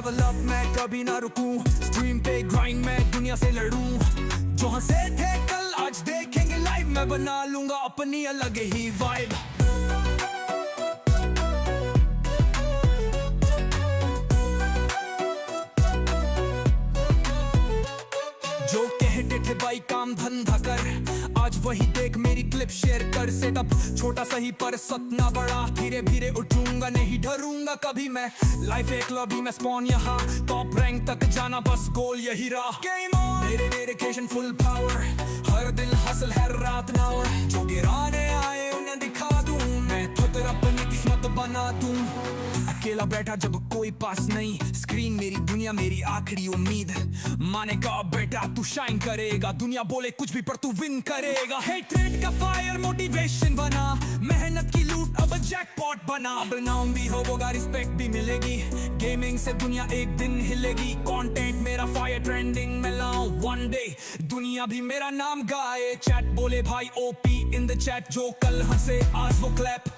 Level up मैं कभी ना रुकूं, स्ट्रीम पे ग्राइंड मैं दुनिया से लड़ूं, जो हंसे थे कल आज देखेंगे लाइव, मैं बना लूंगा अपनी अलग ही वाइब। जो कहते थे भाई काम धंधा कर, आज वही देख मेरी क्लिप शेयर कर। सेटअप छोटा सही पर सपना बड़ा, धीरे धीरे उठूंगा नहीं डरूंगा कभी मैं। लाइफ एक लॉबी में स्पॉन यहाँ, टॉप रैंक तक जाना बस गोल यही रहा। गेम ऑन, मेरे डेडिकेशन फुल पावर, हर दिन हसल है रात नावर। जो गिराने आए उन्हें दिखा दूं, मैं तो तेरा अपनी किस्मत बना दूं। अकेला बैठा जब कोई पास नहीं, स्क्रीन मेरी दुनिया मेरी आखिरी उम्मीद। मानेगा बेटा तू शाइन करेगा, दुनिया बोले कुछ भी पर तू विन करेगा। हेट्रेड का फायर मोटिवेशन बना, मेहनत की लूट अब जैकपॉट बना। नाम भी होगा रिस्पेक्ट भी मिलेगी, गेमिंग से दुनिया एक दिन हिलेगी। कंटेंट मेरा फायर ट्रेंडिंग में लाऊं वन डे, दुनिया भी मेरा नाम गाए। चैट बोले भाई ओपी इन द चैट, जो कल हंसे आज वो क्लैप।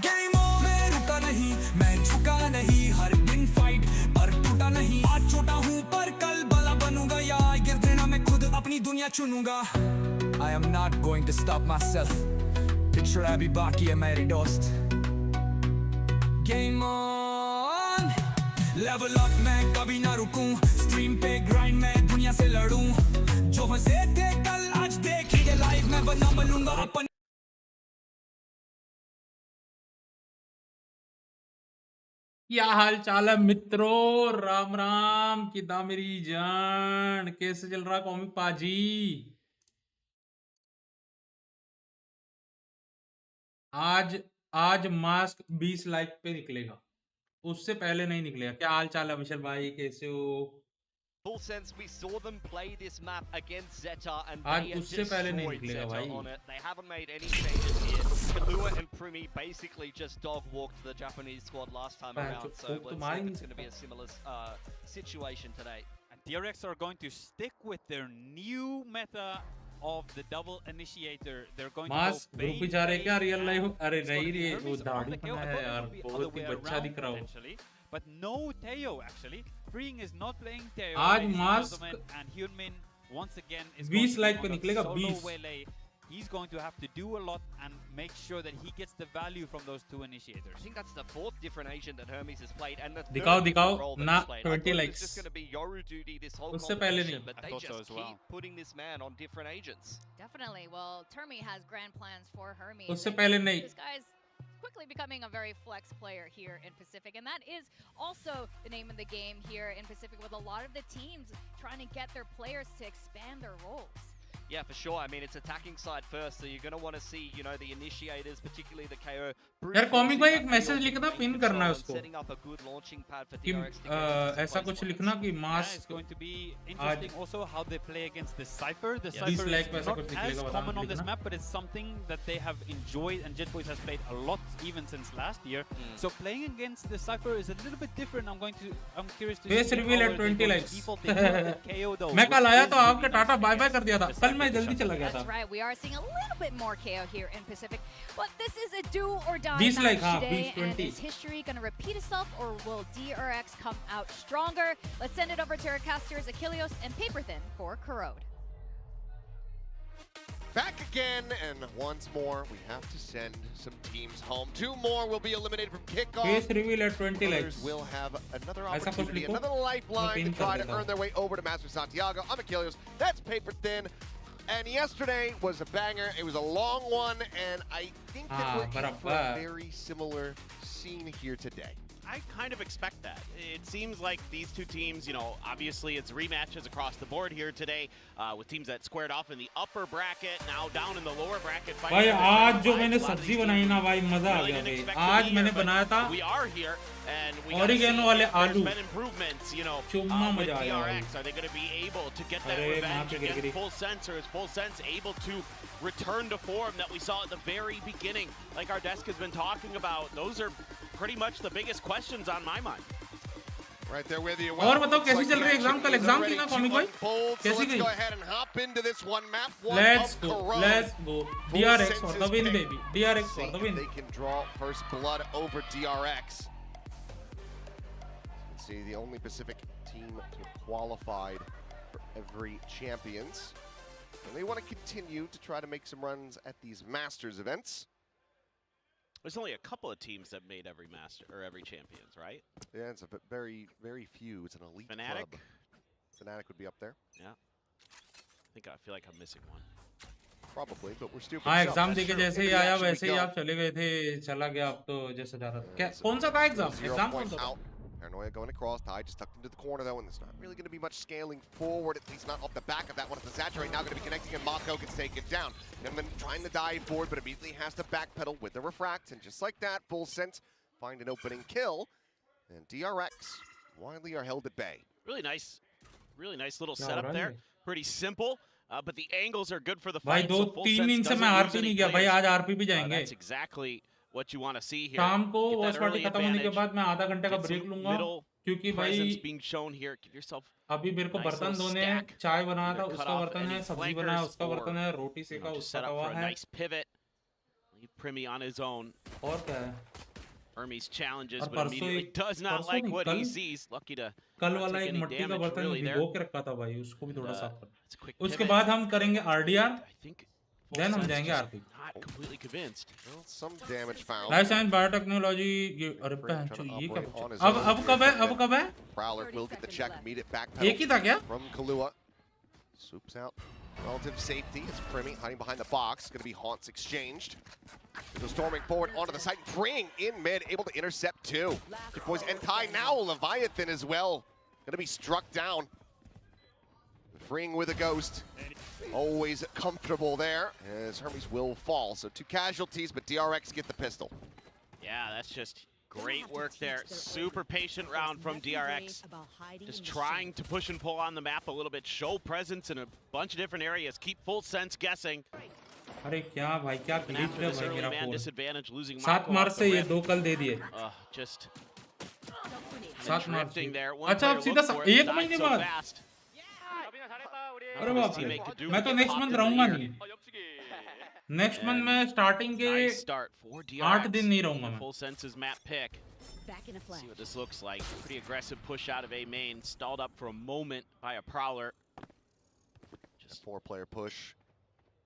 गेम ऑन, मैं रुका नहीं मैं झुका नहीं, हर दिन फाइट पर टूटा नहीं। आज छोटा हूँ पर कल बड़ा बनूंगा, या गिर देना मैं खुद अपनी दुनिया चुनूंगा। I am not going to stop myself, picture अभी बाकी है मेरी दोस्त। Game on, level up मैं कभी ना रुकूं, स्ट्रीम पे ग्राइंड मैं दुनिया से लड़ूं, जो हंसे थे कल आज देखेंगे लाइव, मैं बना बनूंगा अपन। क्या हाल चाल है मित्रों, राम राम। किदा मेरी जान, कैसे चल रहा कॉमिक पाजी? आज मास्क 20 लाइक पे निकलेगा, उससे पहले नहीं निकलेगा। क्या हाल चाल है मिशेल भाई, कैसे हो? Full sense, we saw them play this map against Zeta and आज they have उससे पहले नहीं destroyed निकलेगा Zeta भाई। on it. They haven't made any changes here. Kalua and Prumi basically just dog walked the Japanese squad last time around, so let's see if it's going to be a similar situation today. And PRX are going to stick with their new meta of the double initiator. They're going to mask go group जा रहे क्या real life? अरे It's gonna नहीं be रे, वो Hermes on दाढ़ी the kill. I बनाया thought it यार, would be बहुत other ही way बच्चा around दिख रहा हो। potentially, but no Teo actually. Freeing is not playing Teo. आज ladies and mask gentlemen, and Hyunmin once again is 20 going to like be पे on a निकलेगा, solo 20। waylay. He's going to have to do a lot and make sure that he gets the value from those two initiators. I think that's the fourth different agent that Hermes has played, and the दिखाओ third दिखाओ role ना that he's played. I 20 thought it likes। was just going to be Yoru duty this whole उससे पहले competition, नहीं। but I they thought so just as well. keep putting this man on different agents. Definitely. Well, Termi has grand plans for Hermes. उससे and पहले नहीं। This guy's quickly becoming a very flex player here in Pacific, and that is also the name of the game here in Pacific, with a lot of the teams trying to get their players to expand their roles. Yeah, for sure. I mean, it's attacking side first, so you're going to want to see, you know, the initiators, particularly the KO. यार comic भाई एक message लिखना, pin करना है उसको Setting up a good launching pad for कि TRX to get ऐसा कुछ लिखना कि Yeah, it's mask going to be interesting also how they play against the Cypher. The 20 Cypher like is पे ऐसा not कुछ as निकलेगा, बताना common on this लिखना। map, but it's something that they have enjoyed, and Jet Boys has played a lot even since last year. So playing against the Cypher is a little bit different. I'm curious to Face see reveal how at they're 20 going to likes। default. They do have the KO though, मैं कल which आया is तो really आपके nice tata to bye see bye कर दिया था, against कल the मैं Cypher जल्दी shut चला गया That's था। right. We are seeing a little bit more KO here in Pacific, but this is a do or die 20 like, match हाँ, today. 20, And 20। is history going to repeat itself, or will DRX come out stronger? Let's send it over to our casters, Achilleos and Paperthin for Corrode. Back again, and once more, we have to send some teams home. 2 more will be eliminated from kickoff. Face reveal at 20 Others likes। will have another ऐसा कुछ opportunity, लिखो, another lifeline मैं to pin try कर to देता earn their way over to Master Santiago. I'm Achilleos. That's Paper Thin. And yesterday was a banger. It was a long one, and I think that we're in for a very similar scene here today. I kind of expect that. It seems like these two teams, you know, obviously it's rematches across the board here today with teams that squared off in the upper bracket, now down in the lower bracket. भाई आज जो मैंने सब्जी बनाई ना भाई, मजा आ गया भाई। आज मैंने बनाया था we are here and we oregano वाले आलू। been improvements, you know, चुम्मा with मजा आया भाई। PRX. Are they going to be able to get that अरे revenge माँ की against Girgiri. Full Sense, or is Full Sense able to return to form that we saw at the very beginning, like our desk has been talking about? Those are pretty much the biggest questions on my mind. Right there with you. और बताओ कैसी चल रही है exam? कल exam थी ना comic भाई? कैसी Let's गई? go ahead and hop into this one map. One Let's of go, Corona. let's go. DRX for the win, baby. DRX for the win. They can draw first blood over DRX. Let's see the only Pacific team to have qualified for every Champions. And they want to continue to try to make some runs at these Masters events. There's only a couple of teams that made every Master or every Champions, right? Yeah, it's a very few. It's an elite Fnatic? club. Fnatic would be up there. Yeah. I feel like I'm missing one. Probably, but we're still. हाँ exam देके जैसे ही आया वैसे ही आप चले गए थे चला गया अब तो जैसे जा रहा था क्या कौन सा था एग्जाम कौन सा था Paranoia going across, Ty just tucked into the corner though, and there's not really going to be much scaling forward, at least not off the back of that one. It's the Saturate now going to be connecting, and Mako gets taken down. Gunman trying to dive forward, but immediately has to backpedal with the Refract, and just like that, Full Sense find an opening kill, and DRX widely are held at bay. Really nice little setup there. Pretty simple. But the angles are good for the भाई fight. दो तीन दिन से मैं RP नहीं गया भाई आज आरपी भी जाएंगे That's exactly what you want to see here. शाम को Get watch that party early खत्म होने के advantage. बाद मैं आधा घंटे का Get ब्रेक some लूंगा middle क्योंकि presence भाई being shown here. Give yourself अभी मेरे को nice बर्तन little धोने हैं stack. चाय बनाया था Either cut उसका off बर्तन any है सब्जी flankers बनाया उसका or, बर्तन है रोटी सेका just उसका set up Tawa for a है nice pivot. Leave Primi on his own. और क्या है Hermes challenges, और but immediately does not like what he sees. Lucky to कल not वाला take एक any मट्टी का damage बर्तन really there. भिगो के रखा था भाई उसको भी थोड़ा साफ कर It's a quick उसके pivot. बाद हम करेंगे आरडीआर I think देन हम Full जाएंगे Sense RP just not completely convinced. Well, some damage found. Life science biotechnology ये अरे Trying बहन to ये क्या operate on his अब own अब कब है here. अब कब है Prowler will get the check, meet it back एक ही था क्या from Kahlua. Swoops out. Relative safety. It's Primi hiding behind the box. Going to be Haunts exchanged. They go storming forward onto the site, freeing in mid, able to intercept two. Good boys, and Ty now Leviathan as well. Going to be struck down. Freeing with a ghost. Always comfortable there, as Hermes will fall. So two casualties, but DRX get the pistol. Yeah, that's just great work there. Super patient round from DRX. Just trying to push and pull on the map a little bit, show presence in a bunch of different areas, keep Full Sense guessing. अरे क्या भाई क्या And glitch after है this भाई early मेरा man phone disadvantage, losing 7 Mako मार्च off से the ये rip. 2 कल दे दिए Just 7 March drifting there. One अच्छा अब player सीधा looked for it, एक died महीने so बाद fast. अरे His बाप रे teammate could do मैं it, तो get next popped month in the रहूंगा ear. नहीं नेक्स्ट मंथ में स्टार्टिंग के Nice start for 8 DRX. दिन नहीं रहूंगा मैं Full Sense's map pick. See what this looks like. Pretty aggressive push out of A main. Stalled up for a moment by a Prowler. Just 4-player push.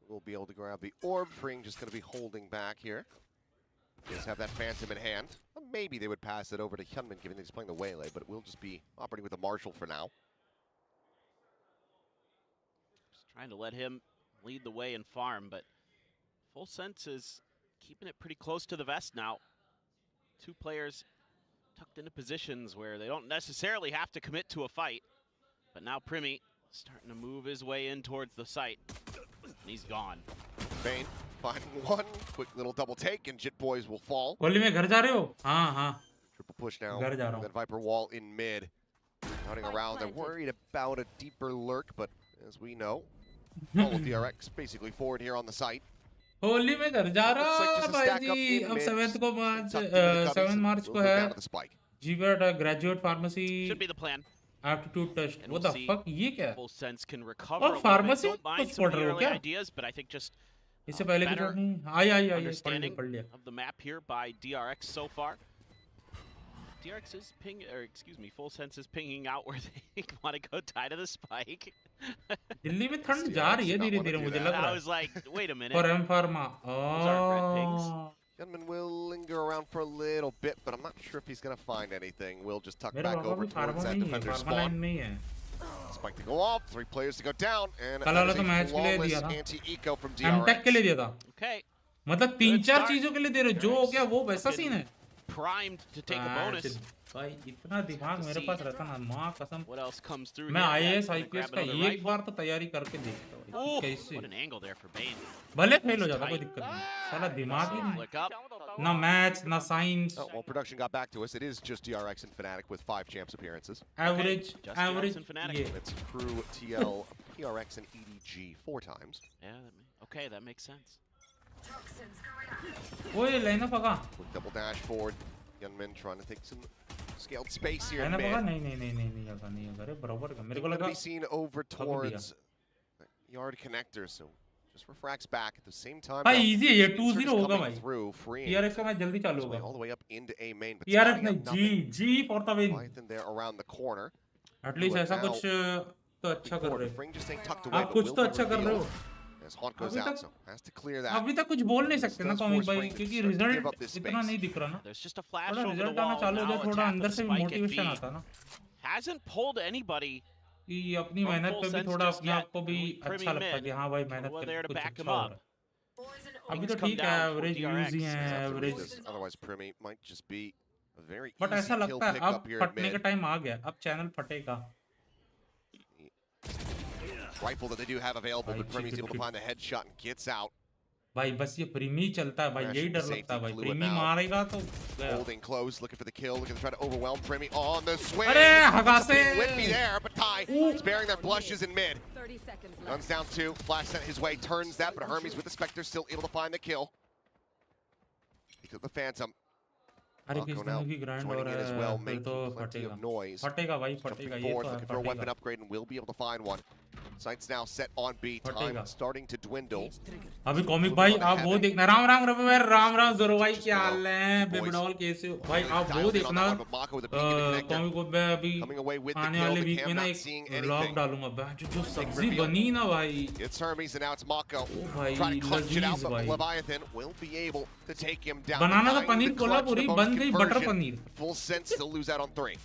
We'll be able to grab the orb. Freeing just going to be holding back here. Just have that Phantom in hand. Well, maybe they would pass it over to Hyunmin, given that he's playing the Waylay, but it will just be operating with the Marshal for now. Just trying to let him lead the way and farm, but Full Sense is keeping it pretty close to the vest now. Two players tucked into positions where they don't necessarily have to commit to a fight. But now Primi starting to move his way in towards the site. And he's gone. Bane finding one. Quick little double take, and Jit Boys will fall. Kohli में घर जा रहे हो हाँ हाँ Triple push now. घर जा रहा हूँ That Viper wall in mid. Running around. They're worried about a deeper lurk, but as we know, all of DRX basically forward here on the site. Holi में घर जा Looks like रहा just a भाई stack up ji in अब mid. 7th को मार्च Tucked into the 7 cubbies. March We'll को go है down to the spike. GPAT graduate pharmacy Should be the plan. Aptitude test And what we'll the see फक ये क्या है Full Sense can recover a और little bit. Pharmacy Don't mind कुछ some पढ़ of the रहे हो early क्या ideas, but I think just इससे पहले की better जरूरत नहीं आई पढ़ understanding लिया of the map here by DRX so far. DRX is excuse me, Full Sense is pinging out where they want to go tie to the spike. Delhi में ठंड जा रही है धीरे धीरे मुझे लग रहा I है was like, wait a minute. For M pharma Those aren't red pings. Gunman will linger around for a little bit, but I'm not sure if he's going to find anything. We'll just tuck मेरे back पापा over भी towards pharma that नहीं है defender pharma line spawn. में ही है Spike to go off, 3 players to go down, and कल that वाला is तो a मैच के लिए flawless दिया था anti-eco from एमटेक के लिए DRX. दिया था Okay, मतलब 3-4 चीजों के लिए दे रहे हो जो हो गया वो वैसा सीन है primed to take a bonus. भाई इतना दिमाग मेरे पास रहता ना माँ कसम What else comes through मैं here? IAS Gonna IPS grab का another एक rifle. बार तो तैयारी करके देखता हूँ Oh, कैसे what an angle there for Bane. भले फेल हो जाता कोई दिक्कत नहीं साला दिमाग ही नहीं Flick up. ना मैथ्स ना science Oh, well, production got back to us. It is just DRX and Fnatic with 5 champs appearances. Average just average Jackson Fnatic. ये It's Crew, TL, PRX, and EDG 4 times. Yeah, okay, that makes sense. ओए line पका Quick double dash forward. Gunman trying to take some scaled space here in line पका mid. नहीं होगा नहीं होगा अरे बराबर का मेरे को Going to लगा be seen over towards yard connector, so Just refracts back at the same time. भाई now, इजी है ये Insert is 2-0 होगा coming भाई through, freeing PRX का मैच जल्दी चालू his way होगा all the way up into A main, but PRX spotting नहीं out nothing. G for the win Python there around the corner. At least But ऐसा now, कुछ तो अच्छा कर रहे हो Fring just staying tucked away, आप but कुछ will तो be अच्छा कर रहे हो revealed as Haunt goes अभी out, तक so has to clear that. अभी तक कुछ बोल नहीं सकते ना Does कॉमिक force भाई Fring to क्योंकि start to give up result this इतना space. नहीं दिख रहा ना There's just a flash थोड़ा over the रिजल्ट आना wall. चालू हो Now जाए थोड़ा attack अंदर with से भी spike at मोटिवेशन B. आता ना Hasn't pulled anybody. कि अपनी From मेहनत full पे भी sense थोड़ा just अपने yet. आप को भी Pretty अच्छा लगता है mid. कि हाँ भाई मेहनत Well, कर there to कुछ back अच्छा him हो up. रहा है अभी Things तो come ठीक है down for एवरेज DRX. यूज ही है Have to read average this, otherwise Primi might just be a very but easy ऐसा kill लगता है pick अब up here at फटने का mid. टाइम आ गया अब channel फटेगा Rifle that they do have available, but Right, Primi's able to cheap. find the headshot and gets out. भाई बस ये प्रीमी चलता है भाई Crash यही with डर safety, लगता है भाई Kahlua प्रीमी now. मारेगा तो गया Holding close, looking for the kill, looking to try to overwhelm Primi on the swing. अरे हगा से Whippy there, but Ty sparing their blushes in mid. 30 seconds left. Guns down two, flash sent his way, turns that, but Hermes with the Spectre still able to find the kill. He took the Phantom. अरे Marco किसने now भी grind हो joining in रहा as है well, फिर तो making plenty फटेगा of noise. फटेगा भाई फटेगा Jumping ये forward, तो looking for a weapon फटेगा upgrade, and will be able to find one. Sights now set on B. Time फटेगा। starting to dwindle. अभी comic भाई आप वो देखना राम राम रविवार राम राम जोरो भाई क्या हाल है बेबडॉल कैसे हो भाई आप वो Dialed in on देखना that one, but Mako with a peek in the connector. Comic को मैं अभी Coming away with the आने kill, वाले the वीक में cam ना not एक seeing व्लॉग anything. डालूंगा जो सब्जी reveal. बनी ना भाई It's Hermes, and now it's Mako. भाई Trying to clutch it out, लजीज but भाई Leviathan will be able to take him down. बनाना था Behind paneer the clutch, Kolhapuri the बन bonus गई butter conversion. Paneer Full sense still lose out on 3.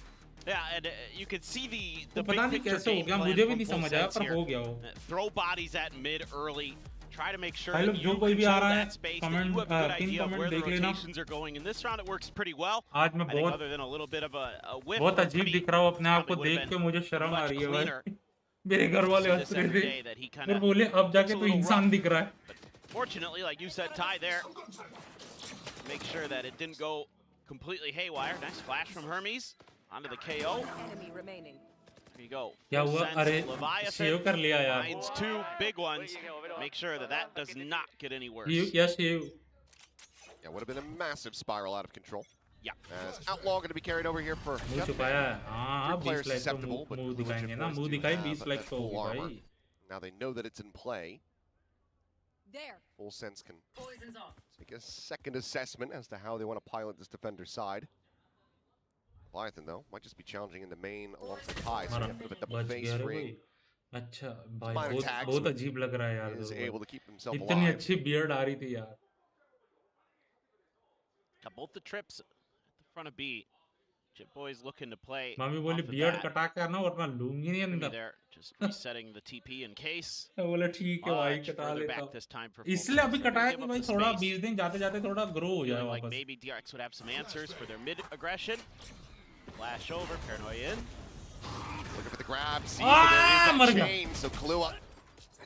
Yeah, and you can see the तो big पता नहीं picture कैसे हो game गया plan मुझे भी from नहीं Full समझ आया Sense पर here. हो गया वो Throw bodies at mid early. Try to make sure भाई that लोग you जो कोई भी आ control रहा है that space, that comment you have a good pin idea of comment where the देख लेना rotations are going. In this round, it works pretty well. आज मैं I think बहुत other than a little bit of a whiff. बहुत from अजीब Primi, दिख रहा हूँ अपने आप को probably देख would've के been मुझे शर्म आ much रही है cleaner. भाई मेरे घर वाले See हंस this रहे every थे day that he फिर kinda बोले अब जाके looks a कोई little इंसान rough. दिख रहा है Fortunately, like you said, Ty there, make sure that it didn't go completely haywire. Nice flash from Hermes onto the KO. Enemy remaining. There you go. क्या Full हुआ sense, अरे Leviathan save कर लिया यार finds 2 big ones. Make sure that that does not get any worse. ये save Yeah, would have been a massive spiral out of control. Yeah. As Outlaw going to be carried over here for मुंह छुपाया है हाँ Three players 20 like तो susceptible, but मुंह Logitech दिखाएंगे ना boys मुंह do दिखाई have 20 लाइक that तो होगी full armor. भाई Now they know that it's in play. There. Full Sense can Poison's off. take a second assessment as to how they want to pilot this defender side. Leviathan, though, might just be challenging in the main alongside Ty, so मारा yeah, a bit of a double बच face गया रे ring. भाई अच्छा भाई Minor बहुत tags, बहुत but अजीब लग रहा है यार Is दोनों able to keep himself इतनी alive. अच्छी बियर्ड आ रही थी यार Got both the trips at the front of B. Chip Boys looking to play. मामी off बोली of बियर्ड that. कटा के आना वरना लूंगी नहीं Primi अंदर there, just resetting the TP in case. मैं बोला ठीक है भाई Much कटा further लेता back हूँ this time for Full इसलिए अभी Sense. They कटाया give कि up भाई the थोड़ा space. 20 दिन जाते जाते थोड़ा ग्रो हो जाए Feeling like वापस maybe DRX would have some answers for their mid aggression. Flash over, Paranoia in. Looking for the grab, sees Ah, that मर there is गया। that chain, so Kahlua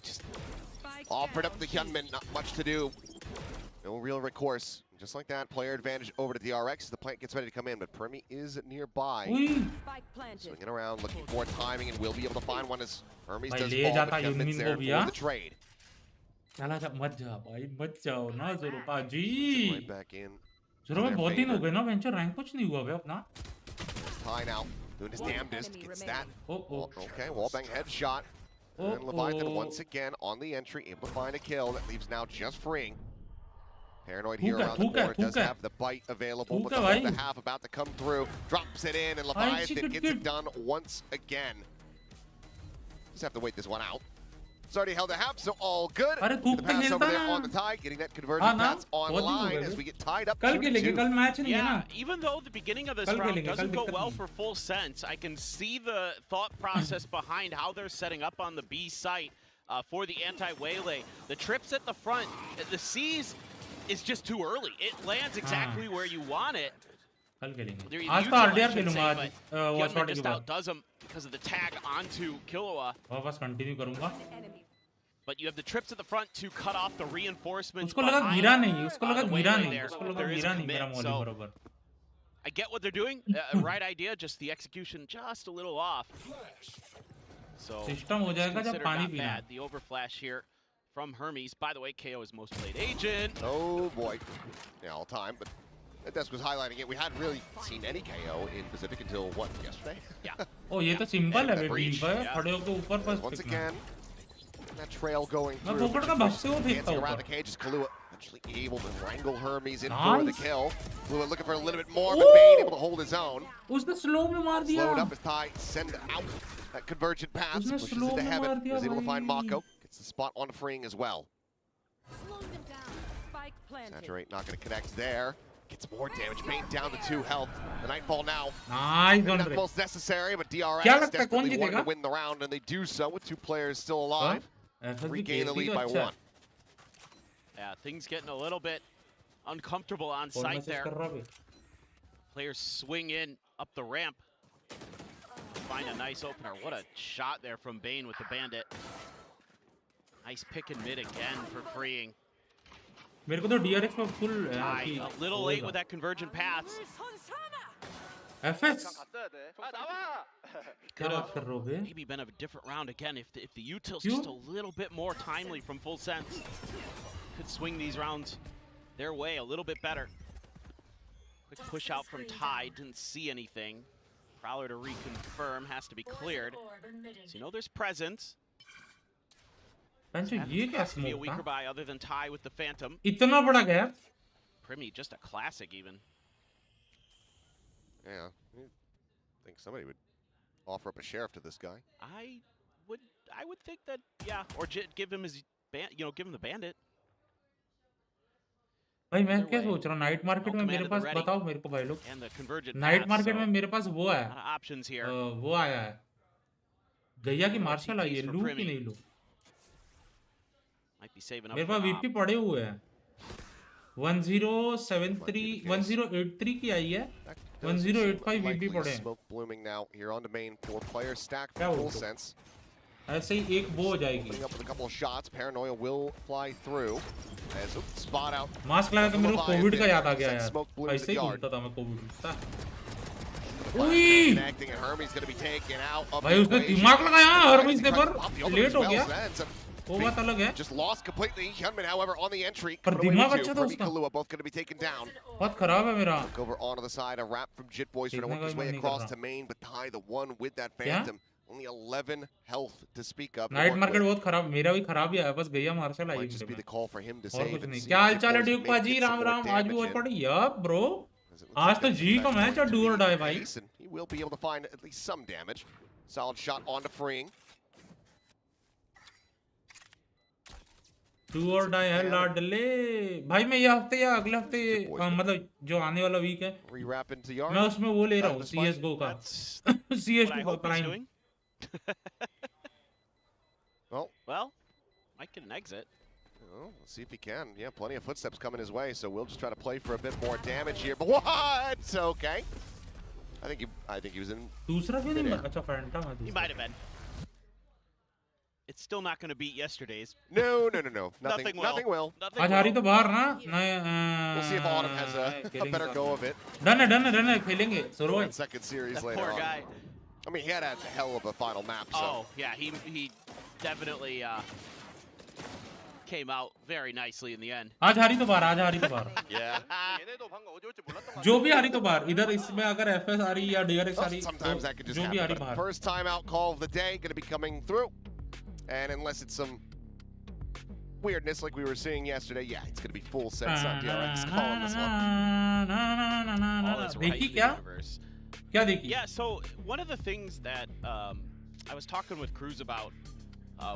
just Spike offered up down. the gunman, not much to do. No real recourse. Just like that, player advantage over to the RX. The plant gets ready to come in, but Primi is nearby. उई Spike planted. Swinging around, looking for timing, and will be able to find one as Hermes भाई does ले fall, जाता but Gunman's यूनिन there को भी, for हाँ? the trade. चला जा मत जा भाई मत जाओ ना जोरो Right पाजी back in. जोरो में their बहुत दिन हो favor. गए ना वेंचर रैंक कुछ नहीं हुआ बे अपना There's Ty now, doing his damnedest, enemy gets that. O O Well, okay, wallbang headshot. Oh, And Leviathan oh. once again on the entry, able to find a kill. That leaves now just freeing. Paranoid here Puka, around the Puka, corner, does Puka. have the bite available, but Puka, the hold bhai. the half about to come through. Drops it in, and Ay, Leviathan chicken gets it kid. done once again. Just have to wait this one out. It's already held a half, so all good. अरे The धूप पे pass over खेलता there ना on the tie, getting that हाँ conversion ना pass बहुत दिन हो online गए as we get tied up कल 2-2. खेलेंगे कल मैच नहीं है ना Yeah, even though the beginning of this कल round खेलेंगे, कल doesn't go दिक्कत well नहीं। for Full Sense, I can see the thought process behind how they're setting up on the B site for the anti-waylay. The trips at the front, the C's is just too early. It lands exactly where you want it. कल खेलेंगे They're आज तो neutral, I RDR should खेलूंगा say, आज but watch Gunman party के just बाद outdoes him because of the tag onto Killua. वापस continue करूंगा Enemy. But you have the trips at the front to cut off the reinforcements. उसको लगा behind, गिरा नहीं उसको लगा the गिरा waylay नहीं there. उसको लगा There is a गिरा नहीं मेरा commit, मौली so बराबर I get what they're doing. Right idea, just the execution just a little off. So system हो जाएगा जब considered पानी not पीना bad. The overflash here from Hermes. By the way, KO is most played agent. Oh boy. Yeah, all time, but that desk was highlighting it. We hadn't really seen any KO in Pacific until, what, yesterday? Yeah. ओ ये तो simple है That baby breach, भाई yeah. खड़े होकर ऊपर बस Once फेंकना again, that trail going मैं through. फोकट का भाग से वो फेंकता Dancing around ऊपर the cage is Kahlua. Eventually able to wrangle Hermes in for the Nice. kill. Kahlua looking for a little bit more, but Bane able to hold his own. उसने slow में मार दिया Slowed up as Ty send out that convergent pass, उसने pushes slow into में heaven. मार दिया Was able to find भाई। Mako. Gets the spot on freeing as well. Slow them down. Spike planted. Saturate not going to connect there. Gets more damage. Bane down to 2 health. The Nightfall now. Nice Not one most necessary, but क्या DRX लगता है कौन desperately wanted जीतेगा to win the round, and they do so with 2 players still alive. Regain the lead by 1. Yeah, things getting a little bit uncomfortable on और site message there. कर रहा है Players swing in up the ramp. Find a nice opener. What a shot there from Bane with the bandit. Nice pick and mid again for freeing. मेरे को तो DRX में full Right, a little late with that convergent pass. FS क्या बात कर रहे हो बे Maybe been a different round again if the util's क्यों? just a little bit more timely from full sense. Could swing these rounds their way a little bit better. Quick push out from Ty, didn't see anything. Prowler to reconfirm, has to be cleared. So you know there's presence. पंचो ये क्या Has to be a smoke weaker था by other than Ty with the Phantom. इतना बड़ा gap Primi, just a classic even. Yeah. I think somebody would offer up a sheriff to this guy. I would think that, yeah, or give him his give him the bandit. भाई मैं क्या सोच रहा हूँ night market में मेरे पास बताओ मेरे को भाई लोग And the convergent night pass, market so में मेरे पास वो a है lot of options here. वो आया है गैया की मार्शल आई है for लू की Primi. नहीं लू Might be saving up मेरे for pass the VP op. पड़े हुए हैं 1083 की आई है That does 1085 likely VP पड़े हैं smoke blooming now here on the main 4 players stacked क्या for full बोलते हो? sense. ऐसे ही एक वो हो जाएगी Putting up with a couple of shots. Paranoia will fly through. As spot out. Mask लगा के मेरे को कोविड का याद आ गया यार Smoke blooms ऐसे at ही yard. घूमता था मैं Covid Connecting and Hermes going to be taken out of भाई the उसने equation. दिमाग लगाया हरमिस ने पर Off the open let as हो well, गया Zeds, and वो बात अलग है just lost completely. Hyunmin, however, on the entry. पर Put away दिमाग with अच्छा two. था Primi, उसका Kahlua both going to be taken down. बहुत खराब है मेरा Look over onto the side. A wrap from Jit Boys trying to देखने work का his भी way मन नहीं across कर to main, but Ty, the one with that क्या? Phantom. Only 11 health to speak of. to night work market with. बहुत खराब मेरा भी खराब ही है बस गैया marshal I Might just be मेरे the call for him to में और save कुछ and नहीं see क्या हाल if चाल है Jit Boys ड्यूक may पाजी get some Ram more Ram आज भी damage वॉच in. पार्टी यार ब्रो As it looks आज like तो that's जी का back मैच है to डू और डाई भाई Ace, and he will be able to find at least some damage. Solid shot onto freeing. Do और die है लाडले भाई मैं ये हफ्ते या अगले हफ्ते मतलब जो आने वाला वीक है Re-wrap into yard. मैं उसमें वो ले रहा हूँ CS:GO का That's what I CS:GO hope he's prime doing. Well, Well, might get an exit. let's see if he can. Yeah, plenty of footsteps coming his way, so we'll just try to play for a bit more damage here. But what? Okay. I think he was in. दूसरा क्यों नहीं अच्छा Phantom है He दूसरा might have been. It's still not going to beat yesterday's. No. Nothing will. Nothing will. Nothing आज हारी will. तो बाहर ना We'll see if Autumn has a better go of it. Done है खेलेंगे सुरो भाई Second series That later poor on. guy. I mean, he had a hell of a final map. So. Oh, yeah, he definitely came out very nicely in the end. आज हारी तो बाहर Yeah. जो भी हारी तो बाहर इधर इसमें अगर FS आ रही या DRX आ Well, रही sometimes that could just जो भी आ happen. रही But बाहर first timeout call of the day going to be coming through, and unless it's some weirdness like we were seeing yesterday, yeah, it's going to be full sense on DRX calling this one. All is right देखी in the क्या universe. क्या देखी Yeah, so one of the things that I was talking with Cruz about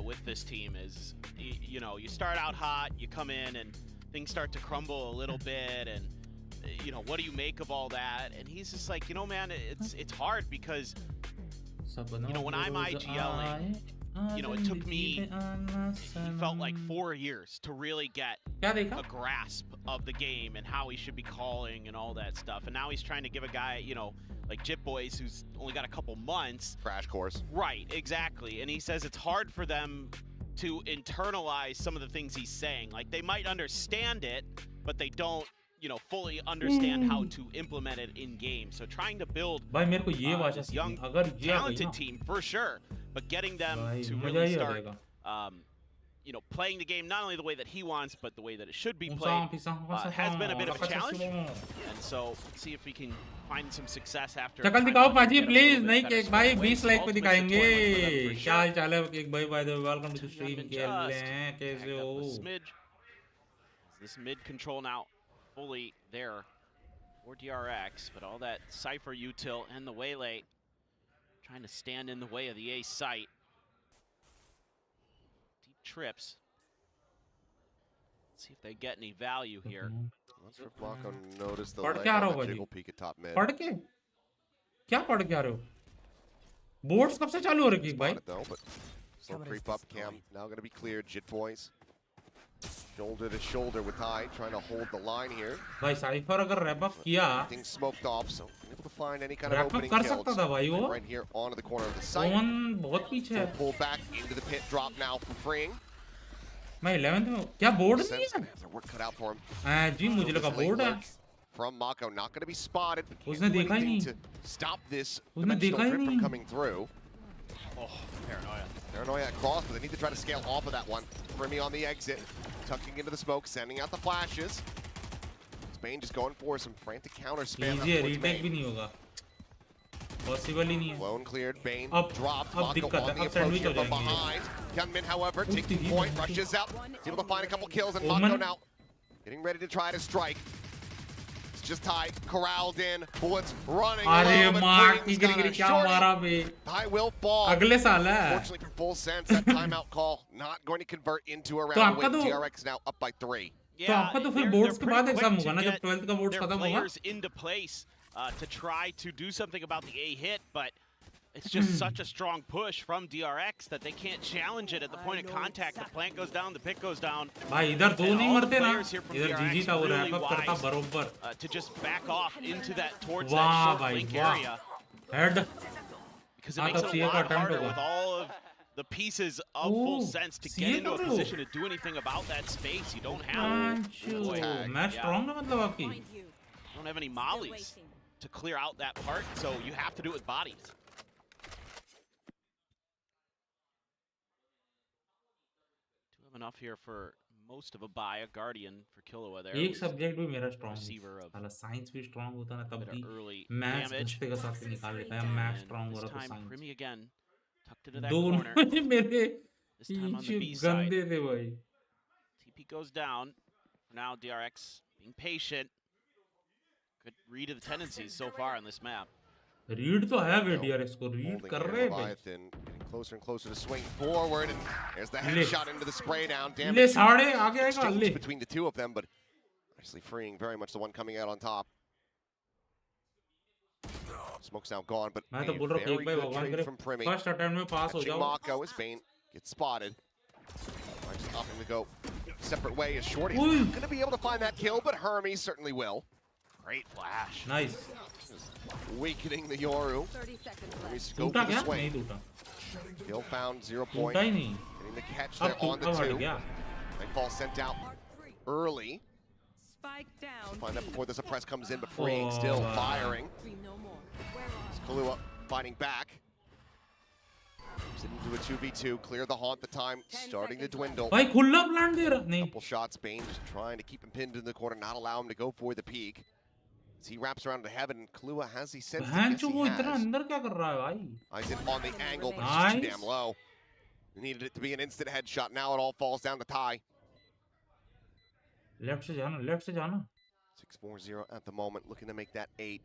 with this team is, you know, you start out hot, you come in and things start to crumble a little bit, and you know, what do you make of all that? And he's just like, you know, man, it's hard because, you know, when I'm IGLing, you know, it took me, he felt like 4 years to really get क्या देखा a grasp of the game and how he should be calling and all that stuff. And now he's trying to give a guy, you know, like Jit Boys, who's only got a couple months. Crash course. Right, exactly. And he says it's hard for them to internalize some of the things he's saying. Like, they might understand it, but they don't, you know, fully understand how to implement it in game. So trying to build भाई मेरे को ये भाषा this young, सीखनी अगर ये आ गई talented ना team for sure, but getting them भाई to मजा really ही आ start, जाएगा you know, playing the game not only the way that he wants, but the way that it should be played, has been a bit of a challenge. And so, let's see if we can find some success after. शक्ल दिखाओ पाजी please नहीं cake भाई 20 like पे दिखाएंगे क्या हाल चाल है केक भाई bye the way welcome to the stream कैसे हो This mid control now fully there for DRX, but all that Cypher util and the waylay trying to stand in the way of the A site. Deep trips. Let's see if they get any value here. Let's for Blanco notice the पढ़ leg क्या on रहे the हो भाजी jiggle peek at top mid. पढ़ के क्या पढ़ के आ रहे हो बोर्ड्स कब से चालू हो रही है भाई Though, but slow creep up cam now going to be cleared. Jit boys shoulder to shoulder with High trying to hold the line here. भाई साइफर अगर रैप अप किया Things smoked off, so able to find any kind of wrap up opening कर kills. सकता था भाई वो Right here onto the corner of the site. कौन बहुत पीछे है Pull back into the pit, drop now from freeing. मैं 11th में क्या बोर्ड नहीं है Their work cut out for him. जी मुझे लगा बोर्ड है From Mako, not going to be spotted. But can't उसने do देखा ही anything नहीं to stop this उसने देखा dimensional ही drip from नहीं coming through. Oh, paranoia. Paranoia at cross, but they need to try to scale off of that one. Brimmy on the exit, tucking into the smoke, sending out the flashes. Spain just going for some frantic counter spam. Easy है retake भी नहीं होगा possible ही नहीं है Lone cleared, Bane अब dropped. अब Mako दिक्कत on है the अब approach सैंडविच here हो from जाएंगे behind. Gunman, however, takes the point, rushes out. He's able to find a couple kills, and Omen. Mako now getting ready to try to strike. It's just Ty corralled in, bullets running. अरे low, but मार Freeing's की गिरी got a क्या shorty. मारा बे Ty will fall. अगले साल है Fortunately for full sense, that timeout call not going to convert into a तो round आपका win. तो TRX now up by 3. तो आपका तो फिर बोर्ड्स के बाद एग्जाम होगा ना जब 12th का बोर्ड्स खत्म होगा players into place to try to do something about the A hit, but it's just such a strong push from DRX that they can't challenge it at the point of contact. The plant goes down, the pick goes down. भाई इधर दो नहीं मरते ना Players here from इधर जीजी DRX था वो really रैप अप करता wise, बरोबर to just back off into that towards वाह that short भाई link वाह area हेड because it हाँ makes तब it a सीए का lot अटेम्प्ट harder होगा with all of the pieces of full sense to get into a position to do anything about that space. You don't have match strong है मतलब आपकी don't have any mollies to clear out that part, so you have to do it with bodies. Do have enough here for most of a buy, a guardian for Killua there. एक subject भी मेरा strong receiver of साला science भी strong होता ना तब bit भी of early maths damage. घुसते के साथ से निकाल लेता है मैथ्स स्ट्रांग हो This रहा तो time, science Primmy again tucked into that दोनों corner. मेरे This time on the B side. गंदे थे भाई TP goes down. For now, DRX being patient. Good read of the tendencies so far on this map. Read तो है वे DRX को read Holding कर here, रहे हैं भाई Leviathan getting closer and closer to swing forward, and there's the headshot into the spray down. ले Damage साढ़े आगे आएगा exchange ले between the two of them, but actually freeing very much the one coming out on top. Smoke's now gone, but मैं a तो बोल रहा हूँ very एक भाई good भगवान trade करे from Primmy. फर्स्ट अटेम्प्ट में पास हो Catching जाओ Mako as Bane gets spotted. Just opting to go separate way as Shorty. Ooh. Going to be able to find that kill, but Hermes certainly will. Great flash. Nice Weakening the Yoru. 30 seconds left. Hermes go टूटा for the क्या नहीं swing. टूटा Kill found, 0 point. टूटा ही नहीं Getting the catch अब there on the टूटा हट 2. गया Nightfall sent out early. Spike down. Find that before the suppress comes in, but freeing still Oh. firing. Dream no more. Where are It's Kahlua fighting back. Sitting into a 2v2, clear the haunt, the time starting to dwindle. भाई खुला plant दे रहा नहीं Couple shots, Bane just trying to keep him pinned in the corner, not allow him to go for the peak. As he wraps around to heaven, Kahlua has he sensed बहन it? चो Yes, वो he इतना has. अंदर क्या कर रहा है भाई Eyes in on the angle, but it's just too Nice. damn low. He needed it to be an instant headshot. Now it all falls down to tie. Left से जाना 6-4-0 at the moment, looking to make that 8.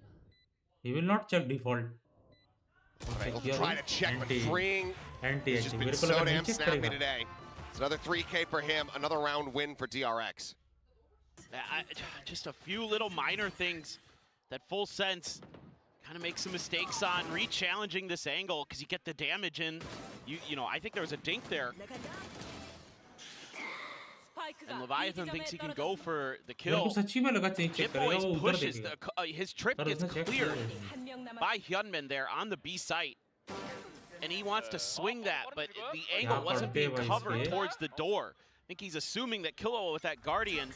he will not check default We'll try to check, but freeing anti has just been मेरे को so लगा damn नहीं check snappy करेगा today. It's another 3K for him, another round win for DRX. Just a few little minor things that Full Sense kind of makes some mistakes on, re-challenging this angle because you get the damage in. You know, I think there was a dink there. And Leviathan thinks he can go for the मेरे को kill. सच्ची में लगा check Jit करेगा Boys वो उधर pushes देखेगा his trip पर gets उसने check cleared किया by Hyunmin there on the B site. And he wants to swing that, but the यहाँ angle wasn't being पड़ते भाई covered इसके। towards the door. I think he's assuming that Killua with that Guardian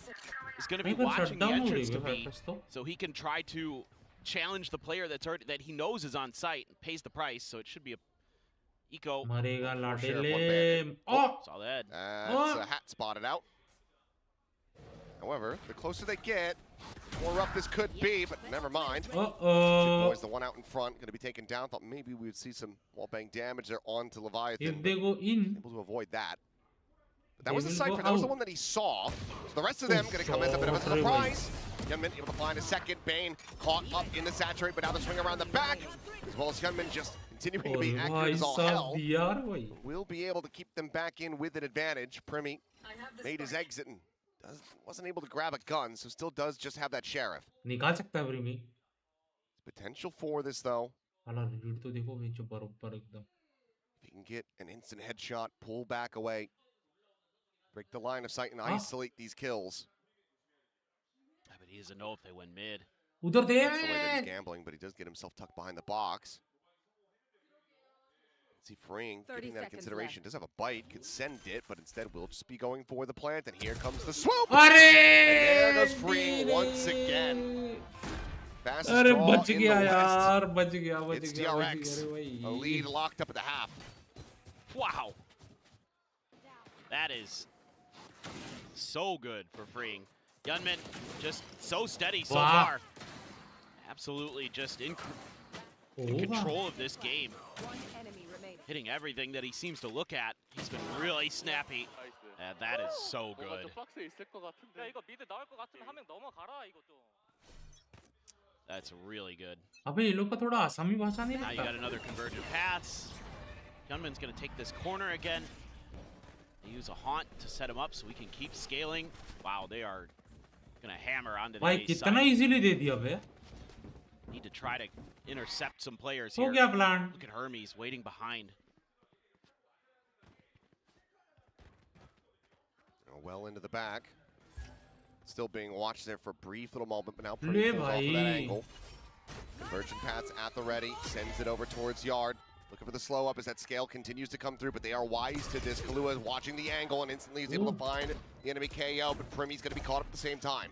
is going to be नहीं पर watching the shutdown हो entrance रही to है B, Cypress तो so he can try to challenge the player that he knows is on site and pays the price. So it should be a Eco. मरेगा Full share of one लाडेले bandit. oh Saw that. That's a hat spotted out. However, the closer they get, the more rough this could be, but never mind. Boys, the one out in front, going to be taken down. Thought maybe we would see some wall bang damage there onto Leviathan. if they go in Able to avoid that. But that They was the will Cypher. go That was the out. one that he saw. So the rest of them going to come as a bit of a sorry, surprise. Hyunmin able to find a second. Bane caught up in the saturate, but now the swing around the back. As well as Hyunmin just continuing to be accurate as all hell. Will be able to keep them back in with an advantage. Primi made his exit and wasn't able to grab a gun, so still does just have that sheriff. निकाल सकता है प्रीमी Potential for this though. साला read तो देखो बीच बरोबर एकदम If he can get an instant headshot, pull back away, break the line of sight and isolate these kills. Yeah, but he doesn't know if they went mid. उधर दे That's the way that he's gambling, but he does get himself tucked behind the box. Let's see, Freeing, 30 getting that seconds consideration. left. Does have a bite, could send it, but instead will just be going for the plant, and here comes the swoop! अरे And there goes Freeing once again. Fastest अरे draw बच in गया the West. यार बच गया It's बच TRX, गया a अरे lead भाई locked up at the half. Wow. That is so good for Freeing. Hyunmin just so steady so Wow. far. Absolutely just in control of this game. One enemy remaining. Hitting everything that he seems to look at. He's been really snappy. That is so good. That's really good. अबे ये लोग का थोड़ा आसामी भाषा नहीं Now you लगता got another convergent paths. Hyunmin's going to take this corner again. They use a haunt to set him up so we can keep scaling. Wow, they are going to hammer onto the भाई A कितना side. Easily दे दिया बे Need to try to intercept some players हो here. गया plan Look at Hermes waiting behind. Well into the back. Still being watched there for a brief little moment, but now Le pretty pulls off of that bhai. angle. Convergent paths at the ready, sends it over towards Yard. Looking for the slow up as that scale continues to come through, but they are wise to this. Kalua is watching the angle and instantly is able to find the enemy KO, but Primi's going to be caught up at the same time.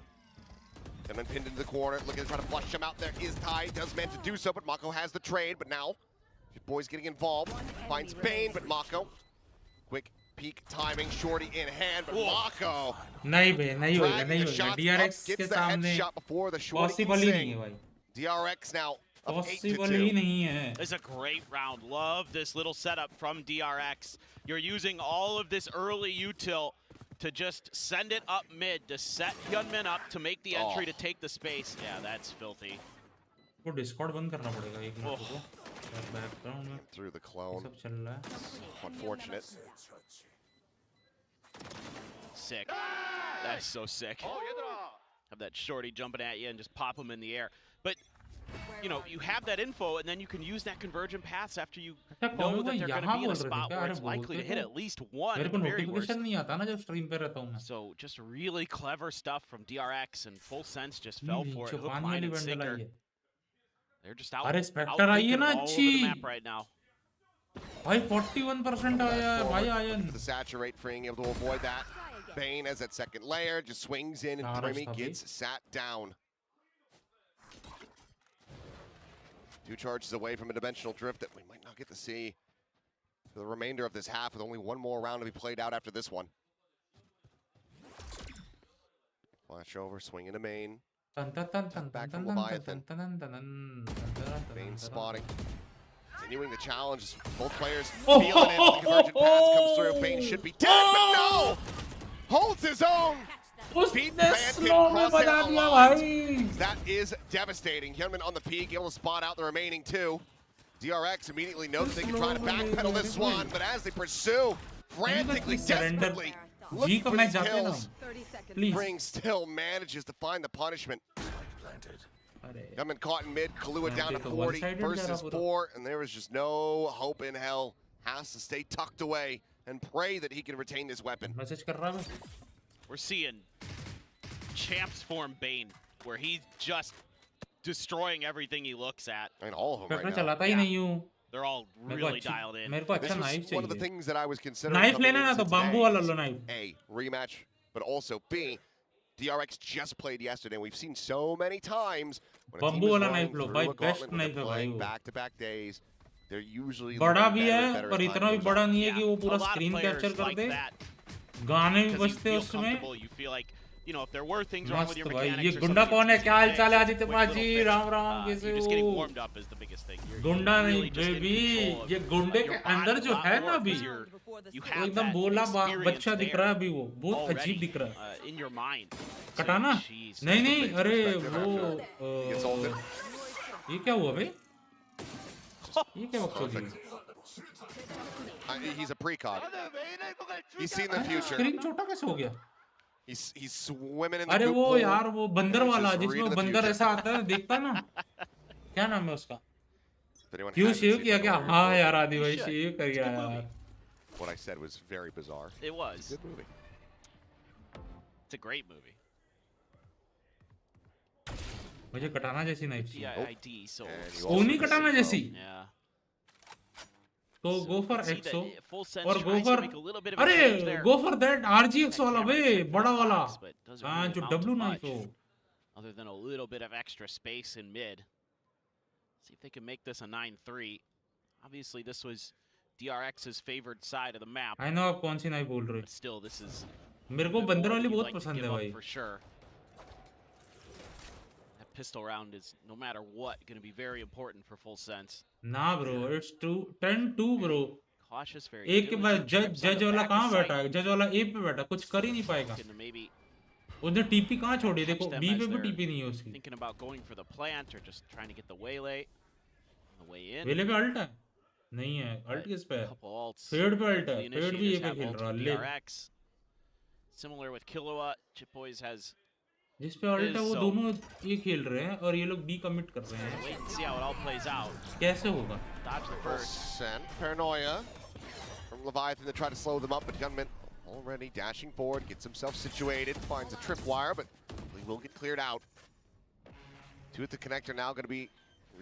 And then pinned into the corner, looking to try to flush him out there. Is Ty, does meant to do so, but Mako has the trade, but now your boy's getting involved. Finds Bane, but Mako, quick peak timing, Shorty in hand, but Mako नहीं बे नहीं होगा dragging नहीं the होगा shots DRX up, के gets the सामने headshot before the Shorty can possible ही नहीं sing. है भाई DRX now up 8 to possible 2. ही नहीं है It's a great round. Love this little setup from DRX. You're using all of this early util to just send it up mid to set Hyunmin up to make the entry to take the space. Yeah, that's filthy. वो Discord बंद करना पड़ेगा एक minute रुको background में Through the ये clone. सब चल रहा है Unfortunate. Sick. That's so sick. Have that Shorty jumping at you and just pop him in the air. But, you know, you have that info and then you can use that convergent paths after you अच्छा know कौन that वो they're going to यहाँ be in बोल a रहे थे spot क्या where अरे it's likely to बोलते hit तो at least one मेरे at को the very worst. नोटिफिकेशन नहीं आता ना जब स्ट्रीम पे रहता हूँ मैं So just really clever stuff from DRX and Full Sense just fell for it. नीचे Hook, पानी line, वाली and बंडल sinker. आई है They're just out, अरे out स्पेक्टर आई है thinking ना all over the map अच्छी right now. भाई 41% आया है भाई ion The saturate, Freeing able to avoid that. Bane as that second layer just swings in and Nah, Primi that's gets sat down. 2 charges away from a dimensional drift that we might not get to see for the remainder of this half, with only one more round to be played out after this one. Flash over, swing into main. Back from Leviathan. Bane spotting. Continuing the challenge, as both players feeling it. The convergent pass comes through. Bane should be dead, but no! Holds his own! Beat उसने Vantage, slow में crosshair बजा दिया aligned. भाई That is devastating. Hyunmin on the peak, able to spot out the remaining 2. DRX immediately knows they can try to backpedal this one, but as they pursue, frantically, desperately, looking ji for को मैं these जाते ना kills, 30 seconds. Please. Ring still manages to find the punishment. अरे Hyunmin caught in mid, Kalua down to तो 40 one-sided versus जा रहा पूरा। 4, and there is just no hope in hell. Has to stay tucked away and pray that he can retain this weapon. Message कर रहा है We're seeing champs form Bane, where he's just destroying everything he looks at. I mean, all of them मैं right now. चलाता ही नहीं हूँ They're all मेरे को really अच्छी dialed in. मेरे को This अच्छा knife was one of the चाहिए things that I was considering. Knife coming लेना ना into तो बाम्बू today वाला is low knife A, rematch, but also B, DRX just played yesterday. We've seen so many times when a team Bamboo is wala running knife lo, through bhai, a best gauntlet when they're knife hai bhai playing wo. back-to-back days. they're usually बड़ा looking भी better and है better पर as time इतना भी goes बड़ा on. नहीं है कि वो A पूरा lot of screen players capture कर like दे that गाने भी because you बजते feel उसमें comfortable. You feel like, you know, if there were things wrong with मस्त your भाई mechanics ये or गुंडा something, कौन है it's क्या easy हाल to चाल है fix. आदित्य With पाजी little bits, राम राम कैसे you're just हो getting warmed up is the biggest thing. You're गुंडा नहीं really just in baby control of ये गुंडे your के body अंदर a जो lot है more ना अभी 'cause you वो have एकदम that बोला experience बच्चा दिख रहा है अभी वो बहुत already, अजीब दिख रहा है in your mind. कटाना Jeez. नहीं नहीं Makes अरे perspective वो after he gets ulted. ये क्या हुआ भाई ये क्या बकचोदी Perfect. He's a precog. He's seen the future. Screen छोटा कैसे हो गया He's swimming in the अरे goop वो pool. यार वो बंदर and he's वाला just जिसमें reading the बंदर future. ऐसा आता है देखता ना क्या नाम है उसका If anyone क्यों hasn't शेव seen किया क्या Minority हाँ Report, यार आदि भाई should. शेव कर It's a गया good movie. यार what I said was very bizarre. It was. Good movie. It's a great movie. मुझे कटाना जैसी नहीं चाहिए PID, so And you वो also नहीं can कटाना see, जैसी yeah. तो So go you for can see एक्सो that Full Sense और go tries to for make a little bit of a अरे change there. Go for that RGX That वाला camera बे checked बड़ा the वाला box, but doesn't हाँ really जो amount to W much, knife हो other than a little bit of extra space in mid. See if they can make this a 9-3. Obviously, this was DRX's favored side of the map, I know आप कौन सी knife बोल रहे but still, this is मेरे a को bit बंदर more वाली than you'd बहुत like to पसंद give है up भाई for sure. That pistol round is, no matter what, going to be very important for Full Sense. ना bro it's 10-2 bro Cautious, very एक के बाद diligent, trips on जज the वाला back कहाँ of बैठा sight. है जज वाला ए पे बैठा कुछ कर ही नहीं पाएगा Looking to maybe उसने टीपी कहाँ छोड़ी देखो catch them बी as पे भी they're टीपी नहीं है उसकी thinking about going for the plant or just trying to get the waylay on the way in. वेले पे अल्ट है नहीं है अल्ट किस पे है Couple ults. फेड पे अल्ट The है फेड भी ए initiators पे have खेल ult रहा with ले PRX. Similar with Kilowatt, Chip Boys has जिस पे अल्ट है वो so- दोनों ये खेल रहे हैं और ये लोग बी कमिट कर रहे हैं wait and see how it all plays out. कैसे होगा Dodge the first. Send Paranoia from Leviathan to try to slow them up, but Gunman already dashing forward, gets himself situated, finds a tripwire, but he will get cleared out. Two at the connector now going to be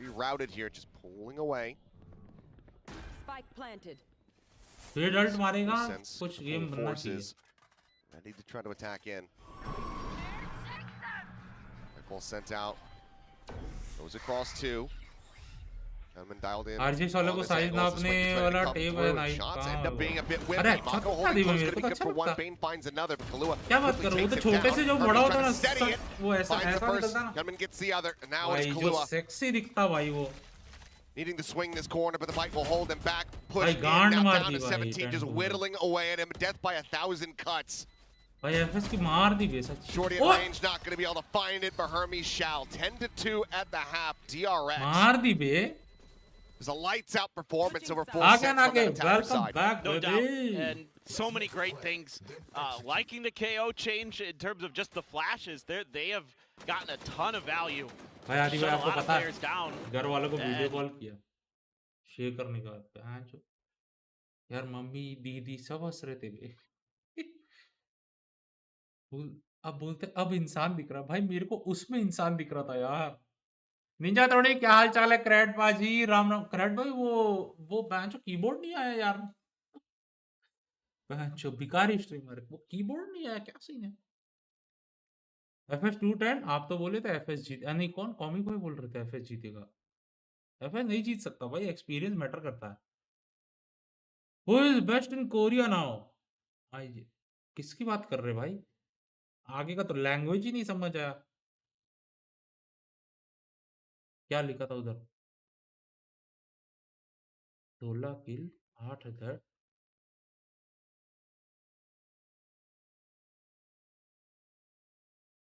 rerouted here, just pulling away. Spike planted. Fade ult मारेगा Sense, कुछ full game बनना चाहिए forces ready to try to attack in. Rifle sent out. Goes across two. Gunman dialed in. RGX वाले on को this size angle, नापने suspect is ready to वाला come tape through, है and knife shots end up कहाँ being a bit अरे whippy. अच्छा Mako लगता holding है close, मेरे gonna को be तो good for अच्छा one. लगता Bane finds another, but Kahlua क्या बात quickly कर रहे हो takes तो him छोटे down. से जो Hermes बड़ा trying होता to है steady ना it. वो ऐसा Finds the ऐसा first. निकलता ना Gunman gets the other, and now it's भाई जो Kahlua सेक्सी दिखता भाई वो needing to swing this corner, but the bite will hold him back. Push भाई in, गांड now मार down दी to भाई 17, just 10-2 whittling away at him. Death by 1,000 cuts. भाई एफएस की मार दी बे सच Shorty at range, not going to be able to find it, but Hermes shall. 10-2 at the half. DRX. मार दी बे There's a lights out performance over Full आगे Sense ना from के that attacker welcome side. Back No doubt. Baby And so many great things. Liking the KO change in terms of just the flashes. They have gotten a ton of value. भाई आदि Shut भाई a आपको lot of पता players है down. घर वालों को video And- call किया शेयर करने का बहन चो यार मम्मी दीदी सब हंस रहे थे बे अब बोलते अब इंसान दिख रहा भाई मेरे को उसमें इंसान दिख रहा था यार निंजा थोड़ी क्या हाल चाल है क्रैट बाजी राम राम क्रैट भाई वो बहन चो कीबोर्ड नहीं आया यार बहन चो भिखारी स्ट्रीमर वो कीबोर्ड नहीं आया क्या सीन है एफएस 210 आप तो बोले थे एफएस जीत नहीं कौन कॉमिक भाई बोल रहे थे एफएस जीतेगा एफएस नहीं जीत सकता भाई एक्सपीरियंस मैटर करता है who is best in Korea now I किसकी बात कर रहे भाई आगे का तो लैंग्वेज ही नहीं समझ आया क्या लिखा था उधर 16 किल 8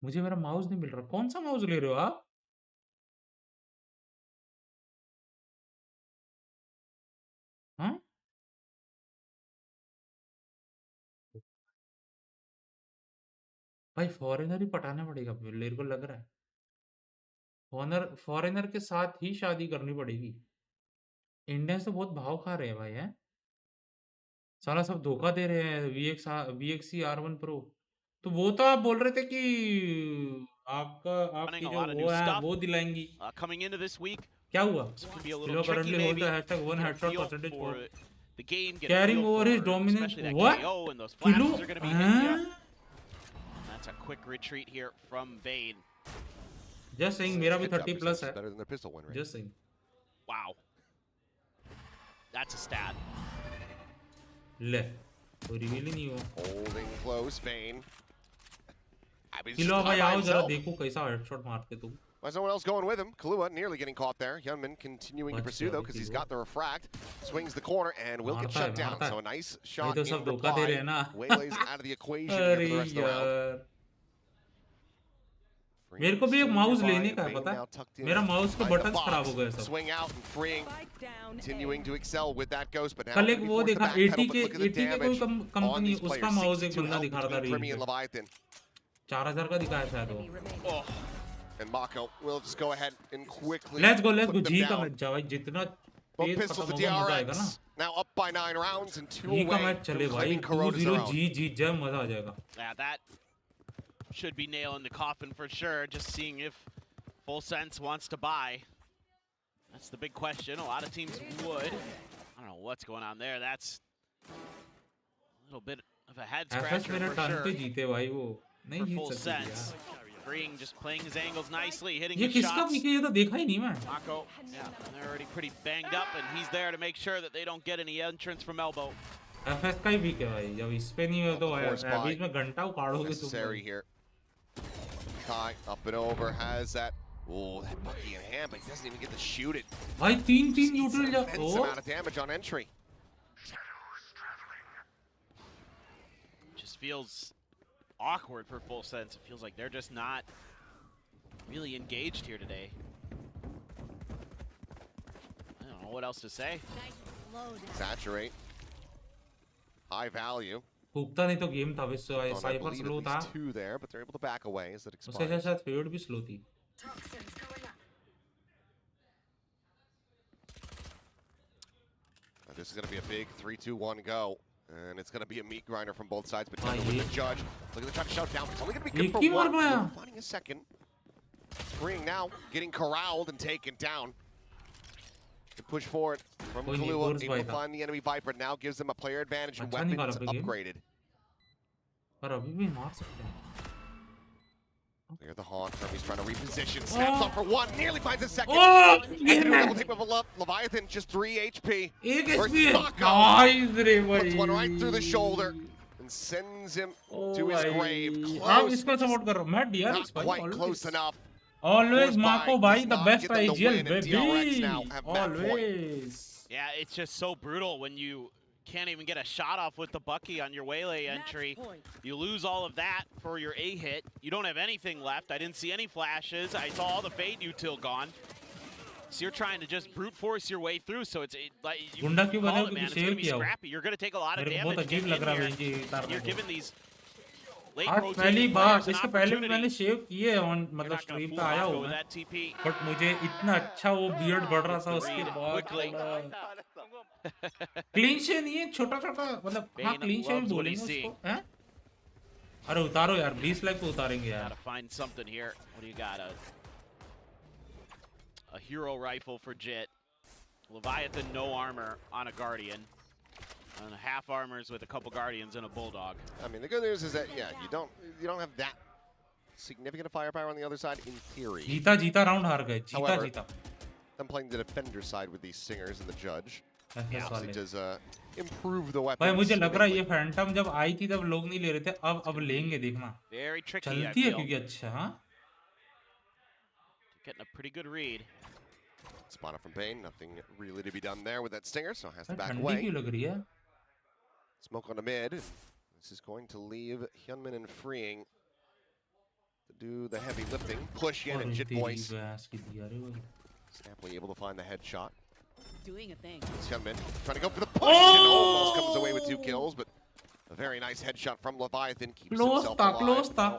मुझे मेरा माउस नहीं मिल रहा कौन सा माउस ले रहे हो आप हाँ भाई फॉरेनर ही पटाना पड़ेगा मेरे को लग रहा है फॉरेनर के साथ ही शादी करनी पड़ेगी इंडियंस तो बहुत भाव खा रहे हैं भाई हैं साला सब धोखा दे रहे हैं VXC R1 Pro तो वो तो आप बोल रहे थे कि आपकी Running a जो lot of वो new है stuff. वो दिलाएंगी Coming into this week, क्या हुआ this could be a Kilo little tricky currently hold maybe. the hashtag one Get a headshot feel percentage for for the game, get a carrying feel over his for dominance. especially that What? KO and those Kilo flashes are going to be hitting you. हाँ? That's a quick retreat here from Bane. Just saying मेरा भी Hit 30 coverage plus is है better than their pistol win rate. Just saying Wow. That's a stat. ले कोई reveal ही नहीं हुआ. Holding close, Vayne. I mean, kilo भाई आओ जरा देखो कैसा हेडशॉट मारते तुम. There's no one else going with him. Kalua nearly getting caught there. Hyunmin continuing to pursue though because he's got the refract. Swings the corner and will get shut down. So a nice shot in reply. Waylay's out of the equation here for the rest of the round. मेरे को भी एक mouse लेने का है पता है. मेरा माउस के बटन्स खराब हो गए सब. Swing out and freeing. Continuing to excel with that ghost, but now कल एक वो देखा 80 के कोई कंपनी उसका माउस एक बंदा दिखा रहा था रील पे. 4000 का दिखाया शायद वो. And Mako will just go ahead and quickly. Let's go. G का मैच जाओ जितना तेज pistols खत्म with होगा मजा आएगा ना. Now up by 9 rounds and 2 G का away. मैच चले भाई 2-0 G जीत जाए मजा आ जाएगा. Yeah, that should be nail in the coffin for sure. Just seeing if Full Sense wants to buy. That's the big question. A lot of teams would. I don't know what's going on there. That's a little bit of a head scratcher for sure. पे जीते भाई वो नहीं जीत Full सकते Sense. Freeing, just playing his angles nicely, hitting ये his किसका shots. पीके ये तो देखा ही नहीं मैं. Mako, yeah, they're already pretty banged up, and he's there to make sure that they don't get any entrance from elbow. FS का ही peak है भाई. जब इस पे नहीं हो तो बीच में घंटा उखाड़ोगे तुम. Necessary here. Kai up and over has that. Oh, that Bucky in hand, but he doesn't even get to shoot it. भाई 3-3 न्यूट्रल जा. Immense amount of damage on entry. Just feels awkward for Full Sense. It feels like they're just not really engaged here today. I don't know what else to say. Saturate. High value. फूकता नहीं तो game था वैसे I cipher believe slow at था. least 2 there, but they're able to back away as that उससे expires. शायद fade भी slow थी. This is going to be a big 3-2-1 go. And it's going to be a meat grinder from both sides, but with the judge. Look at the try to shout down. It's only going to be good for one. Finding a second. Freeing now, getting corralled and taken down. To push forward from Kalua, able to find the enemy Viper. Now gives them a player advantage and weapons upgraded. पर अभी भी मार सकते हैं. Clear the haunt. He's trying to reposition. Snaps up for one. Nearly finds a second. Oh! And double take with Leviathan. Just 3 HP. 1 HP. Nice रे भाई. Puts one right through the shoulder and sends him to his grave. आप इसको support कर रहा हूँ. मैं DRX Not quite close enough. Always Mako भाई, the best IGL baby. Always. Yeah, it's just so brutal when you can't even get a shot off with the Bucky on your Waylay entry. You lose all of that for your A hit. You don't have anything left. I didn't see any flashes. I saw all the fade util gone. So you're trying to just brute force your way through. So it's like you call it, man. It's gonna be scrappy. You're gonna take a lot of damage. You're giving these late पहली बार इसके पहले भी मैंने शेव किए on मतलब stream पे आया हूँ मैं. बट मुझे इतना अच्छा वो बियर्ड बढ़ रहा था उसके बाद. क्लीन शेव नहीं है, छोटा छोटा मतलब हाँ क्लीन शेव बोलेंगे उसको. हैं? अरे उतारो यार, 20 लाख पे उतारेंगे यार. Gotta find something here. What do you got? A hero rifle for Jit. Leviathan no armor on a Guardian. And half armors with a couple Guardians and a Bulldog. I mean, the good news is that you don't have that significant firepower on the other side in theory. जीता round हार गए. जीता. I'm playing the defender side with these singers and the judge. Yeah, it does improve the weapons. भाई मुझे लग रहा है ये फैंटम जब आई थी तब लोग नहीं ले रहे थे. अब लेंगे देखना. Very tricky. चलती है क्योंकि अच्छा हाँ. Getting a pretty good read. Spawner from Bane, nothing really to be done there with that stinger, so has to back away. Smoke on the mid. This is going to leave Hyunmin and Freeing to do the heavy lifting. Push in and Jit Voice. Snappily able to find the headshot. Doing a thing. It's Hyunmin trying to go for the push and almost comes away with 2 kills, but a very nice headshot from Leviathan keeps himself alive.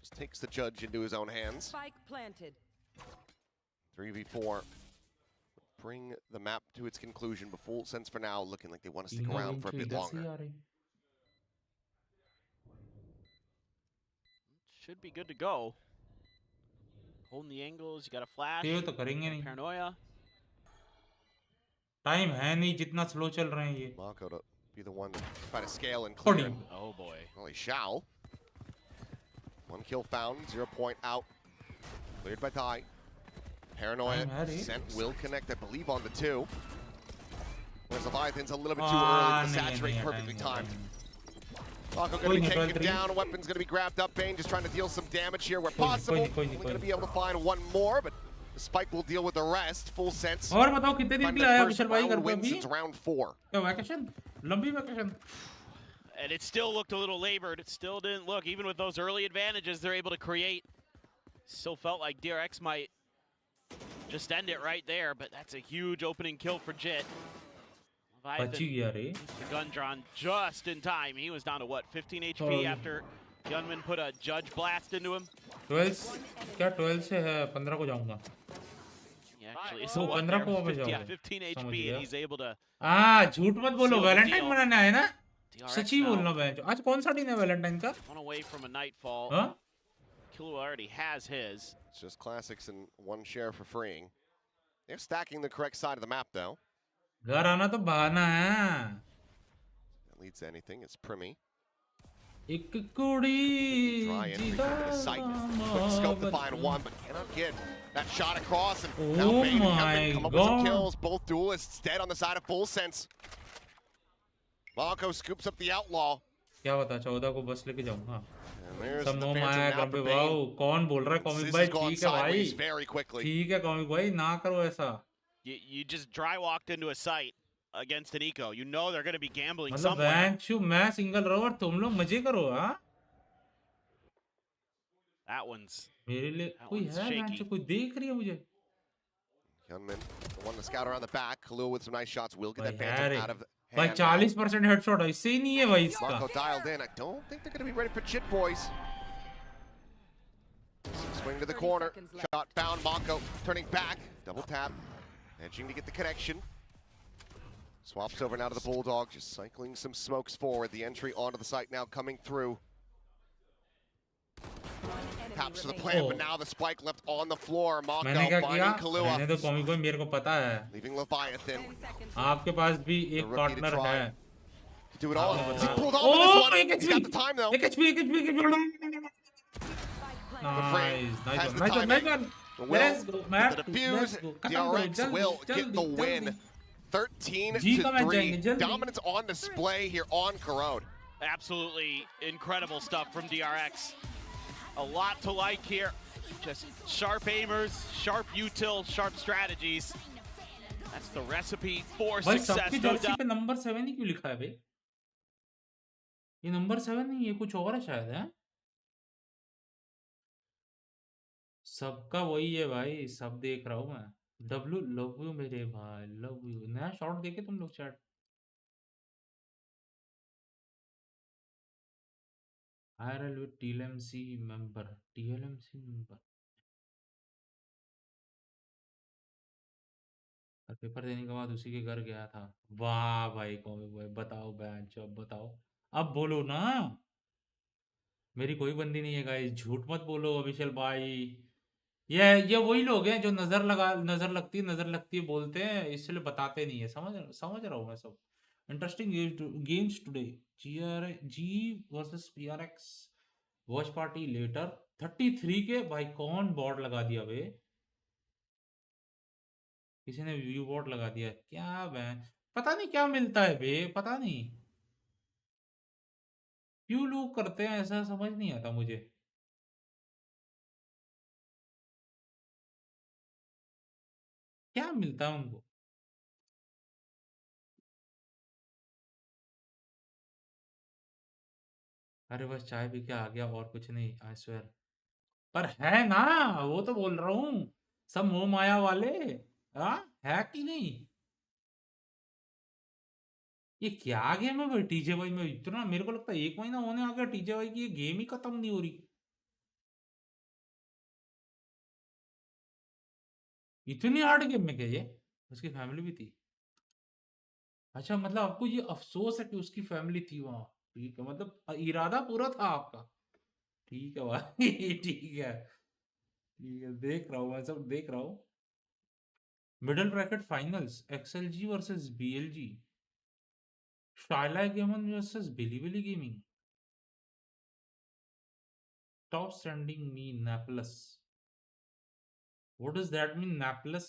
Just takes the judge into his own hands. Spike planted. 3v4. Bring the map to its conclusion, but Full Sense for now looking like they want to stick around for a bit longer. Should be good to go. Holding the angles, you got a flash. Paranoia. Time है नहीं जितना slow चल रहे हैं ये. Mako to be the one to try to scale and clear. Oh boy. Well, he shall. 1 kill found, 0 point out. Cleared by Ty. Paranoia sent will connect, I believe, on the 2. as Leviathan's a little bit too early to saturate, perfectly timed. Mako gonna be taken down, weapon's gonna be grabbed up, Bane just trying to deal some damage here where possible. Only gonna be able to find one more, but the Spike will deal with the rest. Full sense. और बताओ कितने दिन के लिए आया कुशल भाई घर पे win अभी? since round 4. क्या vacation? लंबी vacation? And it still looked a little labored. It still didn't look, even with those early advantages they're able to create. Still felt like DRX might just end it right there, but that's a huge opening kill for Jit. बची गया रे. The gun drawn just in time. He was down to what, 15 HP after Gunman put a judge blast into him? 12 क्या 12 से है 15 को जाऊंगा. Actually, it's तो 15 को वापस yeah, जाऊंगा. 15 HP and he's able to. झूठ मत बोलो, वैलेंटाइन मनाने आए ना? सच्ची बोलना बेंच. आज कौन सा दिन है वैलेंटाइन का? One away from a nightfall. हाँ? Killua already has his. It's just classics and one share for freeing. They're stacking the correct side of the map though. घर आना तो बहाना है. That leads to anything. It's Primi. एक कुड़ी Try and reach the sight. Quick scope to find one, but cannot get that shot across. And now Bane and Gunman come up with some kills. Both duelists dead on the side of Full Sense. Mako scoops up the outlaw. क्या बता 14 को बस लेके जाऊंगा. And there's सब the मोह phantom Maya now for grumpy Bane. Wow. कौन बोल रहा है कॉमिक This भाई? has gone ठीक है भाई. sideways very quickly. ठीक है कॉमिक भाई, ना करो ऐसा. You just dry walked into a site against an eco. You know they're going to be gambling मतलब somewhere. BenQ मैं सिंगल रहो और तुम लोग मजे करो. हाँ That one's मेरे लिए कोई one's है shaky. BenQ, कोई देख रही है मुझे. Gunman, the one to scout around the back. Khalil with some nice shots will get that भाई phantom यार out of भाई hand now. 40% हेडशॉट है, इससे ही नहीं है भाई इसका. Marco dialed in. I don't think they're going to be ready for Chit Boys. Swing to the 30 corner. seconds left. Shot found. Mako turning back. Double tap. Edging to get the connection. Swaps over now to the Bulldog. Just cycling some smokes forward. The entry onto the site now coming through. Taps to the plant, but now the spike left on the floor. Mako मैंने क्या किया? finding Kahlua. मैंने तो comic भाई मेरे को पता है. Leaving Leviathan. 10 seconds. आपके पास भी एक The rookie to partner try. है. Do it all. Oh. He pulled off this one. एक He's got the time though. एक HP. Has the Nice timing. one. Will Let's go, Matt. the defuse. Let's go. खत्म करो, DRX जल्दी, will जल्दी, get the win. जल्दी. 13 जी to का match 3. जाएंगे, जल्दी. Dominance on display here on Corrode. Absolutely incredible stuff from DRX. A lot to like here. Just sharp aimers, sharp util, sharp strategies. That's the recipe for भाई success. सबकी No Jersey doubt. पे number 7 ही क्यों लिखा है बे? ये number 7 नहीं, ये कुछ और है शायद. है सबका वही है भाई, सब देख रहा हूँ मैं. W लव यू मेरे भाई, लव यू. नया शॉट देखे तुम लोग chat? IRL with TLMC member. TLMC member. और पेपर देने के बाद उसी के घर गया था. वाह भाई कॉमिक भाई, बताओ बेंच, अब बताओ, अब बोलो ना. मेरी कोई बंदी नहीं है गाइस, झूठ मत बोलो अभिषेक भाई. ये वही लोग हैं जो नजर लगती है बोलते हैं, इसलिए बताते नहीं है. समझ रहा हूँ मैं सब. Interesting games today. G versus PRX watch party later. 33 के भाई कौन बॉट लगा दिया बे? किसी ने व्यू बॉट लगा दिया क्या बे? पता नहीं क्या मिलता है बे, पता नहीं क्यों लोग करते हैं ऐसा, समझ नहीं आता मुझे. क्या मिलता है उनको? अरे बस चाय पी के आ गया और कुछ नहीं, आई स्वेयर. पर है ना, वो तो बोल रहा हूँ, सब मोह माया वाले. हाँ है कि नहीं? ये क्या गेम है भाई टीजे भाई में? इतना मेरे को लगता है 1 महीना होने आ गया टीजे भाई की, ये गेम ही खत्म नहीं हो रही. इतनी हार्ड गेम में क्या ये? उसकी फैमिली भी थी. अच्छा मतलब आपको ये अफसोस है कि उसकी फैमिली थी वहां. ठीक है, मतलब इरादा पूरा था आपका. ठीक है भाई ठीक है, देख रहा हूँ मैं, सब देख रहा हूँ. Middle bracket finals. XLG versus BLG. शाइला गेमन versus Bilibili gaming. Top standing मीन Naples. What does that mean, Naples?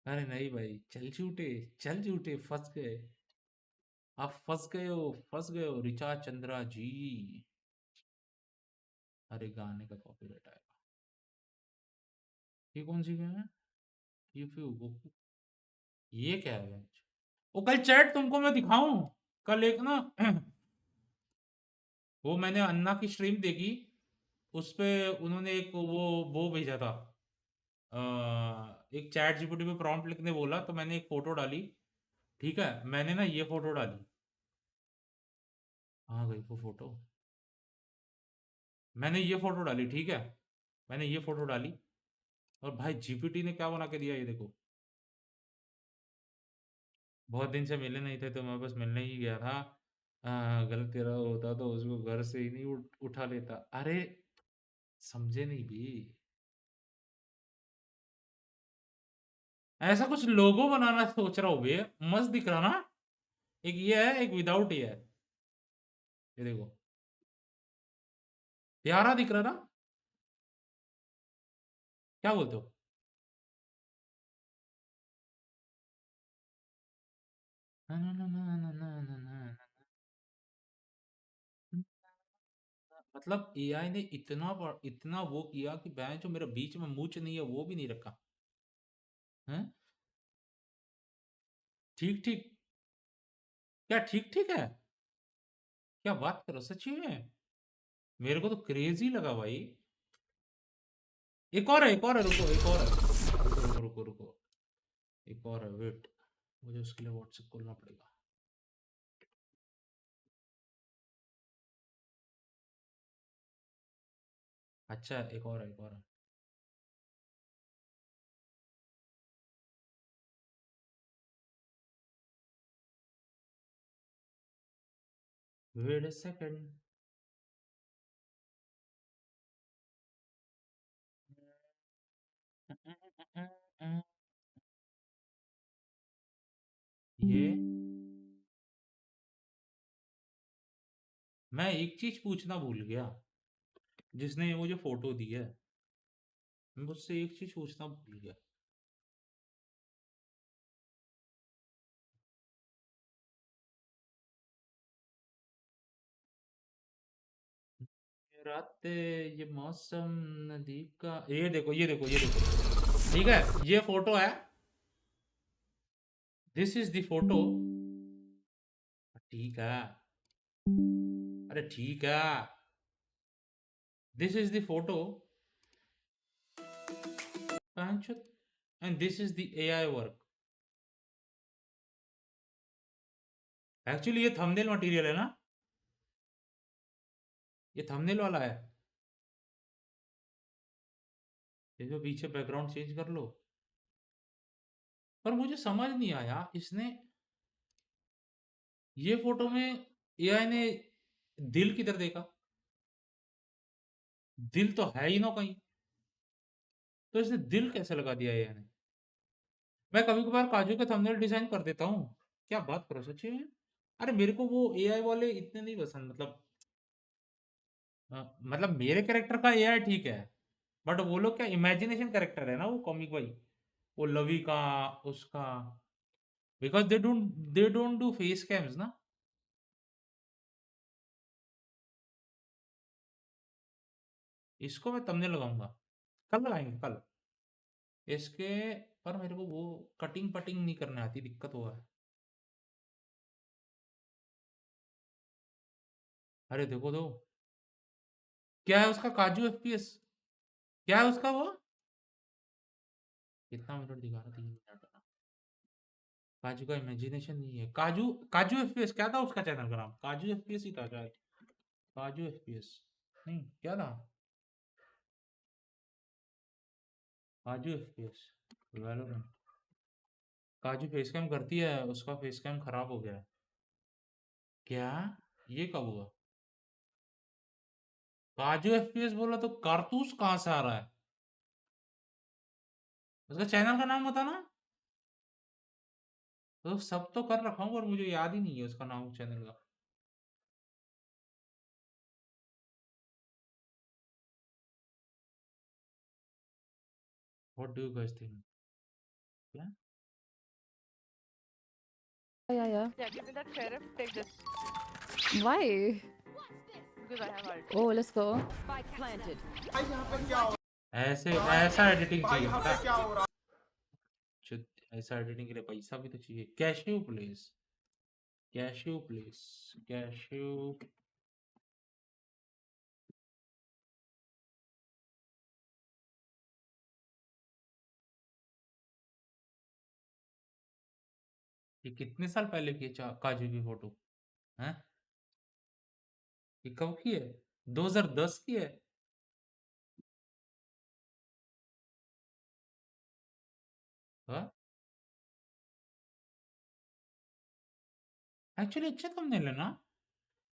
अरे नहीं भाई, चल झूठे फंस गए। आप फंस गए हो ऋचा चंद्रा जी। अरे गाने का कॉपीराइट आएगा। ये कौन सी गेम है? ये क्या है? वो कल चैट तुमको मैं दिखाऊं? कल एक ना वो मैंने अन्ना की स्ट्रीम देखी, उस पे उन्होंने एक वो भेजा था। एक चैट जीपीटी पे प्रॉम्प्ट लिखने बोला, तो मैंने एक फोटो डाली। ठीक है, मैंने ना ये फोटो डाली। हाँ गई वो फोटो। मैंने ये फोटो डाली, ठीक है, मैंने ये फोटो डाली, और भाई जीपीटी ने क्या बना के दिया, ये देखो। बहुत दिन से मिले नहीं थे, तो मैं बस मिलने ही गया था। गलत तेरा होता तो उसको घर से ही नहीं उठा लेता। अरे समझे नहीं भी। ऐसा कुछ लोगो बनाना सोच रहा हूँ बे, मस्त दिख रहा ना। एक ये है, एक विदाउट ये है। ये देखो, प्यारा दिख रहा ना। क्या बोलते हो? ना ना ना ना ना ना ना ना ना। मतलब एआई ने इतना वो किया कि भैं जो मेरा बीच में मूछ नहीं है वो भी नहीं रखा है। ठीक ठीक। क्या ठीक ठीक है? क्या बात करो सच्ची में? मेरे को तो क्रेजी लगा भाई। एक और है, रुको, एक और है। रुको रुको रुको रुको। एक और है, वेट। मुझे उसके लिए व्हाट्सएप खोलना पड़ेगा। अच्छा, एक और है, एक और है। Wait a second. ये मैं एक चीज पूछना भूल गया, जिसने ये मुझे फोटो दी है। मैं मुझसे एक चीज पूछना भूल गया। ये रात, ये मौसम, नदी का, ये देखो ये देखो ये देखो। ठीक है, ये फोटो है। This is the photo. ठीक है। अरे ठीक है। This is the photo, and this is the AI work. Actually ये थंबनेल मटेरियल है ना, ये थंबनेल वाला है। ये जो पीछे बैकग्राउंड चेंज कर लो। पर मुझे समझ नहीं आया, इसने ये फोटो में एआई ने दिल किधर देखा? दिल तो है ही ना कहीं। तो इसने दिल कैसे लगा दिया एआई ने? मैं कभी कभार काजू के थंबनेल डिजाइन कर देता हूँ। क्या बात करो सच्ची में? अरे मेरे को वो एआई वाले इतने नहीं पसंद, मतलब मेरे कैरेक्टर का एआई ठीक है, बट वो लोग क्या इमेजिनेशन कैरेक्टर है ना, वो कॉमिक भाई, वो लवी का, उसका, because they don't do face camps ना। इसको मैं थंबनेल लगाऊंगा, कल लगाएंगे कल इसके। पर मेरे को वो कटिंग पटिंग नहीं करने आती, दिक्कत हुआ है। अरे देखो तो, क्या है उसका काजू एफपीएस? क्या है उसका वो? कितना मिनट दिखा रहा? 3 मिनट। काजू का इमेजिनेशन नहीं है। काजू, काजू एफपीएस क्या था उसका चैनल का नाम? काजू एफपीएस ही था शायद। काजू एफपीएस नहीं, क्या था? काजू एफपीएस वैलोरेंट। काजू फेस कैम करती है, उसका फेस कैम खराब हो गया है। क्या? ये कब हुआ? काजू एफपीएस बोला तो कारतूस कहाँ से आ रहा है? उसका चैनल का नाम बता ना। तो सब तो कर रखा हूँ, पर मुझे याद ही नहीं है उसका नाम चैनल का। What do you guys think? Yeah. Yeah. Yeah, give me that sheriff. Take this Why? because I have ult. Oh, let's go. Spike planted. ऐसा एडिटिंग चाहिए होता है। ऐसा एडिटिंग के लिए पैसा भी तो चाहिए। कैशियो प्लेस कैशियो ये कितने साल पहले की काजू की फोटो है? ये कब की है? 2010 की है। एक्चुअली अच्छे थंबनेल है ना,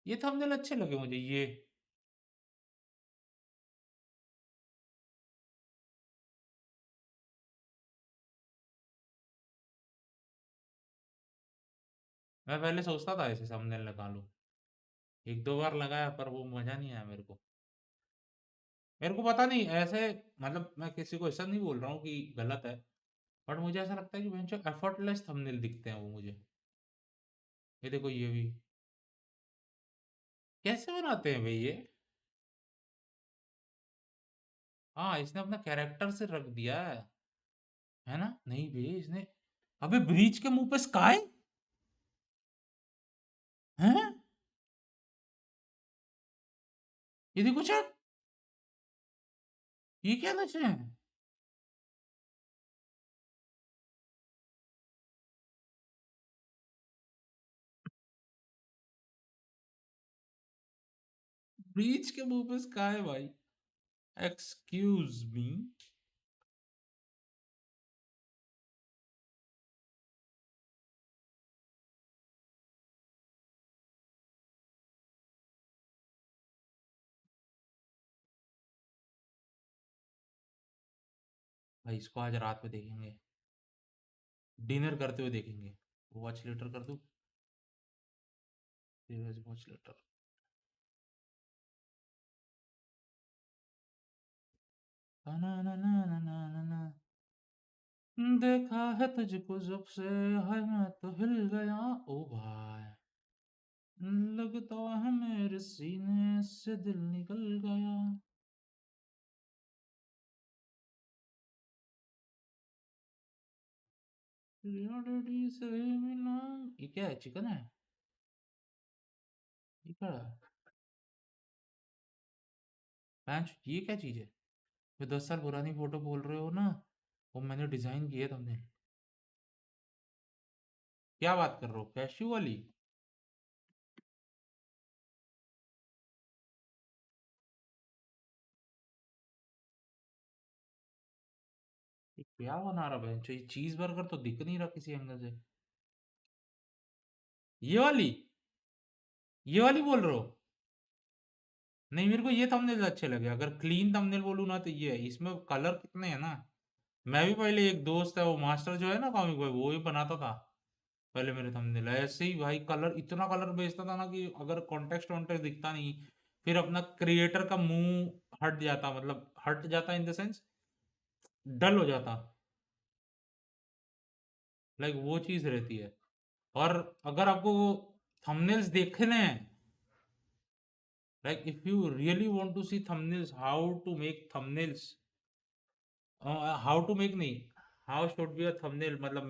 ये थंबनेल अच्छे लगे मुझे। ये मैं पहले सोचता था ऐसे थंबनेल निकालूं, एक दो बार लगाया पर वो मजा नहीं आया मेरे को। पता नहीं ऐसे, मतलब मैं किसी को ऐसा नहीं बोल रहा हूँ कि गलत है, बट मुझे ऐसा लगता है कि बेंचो एफर्टलेस थंबनेल दिखते हैं वो मुझे। ये देखो ये भी कैसे बनाते हैं भाई ये। हाँ, इसने अपना कैरेक्टर से रख दिया है ना? नहीं भाई इसने, अबे ब्रीच के मुंह पे स्काई हैं? ये देखो चेक, ये क्या नचे हैं? ब्रीच के मुंह पे स्काई भाई, एक्सक्यूज मी। भाई इसको आज रात में देखेंगे, डिनर करते हुए देखेंगे। वॉच लेटर कर दूं? वॉच लेटर देखा है तुझको जब से, हाय मैं तो हिल गया। ओ भाई लगता है मेरे सीने से दिल निकल गया। से मिला। ये क्या है? चिकन है? ये क्या है? ये क्या चीज है? जो 10 साल पुरानी फोटो बोल रहे हो ना, वो मैंने डिजाइन की है तुमने। क्या बात कर रहे हो? कैशू वाली? ये क्या बना रहा है? ये चीज बर्गर तो दिख नहीं रहा किसी एंगल से। ये वाली बोल रहे हो? नहीं, मेरे को ये थंबनेल अच्छे लगे। अगर क्लीन थंबनेल बोलूँ ना तो ये है। इसमें कलर कितने हैं ना। मैं भी पहले, एक दोस्त है वो मास्टर जो है ना कॉमिक बॉय, वो ही बनाता था पहले मेरे थंबनेल। ऐसे ही भाई कलर, इतना कलर बेचता था ना कि अगर कॉन्टेक्स्ट वॉन्टेक्स्ट दिखता नहीं, फिर अपना क्रिएटर का मुंह हट जाता, मतलब हट जाता इन द सेंस डल हो जाता, लाइक वो चीज रहती है। और अगर आपको वो थंबनेल्स देखने हैं, like if you really want to see thumbnails, how to make thumbnails, how to make नहीं, how should be a thumbnail, मतलब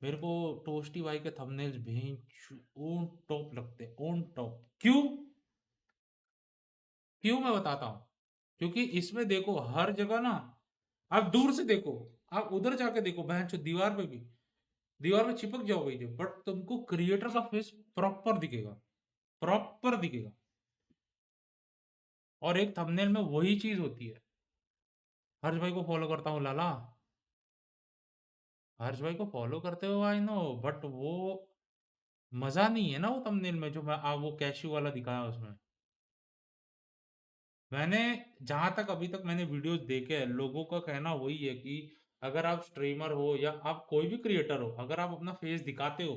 मेरे को टोस्टी भाई के थंबनेल्स भेज ऑन टॉप लगते हैं, ऑन टॉप। क्यों मैं बताता हूँ। क्योंकि इसमें देखो हर जगह ना, आप दूर से देखो, आप उधर जाके देखो, बहन चो दीवार पे भी, दीवार में चिपक जाओगे जो, बट तुमको क्रिएटर का फेस प्रॉपर दिखेगा, प्रॉपर दिखेगा। और एक थंबनेल में वही चीज होती है। हर्ष भाई को फॉलो करता हूँ लाला, हर्ष भाई को फॉलो करते हो आई नो, बट वो मजा नहीं है ना वो थंबनेल में जो मैं वो कैशू वाला दिखाया उसमें। मैंने जहां तक अभी तक मैंने वीडियोस देखे हैं, लोगों का कहना वही है कि अगर आप स्ट्रीमर हो या आप कोई भी क्रिएटर हो, अगर आप अपना फेस दिखाते हो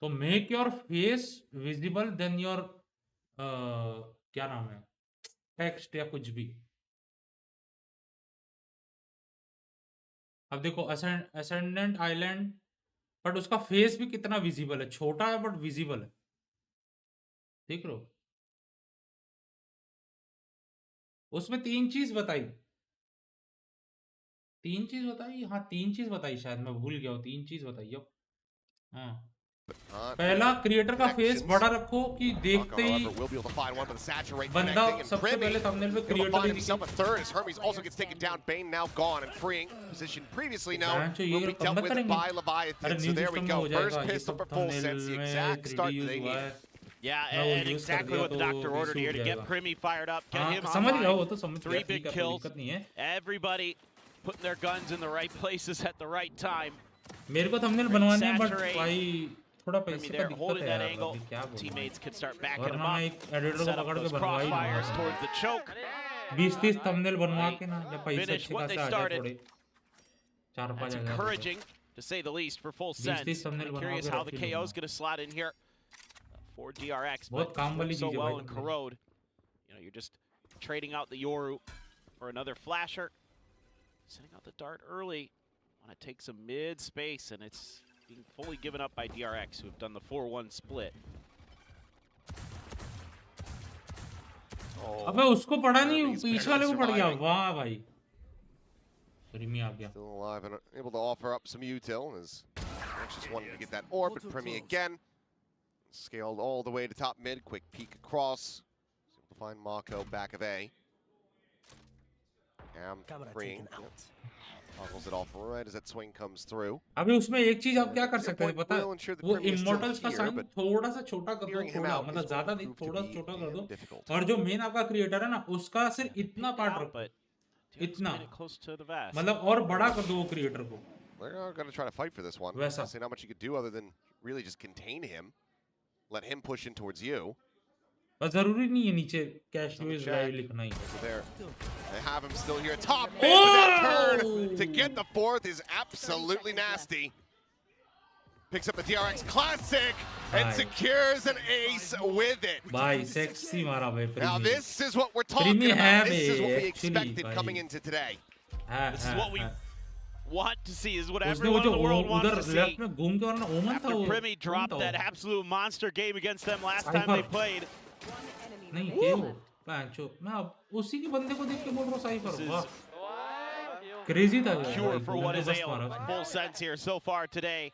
तो make your face visible then your क्या नाम है, टेक्स्ट या कुछ भी। अब देखो असेंडेंट आइलैंड, बट उसका फेस भी कितना विजिबल है, छोटा है बट विजिबल है, देख लो। उसमें तीन चीज बताई, हाँ 3 चीज बताई, शायद मैं भूल गया हूँ, 3 चीज बताई। हाँ, पहला क्रिएटर का फेस बड़ा रखो कि देखते ही बंदा सबसे पहले थंबनेल पे क्रिएटर ही दिखे। Hermes also gets taken down. Bane now gone and freeing position previously known. ये Will be dealt with by Leviathan. So there we go. First pistol for full sense. The exact start they need. Yeah, and exactly what the doctor ordered here to get Primi fired up, get him समझ गया, वो online. तो समझ 3 गया, big ठीक है, कोई kills. दिक्कत नहीं है। Everybody putting their guns in the right places at the right time. मेरे को थंबनेल बनवाने हैं, बट Saturate. भाई थोड़ा Primi पैसे का there दिक्कत holding है that यार, angle. अभी क्या बोलूं। Teammates can start backing him वरना मैं up. एक एडिटर Set को up पकड़ के those बनवा ही crossfires दूंगा। towards the choke. 20-30 थंबनेल बनवा के ना, या पैसे Finish अच्छे what खासे they आ जाए started. थोड़े, 4-5 That's हजार। encouraging, to say the least, for full 20-30 sense. thumbnail I'm बनवा curious के how रख the ही KO is लूंगा। going to slot in here for DRX, बहुत but काम वाली works so चीज़ है well भाई in तुमने। Corrode. You know, you're just trading out the Yoru for another flasher, sending out the dart early. Want to take some mid space, and it's being fully given up by DRX, who have done the 4-1 split. अबे उसको पड़ा नहीं, पीछे वाले को पड़ गया। वाह भाई, प्रीमी आ गया। Still alive and able to offer up some util as just wanted to get that orb, but Primi again scaled all the way to top mid. Quick peek across, able to find Mako back of A. Freeing, toggles it off right as that swing comes through. अभी उसमें एक चीज आप क्या कर सकते हैं पता है, वो इमोर्टल्स का साइन but थोड़ा सा छोटा कर दो, clearing him थोड़ा out मतलब is ज्यादा going नहीं, to prove थोड़ा to be छोटा कर दो, difficult. और जो मेन आपका क्रिएटर है ना, उसका सिर्फ इतना पार्ट Out, रखो, but DRX इतना, made it close to the vest. मतलब और बड़ा कर दो वो क्रिएटर को। They're going to try to fight for this one. वैसा। See not much you could do other than really just contain him, let him push in towards you. बस जरूरी नहीं है नीचे कैश यूज लाइव लिखना ही। So there, they have him still here. Top mid, but that turn to get the fourth is absolutely nasty. Picks up the DRX Classic and secures an ace with it. भाई sexy मारा भाई प्रीमी। Now this is what we're talking about. This is what we expected coming into today. This is what we want to see. This is what उसने वो everyone जो in the world wants उधर to see. Left में घूम के वरना ओमन था After वो। Primi dropped that absolute monster game against them last time they played. नहीं ये वो पैंचो, मैं अब उसी के बंदे को देख के बोल रहा हूँ साइफर, वाह क्रेजी था यार। Cure for what is ailed. Full sense here so far today.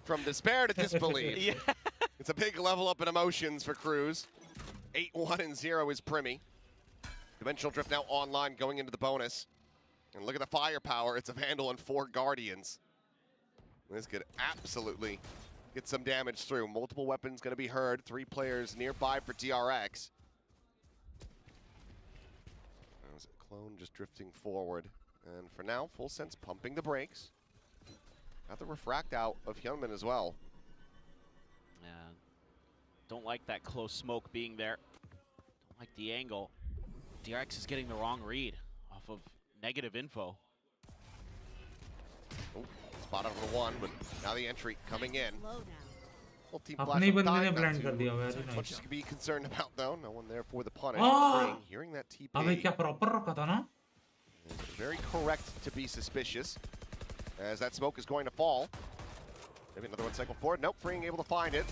From despair to disbelief. Yeah. It's a big level up in emotions for Cruz. 8-1-0 is Primi. Dimensional Drift now online going into the bonus. And look at the firepower. It's a Vandal and 4 Guardians. This could absolutely get some damage through. Multiple weapons going to be heard. 3 players nearby for DRX. There's a clone just drifting forward. And for now, Full Sense pumping the brakes. Got the refract out of Hyunmin as well. Yeah. Don't like that close smoke being there. Don't like the angle. DRX is getting the wrong read off of negative info. Oh, spot out for 1, but now the entry coming in. Well, Team अपने Blackshark बंदे ने not blind too कर दिया, very nice। much to be concerned about though. No one there for the punish. Hearing that TP. अबे क्या proper रखा था ना? Very correct to be suspicious, as that smoke is going to fall. Maybe another one cycle forward. Nope, Freeing able to find it.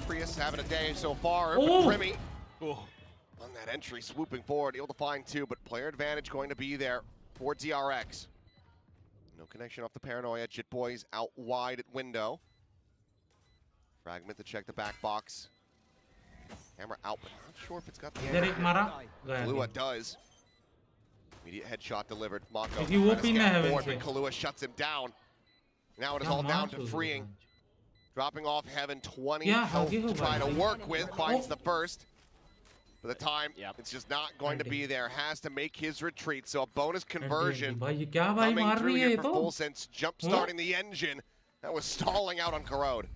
Prius having a day so far, but Primi on that entry, swooping forward, able to find 2, but player advantage going to be there for DRX. No connection off the Paranoia. Jit Boys out wide at window. Fragment to check the back box. Camera out, but not sure if it's got the angle. Lua does. Immediate headshot delivered. Mako forward, but Kahlua shuts him down. Now it is all down to Freeing. Dropping off Heaven, 20 health to try to work with. Finds the first. For the time, it's just not going to be there. Has to make his retreat. So a bonus conversion coming through here for Full Sense. Jump starting the engine that was stalling out on Corrode.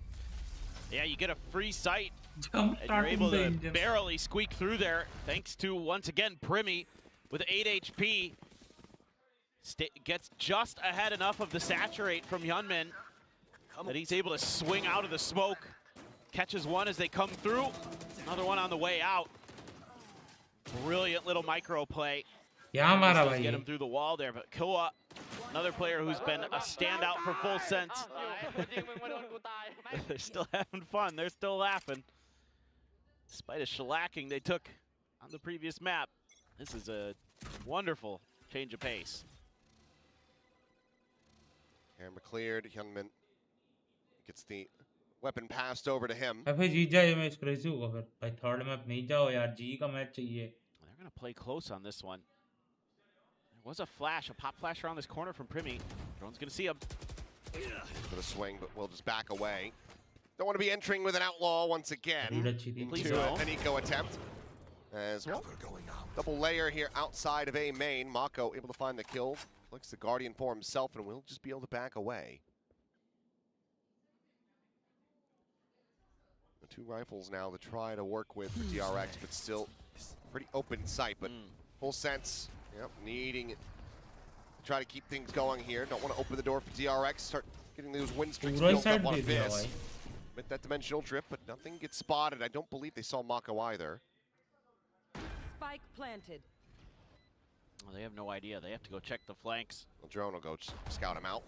Yeah, you get a free sight. And you're able to barely squeak through there. Thanks to, once again, Primi with 8 HP. Gets just ahead enough of the saturate from Hyunmin that he's able to swing out of the smoke. Catches one as they come through. Another one on the way out. Brilliant little micro play. क्या मारा Does भाई get him through the wall there, but Koa, another player who's been a standout for Full Sense. They're still having fun. They're still laughing. Despite a shellacking they took on the previous map, this is a wonderful change of pace. Camera cleared. Hyunmin gets the weapon passed over to him. FS जीत जाए ये match crazy होगा फिर भाई third map नहीं जाओ यार जी का match चाहिए. They're going to play close on this one. There was a flash, a pop flash around this corner from Primi. Drone's going to see him. For the swing, but we'll just back away. Don't want to be entering with an outlaw once again into an eco attempt. As well, double layer here outside of A main. Mako able to find the kill. Looks the Guardian for himself, and we'll just be able to back away. The two rifles now to try to work with for DRX, but still pretty open sight. But Full Sense, yep, needing to try to keep things going here. Don't want to open the door for DRX. Start getting those win streaks built up on this. With that dimensional drift, but nothing gets spotted. I don't believe they saw Mako either. Spike planted. Well, they have no idea. They have to go check the flanks. The drone will go scout him out.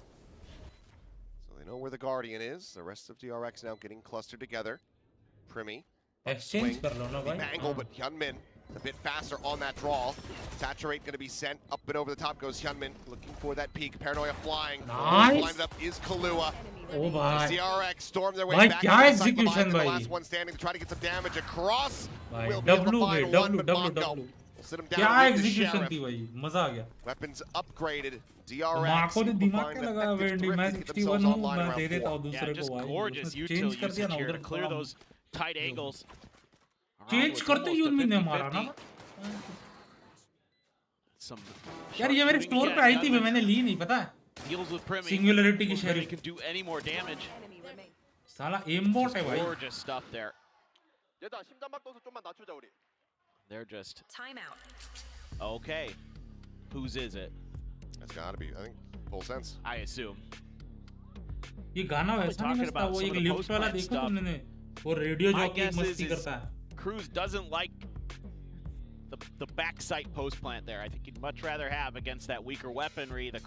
So they know where the Guardian is. The rest of DRX now getting clustered together. Primi. Exchange kar lo na bhai. Angle, but Hyunmin a bit faster on that draw. Saturate going to be sent up and over the top goes Hyunmin, looking for that peak. Paranoia flying. Nice. Lined up is Kahlua. Oh bhai. DRX storm their way Bhai back. kya execution bhai. The last one standing to try to get some damage across. Bhai Will be able to W find bhai one, but Mako W. will sit him down क्या with the execution Sheriff. थी भाई मजा आ गया. Weapons upgraded. DRX. माको ने will दिमाग find क्या an लगा effective Wendy मैं drift to get 61 themselves हूँ online मैं around दे देता 4. हूँ Yeah, दूसरे just को भाई. gorgeous उसने util change कर दिया usage ना here उधर to clear those tight angles. Change करते ही यूनमी ने मारा ना. Some यार ये मेरे स्टोर पे आई थी मैंने ली नहीं पता है. Deals with Primi. Singularity की Primi sheriff. can do any more damage. साला aimbot है भाई. Gorgeous stuff there. They're just Timeout. okay. Whose is it? That's gotta be, I think, Full Sense. I assume. ये गाना वैसा नहीं बजता वो एक लिफ्ट वाला देखो तुमने वो रेडियो जॉकी मस्ती करता है. Cruz doesn't like the backside post plant there. I think he'd much rather have against that weaker weaponry, the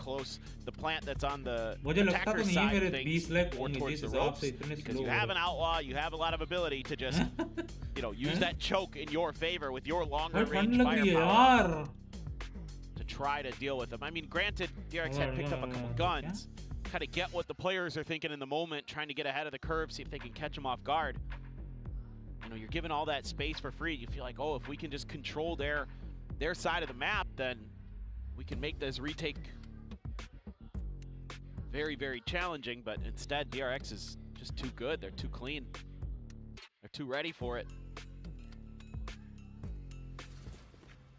plant that's on the attacker side, things more towards the ropes. Because you have an outlaw, you have a lot of ability to just, use that choke in your favor with your longer range firepower to try to deal with them. I mean, granted, DRX had picked up a couple guns, kind of get what the players are thinking in the moment, trying to get ahead of the curve, see if they can catch them off guard. You're given all that space for free. You feel like, oh, if we can just control their side of the map, then we can make this retake very, very challenging. But instead, DRX is just too good. They're too clean. They're too ready for it.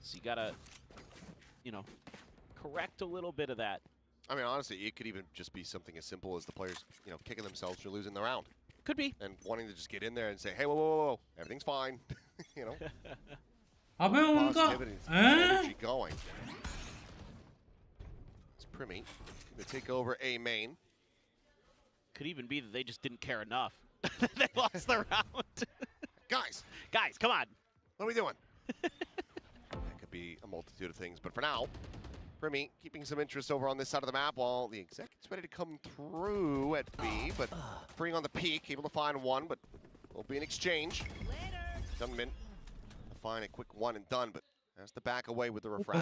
So you gotta, correct a little bit of that. I mean, honestly, it could even just be something as simple as the players, kicking themselves for losing the round. Could be. And wanting to just get in there and say, hey, whoa, everything's fine. अबे उनका Positivity, energy going. It's Primi to take over A main. Could even be that they just didn't care enough. They lost the round. Guys, come on. what are we doing? That could be a multitude of things, but for now, Primi keeping some interest over on this side of the map while the exec is ready to come through at B, but freeing on the peak, able to find one, but will be an exchange. Dunman to find a quick one and done, but has to back away with the refract.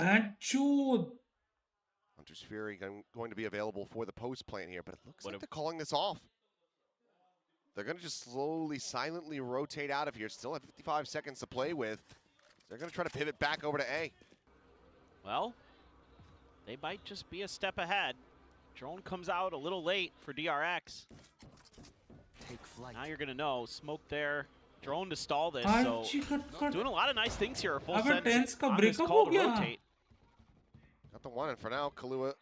Hunter's Fury going to be available for the post plant here, but it looks like they're calling this off. They're going to just slowly, silently rotate out of here. Still have 55 seconds to play with. They're going to try to pivot back over to A. Well, they might just be a step ahead. Drone comes out a little late for DRX. Take flight. Now you're going to know. Smoke there. Drone to stall this. So doing a lot of nice things here. Full sense on this call to rotate. Got the one, and for now, Kahlua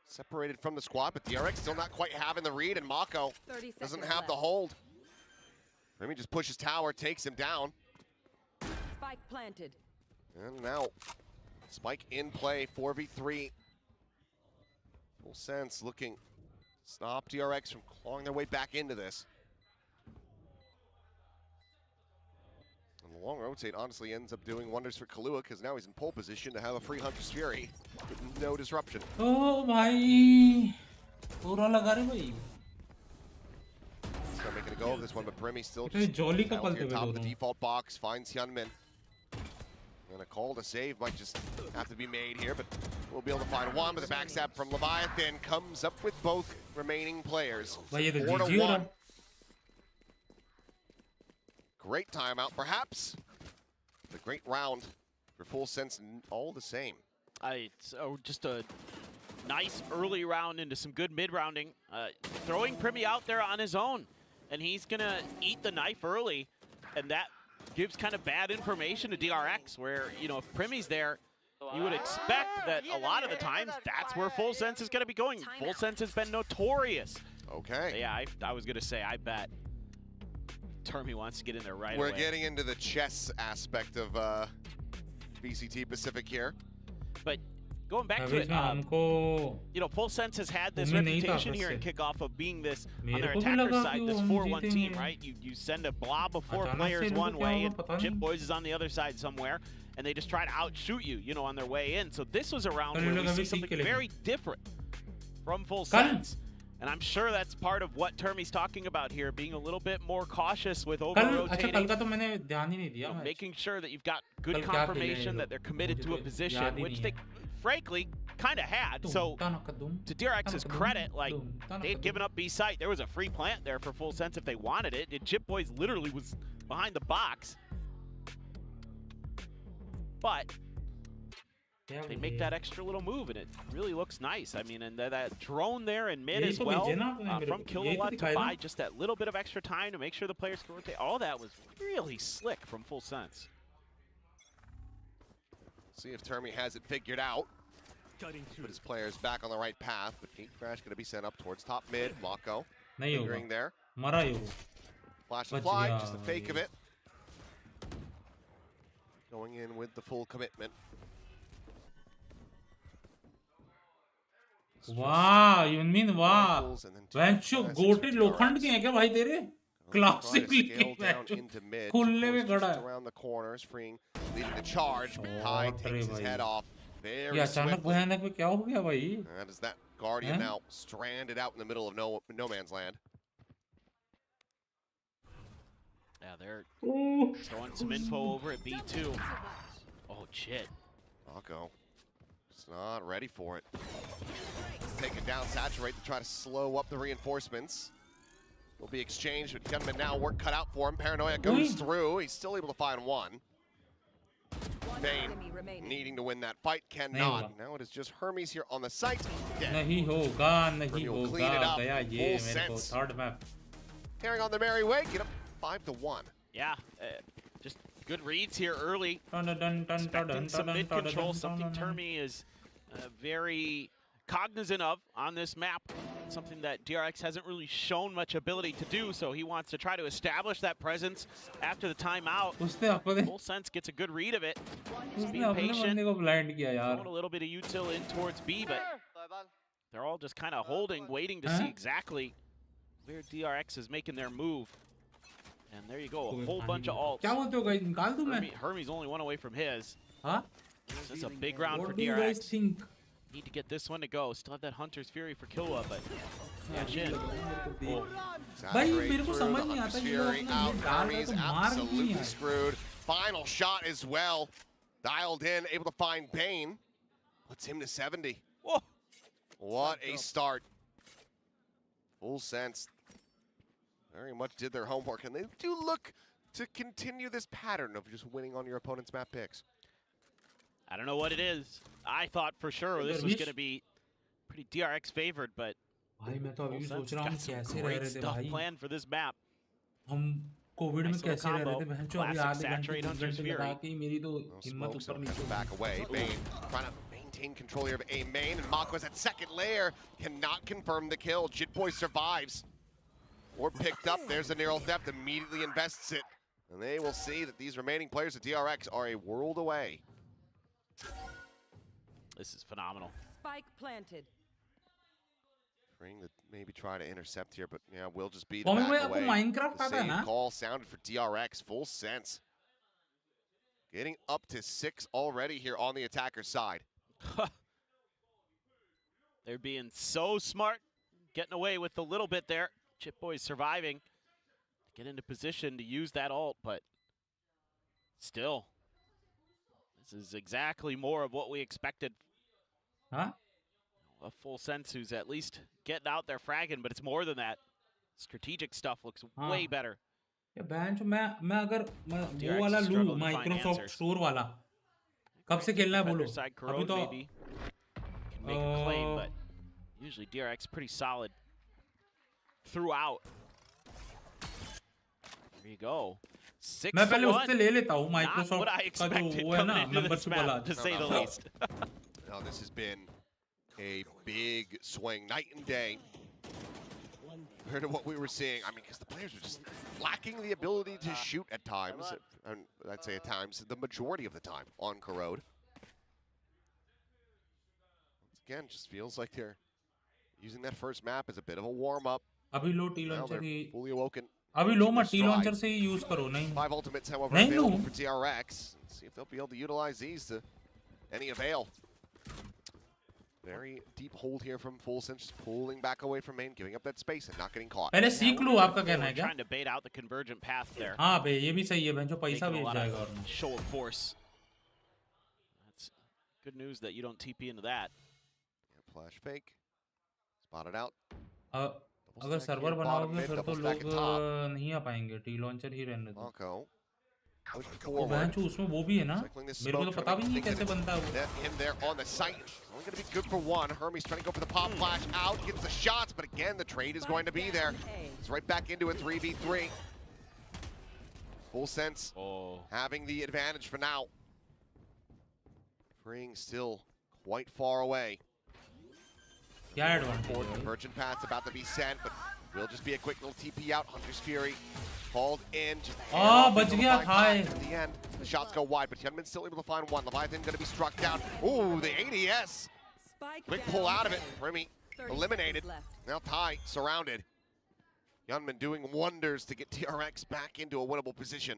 separated from the squad, but DRX still not quite having the read, and Mako doesn't have the hold. Remy just pushes tower, takes him down. Spike planted. And now, Spike in play, 4v3. Full Sense looking to stop DRX from clawing their way back into this. And the long rotate honestly ends up doing wonders for Kahlua because now he's in pole position to have a free Hunter's Fury with no disruption. Oh, bhai. Pura laga re bhai. He's not making a go of this one, but Brimmy still It's just jolly down couple here te top of the dono. default box, finds Hyunmin. And a call to save might just have to be made here, but we'll be able to find one, but the backstab from Leviathan comes up with both remaining players. 4-1. Great timeout, perhaps. The great round for Full Sense, all the same. It's just a nice early round into some good mid-rounding. Throwing Primi out there on his own, and he's gonna eat the knife early, and that gives kind of bad information to DRX, where, you know, if Primi's there, you would expect that a lot of the times that's where Full Sense is gonna be going. Full Sense has been notorious. Okay. So yeah, I was gonna say, I bet Termi wants to get in there right away. We're getting into the chess aspect of VCT Pacific here. But going back to it, you know, Full Sense has had this reputation here in kickoff of being this, on their attacker side, this 4-1 team, right? You send a blob of 4 players one way, and Chip Boys is on the other side somewhere, and they just try to outshoot you, you know, on their way in. So this was a round where we see something very different from Full Sense. And I'm sure that's part of what Termi's talking about here, being a little bit more cautious with over-rotating, making sure that you've got good confirmation that they're committed to a position, which they frankly kind of had. So to DRX's credit, like, they had given up B site. There was a free plant there for Full Sense if they wanted it. And Chip Boys literally was behind the box. But they make that extra little move, and it really looks nice. I mean, and that drone there in mid as well from Kilowatt to buy just that little bit of extra time to make sure the players can rotate. All that was really slick from Full Sense. See if Termi has it figured out. Put his players back on the right path, but Gate Crash going to be sent up towards top mid. Mako lingering there. Flash and fly, just the fake of it. Going in with the full commitment. वाह you mean वाह बेंचो गोटे लोखंड के हैं क्या भाई तेरे classic लिखी बेंचो खुलने में खड़ा है around the corners, freeing, leading the charge. Kai takes his head off very ये अचानक भयानक में क्या हो गया भाई That is that Guardian now stranded out in the middle of no man's land. Yeah, they're throwing some info over at B2. Oh shit. Mako just not ready for it. Taken down, saturate to try to slow up the reinforcements. Will be exchanged, but Gunman now work cut out for him. Paranoia goes through. He's still able to find one. Bane needing to win that fight, cannot. Now it is just Hermes here on the site. नहीं होगा नहीं होगा गया ये मेरे को third map. Carrying on the merry way, get up 5-1. Yeah, just good reads here early. Expecting some mid control, something Termi is very cognizant of on this map. Something that DRX hasn't really shown much ability to do, so he wants to try to establish that presence after the timeout. Full Sense gets a good read of it. He's being patient. Throwing a little bit of util in towards B, but they're all just kind of holding, waiting to see exactly where DRX is making their move. And there you go, a whole bunch of ults. Hermes only one away from his. This is a big round for DRX. Need to get this one to go. Still have that Hunter's Fury for Killua, but yeah, Jin. Hermes absolutely screwed. Final shot as well. Dialed in, able to find Bane. Puts him to 70. Whoa. What a start. Full Sense very much did their homework, and they do look to continue this pattern of just winning on your opponent's map picks. I don't know what it is. I thought for sure this was going to be pretty DRX favored, but Full Sense got some great stuff planned for this map. हम Covid में कैसे रह रहे थे बहनचोद अभी आधे घंटे लगा के मेरी तो हिम्मत ऊपर नीचे back away. Bane trying to maintain control here of A main, and Mako has that second layer, cannot confirm the kill. Jitboy survives. Or picked up, there's a neural theft, immediately invests it. And they will see that these remaining players of DRX are a world away. This is phenomenal. Spike planted. Trying to maybe try to intercept here, but yeah, will just be the back away. The same call sounded for DRX, Full Sense. Getting up to 6 already here on the attacker side. They're being so smart, getting away with a little bit there. Chip Boy's surviving to get into position to use that ult, but still, this is exactly more of what we expected. Huh? A full sense who's at least getting out there fragging, but it's more than that. Strategic stuff looks way better. ये bench मैं अगर वो वाला लूँ Microsoft store वाला कब से खेलना है बोलो अभी तो can make a claim, but usually DRX pretty solid throughout. There you go. 6 मैं पहले उससे ले लेता हूँ माइक्रोसॉफ्ट का जो वो है ना membership वाला to say the least. Now this has been a big swing, night and day, compared to what we were seeing. I mean, because the players were just lacking the ability to shoot at times, and I'd say at times, the majority of the time on Corrode. Once again, just feels like they're using that first map as a bit of a warm-up. अभी लो T Now launcher they're ही fully awoken. अभी लो मत T launcher से ही use करो नहीं 5 ultimates, however, नहीं available लूँ for TRX. Let's see if they'll be able to utilize these to any avail. Very deep hold here from Fulson, just pulling back away from main, giving up that space and not getting caught. पहले सीख लो आपका कहना है क्या Trying to bait out the convergent path there. हाँ बे ये भी सही है बहन जो पैसा Making a बेच lot जाएगा of और show of force. That's good news that you don't TP into that. Yeah, flash fake. Spotted out. अगर सर्वर बनाओगे फिर तो लोग नहीं आ पाएंगे टी लॉन्चर ही रहने दो Mako. वो बहन जो उसमें वो भी है ना मेरे को तो पता भी नहीं कैसे बनता है वो In there on the site. Only going to be good for one. Hermes trying to go for the pop flash out, gets the shots, but again the trade is going to be there. It's right back into a 3v3. Full sense having the advantage for now. Freeing still quite far away. क्या advantage है Convergent path's about to be sent, but will just be a quick little TP out. Hunter's Fury called in. Just बच गया था at the end. The shots go wide, but Hyunmin's still able to find one. Leviathan going to be struck down. Ooh, the ADS. Quick pull out of it. Remy eliminated. Now Ty surrounded. Hyunmin doing wonders to get TRX back into a winnable position.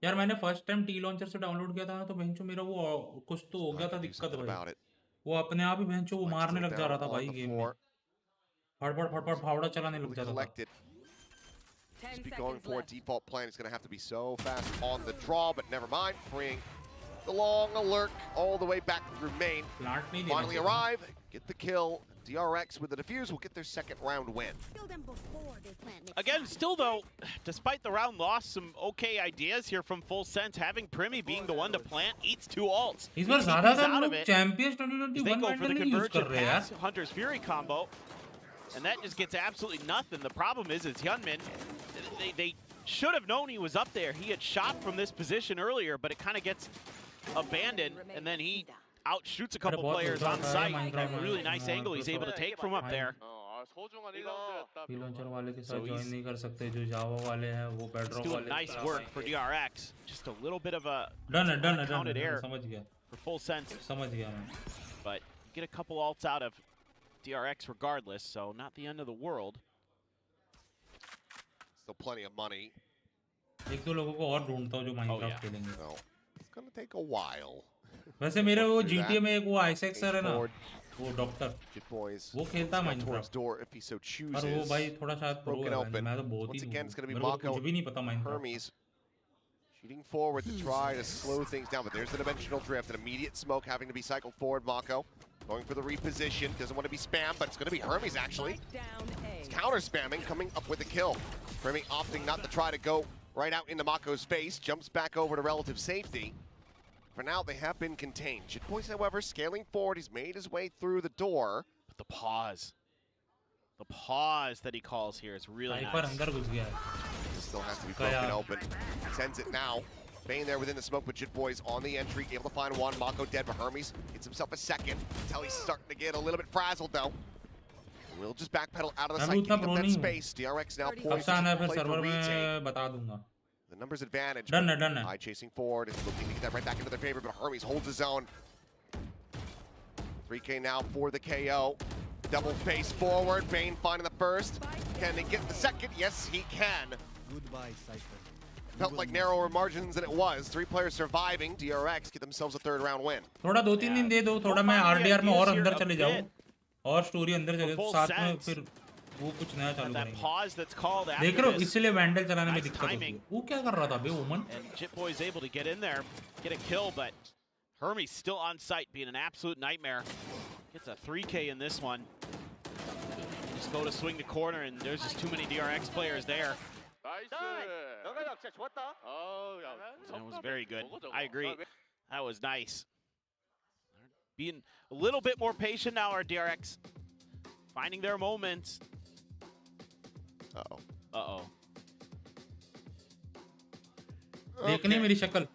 यार मैंने first time T launcher से download किया था ना तो बहनचो मेरा वो कुछ तो हो गया था दिक्कत भाई वो अपने आप ही बहनचो वो मारने लग जा रहा था भाई गेम में फटफट फटफट फावड़ा चलाने लग जाता था Just be going for a default plan. It's going to have to be so fast on the draw, but never mind. Freeing the long alert all the way back through main. Finally arrive, get the kill. DRX with the defuse will get their second round win. Again, still though, despite the round loss, some okay ideas here from Full Sense. Having Primi being the one to plant, eats 2 ults. इस बार ज़्यादा हम लोग champions 2021 They go for the नहीं use कर रहे हैं यार Hunter's Fury combo, and that just gets absolutely nothing. The problem is Hyunmin, they should have known he was up there. He had shot from this position earlier, but it kind of gets abandoned, and then he outshoots a couple players on site. A really nice angle he's able to take from up there. T launcher वाले के साथ join नहीं कर सकते जो जावा वाले हैं वो बेडरॉक Doing वाले nice work for DRX. Just a little bit of a done counted error समझ गया for Full Sense. समझ गया मैं But get a couple ults out of DRX regardless, so not the end of the world. Still plenty of money. एक दो लोगों को और ढूंढता हूँ जो माइनक्राफ्ट खेलेंगे So it's going to take a while. वैसे मेरे वो GTA में एक वो आइसेक्सर है ना वो डॉक्टर वो खेलता है माइनक्राफ्ट और वो भाई थोड़ा शायद प्रो है मैं तो बहुत ही मेरे को कुछ भी नहीं पता Minecraft Shooting forward to try to slow things down, but there's the dimensional drift. An immediate smoke having to be cycled forward. Mako going for the reposition. Doesn't want to be spammed, but it's going to be Hermes actually. It's counter spamming, coming up with a kill. Hermes opting not to try to go right out into Mako's face. Jumps back over to relative safety. For now, they have been contained. Jitboy's, however, scaling forward. He's made his way through the door. But the pause. The pause that he calls here is really nice. This still has to be broken open. Sends it now. Bane there within the smoke, but Jitboy's on the entry. Able to find one. Mako dead, but Hermes gets himself a second. Until he's starting to get a little bit frazzled, though. We'll just backpedal out of the site, giving up that space. DRX now poised to play for retake. The numbers advantage. Done. High chasing forward is looking to get that right back into their favor, but Hermes holds his own. 3K now for the KO. Double face forward. Bane finding the first. Can they get the second? Yes, he can. Goodbye, Cypher. felt like narrower margins than it was. 3 players surviving. DRX get themselves a 3rd round win. थोड़ा 2-3 दिन दे दो, थोड़ा मैं RDR में और अंदर चले जाऊं और स्टोरी अंदर चले तो साथ में फिर वो कुछ नया चालू करेंगे. देख रहे हो, इसलिए वैंडल चलाने में दिक्कत होती है. वो क्या कर रहा था बे ओमन? Jitboy's able to get in there, get a kill, but Hermie's still on site, being an absolute nightmare. Gets a 3K in this one. Just go to swing the corner, and there's just too many DRX players there. That was very good. I agree. That was nice. Being a little bit more patient now, our DRX. Finding their moments. Uh-oh. Uh-oh. देखने मेरी शक्ल.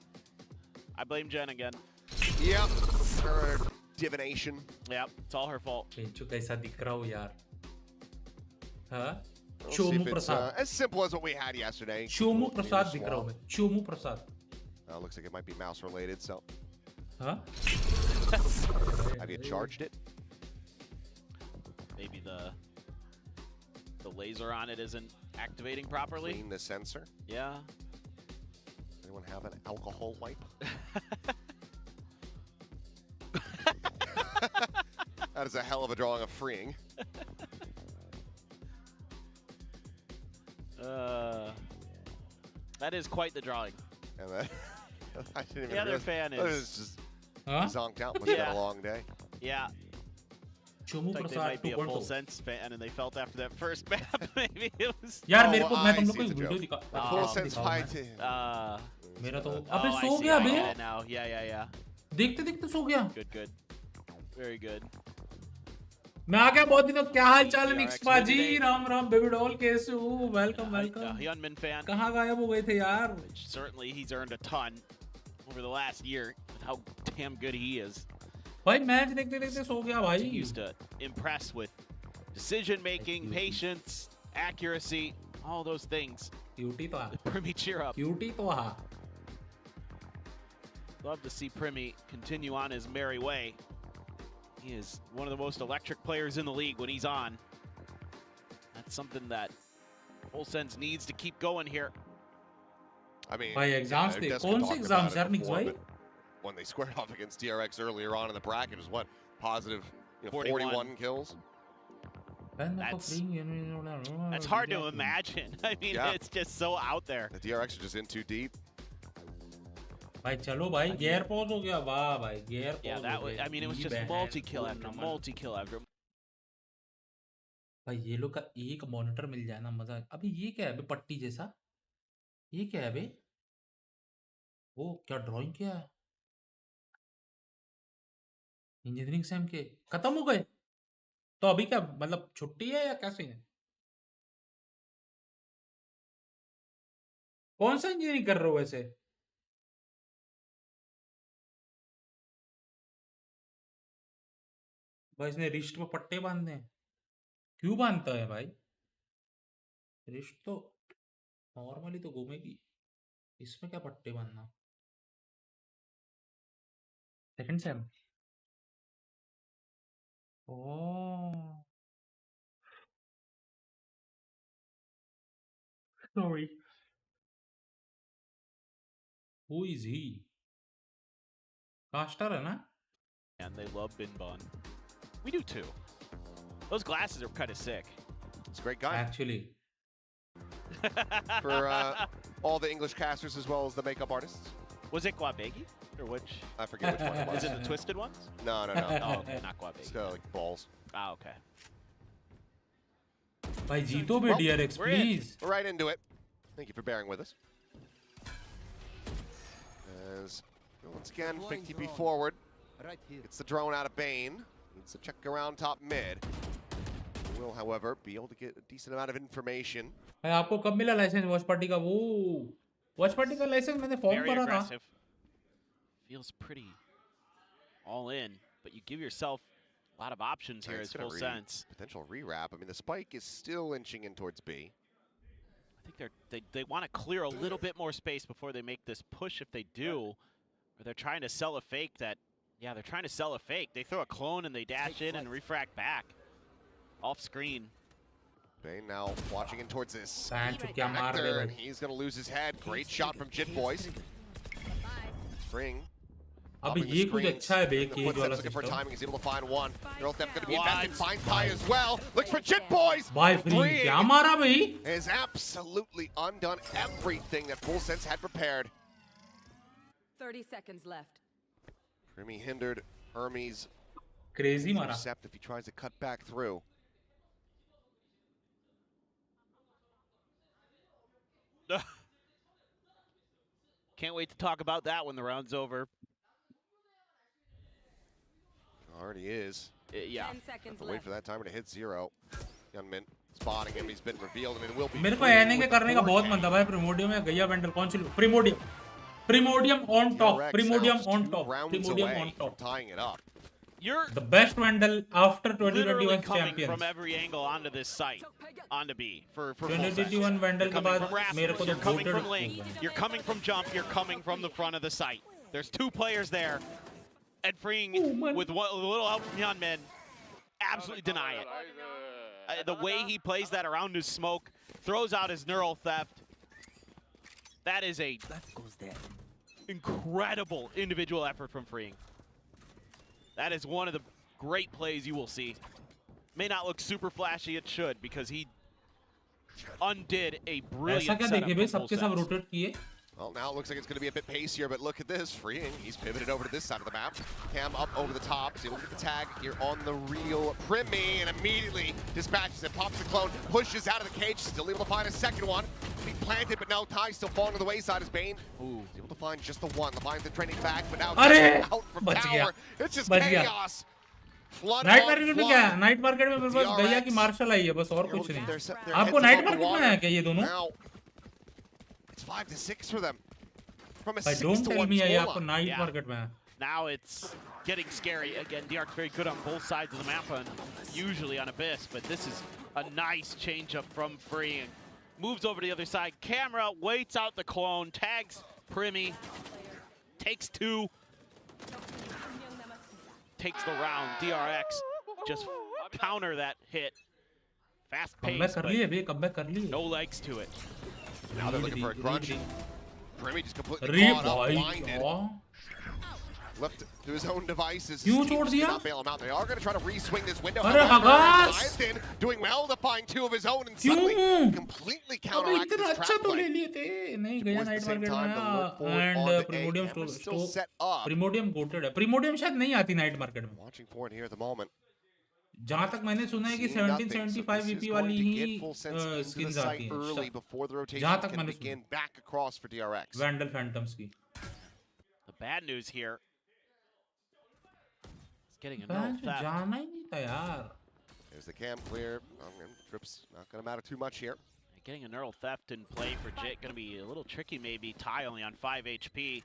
I blame Jen again. Yep. Her divination. Yep, it's all her fault. बेंचो कैसा दिख रहा हो यार? हाँ? We'll see if it's as simple as what we had yesterday. Shomu Prasad दिख रहा हूँ मैं. Shomu Prasad. Looks like it might be mouse related, so. Huh? Have you charged it? Maybe the laser on it isn't activating properly. Clean the sensor. Yeah. Anyone have an alcohol wipe? That is a hell of a drawing of freeing. That is quite the drawing. And that, I didn't even the other realize, fan it was is just Huh? zonked out. Must have been a long day. Yeah. Shomu Like they Prasad might be a full 2.0. sense fan, and they felt after that first map maybe it was. यार Oh, मेरे को I मैं तुम see लोग को the video joke. दिखा. The full हाँ, sense दिखाऊँ fight. मैं. मेरा तो Oh, अबे I सो see. गया I bay. get it now. Yeah. देखते देखते सो गया. Good. Very good. मैं आ गया बहुत दिनों. क्या हाल चाल PRX मिक्स पाजी? today. राम बेबी डॉल कैसे हो? Welcome Hyunmin fan. कहाँ गायब हो गए थे यार? Which certainly he's earned a ton over the last year with how damn good he is. भाई मैच देखते देखते सो गया भाई. Continues to impress with decision making, patience, accuracy, all those things. Cutie तो हाँ. Primi, cheer up. क्यूटी तो हाँ. Love to see Primi continue on his merry way. He is one of the most electric players in the league when he's on. That's something that Olsen's needs to keep going here. I mean, भाई exams थे. कौन से exams यार निक्स भाई? When they squared off against DRX earlier on in the bracket, was what, positive 41 kills? That's hard to imagine. I mean, it's just so out there. The DRX are just in too deep. भाई चलो भाई gear pause हो गया. वाह भाई gear pause. Yeah, that was. I mean, it was just multi-kill after multi-kill after. भाई ये लोग का एक मॉनिटर मिल जाए ना मजा. अभी ये क्या है बे पट्टी जैसा? ये क्या है बे? ओ क्या ड्राइंग किया है? इंजीनियरिंग सेम के खत्म हो गए तो अभी क्या मतलब छुट्टी है या कैसे है? कौन सा इंजीनियरिंग कर रहे हो वैसे? भाई इसने रिस्ट पे पट्टे बांधने हैं. क्यों बांधता है भाई? रिस्ट तो नॉर्मली तो घूमेगी, इसमें क्या पट्टे बांधना? Second same. Oh, sorry. Who is he? Caster है ना? And they love Bin Bun. We do too. Those glasses are kind of sick. It's a great guy. Actually. For all the English casters as well as the makeup artists. Was it Guabegi? Or which? I forget which one it was. Is it the twisted ones? No. Oh, okay, not Guabegi. It's got like balls. Ah, okay. भाई जीतो भी DRX please. We're right into it. Thank you for bearing with us. As once again, fake TP forward. Gets the drone out of Bane. Needs to check around top mid. Will, however, be able to get a decent amount of information. भाई आपको कब मिला licence watch party का? वो watch party का licence मैंने form करा था. Feels pretty all in, but you give yourself a lot of options here as full sense. Potential rewrap. I mean, the spike is still inching in towards B. I think they want to clear a little bit more space before they make this push if they do. Or they're trying to sell a fake that, yeah, they're trying to sell a fake. They throw a clone and they dash in and refract back. Off screen. Bane now watching in towards this. Connector, And he's going to lose his head. Great shot from Jit Boys. Spring. अब ये कुछ अच्छा है बे cage वाला looking for system timing. He's able to find one. Neural Theft going to be invested. Finds Ty as well. Looks for Jit Boys. भाई free क्या मारा भाई Is absolutely undone everything that Full Sense had prepared. 30 seconds left. Primi hindered Hermes. Crazy मारा Intercept if he tries to cut back through. Can't wait to talk about that when the round's over. Already is. Yeah. 10 seconds Wait left. for that timer to hit 0. Youngmin spotting him. He's been revealed, and it will be. मेरे को एने के करने का बहुत मन था भाई प्रीमोडियम या गैया वेंडल कौन सी प्रीमोडियम on top प्रीमोडियम on top Tying it up. You're the best vandal after literally 2021 coming champions from every angle onto this site, onto B for 2021 vandal के बाद मेरे को You're तो coming voted from lane, you're coming from jump, you're coming from the front of the site. There's two players there, and freeing with a little help from Hyunmin, absolutely deny it. The way he plays that around his smoke, throws out his neural theft. That is a incredible individual effort from freeing. That is one of the great plays you will see. May not look super flashy, it should, because he undid a brilliant setup from Full Sense. Well, now it looks like it's going to be a bit pacier, but look at this. Freeing. He's pivoted over to this side of the map. Cam up over the top. So he'll get the tag here on the real Primi, and immediately dispatches it. Pops the clone, pushes out of the cage. Still able to find a second one. Be planted, but now Ty still falling to the wayside as Bane. He's able to find just the one. Levine's trending back, but now out from tower. It's just chaos. Night market में क्या है night market में मेरे पास गैया की martial आई है बस और कुछ नहीं आपको नाइट मार्केट में है क्या ये दोनों It's 5 to 6 for them. From a But 6 don't to tell 1 me scoreline. आपको नाइट मार्केट में है Now it's getting scary. Again, DR's very good on both sides of the map and usually on Abyss, but this is a nice change-up from Freeing. Moves over to the other side. Camera waits out the clone, tags Primi, takes two, takes the round. DRX just counter that hit. Fast pace, but no legs to it. Now they're looking for a grungy. Primi just completely caught up, blinded. Left to his own devices. He cannot bail him out. They are going to try to re-swing this window. Kingsten doing well to find two of his own and suddenly completely counteracted this trap play. गया night market में and Primordium still set up. Primordium goated है Primordium शायद नहीं आती night market में Watching for it here at the moment. जहां तक मैंने सुना है कि 1775 वीपी वाली ही स्किन्स आती हैं जहां तक मैंने begin back across for DRX. Vandal phantoms की The bad news here is getting a neural theft. जाना ही नहीं था यार There's the cam clear. Trips not going to matter too much here. Getting a neural theft in play for Jit going to be a little tricky maybe. Ty only on 5 HP.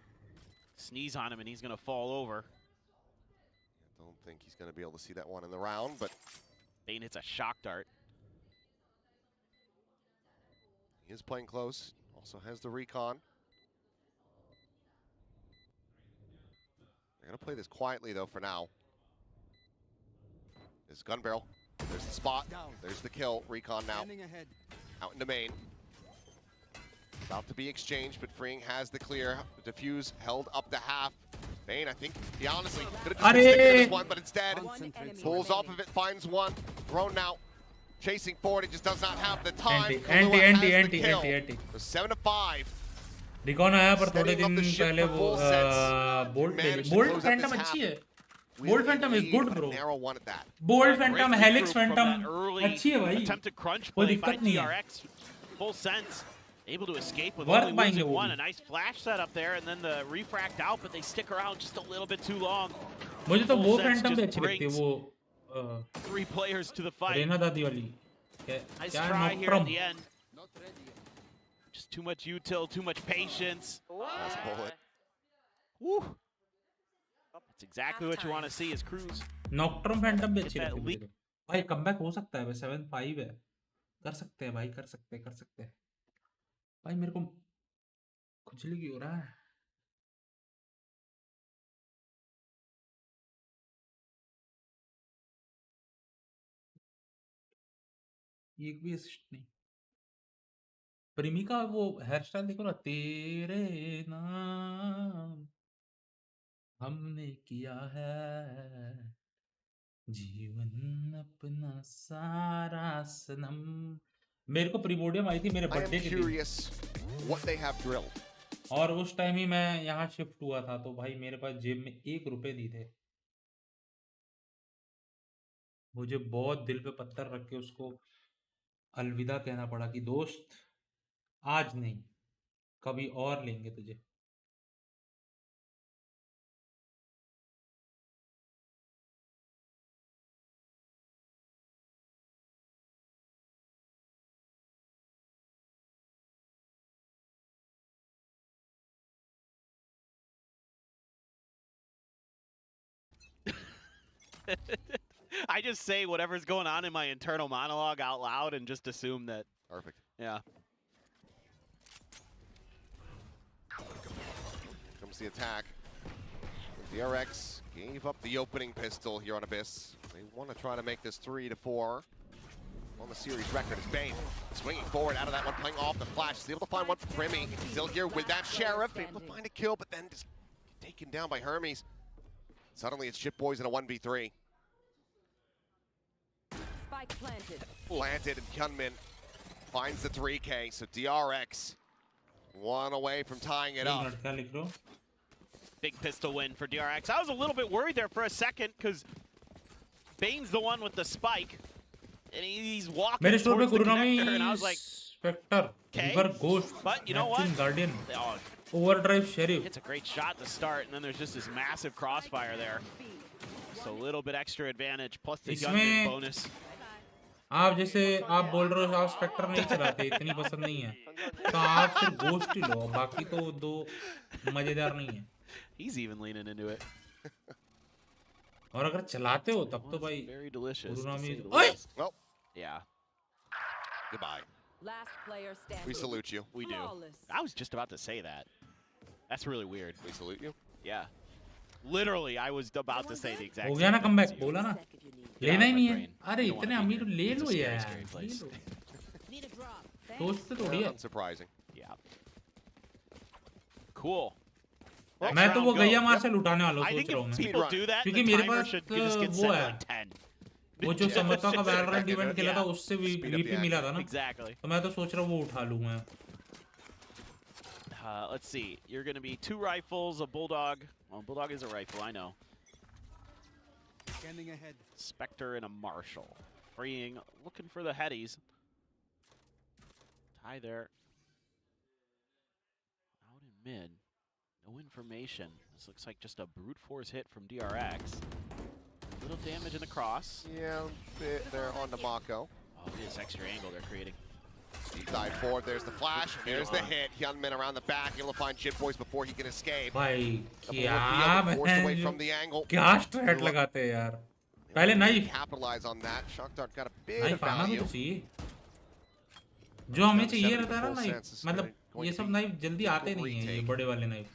Sneeze on him and he's going to fall over. Don't think he's going to be able to see that one in the round, but Bane hits a shock dart. He is playing close. Also has the recon. They're going to play this quietly, though, for now. There's gun barrel. There's the spot. There's the kill. Recon now. Out into main. About to be exchanged, but Freeing has the clear. The defuse held up the half. Bane, I think, he honestly could have just been sticking to this one, but instead pulls off of it, finds one. Thrown now. Chasing forward, he just does not have the time. Anti. 7 to 5. Recon आया पर थोड़े दिन पहले वो bolt Phantom अच्छी है bolt Phantom is good bro bolt Phantom helix Phantom अच्छी है भाई कोई दिक्कत नहीं है Full sense able to escape with only losing one. A nice flash setup there, and then the refract out, but they stick around just a little bit too long. मुझे तो वो फैंटम भी अच्छी लगती है वो 3 players to the fight. Raina दादी वाली Nice try here at the end. Just too much util, too much patience. Nice bullet. Woo. That's exactly what you want to see is Cruz. Nocturnum phantom भी अच्छी लगती है भाई comeback हो सकता है 7-5 है कर सकते हैं भाई कर सकते हैं भाई मेरे को खुजली क्यों हो रहा है एक भी असिस्ट नहीं। प्रीमी का वो हेयर स्टाइल देखो ना, तेरे नाम हमने किया है जीवन अपना सारा सनम। मेरे को प्रीमोडियम आई थी मेरे I am बर्थडे के दिन, curious what they have drilled. और उस टाइम ही मैं यहाँ शिफ्ट हुआ था, तो भाई मेरे पास जेब में 1 रुपए नहीं थे। मुझे बहुत दिल पे पत्थर रख के उसको अलविदा कहना पड़ा कि दोस्त आज नहीं, कभी और लेंगे तुझे। I just say whatever's going on in my internal monologue out loud and just assume that. Perfect. Yeah. Comes the attack. PRX gave up the opening pistol here on Abyss. They want to try to make this 3-4. On the series record is Bane. Swinging forward out of that one, playing off the flash. He's able to find one for Primi. Still here with that Sheriff. Able to find a kill, but then just taken down by Hermes. Suddenly it's Shit Boys in a 1v3. Spike planted. Planted, and Kunmin finds the 3K. So DRX, one away from tying it up. Big pistol win for DRX. I was a little bit worried there for a second because Bane's the one with the spike. And he's walking towards the connector, and I was like, Spectre, okay, River Ghost, but you know what? Guardian, Oh, Overdrive Sheriff. it's a great shot to start, and then there's just this massive crossfire there. So a little bit extra advantage, plus the gunman bonus. आप जैसे आप बोल रहे हो आप Spectre नहीं चलाते, इतनी पसंद नहीं है, तो आप सिर्फ गोस्ट ही लो, बाकी तो दो मजेदार नहीं है। He's even leaning into it. और अगर चलाते हो तब तो भाई Very delicious. Well, yeah. Goodbye. Last player standing. We salute you. We do. I was just about to say that. That's really weird. We salute you. Yeah. Literally, I was about to say the exact हो same गया ना thing comeback, as you. बोला ना, Get out लेना of he my नहीं है। brain. अरे You don't इतने wanna be अमीर here. ले It's a लो scary, यार, scary place. दोस्त थोड़ी है। Unsurprising. Yeah. Cool. मैं तो वो गैया मार से लुटाने वाला I सोच think रहा हूँ if मैं, people do that, क्योंकि the मेरे timer pass should just get वो set है, on 10. वो जो समता का वैलोरेंट इवेंट खेला था Yeah. उससे Speed up वीपी the मिला था ना, Exactly. तो मैं तो सोच रहा हूँ वो उठा लूँ मैं। Let's see. You're going to be 2 rifles, a bulldog. Well, bulldog is a rifle, I know. Scanning ahead. Spectre and a marshal. Freeing, looking for the headies. Tie there. Out in mid. No information. This looks like just a brute force hit from DRX. Little damage in the cross. Yeah, bit there on the Mako. Oh, look at this extra angle they're creating. Deep dive forward, there's the flash, there's the hit. Hyunmin around the back, able to find Shit Boys before he can escape. भाई Double क्या reveal, forced away मैं from the angle. क्या straight लगाते हैं यार, पहले knife Capitalize on that. Shock Dart got a bit knife of आना भी value. तो चाहिए, जो हमें चाहिए रहता है ना नाइफ, मतलब ये सब नाइफ जल्दी आते नहीं हैं, ये बड़े वाले नाइफ,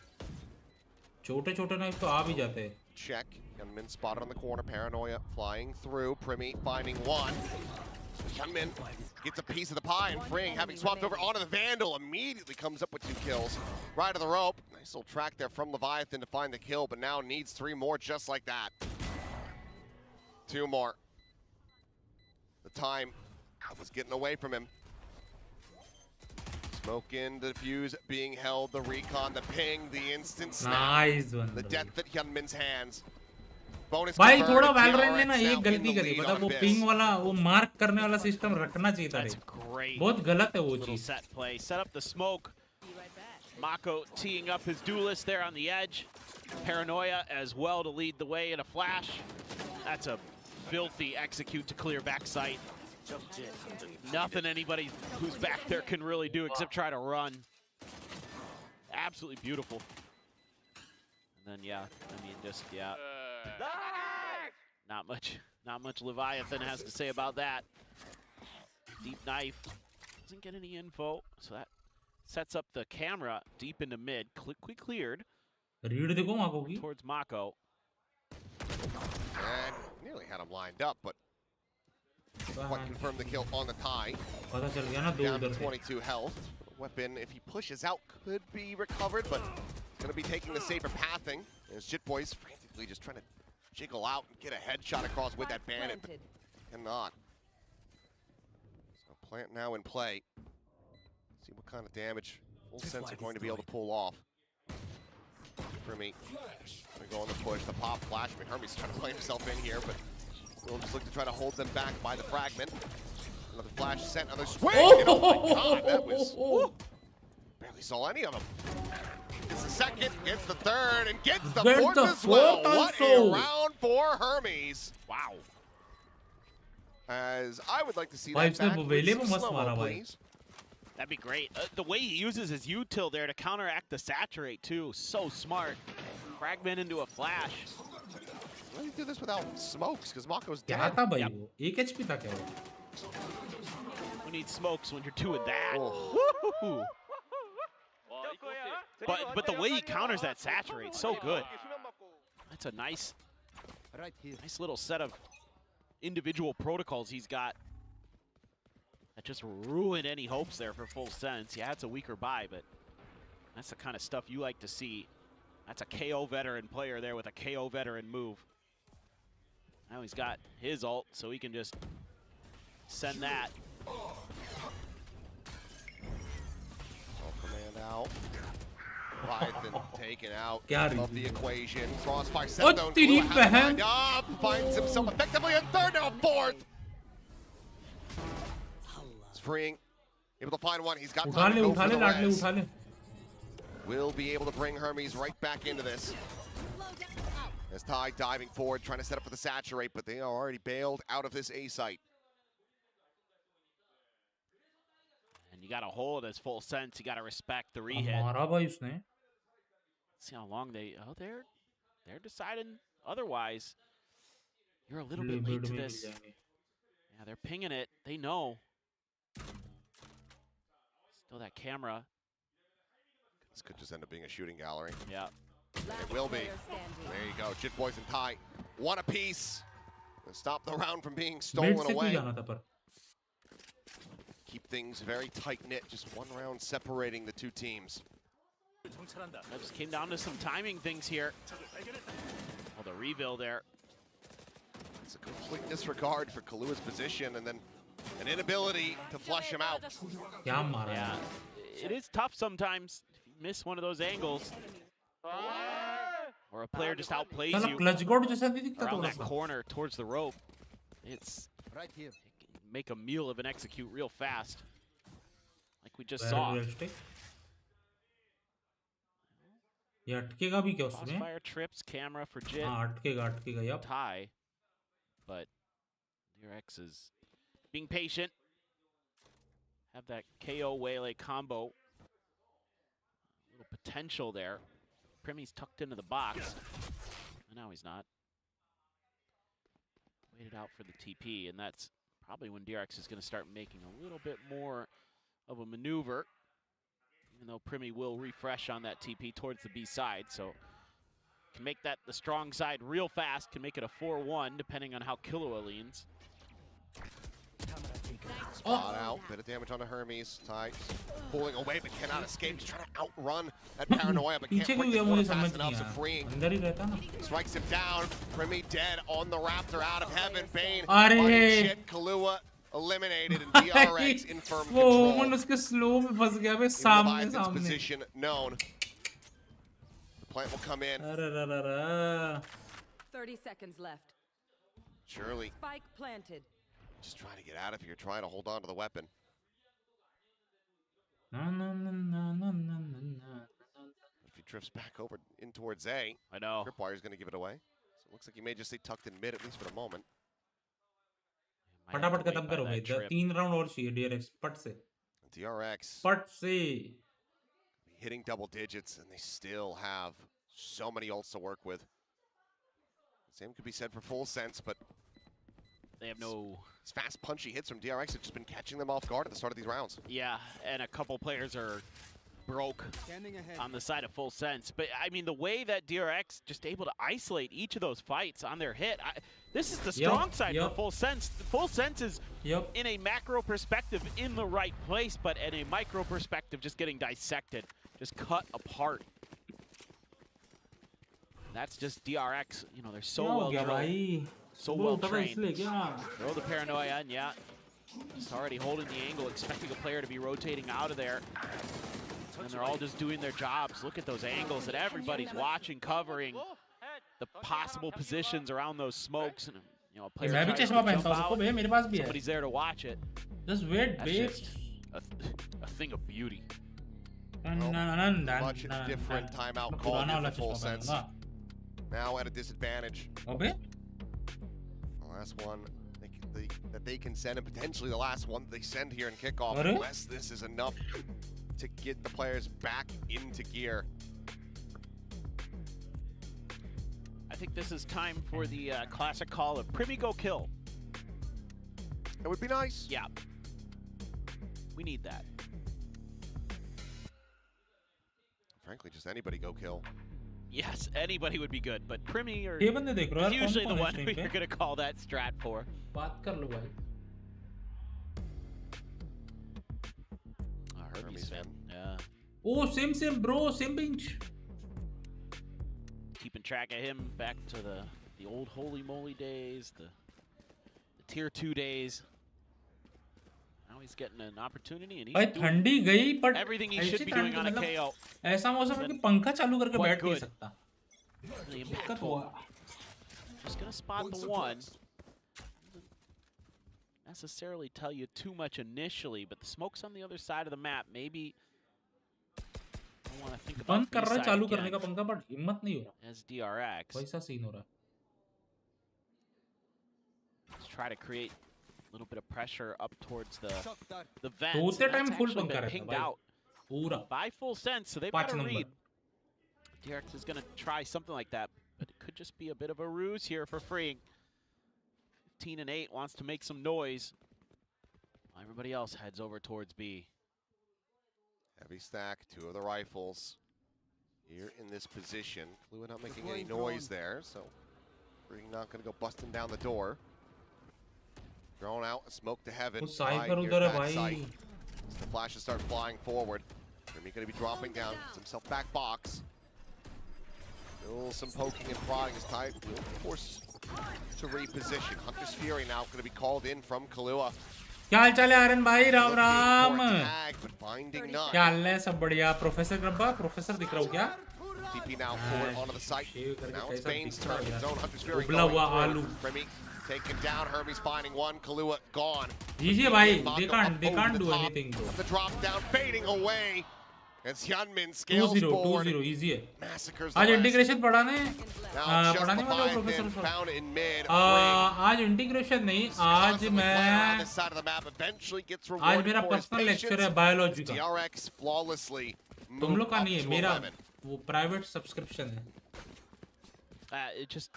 छोटे छोटे नाइफ तो आ भी जाते हैं। Check. Hyunmin spotted on the corner. Paranoia flying through. Primi finding one. Hyunmin gets a piece of the pie, and Freeing, having swapped over onto the Vandal, immediately comes up with 2 kills. Right of the rope. Nice little track there from Leviathan to find the kill, but now needs 3 more just like that. 2 more. The time was getting away from him. Smoke in, the defuse being held, the recon, the ping, the instant snap. Nice one. The death at Hyunmin's hands. Bonus भाई confirmed, थोड़ा Valorant PRX ने ना now एक in गलती the करी, lead पता on वो Abyss. Ping वाला वो मार्क करने वाला सिस्टम रखना चाहिए था That's रे, great. बहुत गलत है वो Little चीज। set play. Set up the smoke. Mako teeing up his duelist there on the edge. Paranoia as well to lead the way in a flash. That's a filthy execute to clear back sight. Nothing anybody who's back there can really do except try to run. Absolutely beautiful. And then yeah, I mean just yeah. Not much Leviathan has to say about that. Deep knife. Doesn't get any info, so that sets up the camera deep into mid. Quick cleared. Read देखो माको की। Towards Mako. And nearly had him lined up, but quite confirm the kill on the tie. पता चल गया ना 2 Down to उधर से 22 health. Weapon, if he pushes out, could be recovered, but going to be taking the safer pathing. As Jitboy's frantically just trying to jiggle out and get a headshot across with that bandit, but cannot. So plant now in play. See what kind of damage Full Sense are going to be able to pull off. For me, gonna go on the push, the pop flash. Hermes trying to play himself in here, but we'll just look to try to hold them back by the fragment. Another flash sent, another swing, and oh my god, that was... Woo, barely saw any of them. Gets the second, gets the third, and gets the fourth as well. What a round for Hermes. Wow. As I would like to see that back with some slow-mo, please. That'd be great. The way he uses his util there to counteract the saturate too, so smart. Fragment into a flash. Why do you do this without smokes? Because Mako's dead. क्या था भाई वो? 1 HP था क्या वो? Who needs smokes when you're doing that? Oh. But the way he counters that saturate, so good. That's a nice little set of individual protocols he's got. That just ruined any hopes there for Full Sense. Yeah, it's a weaker buy, but that's the kind of stuff you like to see. That's a KO veteran player there with a KO veteran move. Now he's got his ult, so he can just send that. Command out. Leviathan taken out of the equation. Crossfire set down. Finds himself effectively in third, now fourth. It's freeing. Able to find one. He's got time to go for the res. Will be able to bring Hermes right back into this. As Ty diving forward, trying to set up for the saturate, but they are already bailed out of this A site. And you got to hold as Full Sense. You got to respect the re-hit. See how long they... Oh, they're deciding otherwise. You're a little bit late to this. Yeah, they're pinging it. They know. Still that camera. This could just end up being a shooting gallery. Yeah. It will be. There you go. Jitboys and Ty. One apiece. Stop the round from being stolen away. Keep things very tight-knit. Just one round separating the two teams. That just came down to some timing things here. Oh, the reveal there. It's a complete disregard for Kalua's position and then an inability to flush him out. Yeah, it is tough sometimes if you miss one of those angles. Or a player just outplays you around that corner towards the rope. It's right here. Make a meal of an execute real fast, like we just saw. Crossfire trips camera for Jit. Tie, but PRX is being patient. Have that KO Waylay combo. A little potential there. Primmy's tucked into the box. And now he's not. Waited out for the TP, and that's probably when DRX is going to start making a little bit more of a maneuver. Even though Primmy will refresh on that TP towards the B side, so can make that the strong side real fast, can make it a 4-1 depending on how Killua leans. Spot out, bit of damage on the Hermes. Ty pulling away but cannot escape. He's trying to outrun that paranoia but can't break the corner fast enough, so freeing. Strikes him down. Primmy dead on the raptor out of heaven. Bane finding Jit. Kalua eliminated and PRX in firm control. Leviathan's position known. The plant will come in. 30 seconds left. Surely. Spike planted. Just trying to get out of here, trying to hold on to the weapon. If he drifts back over in towards A, I know. Tripwire's going to give it away. So it looks like he may just stay tucked in mid, at least for the moment. फटाफट खत्म करो भाई 3 round और चाहिए DRX पट से DRX hitting double digits and they still have so many ults to work with. Same could be said for Full Sense, but they have no fast punchy hits from DRX have just been catching them off guard at the start of these rounds. Yeah, and a couple players are broke on the side of Full Sense. But I mean, the way that DRX just able to isolate each of those fights on their hit, this is the strong side for Full Sense. Full Sense is in a macro perspective in the right place, but in a micro perspective, just getting dissected, just cut apart. That's just DRX. You know, they're so well drilled, so well trained. Throw the paranoia, and yeah, just already holding the angle, expecting a player to be rotating out of there. And they're all just doing their jobs. Look at those angles that everybody's watching, covering the possible positions around those smokes. And you know, a player tries to jump out, somebody's there to watch it. Just wait, just a thing of beauty. Much different timeout call here for Full Sense. Now at a disadvantage. The last one that they can send, and potentially the last one they send here in kickoff, unless this is enough to get the players back into gear. I think this is time for the classic call of Primi go kill. It would be nice. Yeah. We need that. Frankly, just anybody go kill. Yes, anybody would be good, but Primi are usually the one you're going to call that strat for. Hermes fan. Yeah. Oh, same bro, same bench. Keeping track of him back to the old holy moly days, the tier 2 days. Now he's getting an opportunity and he's doing everything he should be doing on a KO. ऐसा मौसम है कि पंखा चालू करके बैठ नहीं सकता. Really impactful. Just gonna spot the one. Doesn't necessarily tell you too much initially, but the smoke's on the other side of the map. Maybe I want to think about कर रहा है चालू करने का पंखा, but हिम्मत नहीं हो रहा. As DRX. वैसा सीन हो रहा. Let's try to create a little bit of pressure up towards the vents. दूसरे टाइम फुल पंखा रहता pinged out पूरा by Full Sense, so they've got to read. DRX is going to try something like that, but it could just be a bit of a ruse here for free. 15-8 wants to make some noise. Everybody else heads over towards B. Heavy stack, 2 of the rifles here in this position. Fluid not making any noise there, so Free not going to go busting down the door. Thrown out, smoke to heaven. As the flashes start flying forward. Remy going to be dropping down. Gets himself back box. Still some poking and prodding as Tide will force to reposition. Hunter's Fury now going to be called in from Kahlua. क्या हाल चाल है आर्यन भाई? राम राम. क्या हाल है? सब बढ़िया. Professor ग्रम्पा, professor दिख रहा हूँ क्या? TP now forward onto the site. Now it's Bane's turn. His own Hunter's Fury उबला हुआ आलू. Remy taken down. Hermes finding one. Kahlua gone. Easy भाई. They can't do anything though. The drop down, fading away. As Hyunmin scales forward. 2-0 easy है. Massacres. आज integration पढ़ाने वाला professor found in mid. आज integration नहीं, आज मैं आज मेरा पर्सनल लेक्चर है बायोलॉजी का. DRX flawlessly. तुम लोग का नहीं है, मेरा वो प्राइवेट सब्सक्रिप्शन है. It just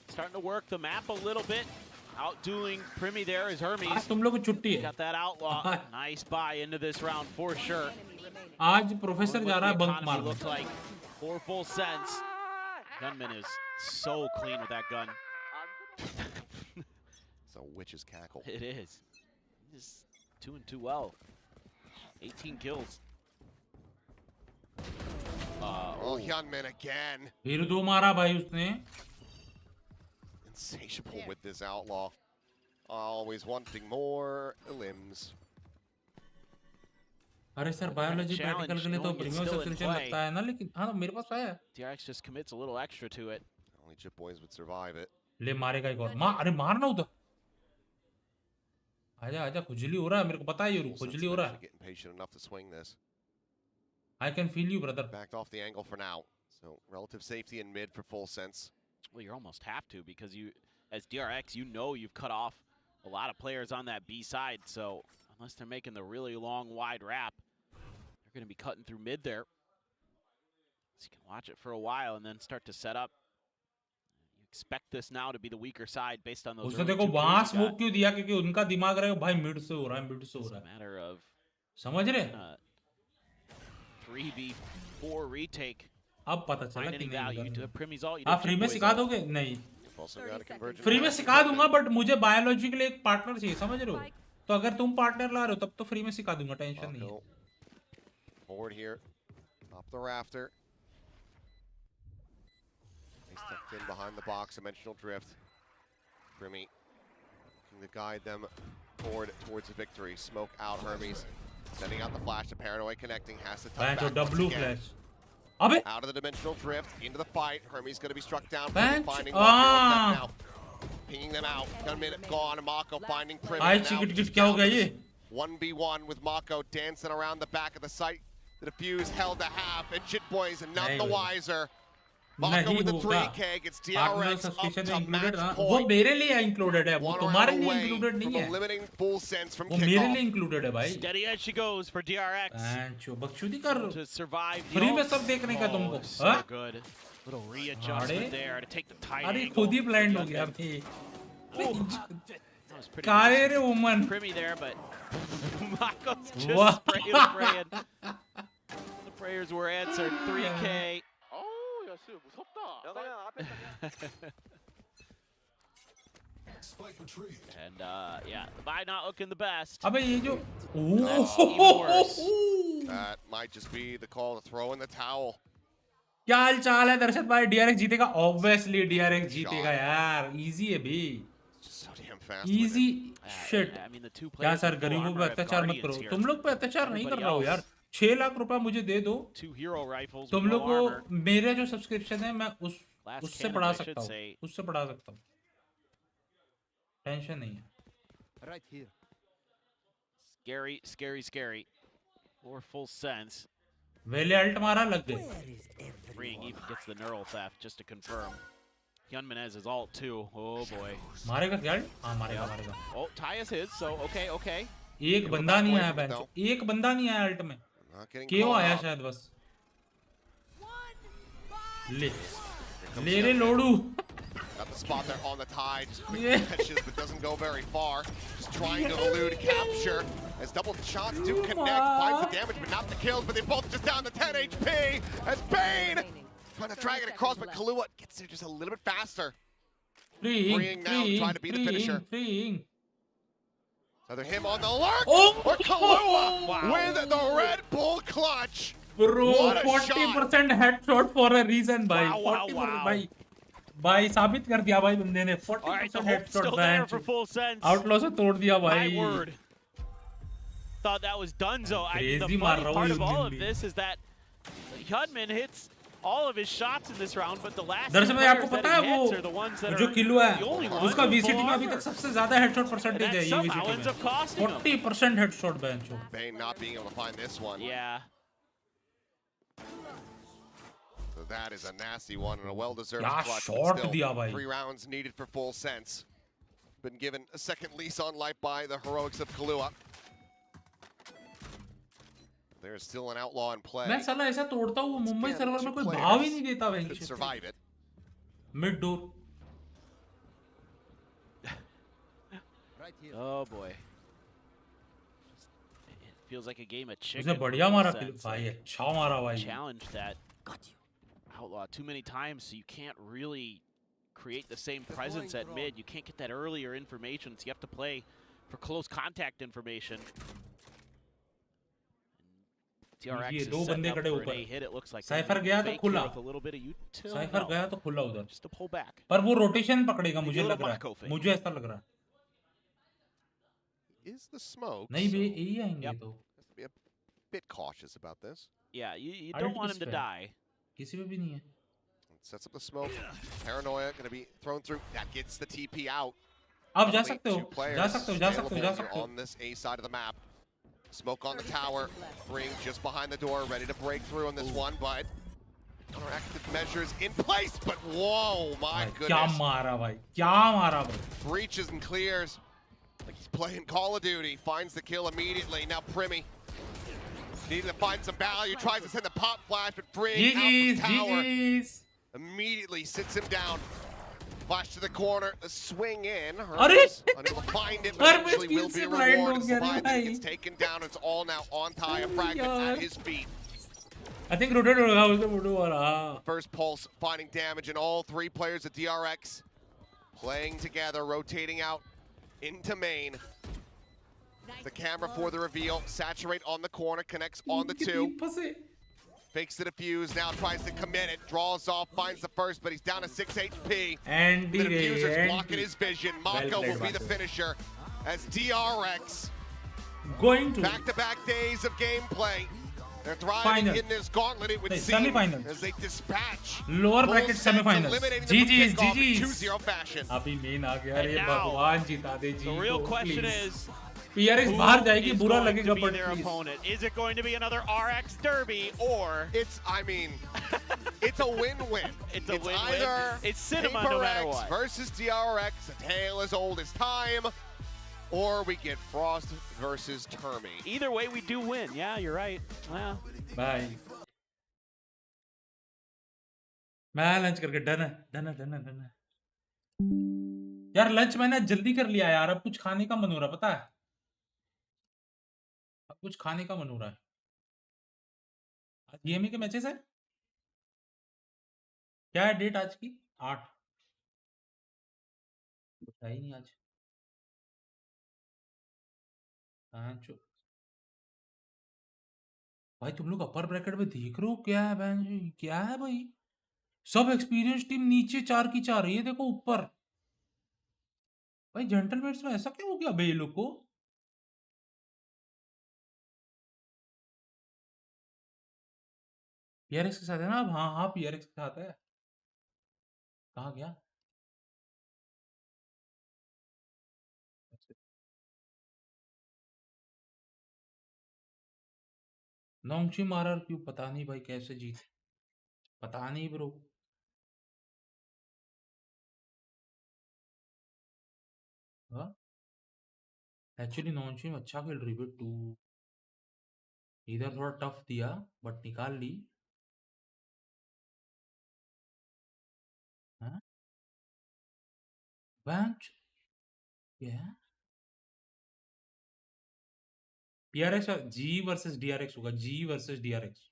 starting to work the map a little bit. Outdoing Primi there is Hermes. आज तुम लोग को छुट्टी है. Got that outlaw. Nice buy into this round for sure. आज प्रोफेसर जा रहा है बंक मारने. Looks like for Full Sense. Gunman is so clean with that gun. It's a witch's cackle. It is. He's doing too well. 18 kills. Oh, Hyunmin again. फिर 2 मारा भाई उसने. Insatiable with this outlaw. Always wanting more limbs. अरे sir biology practical के लिए तो premium subscription लगता है ना, लेकिन हाँ तो मेरे पास है. DRX just commits a little extra to it. Only Chip Boys would survive it. ले मारेगा एक और. अरे मारना उधर. आजा आजा, खुजली हो रहा है मेरे को पता है, ये खुजली हो रहा है. Getting patient enough to swing this. I can feel you, brother. Backed off the angle for now. So relative safety in mid for Full Sense. Well, you almost have to, because you, as DRX, you know you've cut off a lot of players on that B side. So unless they're making the really long, wide wrap, they're going to be cutting through mid there. So you can watch it for a while and then start to set up. You expect this now to be the weaker side based on those. उसने देखो वहाँ smoke क्यों दिया, क्योंकि उनका दिमाग रहेगा भाई मिड से हो रहा है, मिड से हो रहा है. Matter of समझ रहे? 3v4 retake. अब पता चला Find कि any नहीं value होगा। to Primmy's ult. आप फ्री में सिखा दोगे? नहीं, Also got a convergent free में pass. सिखा दूंगा, बट मुझे बायोलॉजी के लिए एक पार्टनर चाहिए, समझ रहे हो? तो अगर तुम पार्टनर ला रहे हो तब तो फ्री में सिखा दूंगा, टेंशन नहीं है। Forward here, up the rafter. He's tucked in behind the box, dimensional drift. Primmy looking to guide them forward towards a victory. Smoke out Hermes, sending out the flash to Paranoid connecting, has to tuck back once W again. flash. अबे Out of the dimensional drift, into the fight. Hermes going to be struck down. Bench. Finding one now. Pinging them out. Gunman gone. Mako finding Primmy. I Now चिकट just क्या हो down गया to ये? this 1v1 with Mako dancing around the back of the site. The defuse held a half, and Jit Boys and none the wiser. Mako with the 3K gets DRX up to match वो point. मेरे लिए included है, वो One तुम्हारे round लिए away included from नहीं है, eliminating full sense from वो मेरे लिए kickoff. इंक्लूडेड है भाई। Steady as she goes for DRX. बैंचो बकचोदी कर, To survive the फ्री में ult. सब देखने का तुमको, So हाँ? good. Little readjustment there to take the tight अरे angle. खुद ही ब्लाइंड हो गया भाई। That was pretty काय impressive. रे woman? Primmy there, but Mako's just Wow. praying. The prayers were answered. 3K. And yeah, the buy not looking the best. अबे ये जो That's even worse. That might just be the call to throw in the towel. क्या हाल चाल है दर्शक भाई? DRX जीतेगा, obviously DRX जीतेगा यार, इजी है भी, Just so damn fast. Easy Yeah, shit. I mean, the two क्या players सर with full गरीबों पे armor have अत्याचार मत guardians करो, here. तुम लोग पे अत्याचार नहीं कर रहा हो यार। 6 लाख रुपए मुझे दे दो, Two hero rifles तुम with लोग no को armor. मेरे जो सब्सक्रिप्शन है मैं Last उससे cannon, पढ़ा I should सकता हूँ, say. उससे पढ़ा सकता हूँ, टेंशन नहीं है। Scary, scary, scary. Or full sense. वेले अल्ट मारा, लग गए। Freeing even gets the neural theft just to confirm. Hyunminez is ult too. Oh boy. मारेगा क्या अल्ट? हाँ मारेगा, मारेगा। Oh, tie is his, so okay, okay. एक बंदा नहीं आया बेंच, एक बंदा नहीं आया अल्ट में, केओ आया शायद बस। ले रे लोडू। Got the spot there on the tide. Just quick catches, but doesn't go very far. Just trying to elude capture. As double shots do connect. Finds the damage, but not the kills. But they both just down to 10 HP. As Bane trying to drag it across, but Kahlua gets there just a little bit faster. Freeing now, trying to be the finisher. Either him on the lurk or Kahlua with the Red Bull clutch. Bro, 40% headshot for a reason, भाई। 40% भाई, भाई साबित कर दिया भाई बंदे ने। 40% headshot bench, outlaw से तोड़ दिया भाई। My word. Thought that was Dunzo. I mean, the Crazy funny मार part रहा of हूँ all इस of दिन this is that Hyunmin hits all of his shots in this round, but the last two दरअसल भाई आपको players पता that है he वो hits are the ones that जो are किलो है, the only ones उसका with VCT full में अभी armor. तक सबसे ज्यादा हेडशॉट परसेंटेज है That ये somehow VCT ends up में। costing him. 40% headshot bench. Bane not being able to find this one. Yeah. So that is a nasty one and a well-deserved क्या clutch. shot But दिया still, भाई। 3 rounds needed for full sense. Been given a second lease on life by the heroics of Kahlua. There's still an outlaw in play. मैं साला ऐसा तोड़ता हूँ, Mumbai Again, server 2 में कोई players भाव ही नहीं देता could bench. survive it. Mid door. Oh boy. It feels like a game of chicken. उसने बढ़िया मारा किल भाई, अच्छा मारा भाई। Challenge that outlaw too many times, so you can't really create the same presence at mid. You can't get that earlier information, so you have to play for close contact information. TRX ये is दो setting बंदे up खड़े for an ऊपर। A hit. It looks like cipher गया तो fake खुला, here with a little bit of util. Cipher No, गया तो खुला उधर, just to pull back. पर वो रोटेशन पकड़ेगा मुझे Maybe a लग little रहा Mako है, fake. मुझे ऐसा लग रहा है। Is the smoke? नहीं so बे यही आएंगे Yep. तो, be a bit cautious about this. Yeah, you I don't didn't want him to expect. die. किसी में भी नहीं है। Sets up the smoke. Paranoia going to be thrown through. That gets the TP out. आप जा Only सकते हो, 2 players जा सकते हो, जा सकते हो, जा available सकते हो। on this A side of the map. Smoke on the tower. Bring just behind the door, ready to break through on this one, but counteractive measures in place. But whoa, my क्या goodness! मारा भाई, क्या मारा भाई। Breaches and clears. Like he's playing Call of Duty. Finds the kill immediately. Now Primmy needing to find some value. Tries to send the pop flash, but bring out the tower. GG's। Immediately sits him down. Flash to the corner, the swing in. Arre! Hermes unable to find it, but Hermes eventually will feels be it right rewarded. हो गया रे Surviving, भाई। gets taken down. It's all now on Ty, a fragment यार। at his feet. I think rotate होगा उससे photo वाला. First pulse finding damage, and all three players at DRX playing together, rotating out into main. The camera for the reveal. Saturate on the corner, connects on the two. Fakes the defuse, now tries to commit it. Draws off, finds the first, but he's down to 6 HP. And the diffuser's blocking his vision. Mako will be the finisher as DRX going to back-to-back days of gameplay. They're thriving in this gauntlet, it would seem, as they dispatch lower bracket semifinals. GG's, GG's. 2-0 fashion. अभी main आ गया रे भगवान जिता दे जी. The real question is, PRX बाहर जाएगी बुरा लगेगा but their opponent. Is it going to be another RX derby or it's it's a win-win. It's a win-win. Either it's cinema no matter what. Versus DRX, a tale as old as time, or we get Frost versus Termi. Either way, we do win. Yeah, you're right. Well, bye. मैं lunch करके done है यार. Lunch मैंने जल्दी कर लिया यार. अब कुछ खाने का मन हो रहा, पता है. अब कुछ खाने का मन हो रहा है. आज गेमी के मैचेस है. क्या है डेट आज की? 8. कुछ है ही नहीं आज. भाई तुम लोग अपर ब्रैकेट में देख रहे हो क्या है बहन जी? क्या है भाई? सब एक्सपीरियंस टीम नीचे 4 की 4. ये देखो ऊपर. भाई जेंटलमैन्स में ऐसा क्या हो गया भाई ये लोग को? पीआरएक्स के साथ है ना अब. हाँ पीआरएक्स के साथ है. कहाँ गया? नोंगची मारा क्यों? पता नहीं भाई कैसे जीत. पता नहीं ब्रो. एक्चुअली नोंगची में अच्छा खेल रही है. 2 इधर थोड़ा टफ दिया बट निकाल ली. हाँ बेंच क्या? पीआरएक्स जी वर्सेस डीआरएक्स होगा. जी वर्सेस डीआरएक्स.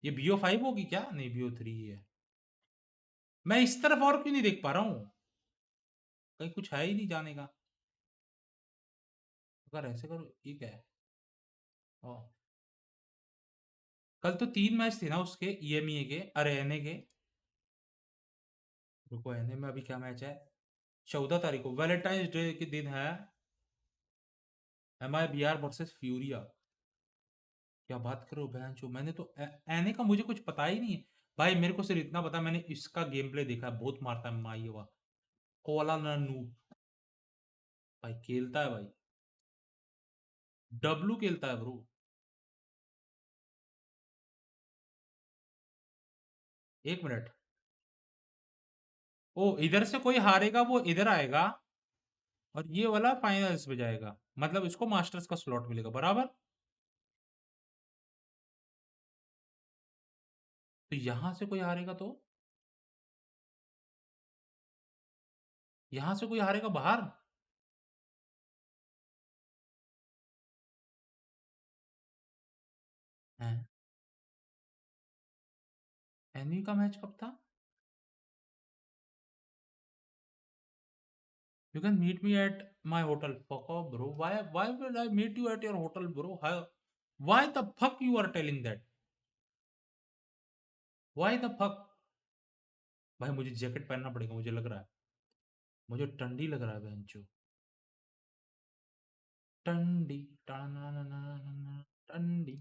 ये BO5 होगी क्या? नहीं BO3 है. मैं इस तरफ और क्यों नहीं देख पा रहा हूँ? कहीं कुछ है ही नहीं जाने का. अगर ऐसे करो. ये क्या है? कल तो 3 मैच थे ना उसके EMEA के. अरे एनए के. रुको एनए में अभी क्या मैच है? 14 तारीख को वैलेंटाइंस डे के दिन है. MIBR versus Furia. क्या बात करो बहन चो. मैंने तो एनए का मुझे कुछ पता ही नहीं है भाई. मेरे को सिर्फ इतना पता, मैंने इसका गेम प्ले देखा है. बहुत मारता है माई हुआ. कोला नू भाई खेलता है भाई. डब्लू खेलता है ब्रो. एक मिनट. ओ इधर से कोई हारेगा वो इधर आएगा और ये वाला फाइनल्स में जाएगा. मतलब इसको मास्टर्स का स्लॉट मिलेगा बराबर. तो यहां से कोई हारेगा तो यहां से कोई हारेगा बाहर. एनवी का मैच कब था? You can meet me at my hotel. Fuck off, bro. Why will I meet you at your hotel, bro? Why the fuck you are telling that? Why the fuck? भाई मुझे jacket पहनना पड़ेगा. मुझे लग रहा है. मुझे ठंडी लग रहा है बेंचो. ठंडी ठंडी.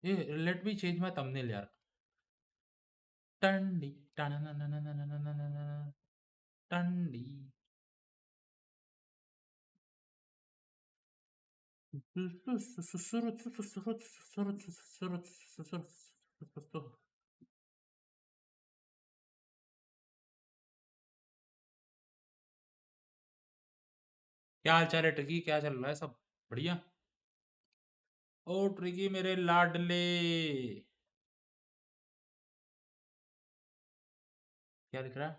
ये let me change my thumbnail यार. ठंडी ठंडी. क्या हाल चाल है ट्रिकी? क्या चल रहा है? सब बढ़िया? ओ ट्रिकी मेरे लाडले. क्या दिख रहा है?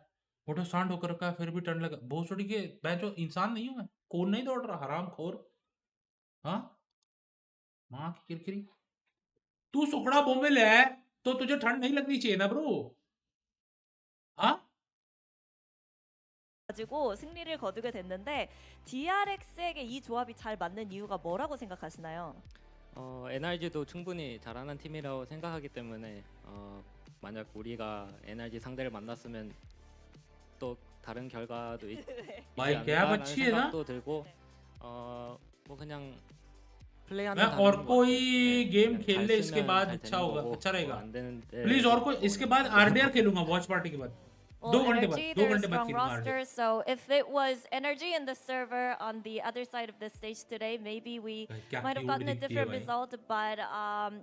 फोटो सांड होकर रखा है फिर भी टर्न लगा. बहुत छोटी के मैं जो इंसान नहीं हूं मैं. कौन नहीं दौड़ रहा हराम खोर. हाँ माँ की किरकिरी. तू सुखड़ा बोमिल है तो तुझे ठंड नहीं लगनी चाहिए ना ब्रो. हाँ 가지고 승리를 거두게 됐는데 DRX에게 이 조합이 잘 맞는 이유가 뭐라고 생각하시나요? NRG도 충분히 잘하는 팀이라고 생각하기 때문에 만약 우리가 NRG 상대를 만났으면 또 다른 결과도 있지 않을까라는 생각도 들고 뭐 그냥 मैं और कोई गेम खेल ले इसके बाद अच्छा होगा, अच्छा रहेगा. प्लीज और कोई इसके बाद आरडीआर खेलूंगा वॉच पार्टी के बाद. Well, Energy, they're a strong roster, so if it was Energy in the server on the other side of the stage today, maybe we might have gotten a different result. But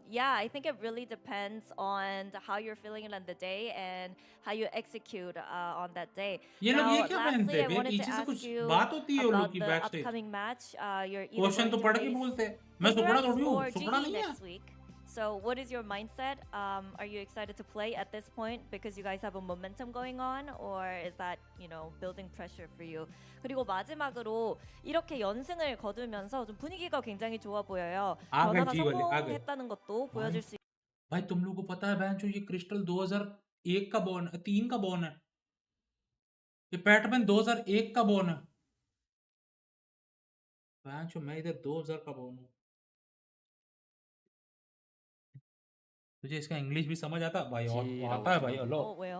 yeah, I think it really depends on how you're feeling on the day and how you execute on that day. Now, lastly, I wanted to ask you about the upcoming match. You're either going to face PRX or GE next week. So what is your mindset? Are you excited to play at this point because you guys have a momentum going on, or is that, you know, building pressure for you? 그리고 마지막으로 이렇게 연승을 거두면서 좀 분위기가 굉장히 좋아 보여요. 변화가 성공했다는 것도 보여줄 수. भाई तुम लोगों को पता है बहन ये crystal 2001 का born 3 का बॉर्न है. ये पैटमैन 2001 का बॉर्न है. बहन मैं इधर 2000 का बॉर्न हूँ. तुझे इसका इंग्लिश भी समझ आता भाई? आता है भाई. हेलो 왜요?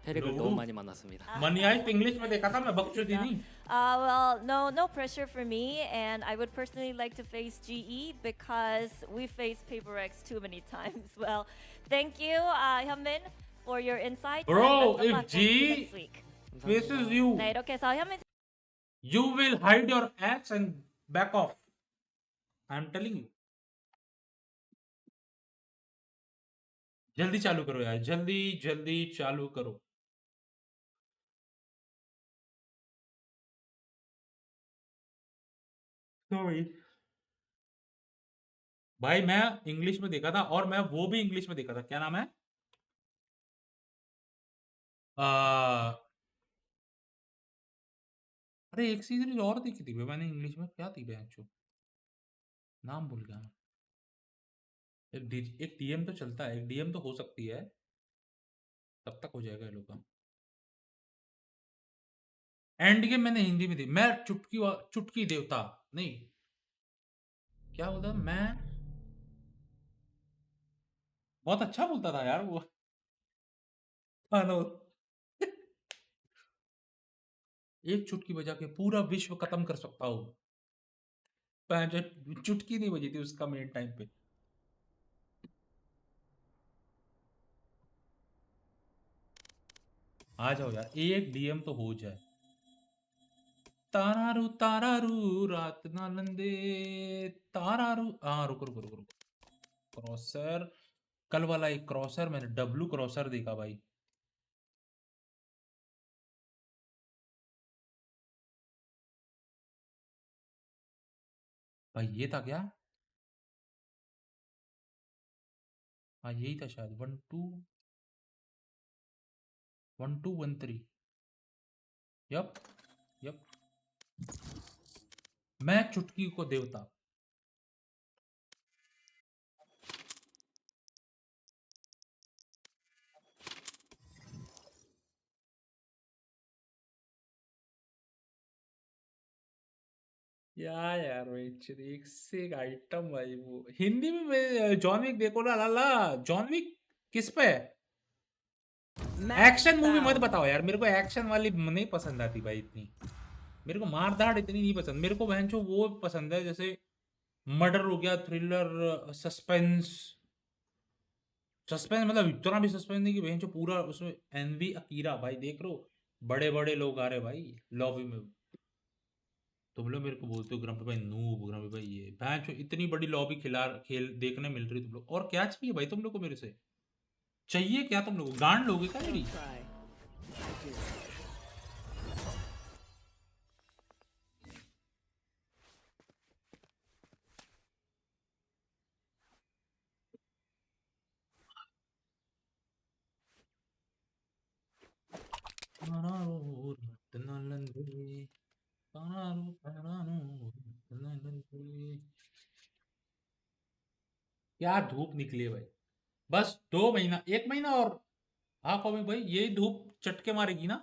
페릭을 너무 많이 만났습니다. मनियाइट इंग्लिश में देखा था मैं, बकचोदी नहीं. Well, no pressure for me, and I would personally like to face GE because we faced PRX too many times. Well, thank you, 현민, for your insights. Bro, if GE faces you, 네, 이렇게 해서 현민 you will hide your axe and back off. I'm telling you. जल्दी चालू करो यार, जल्दी चालू करो. Sorry भाई, मैं English में देखा था और मैं वो भी इंग्लिश में देखा था. क्या नाम है? अरे एक सीरीज और देखी थी मैंने इंग्लिश में. क्या थी बहन? नाम भूल गया. एक डीएम तो चलता है, एक डीएम तो हो सकती है, तब तक हो जाएगा ये लोग का. एंड गेम मैंने हिंदी में दी. मैं चुटकी देवता नहीं, क्या बोलता मैं, बहुत अच्छा बोलता था यार वो. हेलो एक चुटकी बजा के पूरा विश्व खत्म कर सकता हूँ. चुटकी नहीं बजी थी उसका मेन टाइम पे. आ जाओ यार, एक डीएम तो हो जाए. तारारू रात ना लंदे तारारू. हाँ रुको. क्रॉसर, कल वाला एक क्रॉसर मैंने डब्लू क्रॉसर देखा भाई. भाई ये था क्या? हाँ यही था शायद. 1213. यप मैं चुटकी को देवता. यार एक से एक आइटम भाई. वो हिंदी में जॉन विक देखो ना. लाला जॉन विक किस पे? एक्शन मूवी मत बताओ यार, मेरे को एक्शन वाली नहीं पसंद आती भाई इतनी. मेरे को मारधाड़ इतनी नहीं पसंद. मेरे को बहनचो वो पसंद है जैसे मर्डर हो गया, थ्रिलर, सस्पेंस मतलब इतना भी सस्पेंस नहीं कि बहनचो पूरा उसमें. एनवी अकीरा भाई देख लो, बड़े लोग आ रहे भाई लॉबी में. तुम लोग मेरे को बोलते हो ग्रम्पी भाई नूब, ग्रम्पी भाई ये भैंचो इतनी बड़ी लॉबी खेल देखने मिल रही तुम लोग. और क्या चाहिए भाई तुम लोग को मेरे से? चाहिए क्या तुम लोग? गांड लोगे क्या मेरी? क्या धूप निकली है भाई, बस 2 महीना 1 महीना और। हाँ कॉमिक भाई, यही धूप चटके मारेगी ना,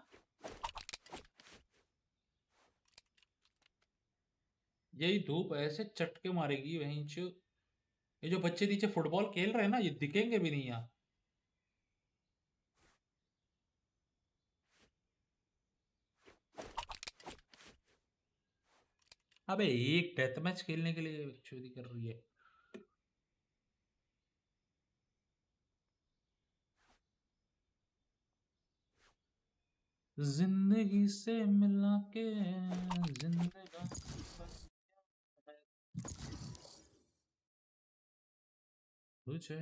यही धूप ऐसे चटके मारेगी वहीं जो। ये जो बच्चे नीचे फुटबॉल खेल रहे हैं ना, ये दिखेंगे भी नहीं यहाँ। अबे एक डेथ मैच खेलने के लिए चोरी कर रही है। जिंदगी से मिला के जिंदगानी तुझे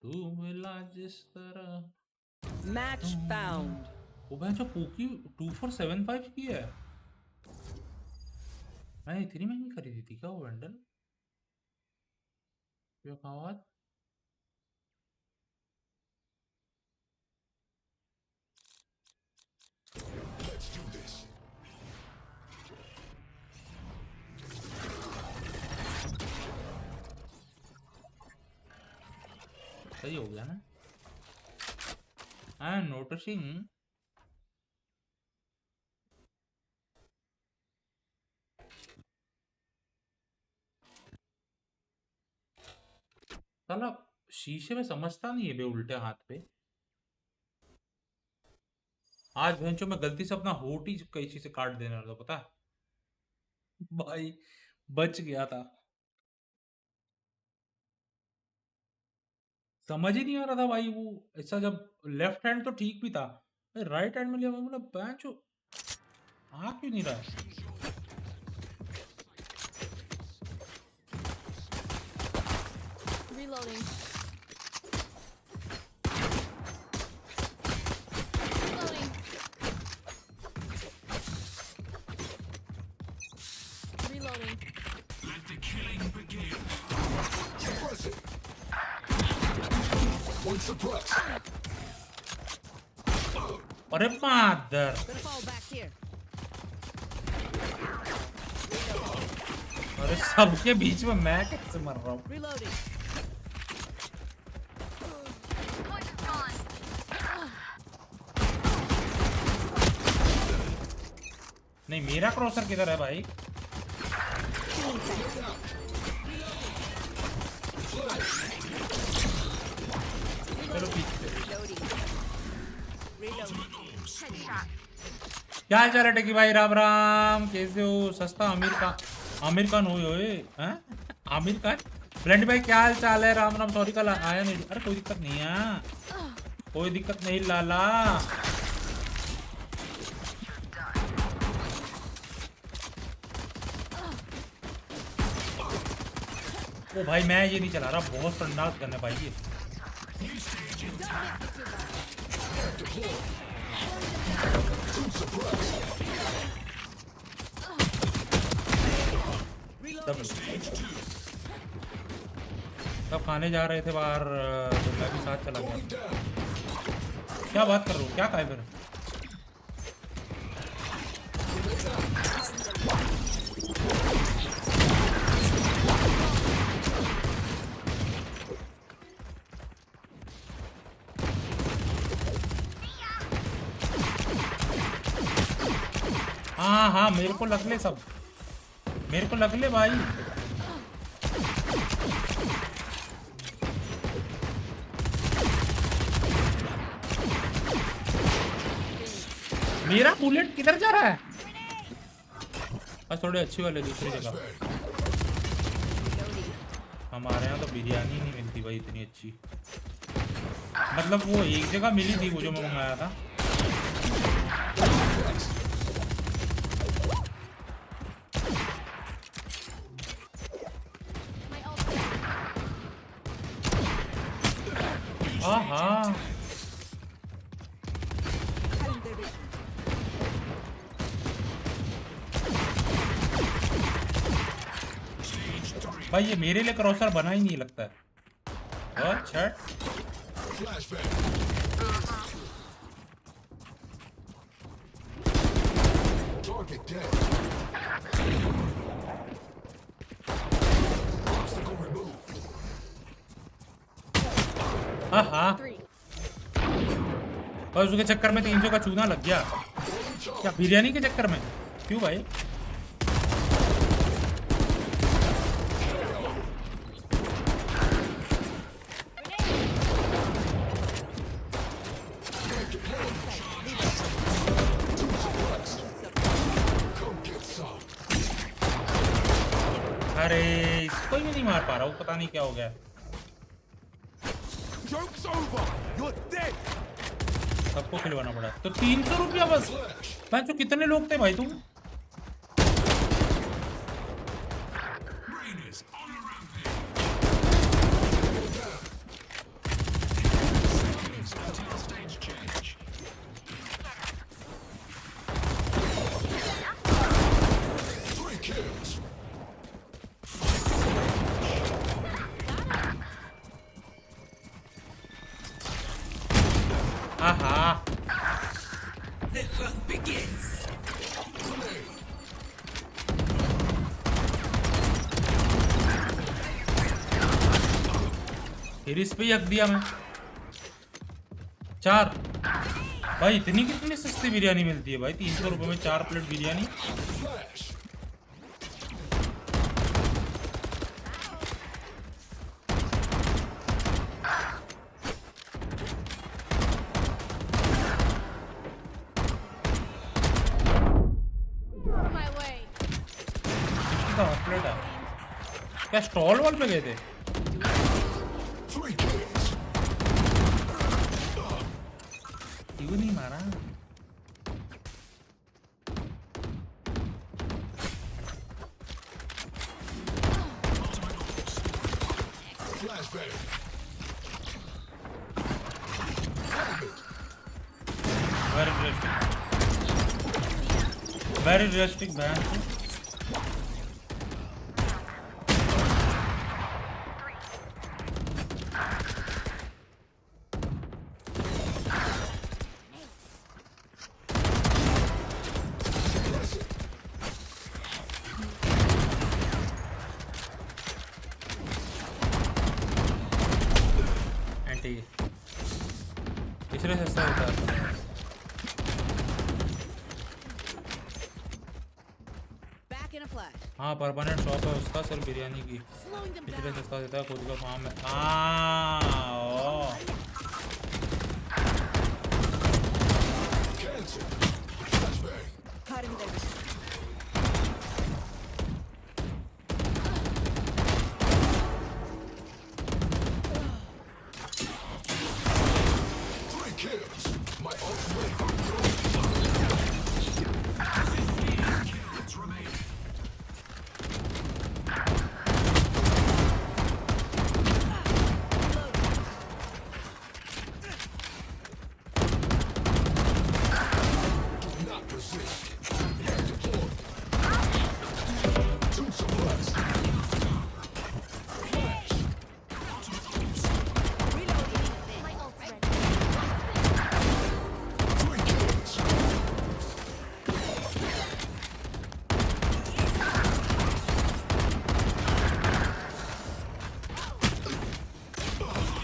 तू मिला जिस तरह। Match found. वो भाई जो पूकी 2475 की है, मैंने इतनी महंगी खरीदी थी क्या वो बंडल? क्या बात। सही हो गया ना। आई एम नोटिसिंग साला शीशे में समझता नहीं है बे उल्टे हाथ पे। आज भैंचो मैं गलती से अपना होठ ही कैंची से काट देने वाला था, पता भाई, बच गया था। समझ ही नहीं आ रहा था भाई, वो ऐसा जब लेफ्ट हैंड तो ठीक भी था, राइट हैंड में लिया, मैं बोला भैंचो आ क्यों नहीं रहा है। Reloading. Reloading. Let the killing begin. Suppress it. One suppress. अरे मादर, Gonna fall back here. अरे सबके बीच में मैं कैसे मर रहा हूँ। Reloading. नहीं मेरा क्रॉसर किधर है भाई? चलो पीछे। क्या हाल चाल है टेकी भाई? राम राम, कैसे हो? सस्ता आमिर खान हो हैं? आमिर खान ब्लेंड भाई क्या हाल चाल है? राम राम, सॉरी कल आया नहीं। अरे कोई दिक्कत नहीं है, कोई दिक्कत नहीं लाला। ओ भाई मैं ये नहीं चला रहा, बहुत संडास करने भाई ये। तब खाने जा रहे थे बाहर, तो मैं भी साथ चला गया। क्या बात कर रहे हो, क्या कहा फिर? हाँ हाँ मेरे को लग ले, सब मेरे को लग ले भाई। मेरा बुलेट किधर जा रहा है? बस थोड़े अच्छी वाले दूसरी जगह। हमारे यहाँ तो बिरयानी नहीं मिलती भाई इतनी अच्छी, मतलब वो एक जगह मिली थी वो जो मैं मंगाया था। हाँ भाई ये मेरे लिए क्रॉसर बना ही नहीं लगता है। अच्छा हाँ और उसके चक्कर में 300 का चूना लग गया क्या बिरयानी के चक्कर में? क्यों भाई? अरे इसको ही नहीं मार पा रहा हूँ, पता नहीं क्या हो गया। सबको खिलवाना पड़ा तो 300 रुपया बस। मैं तो कितने लोग थे भाई तुम? इस पे यक दिया मैं 4 भाई। इतनी कितनी सस्ती बिरयानी मिलती है भाई? 300 रुपए में 4 प्लेट बिरयानी। प्लेट है क्या? स्टॉल वॉल पे गए थे? क्यों नहीं मारा? Very realistic ban. इसलिए सस्ता होता है। हाँ परमानेंट शॉप है उसका सिर्फ बिरयानी की, इसलिए सस्ता देता है। खुद का फार्म है।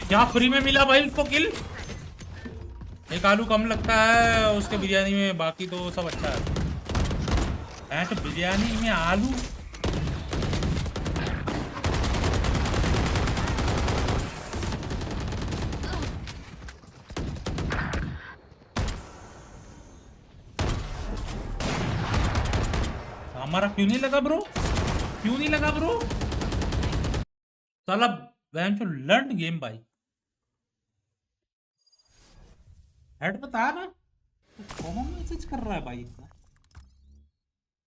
क्या फ्री में मिला भाई उसको किल? एक आलू कम लगता है उसके बिरयानी में, बाकी तो सब अच्छा है। तो बिरयानी में आलू हमारा क्यों नहीं लगा ब्रो? क्यों नहीं लगा ब्रो? साला वैन जो लर्न गेम भाई। हेड बता ना कौन मैसेज कर रहा है भाई? इतना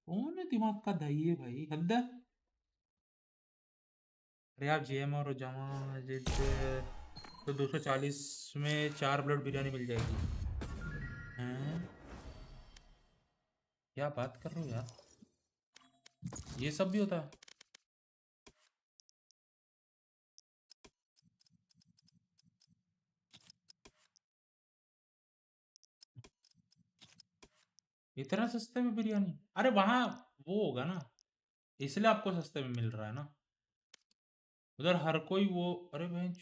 कौन है दिमाग का दही है भाई? हद है। अरे आप जेएम और जमा तो 240 में 4 ब्लड बिरयानी मिल जाएगी। हैं क्या बात कर रहे हो यार? ये सब भी होता है? इतना सस्ते में बिरयानी? अरे वहां वो होगा ना, इसलिए आपको सस्ते में मिल रहा है ना। उधर हर कोई वो, अरे बेंच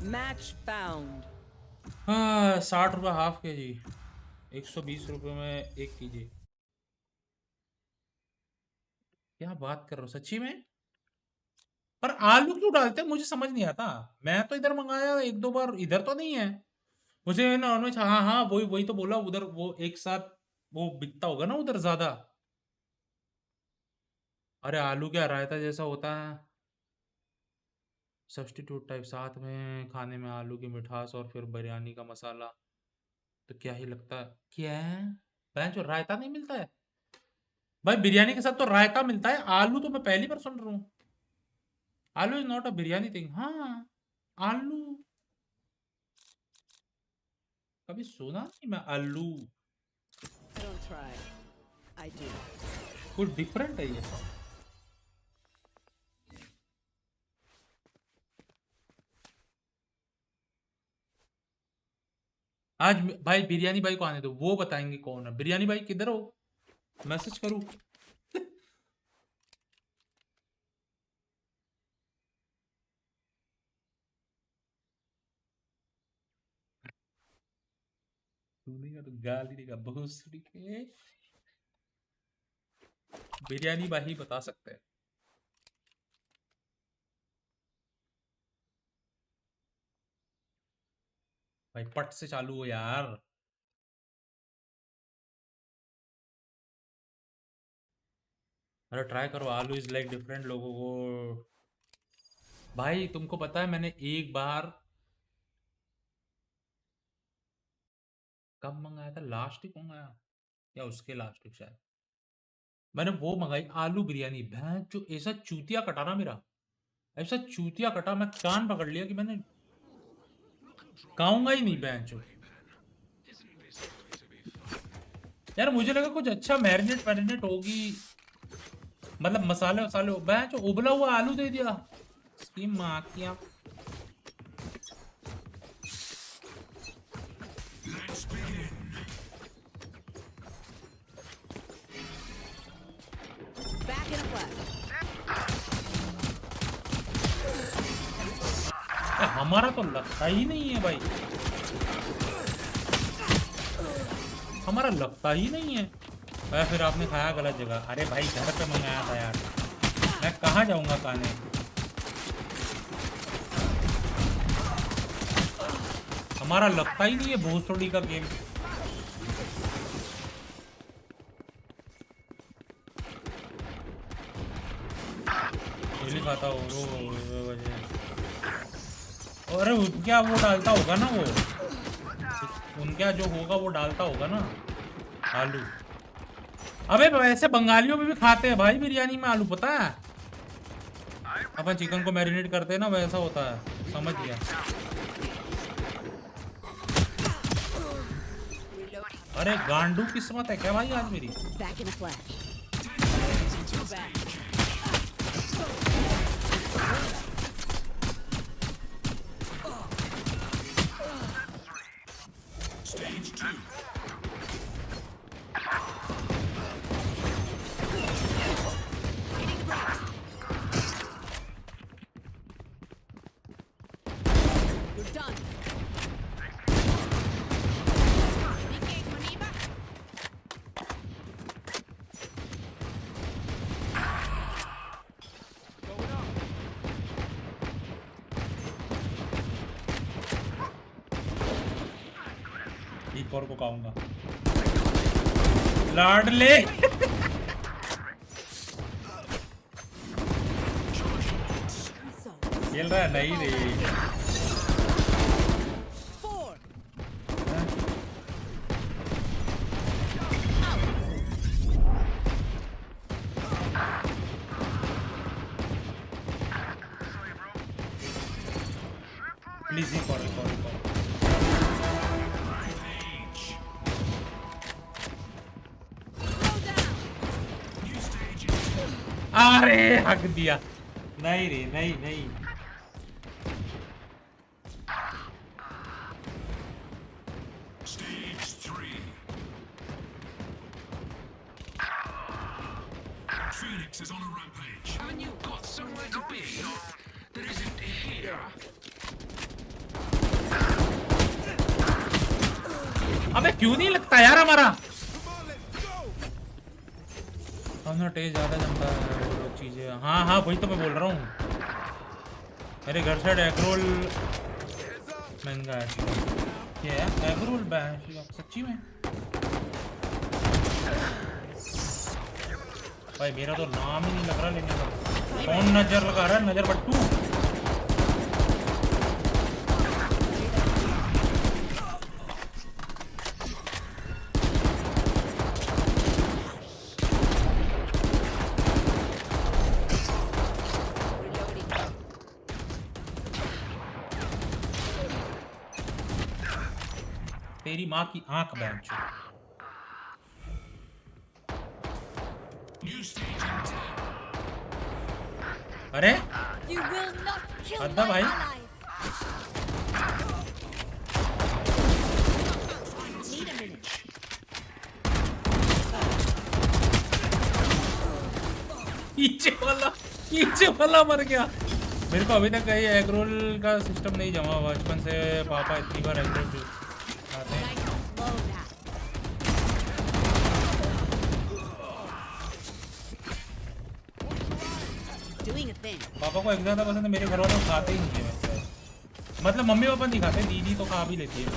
Match found. हाँ 60 रुपये हाफ के जी, 120 रुपये में 1 कीजिए। क्या बात कर रहे हो सच्ची में? पर आलू क्यों डालते हैं मुझे समझ नहीं आता। मैं तो इधर मंगाया 1-2 बार, इधर तो नहीं है। मुझे नॉनवेज, हाँ हाँ वही वही तो बोला, उधर वो एक साथ वो बिकता होगा ना उधर ज्यादा। अरे आलू क्या रायता जैसा होता है, सब्स्टिट्यूट टाइप, साथ में खाने में आलू की मिठास और फिर बिरयानी का मसाला, तो क्या ही लगता है। क्या है जो रायता नहीं मिलता है भाई बिरयानी के साथ? तो रायता मिलता है, आलू तो मैं पहली बार सुन रहा हूँ। आलू is not a biryani thing. हाँ आलू कभी सुना नहीं मैं आलू। I don't try. I do. कुछ डिफरेंट है ये। आज भाई बिरयानी भाई को आने दो, वो बताएंगे कौन है बिरयानी भाई। किधर हो, मैसेज करूं? सुनेगा तो गाली देगा भोसड़ी के। बिरयानी भाई बता सकते हैं। भाई पट से चालू हो यार। अरे ट्राई करो, आलू इज लाइक डिफरेंट लोगों को। भाई तुमको पता है मैंने एक बार कब मंगाया था, लास्ट वीक मंगाया या उसके लास्ट वीक शायद, मैंने वो मंगाई आलू बिरयानी। भैंस जो ऐसा चूतिया कटा ना मेरा, ऐसा चूतिया कटा, मैं कान पकड़ लिया कि मैंने खाऊंगा ही नहीं भैंस। यार मुझे लगा कुछ अच्छा मैरिनेट वैरिनेट होगी, मतलब मसाले वसाले, भैंस उबला हुआ आलू दे दिया। इसकी माँ की आप। हमारा तो लगता ही नहीं है भाई, हमारा लगता ही नहीं है। फिर आपने खाया गलत जगह। अरे भाई घर पे मंगाया था यार, मैं कहाँ जाऊंगा खाने। हमारा लगता ही नहीं है भोसड़ी का गेम। खाता हो अरे क्या वो डालता होगा ना, वो उनका जो होगा वो डालता होगा ना आलू। अबे वैसे बंगालियों में भी खाते हैं भाई बिरयानी में आलू, पता है? अपन चिकन को मैरिनेट करते हैं ना, वैसा होता है, समझ गया। अरे गांडू किस्मत है क्या भाई आज मेरी। और को खाऊंगा लाडले। खेल रहा है नहीं रे। प्लीज नहीं करो। अरे हक दिया। नहीं रे नहीं नहीं। Phoenix is on a rampage. And you've got somewhere to be. There isn't here. अबे क्यों नहीं लगता यार हमारा? अपना टेस्ट ज्यादा जमता है वो चीजें। हाँ वही तो मैं बोल रहा हूँ। मेरे घर से एग रोल महंगा है। ये है एग रोल सच्ची में? भाई मेरा तो नाम ही नहीं लग रहा लेने का। कौन नजर लगा रहा है? नजर बट्टू। तेरी माँ की आंख बेंच। अरे अद्दा भाई नीचे वाला मर गया। मेरे को अभी तक कहीं एग रोल का सिस्टम नहीं जमा हुआ। बचपन से पापा इतनी बार एग रोल खाते हैं। पापा को एक ज़्यादा पसंद है, मेरे घर वाले खाते ही नहीं है वैसे। मतलब मम्मी पापा नहीं खाते, दीदी तो खा भी लेती है।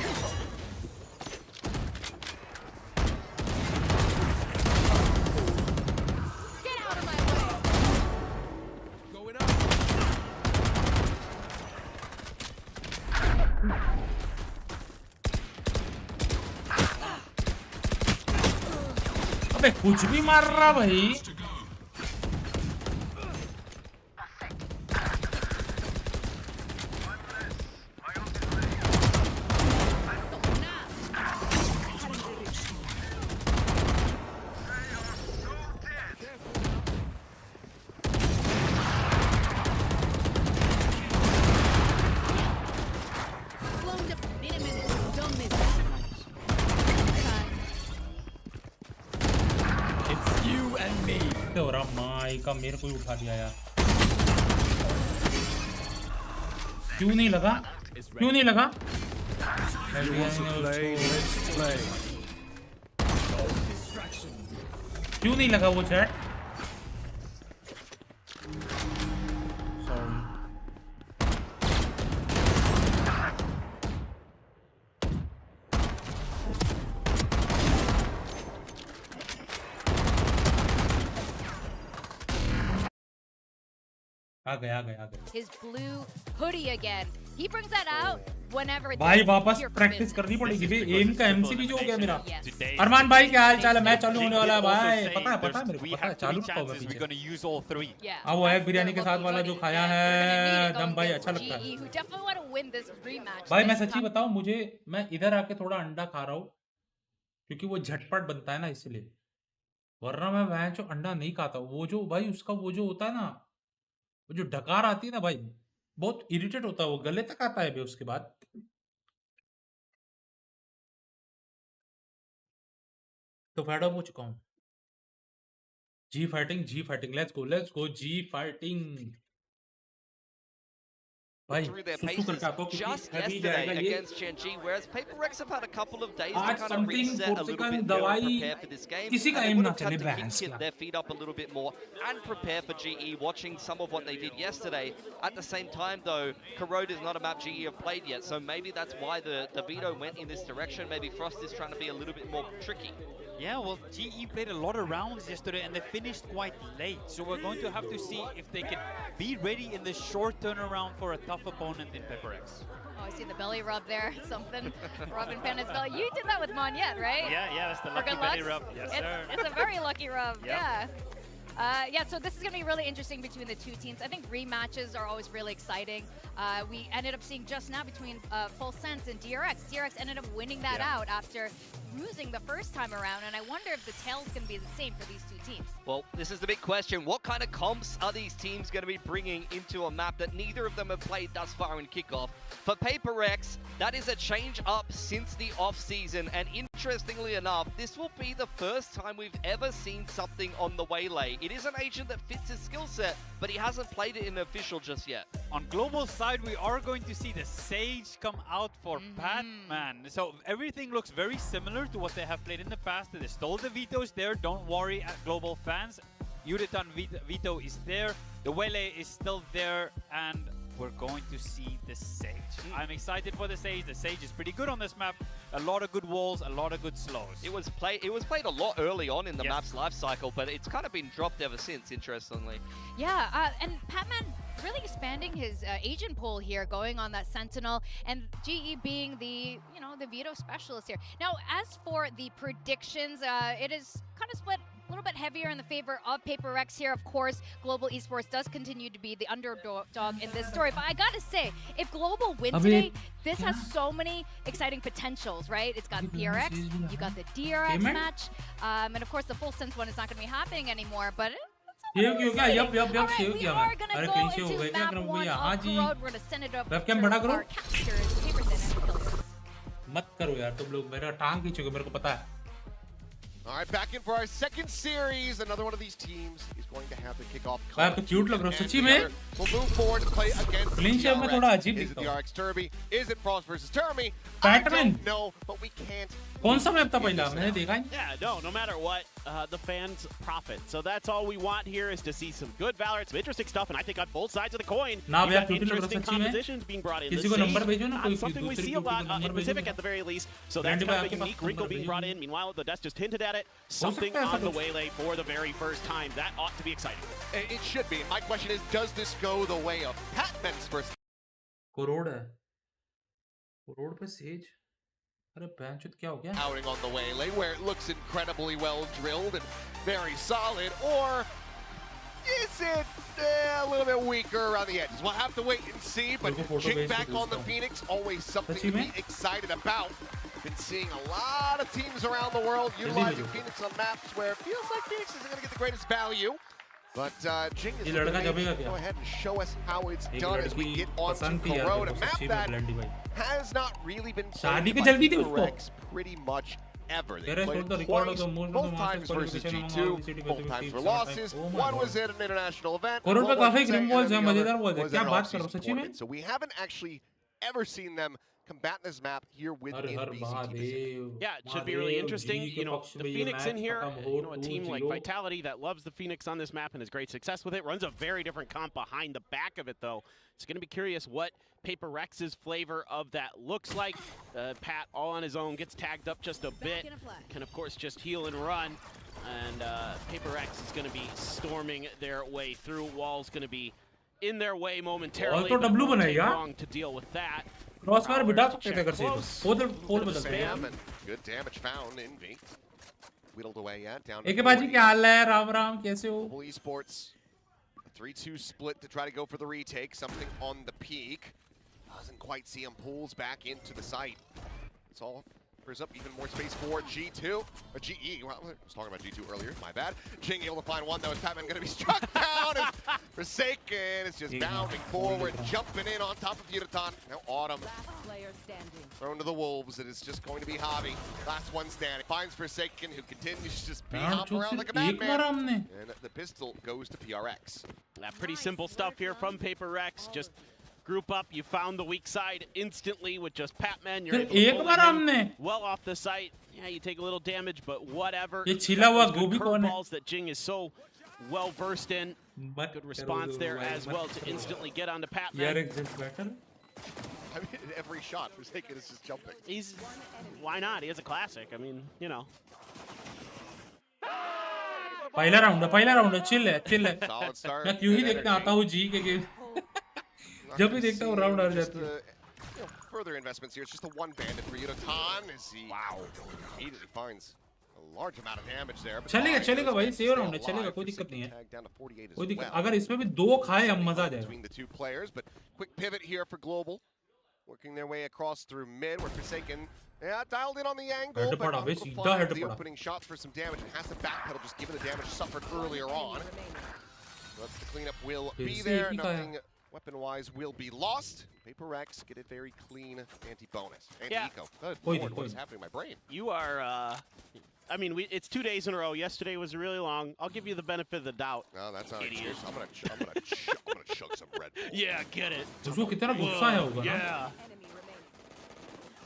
अबे कुछ भी मार रहा भाई। का मेरे को ही उठा दिया यार। क्यों नहीं लगा? क्यों नहीं लगा? क्यों नहीं लगा वो चैट? आ गया। His blue hoodie again. He brings that out whenever. भाई वापस प्रैक्टिस करनी पड़ेगी भाई। एम का एमसीबी जो हो गया मेरा। अरमान भाई क्या हाल चाल है? मैच चालू होने वाला है भाई। पता है मेरे को पता है। चालू रखा होगा पीछे। अब वो एग बिरयानी के साथ वाला जो खाया है दम भाई अच्छा लगता है। भाई मैं सच्ची बताऊं, मैं इधर आके थोड़ा अंडा खा रहा हूँ क्योंकि वो झटपट बनता है ना इसलिए। वरना मैं वह जो अंडा नहीं खाता। वो जो भाई उसका वो जो होता है ना, वो जो डकार आती है ना भाई, बहुत इरिटेट होता है। वो गले तक आता है भाई। उसके बाद तो फेड अप हो चुका हूँ। जी फाइटिंग लेट्स गो जी फाइटिंग भाई। through their paces just yesterday against Genji, whereas PRX have had a couple of days to kind of reset a little bit more and prepare for this game. किसी का And they aim would ना have had चले to kick their feet up a little bit more and prepare for GE, watching some of what they did yesterday. At the same time, though, Corrode is not a map GE have played yet, so maybe that's why the veto went in this direction. Maybe Frost is trying to be a little bit more tricky. Yeah, well, GE played a lot of rounds yesterday and they finished quite late. So we're going to have to see if they can be ready in the short turnaround for a tough opponent in PRX. Oh, I see the belly rub there. Something. Robin Penna's belly. You did that with Monyet, right? Yeah, that's the lucky belly rub. Yes, sir. It's a very lucky rub. Yep. Yeah, so this is going to be really interesting between the two teams. I think rematches are always really exciting. We ended up seeing just now between Full Sense and DRX. DRX ended up winning that out after cruising the first time around, and I wonder if the tail's going to be the same for these two teams. Well, this is the big question. What kind of comps are these teams going to be bringing into a map that neither of them have played thus far in kickoff? For PRX, that is a change up since the off-season, and interestingly enough, this will be the first time we've ever seen something on the Waylay. It is an agent that fits his skill set, but he hasn't played it in official just yet. On global side, we are going to see the Sage come out for Patman. So everything looks very similar to what they have played in the past. They stole the vetoes there. Don't worry, at global fans. Yuretan veto is there. The Waylay is still there, and we're going to see the Sage. I'm excited for the Sage. The Sage is pretty good on this map. A lot of good walls, a lot of good slows. It was played a lot early on in the map's life cycle, but it's kind of been dropped ever since, interestingly. Yeah, and Patman really expanding his agent pool here, going on that Sentinel, and GE being the, the veto specialist here. Now, as for the predictions, it is kind of split a little bit heavier in the favor of PRX here. Of course, Global Esports does continue to be the underdog in this story. But I gotta say, if Global wins today, this has so many exciting potentials, right? It's got PRX, you got the DRX match, and of course the full sense one is not gonna be happening anymore, but we are gonna go into map 1 of Corrode. We're gonna send it up to our captures, Paperthin and Killers. मत करो यार तुम लोग, मेरा टांग खींचोगे, मेरे को पता है. All right, back in for our second series. Another one of these teams is going to have the kickoff. यार तो क्यूट लग रहा है सच्ची में. We'll move forward to play against Clinch में थोड़ा अजीब Is it the RX Derby? Is it Frost versus Termi? Patman. No, but we can't. कौन सा मैप था पहला? मैंने देखा है. Yeah, no matter what, the fans profit. So that's all we want here is to see some good Valorant, some interesting stuff, and I think on both sides of the coin, ना you've got cute लग रहा interesting सच्ची में. compositions being brought in. किसी को number भेजो ना कोई something we see a lot in Pacific at the very least. So that's kind of a unique wrinkle being brought in. Meanwhile, the desk just hinted at it. Something on the Waylay for the very first time. That ought to be exciting. It should be. My question is, does this go the way of Patman's first? Corrode है. Corrode पे says. अरे बैंचुत क्या हो गया? Outing on the Waylay, where it looks incredibly well drilled and very solid, or is it a little bit weaker around the edges? We'll have to wait and see, but Jing back on the Phoenix, always something to be excited about. Been seeing a lot of teams around the world utilizing Phoenix on maps where it feels like Phoenix isn't going to get the greatest value. But Jing is going to go ahead and show us how it's done as we get on to Corrode, a map that has not really been played by PRX pretty much ever. They played twice, both times versus G2, both times were losses. One was at an international event, and the other was at an off-season tournament. So we haven't actually ever seen them combat this map here within VCT. Yeah, it should be really interesting. The Phoenix in here, a team like Vitality that loves the Phoenix on this map and has great success with it, runs a very different comp behind the back of it, though. It's going to be curious what PRX's flavor of that looks like. Pat, all on his own, gets tagged up just a bit, can of course just heal and run, and PRX is going to be storming their way through. Wall's going to be in their way momentarily, but it won't take long to deal with that. Crossfire बिठा सकते थे अगर से उधर पोल बदल गया. Good damage found in V. Whittled away down. एक बाजी क्या हाल है? राम राम कैसे हो? Global Esports, a 3-2 split to try to go for the retake. Something on the peak. Doesn't quite see him. Pulls back into the site. It's all offers up even more space for G2 or GE. Well, I was talking about G2 earlier. My bad. Jing able to find one though. Is Patman going to be struck down? And Forsaken is just bounding forward, jumping in on top of Yuretan. Now Autumn thrown to the wolves. It is just going to be Hobby. Last one standing. Finds Forsaken, who continues to just be hopping around like a madman. And the pistol goes to PRX. Pretty simple stuff here from PRX. Just group up, you found the weak side instantly with just Patman. You're able to pull him well off the site. Yeah, you take a little damage, but whatever. Curveballs that Jing is so well versed in. Good response there as well to instantly get onto Patman. I mean, every shot Forsaken is just jumping. Why not? He is a classic. I mean, पहला round है, chill है. मैं क्यों ही देखने आता हूँ जी के game. जब भी देखता हूँ राउंड आ जाती है. Further investments here. It's just a one bandit for Yuretan as he immediately finds a large amount of damage there. चलेगा भाई, सेव राउंड है, चलेगा, कोई दिक्कत नहीं है. कोई दिक्कत, अगर इसमें भी दो खाए हम मजा आ जाएगा. Between the two players, but quick pivot here for Global, working their way across through mid, where Forsaken Yeah, dialed in on the angle, but not able to find the opening shots for some damage. And has to backpedal just given the damage suffered earlier on. But the cleanup will be there. Nothing weapon-wise will be lost. PRX get a very clean anti-bonus. Anti-eco. Good lord, what is happening in my brain? You are, I mean, it's 2 days in a row. Yesterday was really long. I'll give you the benefit of the doubt. No, that's not idiot. I'm gonna chug some Red Bull. Yeah, get it. उसको कितना गुस्सा है होगा ना Yeah.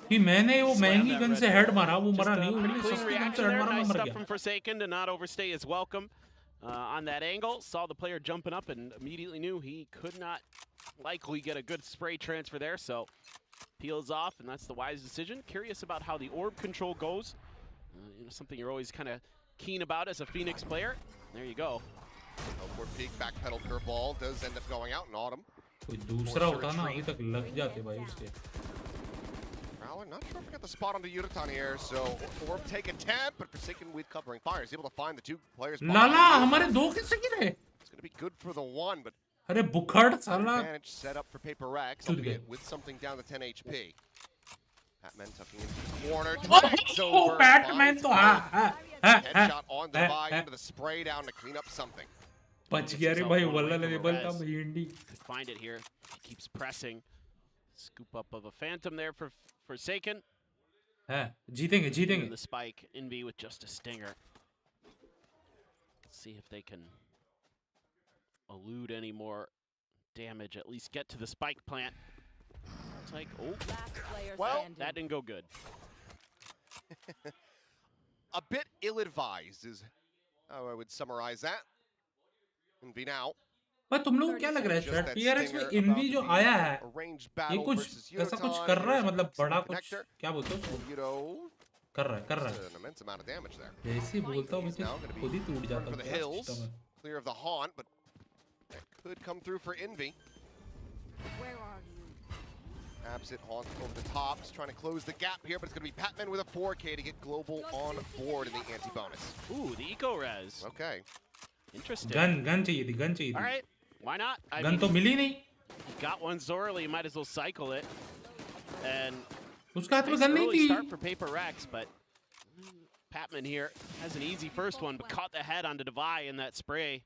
कि मैंने वो महंगी गन से हेड मारा वो मरा नहीं वो Clean सस्ती गन reaction से हेड there. मारा Nice मैं मर stuff गया from Forsaken to not overstay his welcome on that angle. Saw the player jumping up and immediately knew he could not likely get a good spray transfer there. So peels off, and that's the wise decision. Curious about how the orb control goes. You know, something you're always kind of keen about as a Phoenix player. There you go. Upward peak, backpedal curveball does end up going out in autumn. कोई दूसरा होता ना अभी तक लग जाते भाई उसके Not sure if we got the spot on the Yurutan here, so Orb take a tap, but Forsaken with covering fire is able to find the two players. लाला हमारे दो किससे गिरे It's going to be good for the one, but अरे बुखड़ साला advantage set up for PRX, albeit with something down to 10 HP. Batman tucking into the corner. Oh, Batman तो Headshot on the buy into the spray down to clean up something. बच गया रे भाई वल्ला level था भिंडी Could find it here. He keeps pressing. Scoop up of a Phantom there for Forsaken. जीतेंगे जीतेंगे And the spike, Envy with just a stinger. Let's see if they can elude any more damage, at least get to the spike plant. It's like, oh, well, that didn't go good. A bit ill-advised is how I would summarize that. Envy now. पर तुम लोगों को क्या लग रहा है sir PRX में env जो आया है ये कुछ ऐसा कुछ कर रहा है मतलब बड़ा कुछ क्या बोलते हो उसको कर रहा है जैसे बोलता हूँ मुझे खुद ही टूट जाता है Clear of the haunt, but that could come through for Envy. Absent haunt over the top, just trying to close the gap here, but it's going to be Patman with a 4K to get global on board in the anti-bonus. Ooh, the eco-res. Okay. Interesting. Gun चाहिए थी All right. Why not? I gun mean, तो मिली नहीं you got one Zorley, you might as well cycle it. And उसका हाथ में nice gun नहीं early थी start for PRX, but Patman here has an easy first one, but caught the head onto Devi in that spray.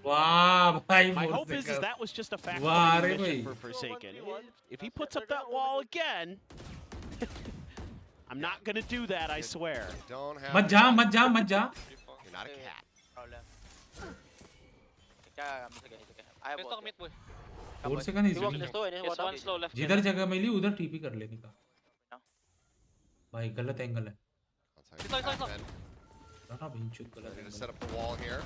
वाह भाई My hope is that was just a factor mission for Forsaken. If he puts up that wall again, I'm not gonna do that, I swear. मत जा You're not a cat. और से कहीं जिधर जगह मिली उधर टीपी कर लेने का भाई गलत एंगल है ना बिंचुत गलत Ready to set up the wall here.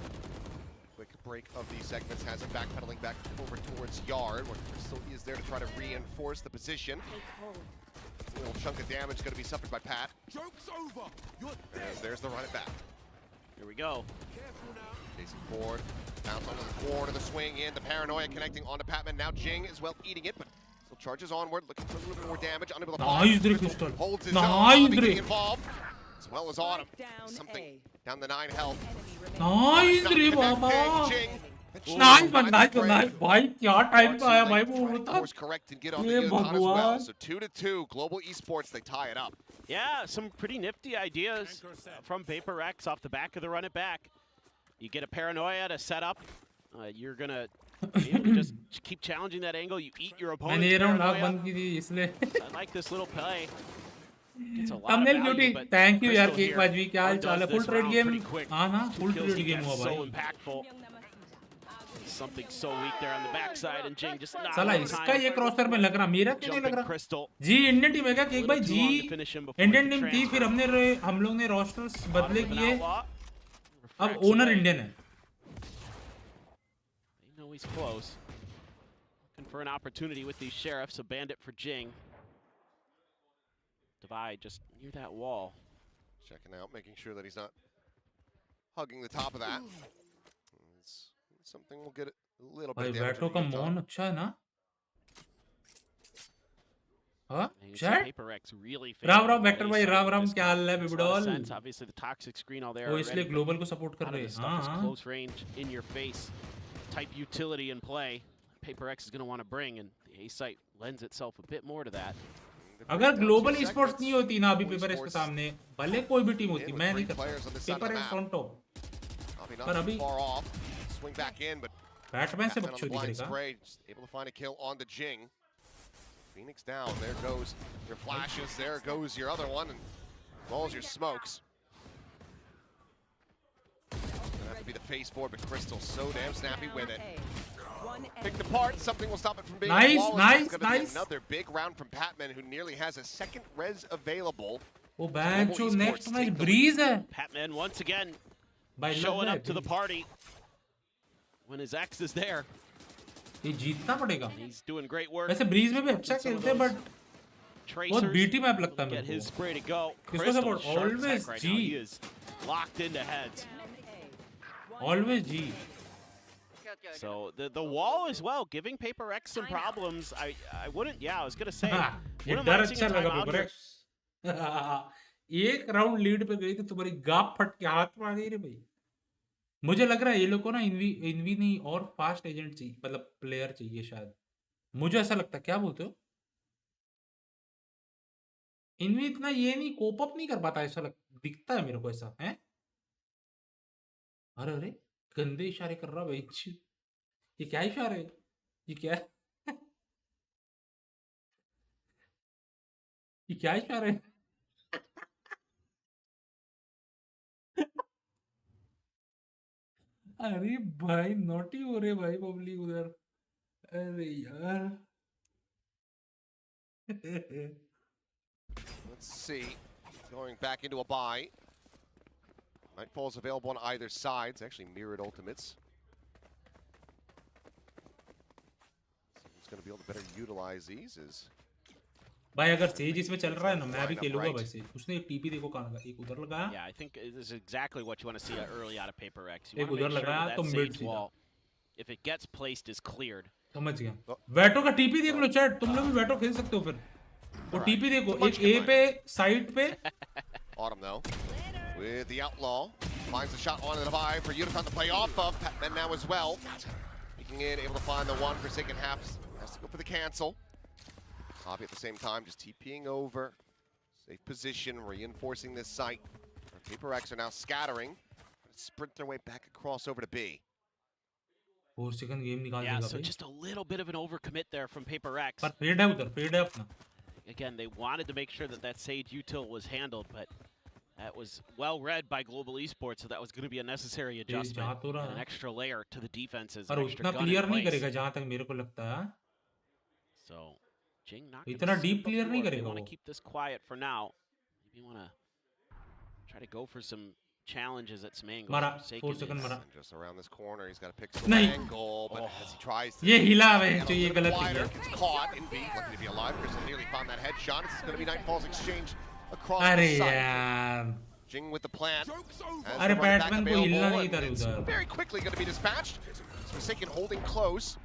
Quick break of these segments has him backpedaling back over towards Yard, where Crystal is there to try to reinforce the position. A little chunk of damage going to be suffered by Pat. Joke's over. There's the run it back. Here we go. Jason forward, bounce onto the corner, the swing in, the paranoia connecting onto Patman. Now Jing as well eating it, but still charges onward, looking for a little bit more damage. Unable to holds his own, getting involved, as well as Autumn. Something down the 9 health. Nice रे बाबा nice भाई क्या time पे आया भाई वो बता ये भगवान So 2-2 global esports, they tie it up. Yeah, some pretty nifty ideas from PRX off the back of the run it back. You get a paranoia to set up. You're gonna be able to just keep challenging that angle. You eat your opponent's paranoia. I like this little play. thumbnail beauty thank you यार cake बाजवी क्या हाल चाल है full trade game हां ना full trade game हुआ भाई so impactful. Something so weak there on the backside and Jing just not साला इसका ये क्रॉसर में लग रहा मेरा क्यों नहीं लग रहा जी इंडियन टीम है क्या केक भाई जी इंडियन टीम थी फिर हम लोग ने रोस्टर्स बदले किए अब ओनर इंडियन है They know he's close. Looking for an opportunity with these sheriffs, a bandit for Jing. Divide just near that wall. Checking out, making sure that he's not hugging the top of that. It's something we'll get a little bit of damage. Better का मौन अच्छा है ना हाँ chat Ram vector भाई राम क्या हाल है बिबडॉल Obviously the toxic screen all there. वो इसलिए ग्लोबल को सपोर्ट कर रहे हैं हाँ close range in your face type utility in play. PRX is going to want to bring, and the A site lends itself a bit more to that. अगर global sports नहीं होती ना अभी पेपर एक्स के सामने भले कोई भी टीम होती मैं नहीं करता पेपर एक्स ऑन टॉप पर अभी बैटमैन से बच्चों दिख रहा able to find a kill on the Jing. Phoenix down, there goes your flashes, there goes your other one, and as well as your smokes. Gonna have to be the face forward, but Crystal's so damn snappy with it. Picked apart, something will stop it from being flawless. It's gonna be another big round from Patman, who nearly has a second res available. Oh, BenQ next match breeze hai. Patman once again showing up to the party when his ex is there. ये जीतना पड़ेगा. He's doing great work. वैसे bridge में भी अच्छा खेलते हैं but बहुत बीटी मैप लगता है मेरे को. His spray to go. Crystal support always G. He is locked into heads. Always G. So the wall as well, giving PRX some problems. I wouldn't. Yeah, I was gonna say. ये डर अच्छा लगा PRX. एक round lead पे गई तो तुम्हारी gap फट के हाथ में आ गई रे भाई. मुझे लग रहा है ये लोग को ना इनवी नहीं और फास्ट एजेंट चाहिए मतलब प्लेयर चाहिए शायद. मुझे ऐसा लगता है. क्या बोलते हो? इनवी इतना ये नहीं कोप अप नहीं कर पाता ऐसा दिखता है मेरे को ऐसा है. अरे अरे गंदे इशारे कर रहा भाई. ये क्या इशारे है? ये क्या है? ये क्या इशारे है? अरे भाई नोटी हो रहे भाई पब्लिक उधर. अरे यार. Let's see. Going back into a buy. Nightfall's available on either side. It's actually mirrored ultimates. Who's going to be able to better utilize these is... भाई अगर सेज इसमें चल रहा है ना मैं भी खेलूंगा वैसे. उसने टीपी देखो कहां लगा. एक उधर लगाया. Yeah, I think this is exactly what you want to see early out of PRX. एक उधर लगाया तो mid wall, if it gets placed, is cleared. समझ गया. वेटो का टीपी देख लो चैट. तुम लोग भी वेटो खेल सकते हो फिर. वो टीपी देखो एक ए पे साइड पे. Autumn though with the outlaw finds the shot on the buy for Unicron to play off of. Patman now as well. Peeking in, able to find the one. Forsaken has to go for the cancel. Hobby at the same time, just TPing over. Safe position, reinforcing this site. PRX are now scattering. Sprint their way back across over to B. 4 second game निकाल देगा. Yeah, so just a little bit of an overcommit there from PRX. पर paid है उधर. Paid है अपना. Again, they wanted to make sure that that Sage util was handled, but that was well read by Global Esports, so that was going to be a necessary adjustment, and an extra layer to the defenses. पर उतना clear नहीं करेगा जहां तक मेरे को लगता है. So Jing not इतना डीप क्लियर नहीं करेगा. want to keep this quiet for now. Maybe you want to try to go for some challenges at some angles. मारा 4 second मारा. Just around this corner, he's got to pick some angle, but as he tries to... ये हिला है जो ये गलत किया. Gets caught. Envy lucky to be alive. Crystal nearly found that headshot. This is going to be Nightfall's exchange across the site. Jing with the plant. अरे Batman को हिलना नहीं था उधर. Very quickly going to be dispatched. Forsaken holding close.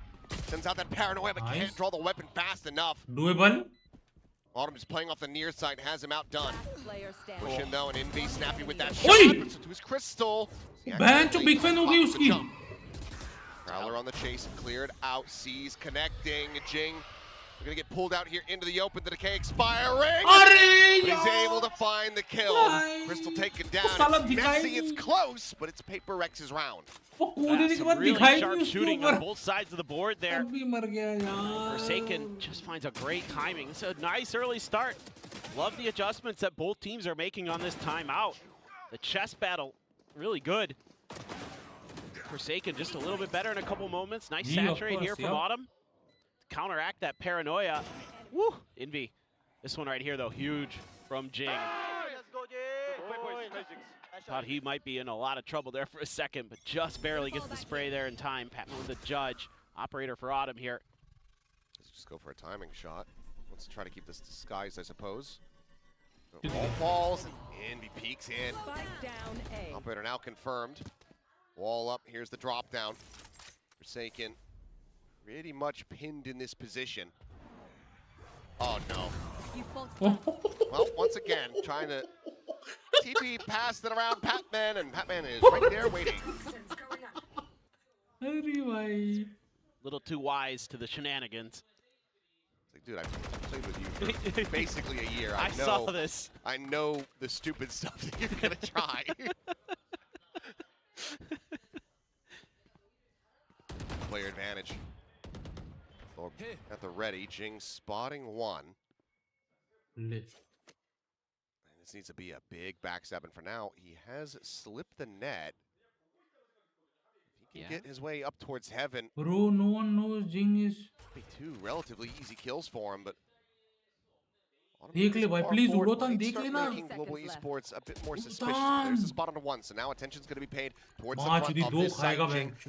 Sends out that paranoia, but can't draw the weapon fast enough. Doable. Autumn is playing off the near side, has him outdone. Push in though, and Envy snappy with that Oi! shot. To his Crystal. BenQ big fan हो गई उसकी. Prowler on the chase, cleared out. Sees connecting. Jing. We're gonna get pulled out here into the open. The decay expiring. But he's able to find the kill. Crystal taken down. Messy, it's close, but it's PRX's round. Some really sharp shooting on both sides of the board there. Forsaken just finds a great timing. It's a nice early start. Love the adjustments that both teams are making on this timeout. The chess battle, really good. Forsaken just a little bit better in a couple moments. Nice saturate here from Autumn. Counteract that paranoia. Woo! Envy. This one right here, though, huge from Jing. Thought he might be in a lot of trouble there for a second, but just barely gets the spray there in time. Patman with the judge. Operator for Autumn here. Let's just go for a timing shot. Let's try to keep this disguised, I suppose. All falls, and Envy peeks in. Operator now confirmed. Wall up, here's the drop down. Forsaken. Pretty much pinned in this position. Oh no. Well, once again, trying to TP passed it around Patman, and Patman is right there waiting. Little too wise to the shenanigans. dude, I've played with you for basically a year. I saw this. I know the stupid stuff that you're gonna try. Player advantage. At the ready, Jing spotting one. And this needs to be a big backstab, and for now, he has slipped the net. He can get his way up towards heaven. Bro, no one knows Jing is. Two relatively easy kills for him, but देख ले भाई, please उड़ोतन देख लेना. Global Esports a bit more suspicious. There's a spot on the one, so now attention's going to be paid towards the front of this side.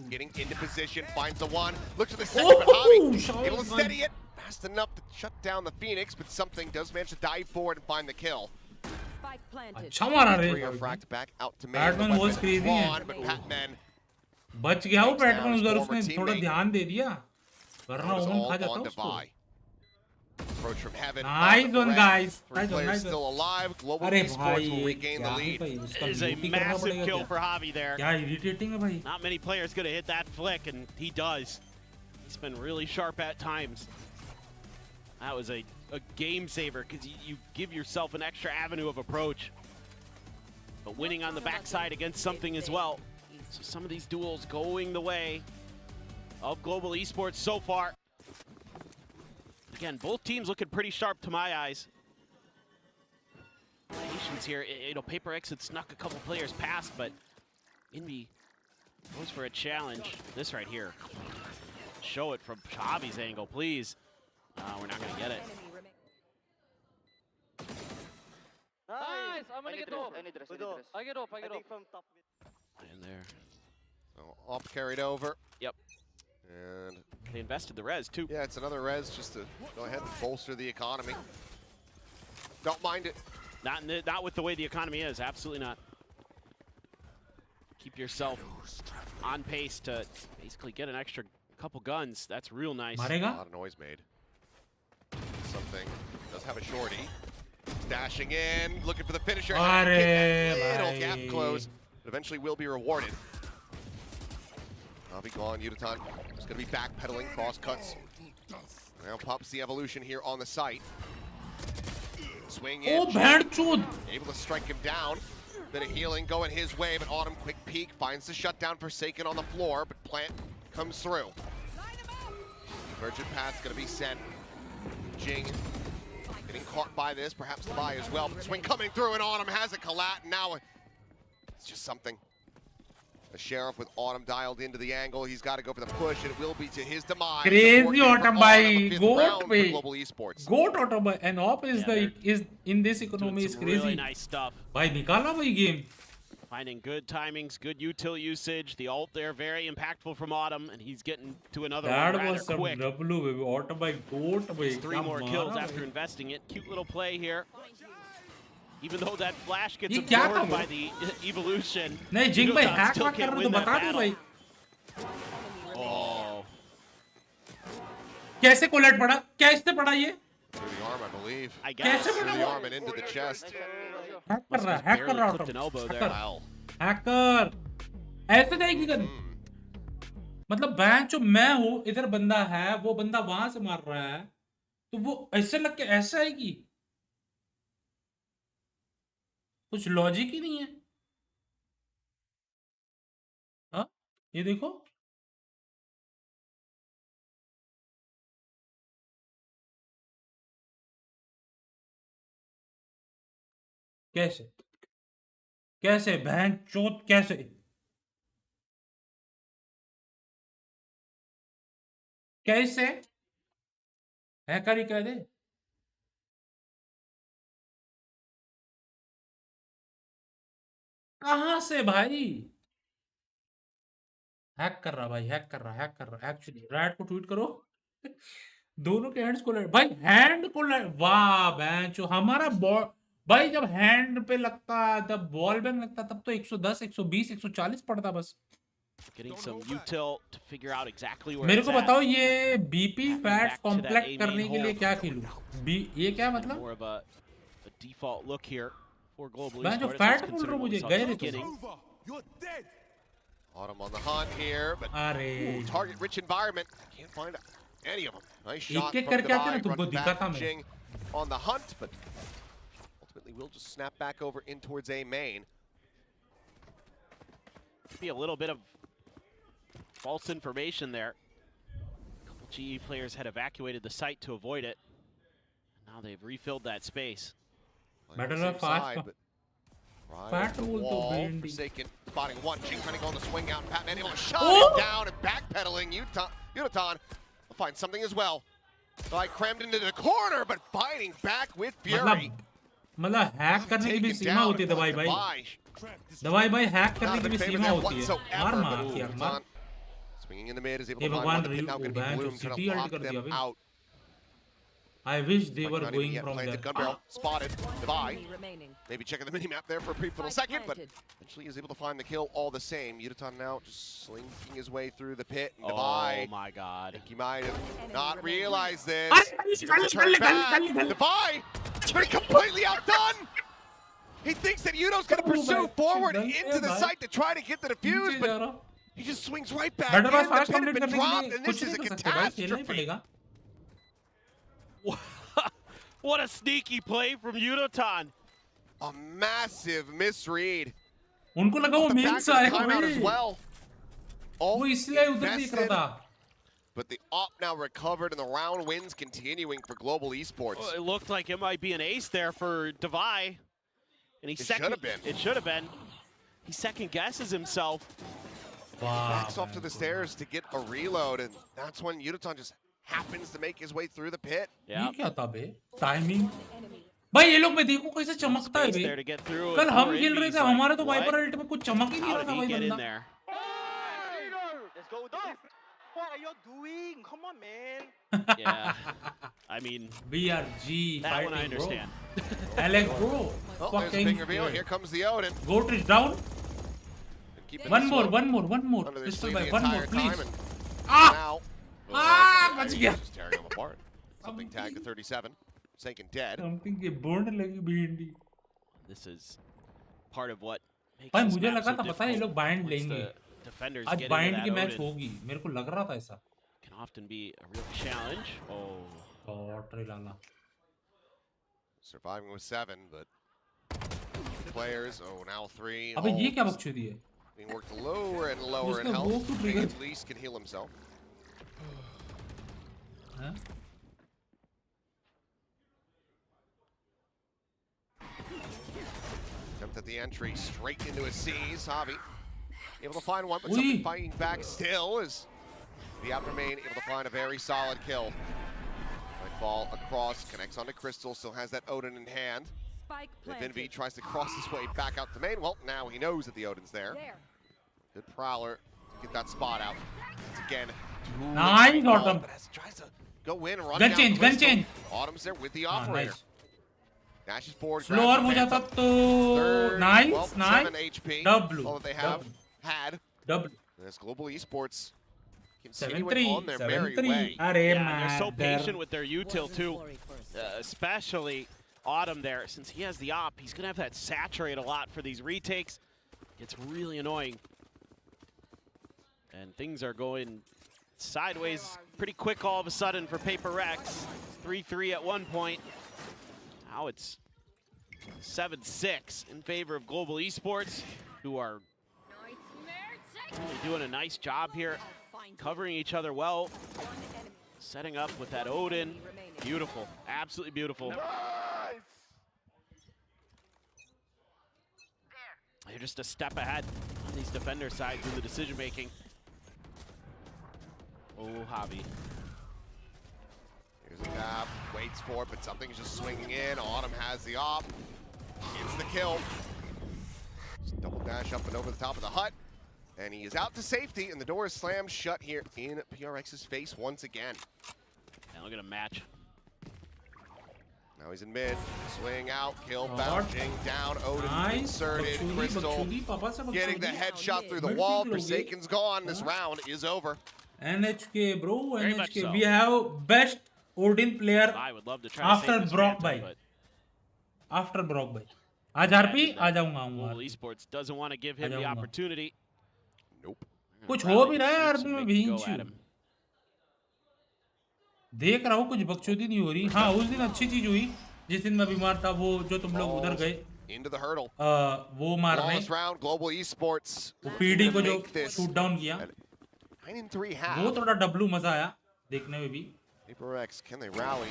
Getting into position, finds the one, looks at the second, but Javi able to steady it. Fast enough to shut down the Phoenix, but something does manage to dive forward and find the kill. अच्छा मारा रे. Three are fracked back out to main. Batman was crazy है. But Patman बच गया वो Batman, उधर उसने थोड़ा ध्यान दे दिया. वरना ओमन खा जाता उसको. Approach from heaven. Nice one, guys. Three players still alive. Global Esports will regain the lead. It is a massive kill for Javi there. क्या irritating है भाई. Not many players could have hit that flick, and he does. He's been really sharp at times. That was a game saver, because you give yourself an extra avenue of approach. But winning on the backside against something as well. So some of these duels going the way of Global Esports so far. Again, both teams looking pretty sharp to my eyes. Patience here. You know, PRX had snuck a couple players past, but Invi goes for a challenge. This right here. Show it from Javi's angle, please. We're not going to get it. Nice! I'm gonna get off. I get off. In there. So off carried over. Yep. And they invested the res too. Yeah, it's another res just to go ahead and bolster the economy. Don't mind it. Not with the way the economy is. Absolutely not. Keep yourself on pace to basically get an extra couple guns. That's real nice. A lot of noise made. Something does have a shorty. Dashing in, looking for the finisher. Little gap close, but eventually will be rewarded. I'll be gone. Yuditan is going to be backpedaling, cross cuts. Now pops the evolution here on the site. Swing in. Able to strike him down. Bit of healing going his way, but Autumn quick peek finds the shutdown. Forsaken on the floor, but Plant comes through. Emergent path's going to be sent. Jing getting caught by this, perhaps the buy as well. But swing coming through, and Autumn has a collat. Now it's just something. The Sheriff with Autumn dialed into the angle. He's got to go for the push, and it will be to his demise. Crazy Autumn by Goat by Global Esports. Goat Autumn by and op is is in this economy is crazy. Really nice stuff. By nikala bhai game. Finding good timings, good util usage. The ult there very impactful from Autumn, and he's getting to another one rather was some quick. W baby. Autumn by Goat by. 3 more kills after investing it. Cute little play here. Even though that flash gets absorbed by the evolution. नहीं जिंग भाई hack मत कर रहे तो बता दो भाई. Oh. कैसे कोलेट पड़ा? क्या इसने पड़ा ये? Through the arm, I believe. I guess. Through the arm and into the chest. Hack कर रहा है. हैकर. ऐसे नहीं कर. मतलब बैंक जो मैं हूँ, इधर बंदा है, वो बंदा वहां से मार रहा है, तो वो ऐसे लग के ऐसा है कि कुछ लॉजिक ही नहीं है. हाँ, ये देखो. कैसे कैसे बहन चोत कैसे कैसे हैकर ही कह दे. कहां से भाई? हैक कर रहा भाई, हैक कर रहा. एक्चुअली रैट को ट्वीट करो. दोनों के हैंड्स को भाई हैंड को वाह बेंच हमारा बॉल भाई जब हैंड पे लगता, जब बॉल बैंग लगता तब तो 110, 120, 140 पड़ता बस. मेरे को बताओ ये बीपी फैट्स कॉम्प्लेक्ट करने के लिए क्या खेलूं? ये क्या मतलब? मैं जो फैट बोल रहा हूं मुझे गए रे. Autumn on the hunt here, but target rich environment. Can't find any of them. Nice shot एक-एक from करके आते ना Divide, तुमको running दिखा back था मैं. Jing on the hunt, but ultimately will just snap back over in towards A main. Be a little bit of false information there. A couple GE players had evacuated the site to avoid it. Now they've refilled that space. Battle of fast. Right the wall, Forsaken spotting one. Jing trying to go on the swing out. Patman able to shut it down and backpedaling. Unaton will find something as well. Like crammed into the corner, but fighting back with Fury. मतलब hack करने की भी सीमा होती है दवाई भाई. दवाई भाई हैक करने की भी सीमा होती है. मार यार मार. Swinging in the mid is able to find one. Now going to be Bloom trying to lock them out. I wish they were going from there. Gun barrel spotted. Divide. Maybe checking the mini map there for a brief little second, but eventually is able to find the kill all the same. Unaton now just slinking his way through the pit. And Divide. Oh my god. I think he might have not realized this. Turn back. Divide. Been completely outdone. He thinks that Udo's going to pursue forward into the site to try to get the defuse, but he just swings right back in. The pit has been dropped, and this is a catastrophe. What a sneaky play from Udotan. A massive misread. उनको लगा वो main से आएगा as well. वो इसलिए उधर देख रहा था. But the op now recovered and the round wins continuing for Global Esports. Well, it looked like it might be an ace there for Divide. And It should have been. It should have been. He second guesses himself. Backs off to the stairs to get a reload, and that's when Udotan just happens to make his way through the pit. ये क्या था बे? Timing. भाई ये लोग मैं देखो कैसे चमकता है बे. कल हम खेल रहे थे हमारे तो वाइपर अल्ट में कुछ चमक ही नहीं रहा था भाई बंदा. Let's go though. What are you doing? Come on, man. Yeah. I mean, BRG. That one I understand. Alex bro. Oh, there's a big reveal. Here comes the Odin. Goat is down. One more. Pistol by one more, please. Now. बच गया. Just tearing him apart. Something tagged to 37. Sinking dead. Something के board लगी भिंडी. This is part of what makes भाई this मुझे map लगा so था पता है ये लोग बाइंड लेंगे. आज बाइंड की मैच होगी. मेरे को लग रहा था ऐसा. Can often be a real challenge. Oh. Lala. Surviving with 7, but players. Oh, now 3. अबे ये क्या बकचोदी है? Being worked lower and lower in health. He at least can heal himself. Huh? Attempt at the entry straight into his C's. Javi able to find one, but something fighting back still is the outer main able to find a very solid kill. Might fall across, connects onto Crystal, still has that Odin in hand. If Envy tries to cross his way back out the main, well, now he knows that the Odin's there. Good Prowler to get that spot out. Once again, nice, Autumn. Tries to go in and run Gun down change, Crystal. Autumn's there with the operator. Nice. Dashes forward. Slower हो जाता तो nice, well, nice. 7 HP. Double. All that they have had. Double. This Global Esports continuing 7-3. on their merry way. They're so patient with their util too, especially Autumn there. Since he has the op, he's gonna have that saturate a lot for these retakes. It's really annoying. And things are going sideways pretty quick all of a sudden for PRX. 3-3 at one point. Now it's 7-6 in favor of Global Esports, who are really doing a nice job here, covering each other well, setting up with that Odin. Beautiful, absolutely beautiful. They're just a step ahead on these defender sides in the decision making. Oh, Javi. Here's a tap, waits for it, but something's just swinging in. Autumn has the op, gets the kill. Just double dash up and over the top of the hut. And he is out to safety, and the door is slammed shut here in PRX's face once again. And look at him match. Now he's in mid, swing out, kill, bouncing down, Odin inserted, Crystal getting the headshot through the wall. Forsaken's gone, this round is over. NHK bro, NHK, we have best Odin player after Brock by. After Brock by. आज RP आ जाऊंगा Global Esports doesn't want to give him the opportunity. Nope. कुछ हो भी रहा है RP में VCT. देख रहा हूँ कुछ बकचोदी नहीं हो रही। हाँ उस दिन अच्छी चीज हुई जिस दिन मैं बीमार था, वो जो तुम लोग उधर गए into the hurdle. वो मारने, Last round, Global Esports. वो पीडी को जो शूट डाउन किया, 9-3 half. वो थोड़ा डब्लू मजा आया देखने में भी। PRX, can they rally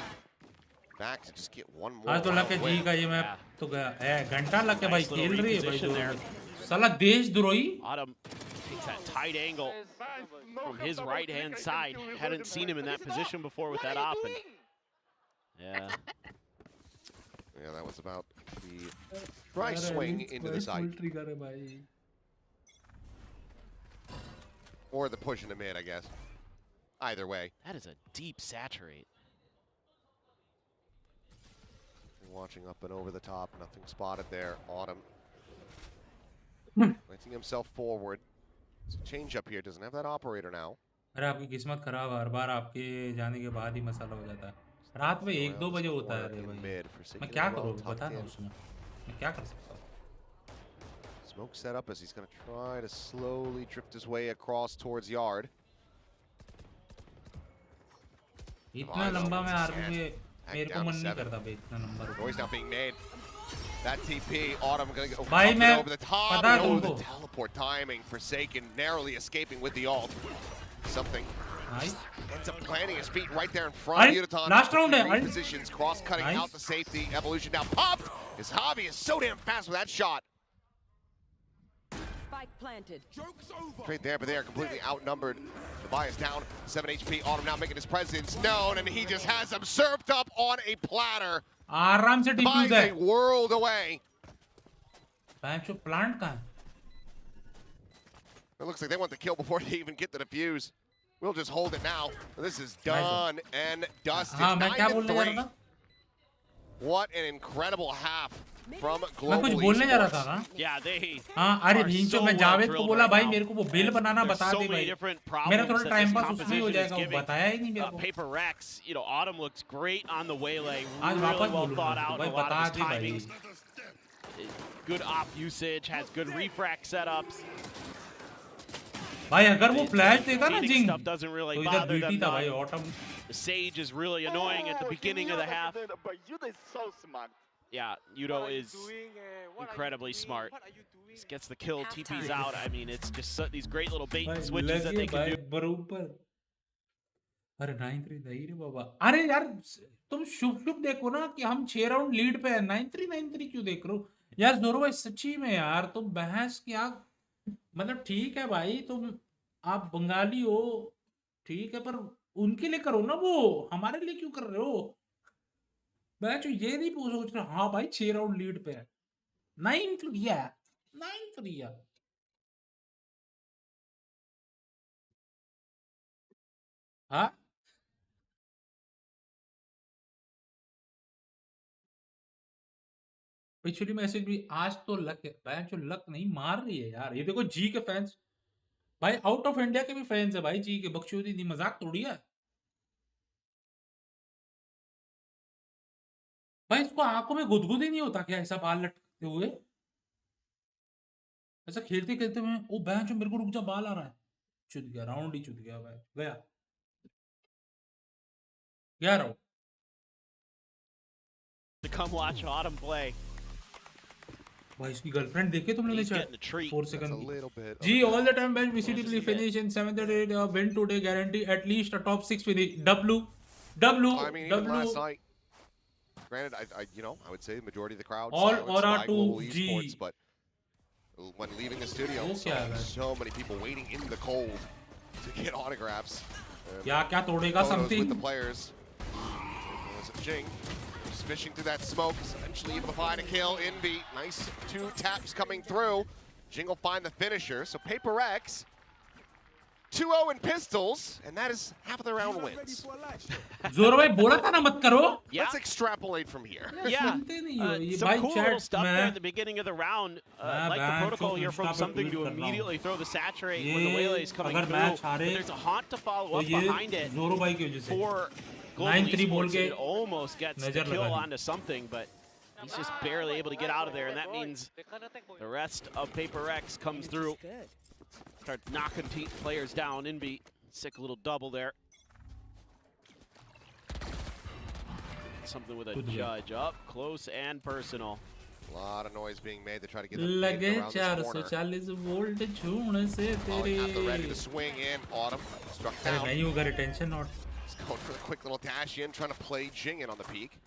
back to just get one more? आज तो लग के जी का ये मैप तो गया घंटा लग के भाई खेल रही है भाई जो साला देशद्रोही। Autumn takes that tight angle from his right hand side. Hadn't seen him in that position before with that op. And yeah, that was about the dry swing into the side. Or the push in the mid, I guess. Either way. That is a deep saturate. Watching up and over the top, nothing spotted there. Autumn letting himself forward. It's a change up here, doesn't have that operator now. अरे आपकी किस्मत खराब, हर बार आपके जाने के बाद ही मसाला हो जाता है। रात में 1-2 बजे होता है। अरे भाई मैं क्या करूँ बता ना, उसमें मैं क्या कर सकता हूँ। Smoke set up as he's going to try to slowly drift his way across towards yard. इतना लंबा मैं आर्मी में मेरे को मन नहीं करता भाई, इतना लंबा। Noise now being made. That TP, Autumn going to go over the top. Oh, the teleport timing. Forsaken narrowly escaping with the ult. Something. Nice. Ends up planting his feet right there in front of Udaton. Last round Repositions, cross-cutting out the safety. Evolution now popped. His Javi is so damn fast with that shot. Spike planted. Straight there, but they are completely outnumbered. Tobias down, 7 HP. Autumn now making his presence known, and he just has him served up on a platter. आराम से diffuse है। A world away. बैंचो plant कहाँ है? It looks like they want the kill before they even get the defuse. We'll just hold it now. This is done and dusted. 9-3. What an incredible half from Global Esports. Yeah, they. हाँ अरे भींचो मैं जावेद को बोला भाई मेरे को वो bill बनाना बता दे भाई। मेरा थोड़ा टाइम पास उसमें हो जाएगा, वो बताया ही नहीं मेरे को। PaperX, you know, Autumn looks great on the waylay. आज Really वापस well बोलूँगा thought out. भाई, A lot बता of दे his भाई। timings. Good op usage, has good refract setups. भाई अगर वो फ्लैश देगा ना जिंग doesn't really तो इधर bother बीटी them था भाई none. Autumn. The Sage is really annoying at the beginning of the half. But you is so smart. Yeah, Udo is incredibly smart. Just gets the kill, TP's out. I mean, it's just these great little bait and switches that they can do. बरोबर। अरे 9-3 नहीं रे बाबा। अरे यार तुम शुभ देखो ना कि हम 6 राउंड लीड पे है। 9-3 क्यों देख रहे हो यार? जोरो भाई सच्ची में यार तुम बहस क्या, मतलब ठीक है भाई तुम आप बंगाली हो ठीक है, पर उनके लिए करो ना, वो हमारे लिए क्यों कर रहे हो? मैं जो ये नहीं सोच रहा हाँ भाई 6 राउंड लीड पे है। 9-3 हाँ पिछली मैसेज भी आज तो लक है भाई, जो लक नहीं मार रही है यार। ये देखो जी के फैंस भाई, आउट ऑफ इंडिया के भी फैंस है भाई जी के। बख्शोदी नहीं, मजाक थोड़ी है भाई। इसको आंखों में गुदगुद ही नहीं होता क्या ऐसा बाल लटकते हुए, ऐसा खेलते खेलते हुए? ओ बहन जो मेरे को रुक जा, बाल आ रहा है। चुत गया, राउंड ही चुत गया भाई, गया round. To come watch Autumn play. भाई इसकी गर्लफ्रेंड देखे तुमने? He's getting the treat. 4 second G all the time best VCT will finish in 7th day, win today guarantee at least a top 6 finish. W I mean, even last night. Granted, I would say the majority of the crowd all silenced aura by to Global G. Esports, but when leaving the studio, so many people waiting in the cold to get autographs. क्या तोड़ेगा Photos something with the players. There's a Jing. Just fishing through that smoke, is eventually able to find a kill. Inbeat, nice 2 taps coming through. Jing will find the finisher. So PaperX, 2-0 in pistols, and that is half of the round wins. जोरो भाई बोला था ना मत करो। Let's extrapolate from here. Yeah, some cool little stuff there at the beginning of the round. Like the protocol here from something to immediately throw the saturate when the waylay is coming through. But there's a haunt to follow up behind it. जोरो भाई की वजह से For Global Esports, it almost gets the kill onto something, but he's just barely able to get out of there, and that means the rest of PaperX comes through. Start knocking players down. Inbeat, sick little double there. something with a judge up close and personal. A lot of noise being made to try to get them around this corner. Ollie at the ready to swing in. Autumn struck down. He's going for the quick little dash in, trying to play Jing in on the peak.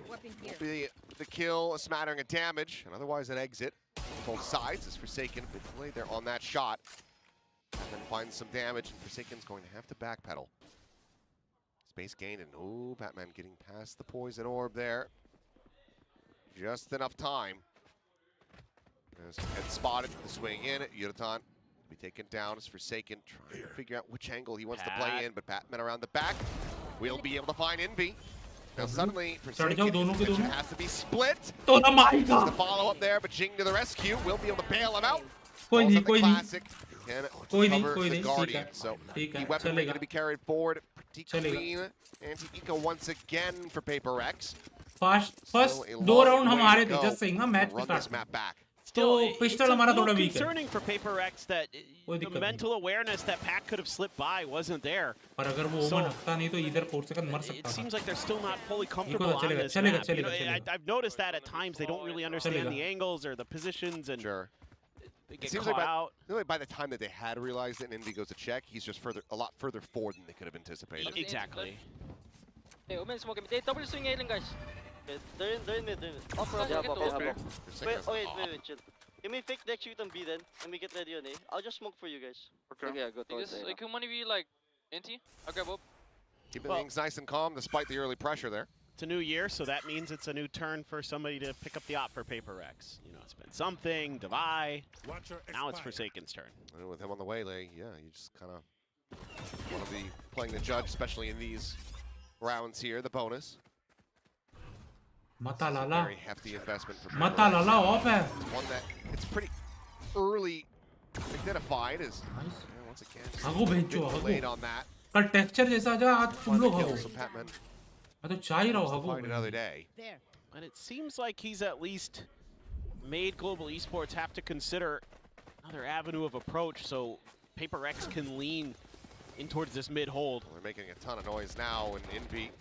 Will be the kill, a smattering of damage, and otherwise an exit. Both sides is Forsaken, bit delayed there on that shot. And then finds some damage, and Forsaken's going to have to backpedal. Space gained, and oh, Batman getting past the poison orb there. Just enough time. As head spotted, the swing in, Yuratan will be taken down as Forsaken, trying to figure out which angle he wants to play in, but Batman around the back will be able to find Envy. Now suddenly, Forsaken has to be split. There's the follow-up there, but Jing to the rescue. Will be able to bail him out. Classic can cover the Guardian. So the weaponry going to be carried forward. Pretty clean. Anti-eco once again for PRX. First 2 round हम हारे थे, just saying ना match Run this map back. तो pistol हमारा थोड़ा weak है. Concerning for PRX that the mental awareness that Pac could have slipped by wasn't there. पर अगर वो ओमन हकता नहीं तो इधर Forsaken मर सकता था. It seems like they're still not fully comfortable on this map. You know, I've noticed that at times they don't really understand the angles or the positions and they get caught out. Like by the time that they had realized it and Envy goes to check, he's just a lot further forward than they could have anticipated. Exactly. Hey, women smoke him. They double swing alien, guys. They're in mid. Offer up. Wait, chill. Give me fake deck shoot on B then, and we get ready on A. I'll just smoke for you guys. Okay. Yeah, go towards A. Can one of you like NT? I'll grab up. Keeping things nice and calm despite the early pressure there. It's a new year, so that means it's a new turn for somebody to pick up the op for PRX. You know, it's been something, Divide. Now it's Forsaken's turn. And with him on the waylay, yeah, you just kind of want to be playing the judge, especially in these rounds here, the bonus. Matalala. Very hefty investment for Matalala off है. It's one that it's pretty early identified as once again delayed on that. कल texture जैसा जा आज तुम लोग हो. मैं तो चाह ही रहा हूँ Find another day. And it seems like he's at least made Global Esports have to consider another avenue of approach so PRX can lean in towards this mid hold. Well, they're making a ton of noise now, and Envy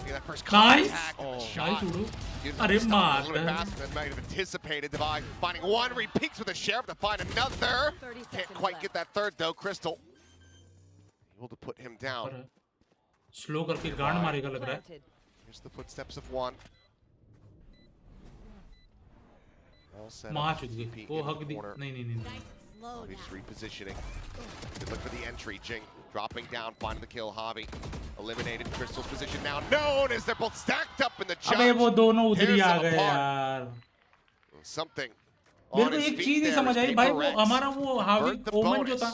getting that first nice. Shot. Nice, a little bit faster than might have anticipated. Divide finding one, re-peeks with a sheriff to find another. Can't quite get that third though. Crystal able to put him down. Slow करके गांड मारेगा लग रहा है. Here's the footsteps of one. All set मार up. चुकी है. वो हक दी. नहीं. Javi just repositioning. Good look for the entry. Jing dropping down, finding the kill. Javi eliminated. Crystal's position now known as they're both stacked up in the judge. अबे वो दोनों उधर ही आ गए यार. Something. मेरे को एक चीज नहीं समझ आई भाई वो हमारा वो हावी ओमन जो था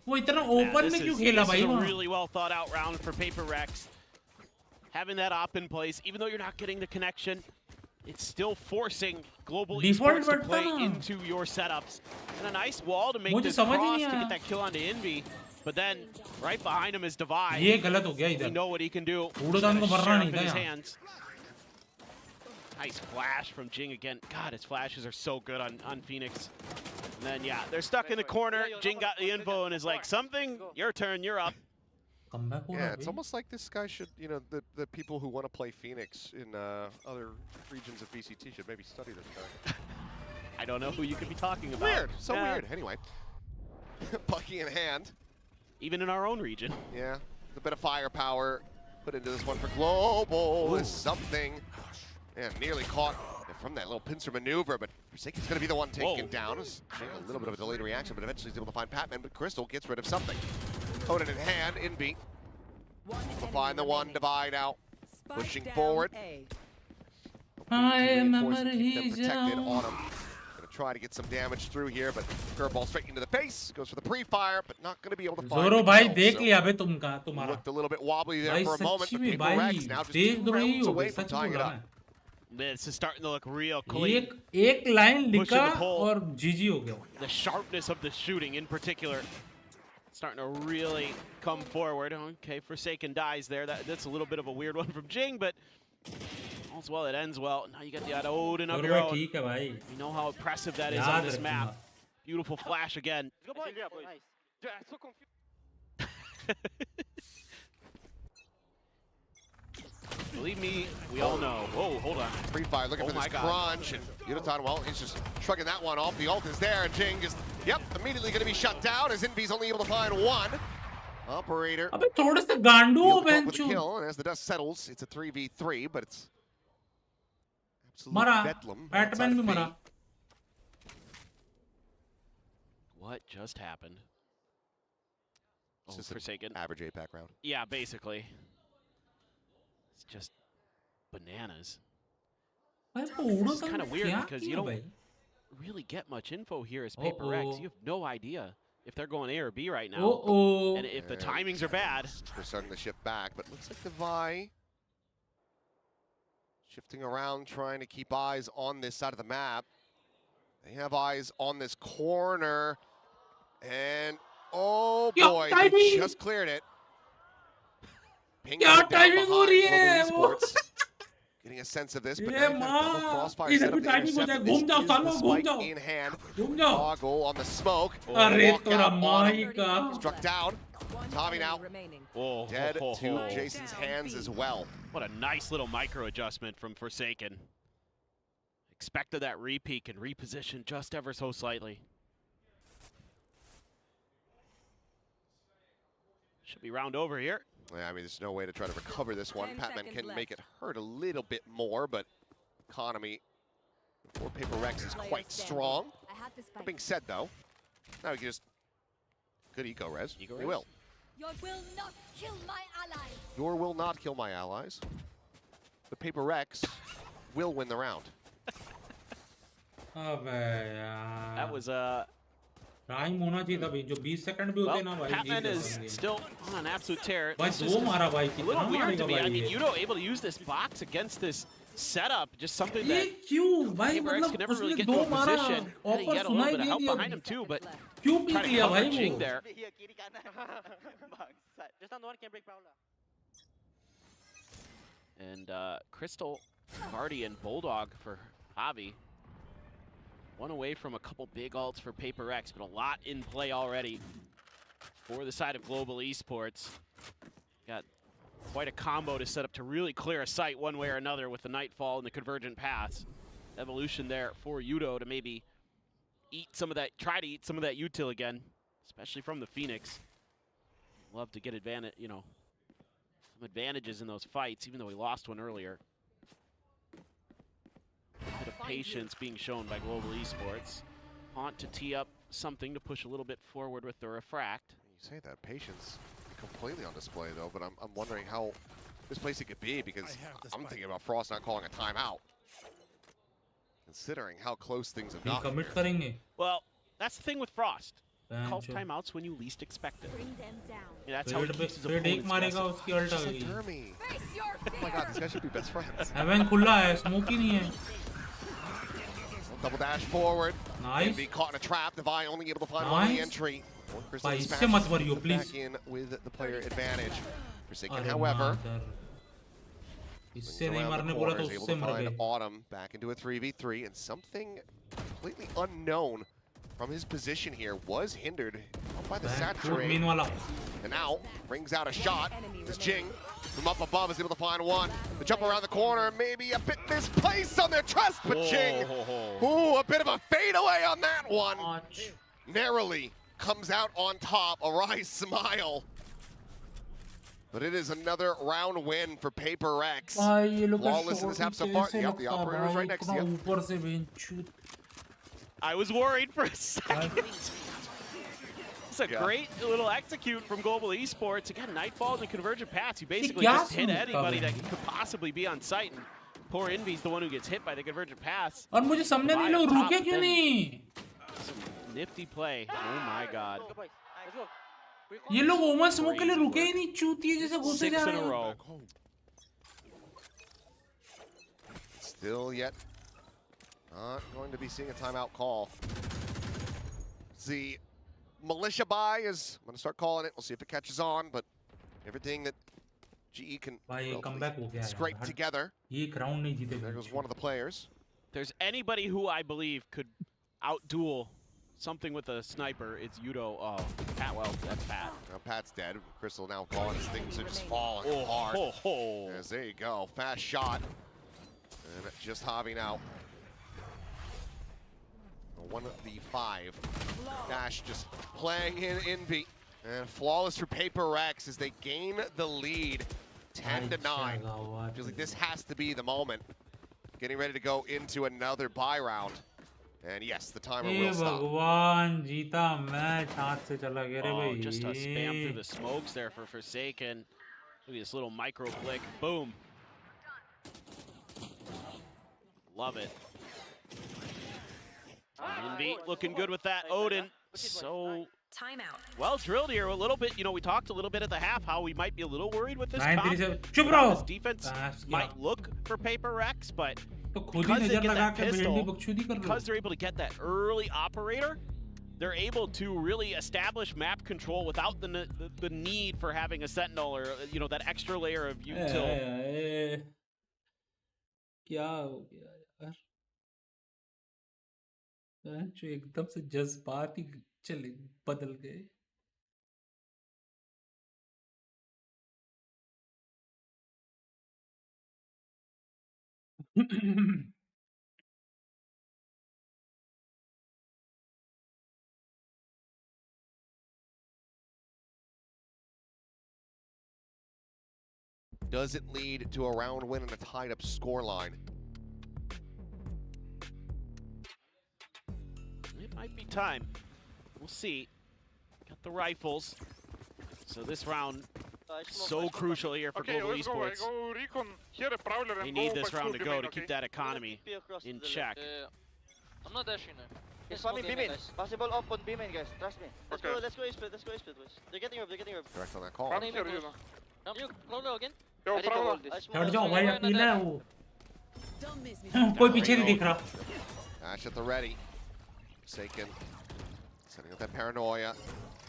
वो इतना ओपन में क्यों खेला भाई वहाँ? This is a really well thought out round for PRX. Having that op in place, even though you're not getting the connection, it's still forcing Global Esports to play into your setups. And a nice wall to make this cross to get that kill onto Envy. But then, right behind him is Divide. We know what he can do. In his hands. Nice flash from Jing again. God, his flashes are so good on Phoenix. And then, yeah, they're stuck in the corner. Jing got the info and is like, something, your turn, you're up. Yeah, it's almost like this guy should, you know, the people who want to play Phoenix in other regions of VCT should maybe study this guy. I don't know who you could be talking about. Weird, so weird. Anyway, Bucky in hand. Even in our own region. Yeah, a bit of firepower put into this one for Global is something. Yeah, nearly caught from that little pincer maneuver, but Forsaken's going to be the one taking him down. It's a little bit of a delayed reaction, but eventually he's able to find Patman, but Crystal gets rid of something. Conan in hand, Envy. We'll find the one, Divide out. Pushing forward. I protected on him. Gonna try to get some damage through here, but curveball straight into the face. Goes for the pre-fire, but not gonna be able to find Zoro bhai dekh liya bhe tumhara. Looked a little bit wobbly there for a moment, but PRX now just 2 rounds away from tying it up. This is starting to look real clean. एक line लिखा और GG हो गया. The sharpness of the shooting in particular starting to really come forward. Okay, Forsaken dies there. That's a little bit of a weird one from Jing, but all's well, it ends well. Now you got the Odin of your own. You know how impressive that is on this map. Beautiful flash again. Believe me, we all know. Whoa, hold on. Free Fire looking for this crunch, and Yudotan, well, he's just shrugging that one off. The ult is there, and Jing is, yep, immediately going to be shut down as Invi's only able to find one. Operator. अबे थोड़ा सा गांडू हो BenQ. And as the dust settles, it's a 3v3, but it's absolute bedlam. Batman भी मरा. What just happened? It's just Forsaken. Average APAC round. Yeah, basically. It's just bananas. This is kind of weird because you don't really get much info here as PRX. You have no idea if they're going A or B right now. And if the timings are bad. They're starting to shift back, but looks like the Vi shifting around, trying to keep eyes on this side of the map. They have eyes on this corner. And, oh boy, they just cleared it. Ping down behind Global Esports. Getting a sense of this, but now double crossfire set up to intercept. This is the spike in hand. Toggle on the smoke. Struck down. Tommy now dead to Jason's hands as well. What a nice little micro adjustment from Forsaken. Expected that re-peek and reposition just ever so slightly. Should be round over here. Yeah, I mean, there's no way to try to recover this one. Patman can make it hurt a little bit more, but economy for PRX is quite strong. That being said, though, now we can just good eco res. We will. Your will not kill my allies. Your will not kill my allies. The PRX will win the round. That was time होना चाहिए था भाई जो 20 second भी होते ना भाई Patman is still on an absolute tear. भाई दो मारा भाई A little weird to me. I mean, Yudo able to use this box against this setup, just something that PRX can never really get to a position. Had to get a little bit of help behind him too, but trying to cover Jing there. And Crystal, Guardian, and Bulldog for Javi. One away from a couple big ults for PRX, but a lot in play already for the side of Global Esports. Got quite a combo to set up to really clear a site one way or another with the Nightfall and the Convergent Paths. Evolution there for Yudo to maybe eat some of that, try to eat some of that util again, especially from the Phoenix. Love to get advantage, you know, some advantages in those fights, even though we lost one earlier. A bit of patience being shown by Global Esports. Haunt to tee up something to push a little bit forward with the Refract. You say that, patience completely on display though, but I'm wondering how misplaced it could be because I'm thinking about Frost not calling a timeout. Considering how close things have gotten. Well, that's the thing with Frost. Calls timeouts when you least expect it. Yeah, that's how he keeps his opponents guessing. Just like Dermy. Oh my god, these guys should be best friends. Double dash forward. Nice. Be caught in a trap. The Vi only able to find one entry. Back in with the player advantage. Forsaken, however, is able to find Autumn back into a 3v3, and something completely unknown from his position here was hindered by the saturate. And now brings out a shot. This Jing from up above is able to find one. The jump around the corner, maybe a bit misplaced on their trust, but Jing, ooh, a bit of a fadeaway on that one. Narrowly comes out on top, a wry smile. But it is another round win for PRX. Flawless in this half so far. Yep, the operator's right next to you. I was worried for a second. It's a great little execute from Global Esports. Again, Nightfall and the Convergent Paths. You basically just hit anybody that could possibly be on site. And poor Envy's the one who gets hit by the Convergent Paths. और मुझे समझ नहीं लोग रुके क्यों नहीं? Nifty play. Oh my god. ये लोग ओमन स्मोक के लिए रुके ही नहीं, चूतिए जैसे घुसे जा रहे हैं. 6 in a row. Still yet not going to be seeing a timeout call. The militia buy is, I'm going to start calling it. We'll see if it catches on, but everything that GE can scrape together. There goes one of the players. If there's anybody who I believe could outduel something with a sniper, it's Yudo. Oh. Pat, well, that's Pat. Now Pat's dead. Crystal now gone as things are just falling apart. As there you go. Fast shot. And just Javi now. 1 of the 5. Dash just playing in Envy. And flawless for PRX as they gain the lead 10-9. Feels like this has to be the moment. Getting ready to go into another buy round. And yes, the timer will stop. Just a spam through the smokes there for Forsaken. Look at this little micro flick. Boom. Love it. Envy looking good with that. Odin, so well drilled here a little bit. You know, we talked a little bit at the half how we might be a little worried with this comp. This defense might look for PRX, but because they get that pistol, because they're able to get that early operator, they're able to really establish map control without the need for having a sentinel or, you know, that extra layer of util. जो एकदम से जज्बात ही चले बदल गए. Does it lead to a round win and a tied up scoreline? It might be time. We'll see. Got the rifles. So this round, so crucial here for Global Esports. They need this round to go to keep that economy in check. I'm not dashing now. It's coming B main. Possible up on B main, guys. Trust me. Let's go A split, let's go A split, boys. They're getting up, Direct on that call. You low again. हट जाओ भाई अकेला है वो. कोई पीछे नहीं दिख रहा. Dash at the ready. Forsaken setting up that paranoia.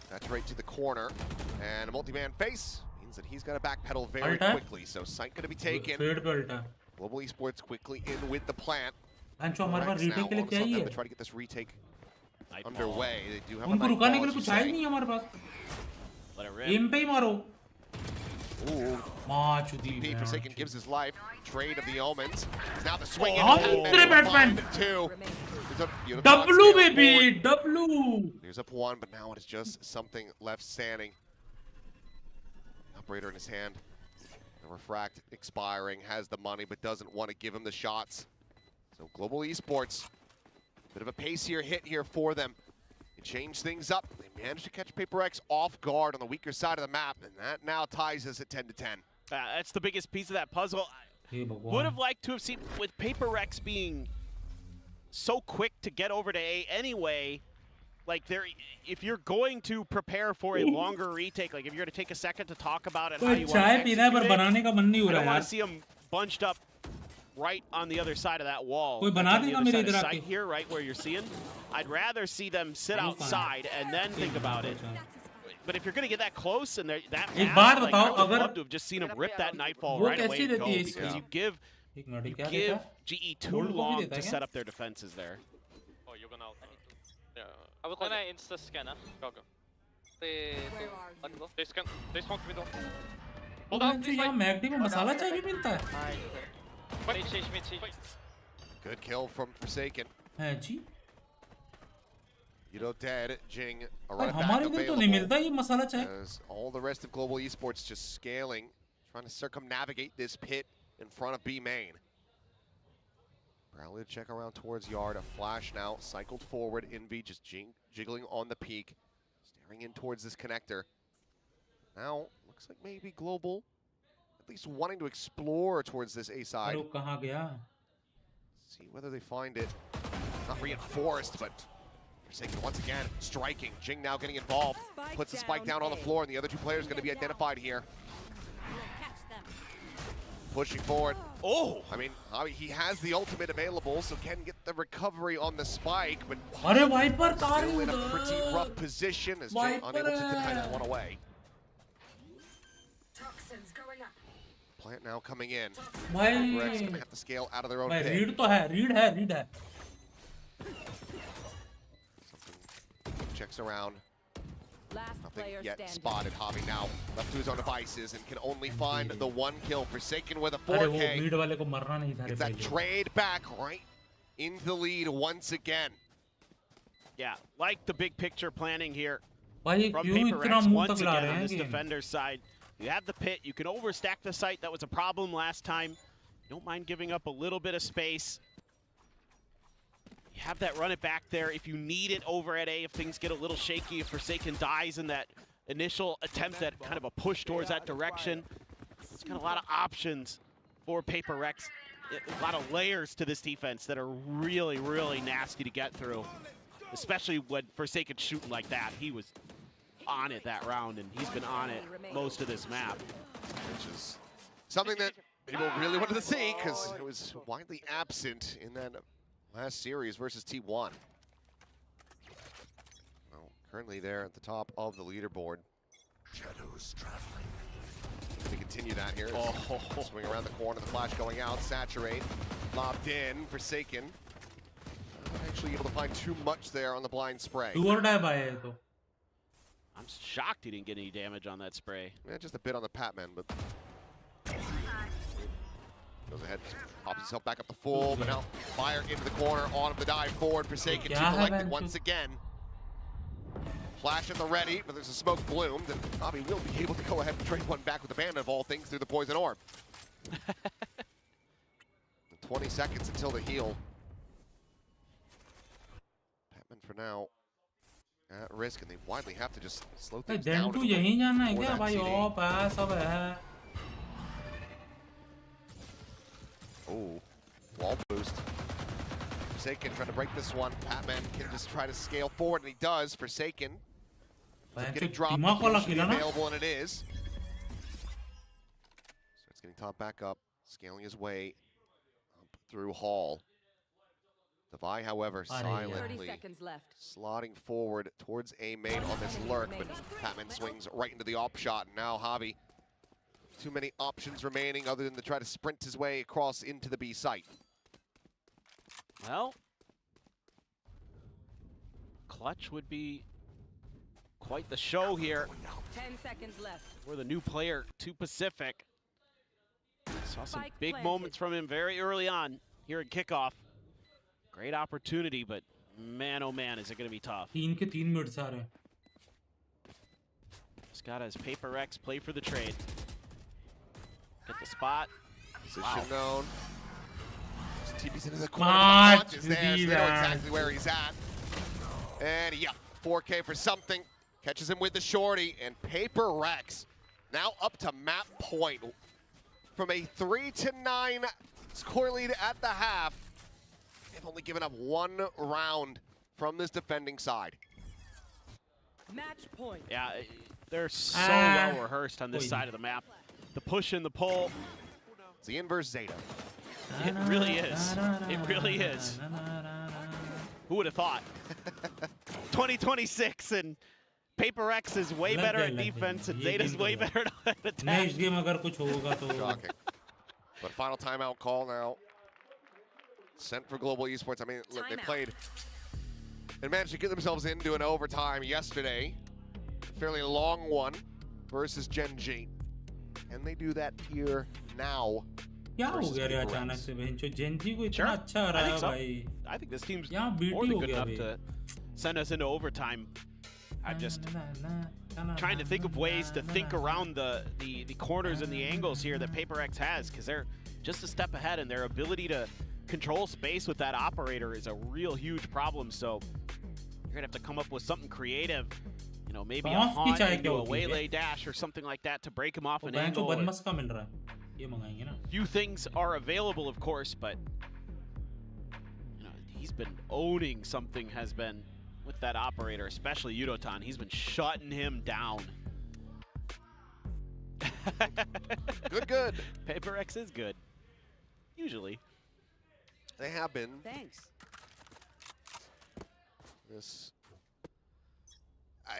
That's right to the corner. And a multi-man face means that he's got to backpedal very quickly. So sight going to be taken. Global Esports quickly in with the plant. Right now, all of a sudden, to try to get this retake underway. They do have a उनको night रुकाने ball, के लिए as you कुछ है ही say. नहीं हमारे पास. Let it rip. M पे ही मारो. TP Forsaken gives his life. Trade of the omens. It's now the swing in. Two. W baby, W. Here's up 1, but now it is just something left standing. Operator in his hand. The refract expiring, has the money, but doesn't want to give him the shots. So Global Esports, bit of a pacier hit here for them. They changed things up. They managed to catch PRX off guard on the weaker side of the map, and that now ties us at 10-10. That's the biggest piece of that puzzle. I would have liked to have seen, with PRX being so quick to get over to A anyway, like if you're going to prepare for a longer retake, like if you're going to take a second to talk about it, how you want to execute it, I don't want to see them bunched up right on the other side of that wall. कोई बना देगा मेरे इधर आके. Side here, right where you're seeing. I'd rather see them sit outside and then think about it. But if you're going to get that close and that fast, like, I would love to have just seen them rip that Nightfall right away and go, because you give GE too long to set up their defenses there. Oh, you're gonna out. Yeah. I will call an insta scanner. Go. They scan. They spawn middle. Hold on, please. यहाँ मैगडी में मसाला चाय भी मिलता है. Good kill from Forsaken. है जी. You know, dead. Jing, a पर right back हमारे इधर तो नहीं मिलता ये मसाला चाय. as all the rest of Global Esports just scaling, trying to circumnavigate this pit in front of B main. Rally to check around towards yard. A flash now, cycled forward. Envy just jiggling on the peak, staring in towards this connector. Now, looks like maybe Global at least wanting to explore towards this A side. कहाँ गया? See whether they find it. Not reinforced, but Forsaken once again striking. Jing now getting involved. Puts the spike down on the floor, and the other two players going to be identified here. Pushing forward. Oh! I mean, he has the ultimate available, so can get the recovery on the spike, but still in a pretty rough position as Jing unable to deny that one away. Plant now coming in. PRX gonna have to scale out of their own pit. Read तो है, read है. Checks around. Nothing yet spotted. Javi now left to his own devices and can only find the one kill. Forsaken with a 4K. It's that trade back right into the lead once again. Yeah, like the big picture planning here भाई from क्यों इतना PRX मुंह once तक ला again रहे on हैं this game? defender's side. You have the pit, you can overstack the site. That was a problem last time. You don't mind giving up a little bit of space. You have that run it back there if you need it over at A, if things get a little shaky, if Forsaken dies in that initial attempt at kind of a push towards that direction. It's got a lot of options for PRX. A lot of layers to this defense that are really, really nasty to get through. Especially when Forsaken shooting like that. He was on it that round, and he's been on it most of this map. Which is something that people really wanted to see because it was widely absent in that last series versus T1. Well, currently there at the top of the leaderboard. Shadows traveling. We continue that here. Swing around the corner, the flash going out, saturate, lobbed in, Forsaken. Not actually able to find too much there on the blind spray. I'm shocked he didn't get any damage on that spray. Yeah, just a bit on the Patman, but goes ahead, pops himself back up the full, but now fire into the corner, on the dive forward, Forsaken to collected once again. Flash at the ready, but there's a smoke bloomed, and Bobby will be able to go ahead and trade one back with the Bandit of all things through the Poison Orb. 20 seconds until the heal. Patman for now at risk, and they widely have to just slow things down. यहीं जाना है क्या भाई? Of है, सब है. Oh, wall boost. Forsaken trying to break this one. Patman can just try to scale forward, and he does. Forsaken getting dropped. Available, and it is. Starts getting top back up, scaling his way up through Hall. Devi, however, silently slotting forward towards A main on this lurk, but Patman swings right into the op shot. And now Javi, too many options remaining other than to try to sprint his way across into the B site. Well, clutch would be quite the show here. 10 seconds left. We're the new player to Pacific. Saw some big moments from him very early on here at kickoff. Great opportunity, but man, oh man, is it going to be tough. 3 के 3 minute से आ रहे हैं. Scott has PRX play for the trade. Get the spot. Position known. TP's into the corner. Launches there, so they know exactly where he's at. And yeah, 4K for something. Catches him with the shorty, and PRX now up to map point. From a 3-9 score lead at the half, they've only given up 1 round from this defending side. Match point. Yeah, they're so well rehearsed on this side of the map. The push and the pull. It's the inverse Zeta. It really is. It really is. Who would have thought? 2026 and PRX is way better at defense and Zeta's way better at attack. Shocking. But final timeout call now. Sent for Global Esports. I mean, look, they played and managed to get themselves into an overtime yesterday. A fairly long one versus Gen G. And they do that here now. क्या हो गया रे अचानक से बेंचो Gen Z को इतना अच्छा आ रहा है भाई. I think this team's more than good enough to send us into overtime. I'm just trying to think of ways to think around the corners and the angles here that PRX has, because they're just a step ahead, and their ability to control space with that operator is a real huge problem. So you're gonna have to come up with something creative, you know, maybe a haunt into a waylay dash or something like that to break him off an angle. Few things are available, of course, but you know, he's been owning something, has been, with that operator, especially Yudotan. He's been shutting him down. Good. PRX is good. Usually. They have been. Thanks. This,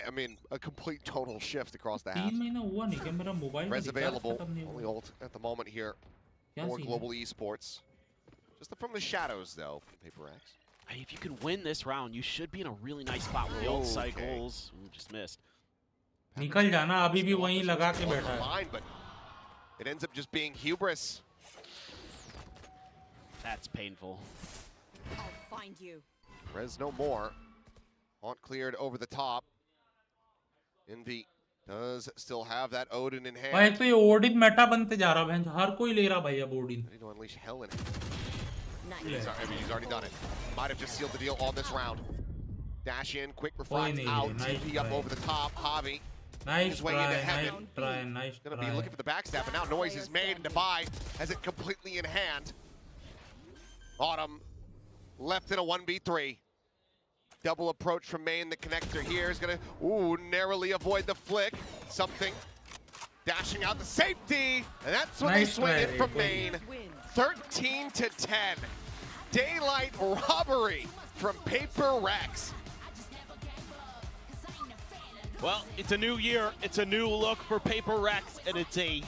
I mean, a complete total shift across the half. Res available, only ult at the moment here for Global Esports. Just from the shadows, though, PRX. If you can win this round, you should be in a really nice spot with the ult cycles. Ooh, just missed. निकल जाना, अभी भी वहीं लगा के बैठा है. Line, but it ends up just being hubris. That's painful. I'll find you. Rez no more. Haunt cleared over the top. Envy does still have that Odin in hand. भाई तो ये ओडिन मेटा बनते जा रहा है, हर कोई ले रहा भाई अब Odin. Ready to unleash hell in him. He's already done it. Might have just sealed the deal on this round. Dash in, quick reflect out, TP up over the top. Javi. Nice way into heaven. Nice Gonna be looking for the backstab, but now noise is made, and Dubai has it completely in hand. Autumn left in a 1v3. Double approach from Main. The connector here is gonna, narrowly avoid the flick. Something dashing out the safety, and that's when they swing in from Main. 13 to 10. Daylight robbery from PRX. Well, it's a new year, it's a new look for PRX, and it's a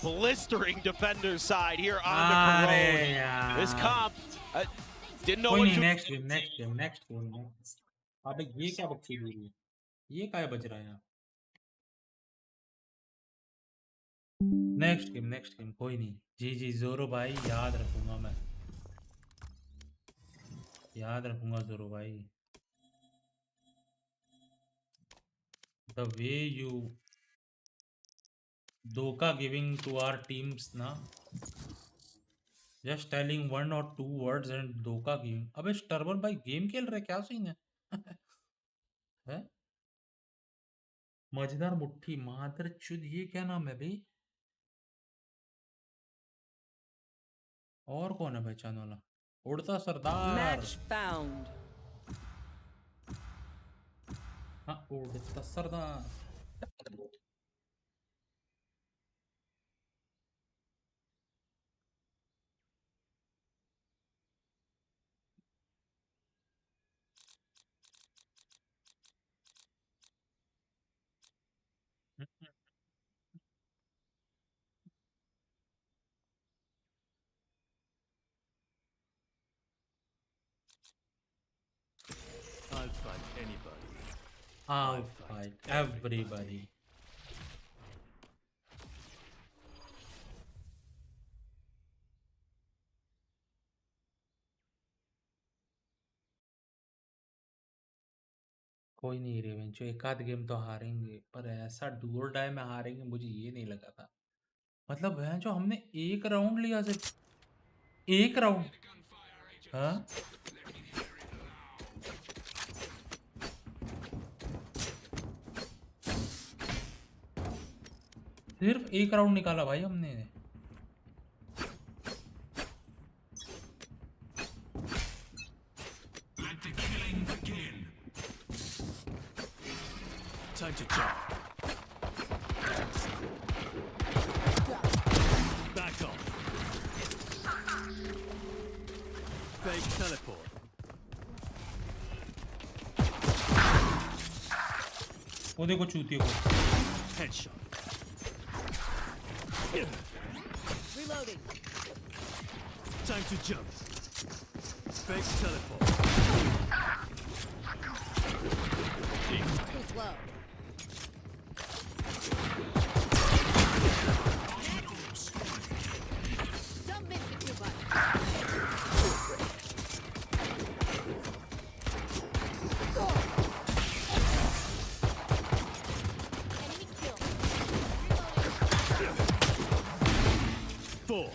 blistering defender's side here on the Corona. This comp didn't know what to... next game. अबे ये क्या बच्ची हो रही है? ये क्या बज रहा है यहाँ? Next game, कोई नहीं. जी जोरो भाई, याद रखूंगा मैं. याद रखूंगा जोरो भाई. The way you धोखा giving to our teams ना, just telling 1 or 2 words and धोखा giving. अबे स्टर्बल भाई गेम खेल रहे, क्या सीन है? है? मजेदार मुट्ठी, मादर चुद, ये क्या नाम है भाई? और कौन है पहचान वाला? उड़ता सरदार. Match found. हाँ, उड़ता सरदार. I'll fight anybody. I'll fight everybody. कोई नहीं रेवेंचो, एक आध गेम तो हारेंगे, पर ऐसा डू और डाई में हारेंगे मुझे ये नहीं लगा था. मतलब है जो हमने एक राउंड लिया, सिर्फ एक राउंड. हाँ, सिर्फ एक राउंड निकाला भाई हमने. Time to jump. Back off. Fake teleport. वो देखो चूतियों को. Headshot. Reloading. Time to jump. Fake teleport. Too slow. Don't miss the Q button. Enemy kill. Reloading. 4.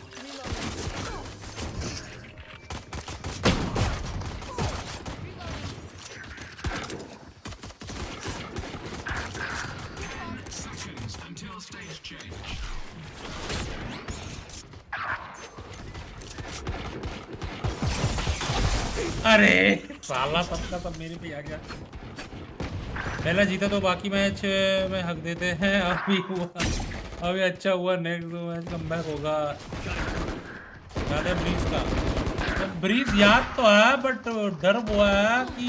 अरे साला सबका सब मेरे पे आ गया. पहला जीता तो बाकी मैच में हक देते हैं. अभी हुआ, अभी अच्छा हुआ. नेक्स्ट मैच कमबैक होगा. याद है ब्रीज का? तो ब्रीज याद तो है, बट डर हुआ है कि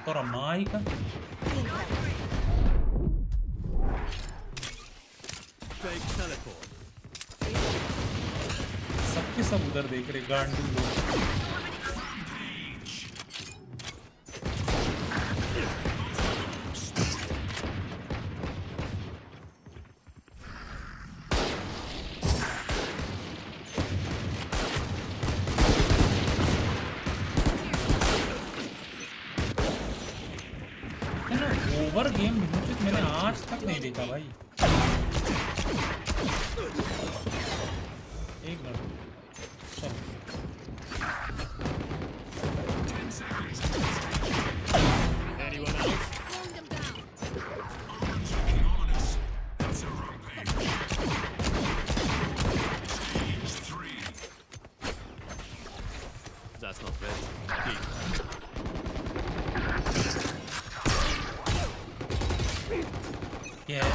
थोड़ा माई का Fake teleport. सबके सब उधर देख रहे गांडू लोग. ओवर गेम म्यूजिक मैंने आज तक नहीं देखा भाई। एक minute That's not ready. Yeah.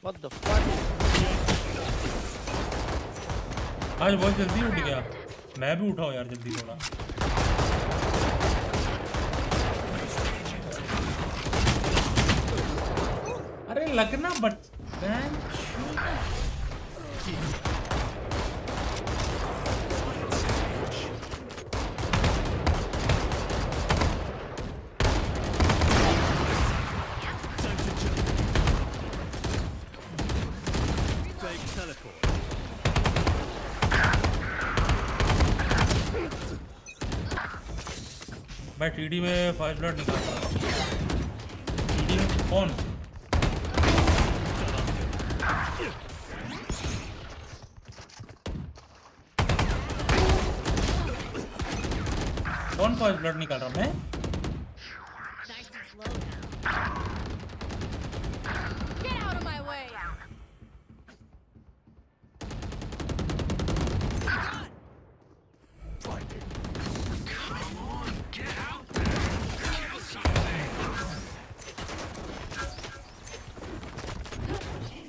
What the fuck? आज बहुत जल्दी उठ गया। मैं भी उठाओ यार जल्दी थोड़ा। अरे लगना बट मैं टीडी में 5 ब्लड निकाल रहा हूँ। टीडी में कौन? कौन 5 ब्लड निकाल रहा हूँ मैं?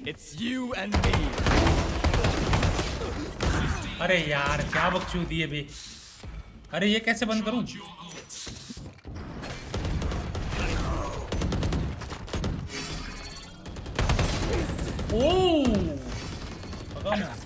It's you and me. अरे यार क्या बकचोदी है बे। अरे ये कैसे बंद करूं? ओह पता नहीं।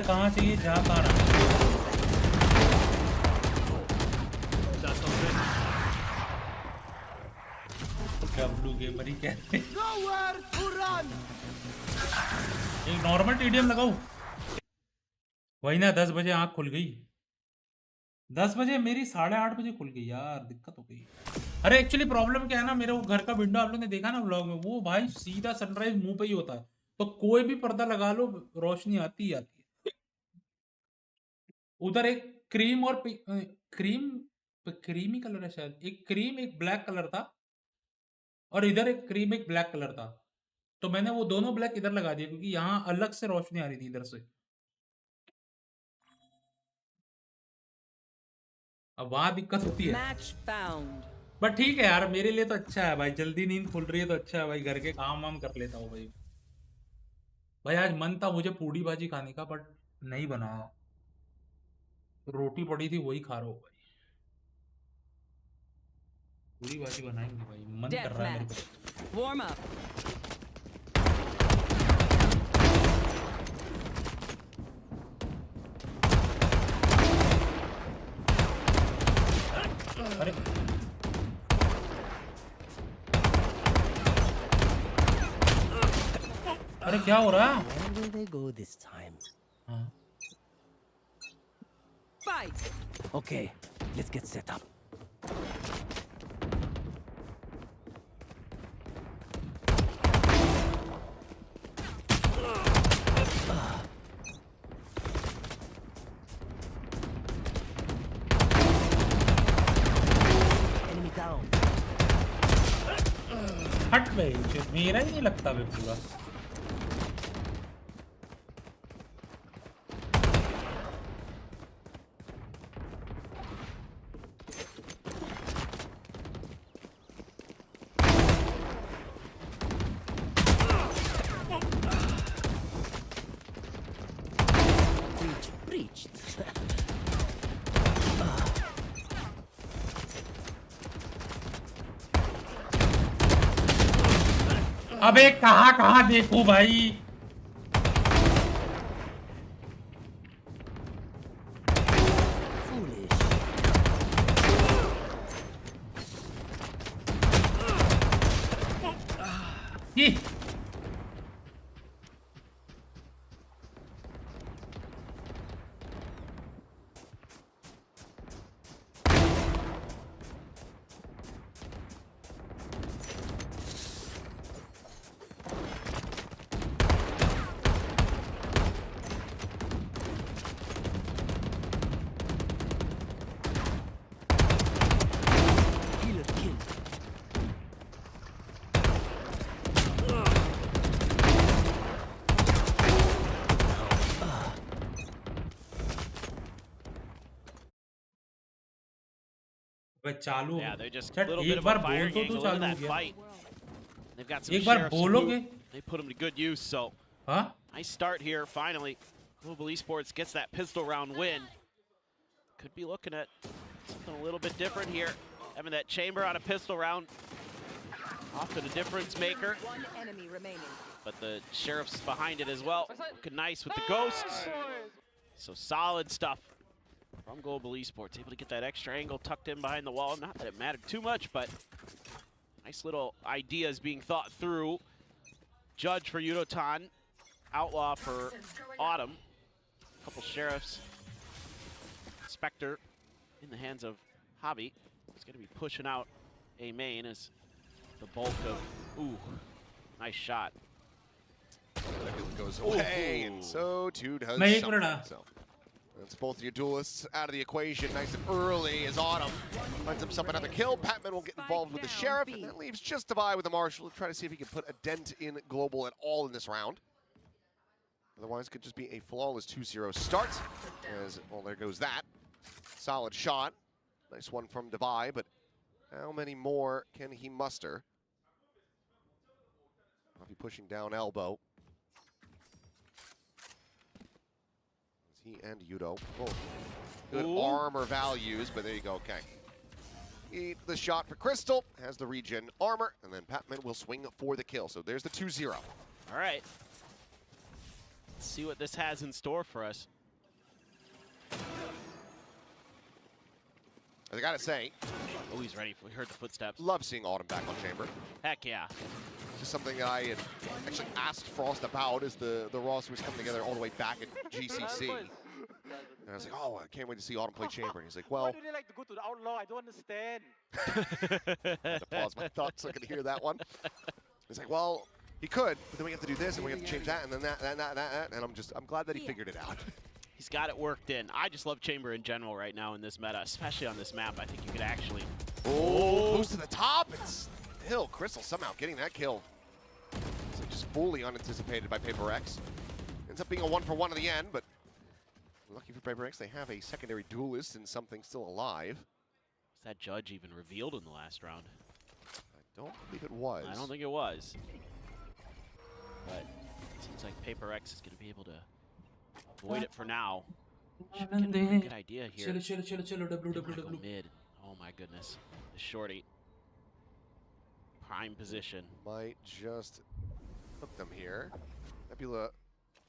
कहाँ चाहिए जहाँ पाना डब्लू गेमर ही कहते हैं। एक नॉर्मल टीडीएम लगाओ वही ना। 10 बजे आँख खुल गई। 10 बजे मेरी 8:30 बजे खुल गई यार, दिक्कत हो गई। अरे एक्चुअली प्रॉब्लम क्या है ना, मेरे वो घर का विंडो आप लोगों ने देखा ना व्लॉग में, वो भाई सीधा सनराइज मुंह पे ही होता है, तो कोई भी पर्दा लगा लो रोशनी आती ही आती है। उधर एक क्रीम और क्रीमी कलर है शायद, एक क्रीम एक ब्लैक कलर था और इधर एक क्रीम एक ब्लैक कलर था, तो मैंने वो दोनों ब्लैक इधर लगा दिया क्योंकि यहाँ अलग से रोशनी आ रही थी इधर से। अब वहां दिक्कत होती है, बट ठीक है यार, मेरे लिए तो अच्छा है भाई। जल्दी नींद खुल रही है तो अच्छा है भाई, घर के काम वाम कर लेता हूँ भाई। भाई आज मन था मुझे पूड़ी भाजी खाने का, बट नहीं बनाया, रोटी पड़ी थी वही खा रहा हूँ भाई। पूड़ी भाजी बनाएंगे भाई, मन कर रहा है मेरे को। Warm up. अरे अरे क्या हो रहा है? Where will they go this time? Fight. Okay, let's get set up. हट गई, मेरा ही नहीं लगता बे पूरा। अबे कहाँ देखूं भाई? ये चालू एक बार बोल तो चालू हो गया। एक बार बोलोगे? They put him to good use, so nice start here. Finally, Global Esports gets that pistol round win. Could be looking at something a little bit different here. Having that chamber on a pistol round, often a difference maker. One enemy remaining. But the Sheriff's behind it as well. Looking nice with the ghosts. So solid stuff from Global Esports. Able to get that extra angle tucked in behind the wall. Not that it mattered too much, but nice little ideas being thought through. Judge for Yudotan. Outlaw for Autumn. A couple Sheriffs. Spectre in the hands of Hobby. He's going to be pushing out a main as the bulk of... Ooh, nice shot. Goes away, and so too does something. So that's both your duelists out of the equation nice and early as Autumn finds himself another kill. Patman will get involved with the Sheriff, and that leaves just Divide with the Marshal to try to see if he can put a dent in Global at all in this round. Otherwise, it could just be a flawless 2-0 start. As, well, there goes that. Solid shot. Nice one from Divide, but how many more can he muster? I'll be pushing down elbow. He and Yudo both good armor values, but there you go, okay. Eat the shot for Crystal, has the regen armor, and then Patman will swing for the kill. So there's the 2-0. All right. Let's see what this has in store for us. I gotta say, oh, he's ready. We heard the footsteps. Love seeing Autumn back on Chamber. Heck yeah. Just something that I had actually asked Frost about as the roster was coming together all the way back at GCC. And I was like, oh, I can't wait to see Autumn play Chamber. And he's like, well... Why do they like to go to the Outlaw? I don't understand. I had to pause my thoughts so I could hear that one. He's like, well, he could, but then we have to do this, and we have to change that, and then that. And I'm glad that he figured it out. He's got it worked in. I just love Chamber in general right now in this meta, especially on this map. I think you could actually... Oh, boost to the top. It's Hill. Crystal somehow getting that kill. It's like just fully unanticipated by PaperX. Ends up being a 1-for-1 at the end, but lucky for PaperX, they have a secondary duelist and something still alive. Was that Judge even revealed in the last round? I don't believe it was. I don't think it was. But it seems like PaperX is going to be able to avoid it for now. Should be getting a good idea here. Chill. Mid. Oh my goodness. The shorty. Prime position. Might just hook them here. Nebula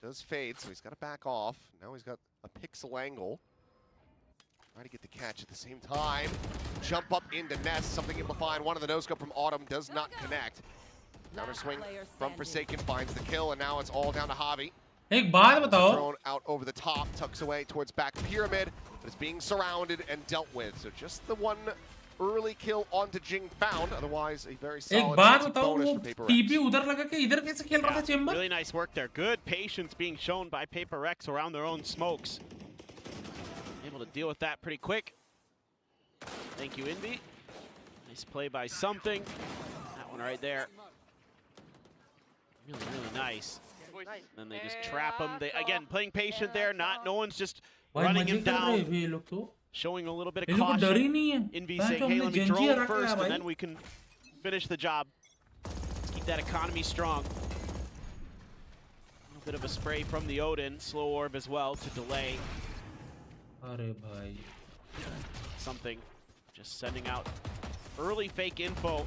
does fade, so he's got to back off. Now he's got a pixel angle. Trying to get the catch at the same time. Jump up into Nest, something able to find. One of the no-scope from Autumn does not connect. Counter swing from Forsaken finds the kill, and now it's all down to Javi. एक बात बताओ. Thrown out over the top, tucks away towards back pyramid, but it's being surrounded and dealt with. So just the one early kill onto Jing found. Otherwise, a very solid bonus for PaperX. TP उधर लगा के इधर कैसे खेल रहा था Chamber? Really nice work there. Good patience being shown by PaperX around their own smokes. Able to deal with that pretty quick. Thank you, Envy. Nice play by something. That one right there. Really, really nice. Then they just trap him. They again playing patient there. No one's just running him down. Showing a little bit of caution. Envy saying, hey, let me drone first, and then we can finish the job. Let's keep that economy strong. A little bit of a spray from the Odin. Slow orb as well to delay. Something. Just sending out early fake info.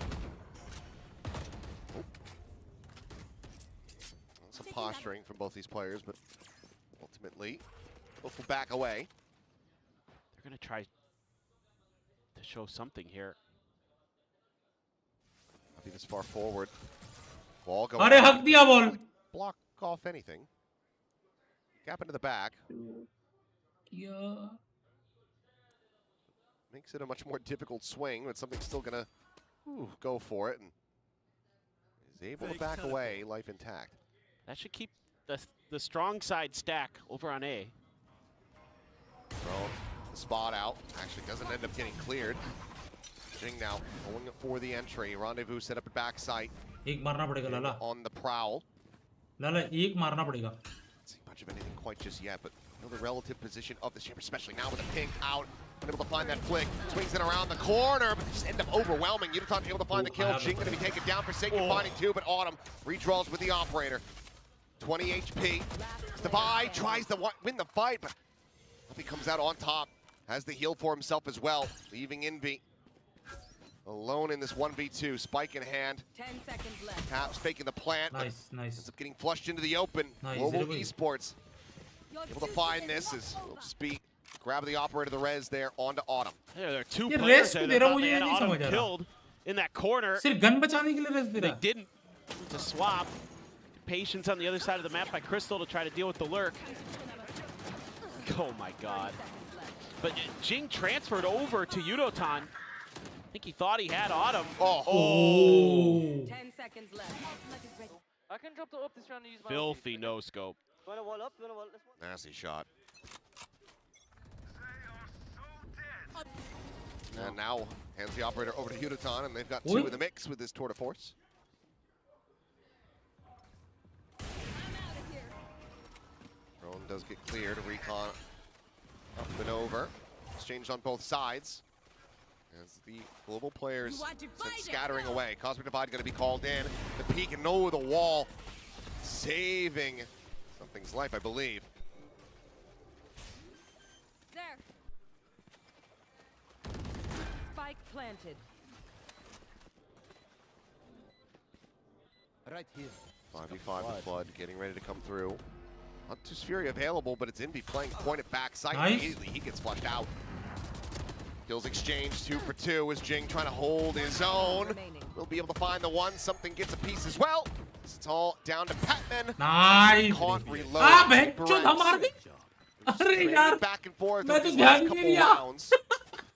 Some posturing from both these players, but ultimately, both will back away. They're going to try to show something here. I'll be this far forward. Ball going. Block off anything. Gap into the back. Yeah. Makes it a much more difficult swing, but something's still going to go for it. And is able to back away, life intact. That should keep the strong side stack over on A. Thrown the spot out. Actually doesn't end up getting cleared. Jing now going for the entry. Rendezvous set up at backside. On the prowl. Can't see much of anything quite just yet, but you know the relative position of the chamber, especially now with the ping out. Unable to find that flick. Swings it around the corner, but just end up overwhelming. Uton able to find the kill. Jing going to be taken down. Forsaken finding two, but Autumn redraws with the operator. 20 HP. Divide tries to win the fight, but he comes out on top. Has the heal for himself as well, leaving Envy alone in this 1v2. Spike in hand. 10 seconds left. Caps faking the plant. Nice. Ends up getting flushed into the open. Global Esports able to find this. Will just be grab the operator, the res there onto Autumn. Yeah, there are two players there that thought they had Autumn killed in that corner. They didn't. To swap. Patience on the other side of the map by Crystal to try to deal with the lurk. Oh my god. But Jing transferred over to Yudotan. I think he thought he had Autumn. Oh. 10 seconds left. I can drop the up this round and use my Filthy no scope. Wanna wall up? Wanna wall? Nasty shot. And now hands the operator over to Yudotan, and they've got two in the mix with this tour de force. Drone does get cleared. Recon up and over. Exchanged on both sides. As the global players scattering away. Cosmic Divide going to be called in. The peek and the wall. Saving something's life, I believe. There. Spike planted. Right here. 5v5 with Flood getting ready to come through. Hunter's Fury available, but it's Envy playing point at backside. Immediately he gets flushed out. Kills exchange 2 for 2 as Jing trying to hold his own. We'll be able to find the one. Something gets a piece as well. It's all down to Patman. Nice. Can't reload. Back and forth over these last couple rounds.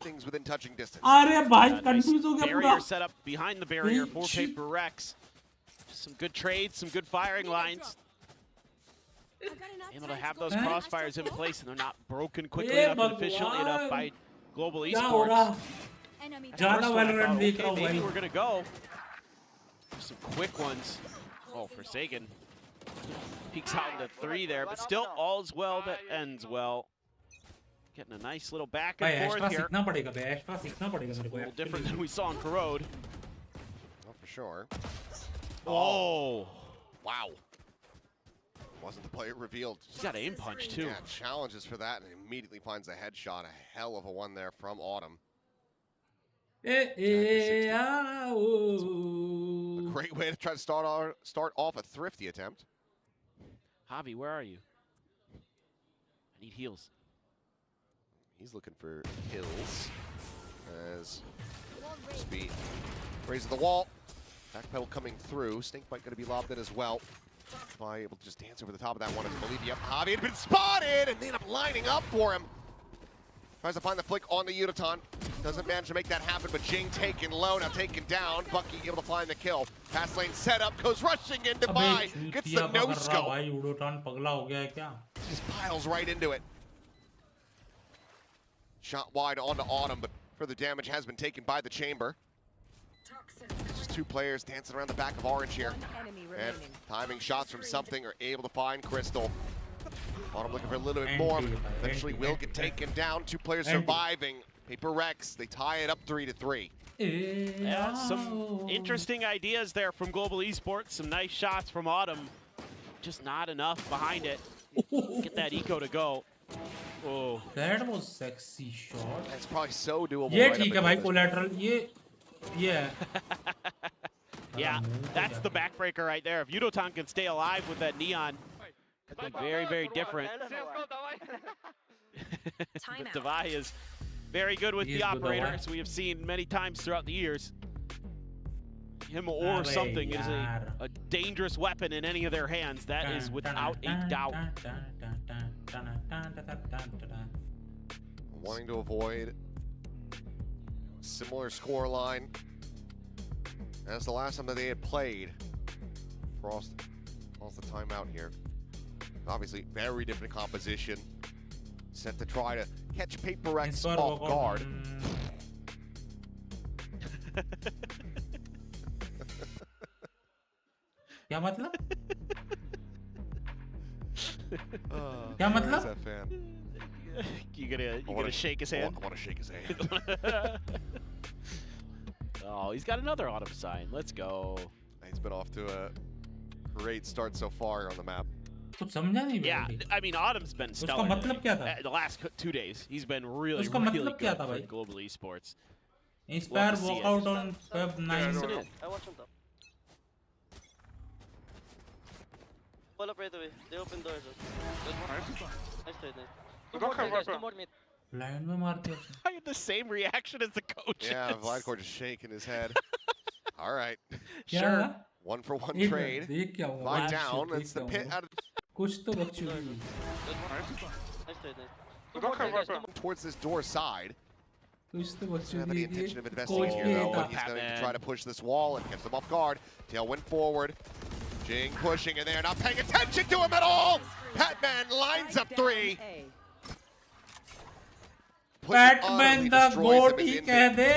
Things within touching distance. Barrier set up behind the barrier for PRX. Some good trades, some good firing lines. Able to have those crossfires in place, and they're not broken quickly enough and efficiently enough by Global Esports. Okay, maybe we're gonna go. Some quick ones. Oh, Forsaken peeks out into 3 there, but still all's well that ends well. Getting a nice little back and forth here. A little different than we saw in Corrode. Oh, for sure. Oh. Wow. Wasn't the player revealed. He's got aim punch too. Yeah, challenges for that and immediately finds a headshot. A hell of a one there from Autumn. A great way to try to start off a thrifty attempt. Javi, where are you? I need heals. He's looking for kills. As Speed raises the wall. Backpedal coming through. Stinkbite going to be lobbed in as well. By able to just dance over the top of that one. I believe Javi had been spotted and they end up lining up for him. Tries to find the flick on the Yudotan. Doesn't manage to make that happen, but Jing taken low, now taken down. Bucky able to find the kill. Pass lane set up, goes rushing in to buy. Gets the no-scope. Just piles right into it. Shot wide onto Autumn, but further damage has been taken by the chamber. Just two players dancing around the back of Orange here. And timing shots from something are able to find Crystal. Autumn looking for a little bit more. Eventually will get taken down. Two players surviving. PRX, they tie it up 3-3. Yeah, some interesting ideas there from Global Esports. Some nice shots from Autumn. Just not enough behind it. Get that eco to go. Oh, that was sexy shot. That's probably so doable. Yeah, ठीक है भाई collateral. Yeah. Yeah, that's the backbreaker right there. If Yudotan can stay alive with that neon, could be very, very different. But Davai is very good with the operator, as we have seen many times throughout the years. Him or something is a dangerous weapon in any of their hands. That is without a doubt. Wanting to avoid similar score line as the last time that they had played. Frost calls the timeout here. Obviously, very different composition. Set to try to catch PRX off guard. क्या मतलब? क्या मतलब? You gonna shake his hand? I want to shake his hand. Oh, he's got another Autumn sign. Let's go. He's been off to a great start so far on the map. Yeah, I mean, Autumn's been stellar. The last 2 days, he's been really, really good for Global Esports. Inspire walkout on Feb 9. I watch him top. Pull up right away. They open doors. Nice trade, nice. Two more mid. Blind में मारते हो. I had the same reaction as the coaches. Yeah, Vladkor just shaking his head. All right. Sure. 1-for-1 trade. Lie down. It's the pit out of. कुछ तो बकचोदी. Nice trade, nice. Towards this door side. कुछ तो Doesn't have any बकचोदी. intention of investing here though, but he's going to try to push this wall and catch them off guard. Tailwind forward. Jing pushing and they're not paying attention to him at all. Patman lines up 3. Patman the goat ही कह दे.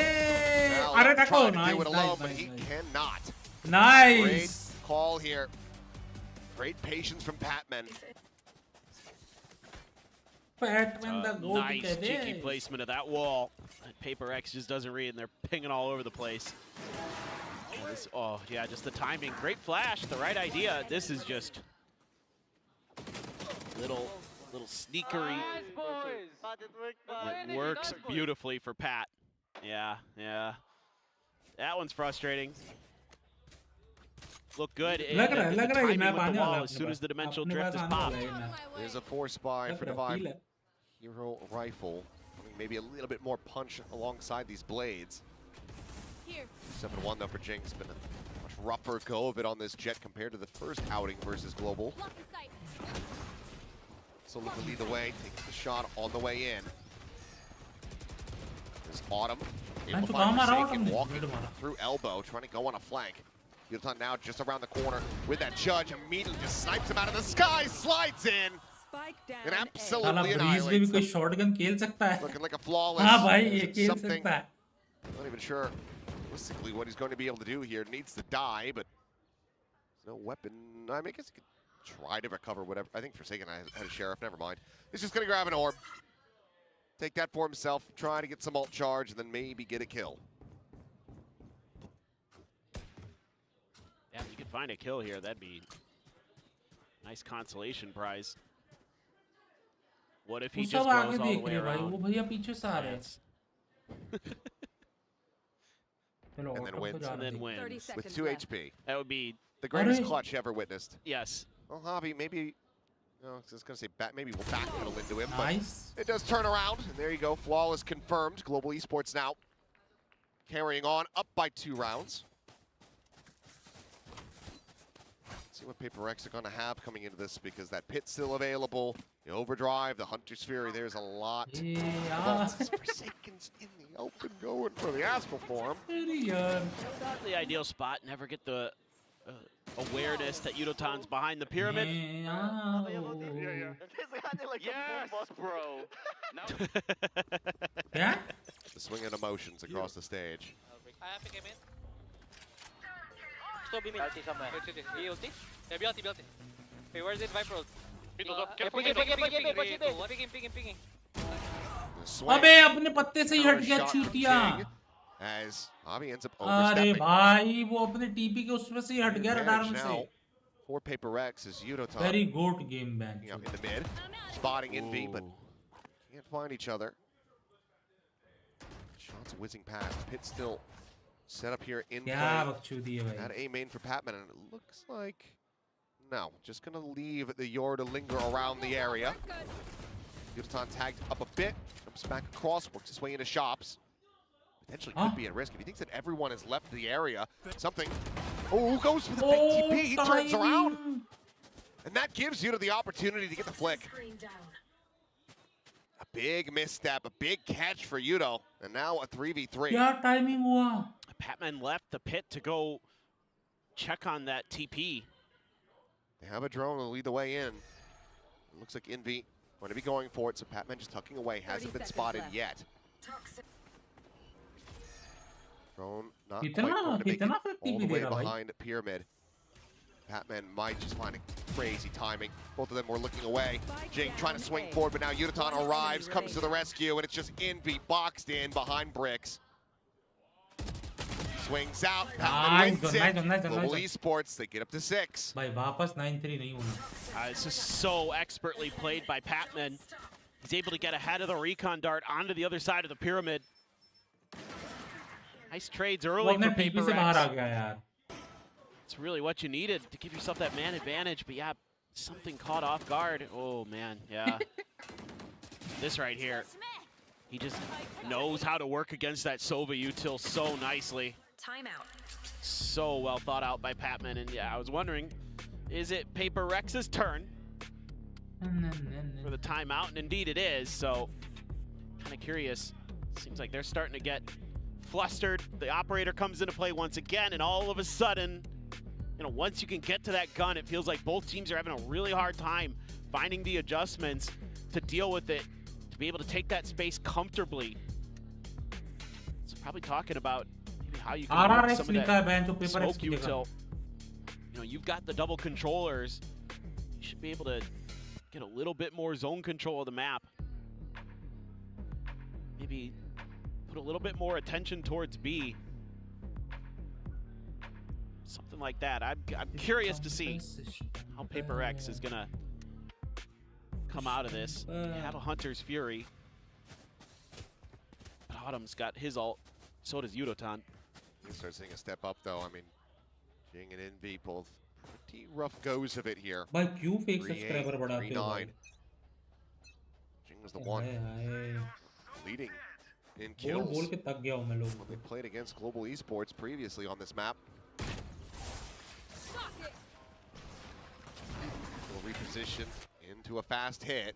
अरे देखो, nice. He cannot. Nice. Great call here. Great patience from Patman. Patman the goat he Nice कह दे. cheeky placement of that wall. PRX just doesn't read, and they're pinging all over the place. Oh, yeah, just the timing. Great flash, the right idea. This is just little sneakery. It works beautifully for Pat. Yeah. That one's frustrating. Look good. लग रहा है as soon as the dimensional drift is popped. There's a force buy for Divide. Hero rifle. Maybe a little bit more punch alongside these blades. 7-1 though for Jinx. Been a much rougher go of it on this Jet compared to the first outing versus Global. So look to lead the way, takes the shot on the way in. There's Autumn. Able to find Forsaken, walking through elbow, trying to go on a flank. Yudotan now just around the corner with that Judge, immediately just snipes him out of the sky, slides in. And absolutely annihilates them. shotgun खेल सकता है. Looking like a flawless. हाँ भाई, ये खेल something. सकता है. Not even sure realistically what he's going to be able to do here. Needs to die, but there's no weapon. I mean, I guess he could try to recover whatever. I think Forsaken had a Sheriff. Never mind. He's just going to grab an orb. Take that for himself. Try to get some ult charge, and then maybe get a kill. Yeah, if you could find a kill here, that'd be a nice consolation prize. What if he just goes all the way around? वो भैया पीछे से आ रहे हैं. And then wins with 2 HP. That would be the greatest clutch ever witnessed. Yes. Well, Javi, maybe. No, I was going to say maybe we'll backpedal into him, Nice. but it does turn around. And there you go. Flawless confirmed. Global Esports now carrying on, up by 2 rounds. See what PRX are going to have coming into this, because that pit's still available. The overdrive, the Hunter's Fury, there's a lot. Forsaken's in the open going for the Astral Form. Not the ideal spot. Never get the awareness that Yudotan's behind the pyramid. Yes, bro. The swinging emotions across the stage. still be mid. Wait, ulti? Yeah, BLT. Hey, where's it? Viper ult. Careful, Pinging. अबे अपने पत्ते से ही हट गया चूतिया। As Bobby ends up अरे overstepping. भाई वो अपने टीपी के उसमें से ही हट गया रडार में से। For PRX is Yudotan. Very good game ban. In the mid, spotting Envy, but can't find each other. Shots whizzing past. Pit still set up here in play. At A main for Patman, and it looks like no, just gonna leave the Yor to linger around the area. Yudotan tagged up a bit, comes back across, works his way into shops. Potentially could be at risk if he thinks that everyone has left the area. Something. Oh, goes for the big TP. He turns around, and that gives Yudo the opportunity to get the flick. A big misstep, a big catch for Yudo, and now a 3v3. क्या timing हुआ? Patman left the pit to go check on that TP. They have a drone to lead the way in. It looks like Envy going to be going for it, so Patman just tucking away, hasn't been spotted yet. Drone not quite going to make it all the way behind Pyramid. Patman might just find a crazy timing. Both of them were looking away. Jing trying to swing forward, but now Yudotan arrives, comes to the rescue, and it's just Envy boxed in behind bricks. Swings out, Patman wins it. Global Esports, they get up to 6. भाई वापस 9-3 नहीं होना. This is so expertly played by Patman. He's able to get ahead of the recon dart onto the other side of the pyramid. Nice trades early for PRX. It's really what you needed to give yourself that man advantage, but yeah, something caught off guard. Oh man, yeah. This right here, he just knows how to work against that Sova util so nicely. Timeout. So well thought out by Patman, and yeah, I was wondering, is it PRX's turn for the timeout? And indeed it is, so kind of curious. Seems like they're starting to get flustered. The operator comes into play once again, and all of a sudden, you know, once you can get to that gun, it feels like both teams are having a really hard time finding the adjustments to deal with it, to be able to take that space comfortably. So probably talking about maybe how you can work some of that smoke util. You know, you've got the double controllers. You should be able to get a little bit more zone control of the map. Maybe put a little bit more attention towards B. Something like that. I'm curious to see how PRX is gonna come out of this. You have a Hunter's Fury. Autumn's got his ult. So does Yudotan. You start seeing a step up though. I mean, Jing and Envy both pretty rough goes of it here. क्यों fake subscriber बढ़ाते हो? 3-9. Jing was the one leading in kills. बोल के थक गया हूँ मैं लोगों को. They played against Global Esports previously on this map. Will reposition into a fast hit.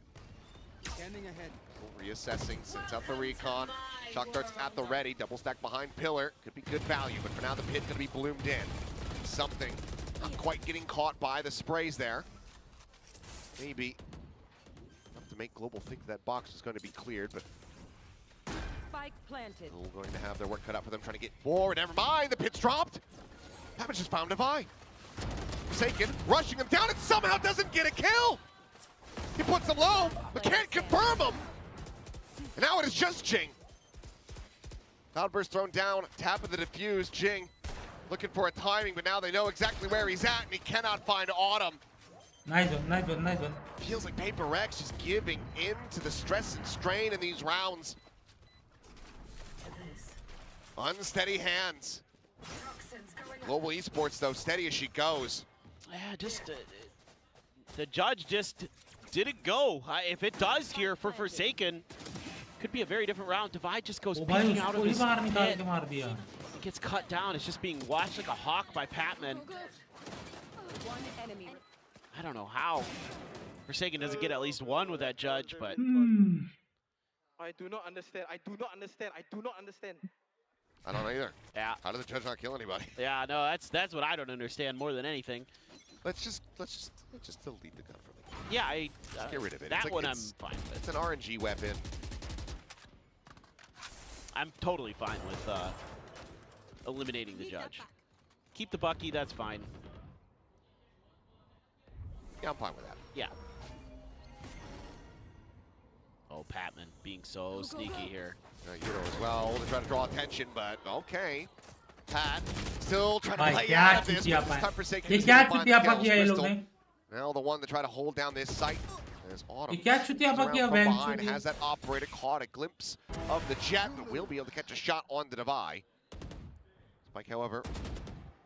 Standing ahead. Reassessing, sends out the recon. Shock darts at the ready. Double stack behind pillar. Could be good value, but for now the pit gonna be bloomed in. Something not quite getting caught by the sprays there. Maybe enough to make Global think that box is going to be cleared, but Spike planted. still going to have their work cut out for them trying to get forward. Never mind, the pit's dropped. Haven't just found Devi. Forsaken, rushing him down and somehow doesn't get a kill. He puts him low, but can't confirm him. And now it is just Jing. Cloudburst thrown down, tap of the defuse. Jing looking for a timing, but now they know exactly where he's at, and he cannot find Autumn. Nice one. Feels like PRX just giving in to the stress and strain in these rounds. Unsteady hands. Global Esports, though, steady as she goes. Yeah, just the judge just didn't go. If it does here for Forsaken, could be a very different round. Devi just goes peeking out of his pit. He gets cut down. It's just being watched like a hawk by Patman. One enemy. I don't know how Forsaken doesn't get at least one with that judge, but I do not understand. I do not understand. I don't know either. Yeah. How does the judge not kill anybody? Yeah, no, that's what I don't understand more than anything. Let's just delete the gun from it. Yeah, just get rid of it. That it's one I'm fine with. It's an RNG weapon. I'm totally fine with eliminating the judge. keep the Bucky, that's fine. Yeah, I'm fine with that. Yeah. Oh, Patman being so sneaky here. Euro as well to try to draw attention, but okay. Pat still trying to भाई play क्या out of this, Chutia but this पाए time Forsaken ये is क्या able to find the Chutia kills. किया ये लोग Crystal, ने now the one to try to hold down this site. There's Autumn. ये क्या चुतिया Comes किया around from वैन behind, चुतिया has that operator, caught a glimpse of the jet, but will be able to catch a shot on the Devi. Spike, however,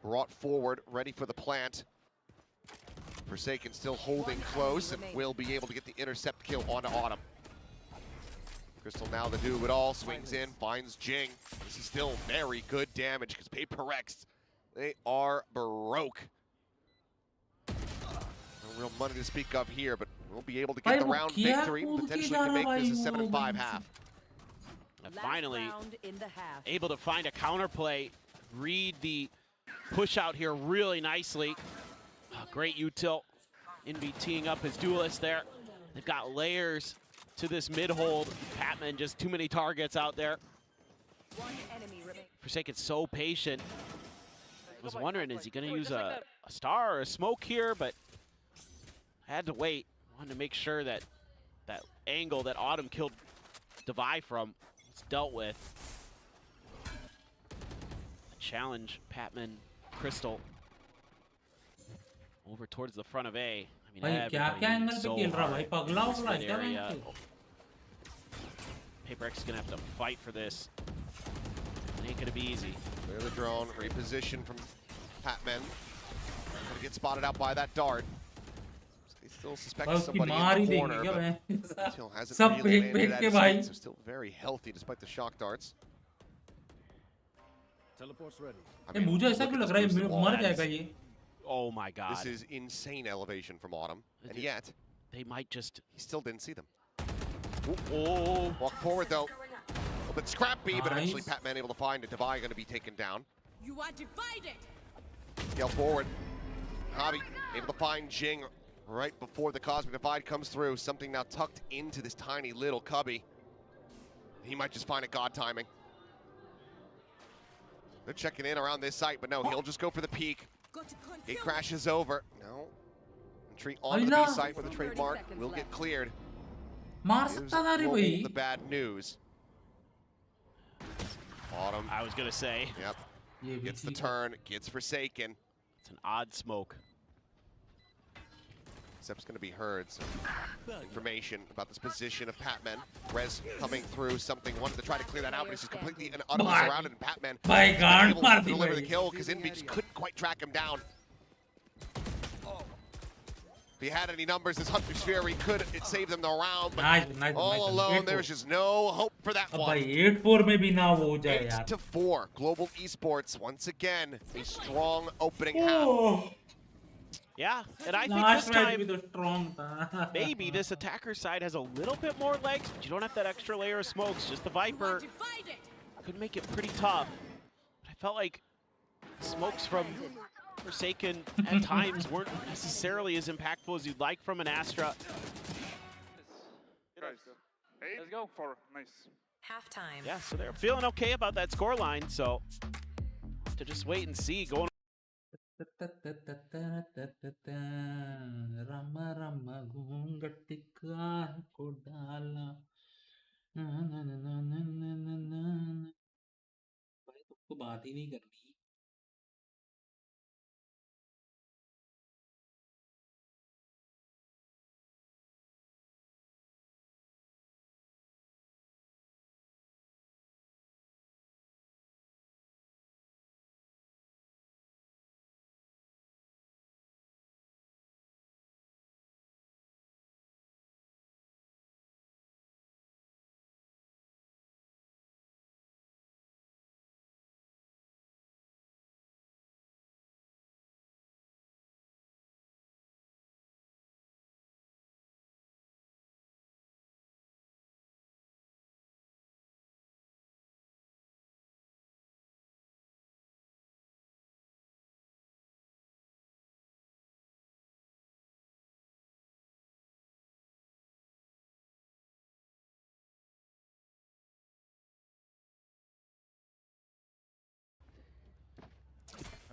brought forward, ready for the plant. Forsaken still holding close and will be able to get the intercept kill onto Autumn. Crystal now the do it all, swings in, finds Jing. This is still very good damage because PRX, they are broke. No real money to speak of here, but we'll be able to get the round victory. Potentially can make this a 7-5 half. And finally, able to find a counterplay, read the push out here really nicely. Great util. Envy teeing up his duelist there. They've got layers to this mid-hold. Patman, just too many targets out there. Forsaken so patient. I was wondering, is he going to use a star or a smoke here? But I had to wait. Wanted to make sure that that angle that Autumn killed Devi from was dealt with. Challenge, Patman, Crystal. Over towards the front of A. I mean, क्या angle पे खेल रहा भाई पगला हो रहा है क्या मैं PRX is gonna have to fight for this. It ain't gonna be easy. Clear the drone, reposition from Patman. Gonna get spotted out by that dart. He still suspects somebody in the corner, but still hasn't really landed at his feet, so still very healthy despite the shock darts. Teleport's ready. I mean, मुझे ऐसा क्यों लग रहा है मर जाएगा ये Oh my god. This is insane elevation from Autumn, and yet they might just. He still didn't see them. Oh, walk forward though. A little bit scrappy, but eventually Patman able to find it. Devi going to be taken down. You are divided. Yell forward. Javi able to find Jing right before the Cosmic Divide comes through. Something now tucked into this tiny little cubby. He might just find it god timing. They're checking in around this site, but no, he'll just go for the peak. Gate crashes over. No. Entry onto the B site where the trademark will get cleared. Gives Global the bad news. Autumn. I was gonna say. Yep. Gets the turn, gets Forsaken. It's an odd smoke. Sep's going to be heard. Some information about this position of Patman. Rez coming through something. Wanted to try to clear that out, but he's just completely and utterly surrounded. And Patman able to deliver the kill because Envy just couldn't quite track him down. If he had any numbers, this Hunter's Fury could save them the round, but all alone, there's just no hope for that one. 8-4 में भी ना वो जाए यार. 8-4, Global Esports once again a strong opening half. Yeah, and I think this time, maybe this attacker side has a little bit more legs, but you don't have that extra layer of smokes. Just the Viper could make it pretty tough. But I felt like smokes from Forsaken at times weren't necessarily as impactful as you'd like from an Astra. Let's go for nice. Halftime. Yeah, so they're feeling okay about that scoreline, so to just wait and see going. Rama Rama घूंघट कान को डाला ना ना ना ना ना ना ना भाई तुमको बात ही नहीं करनी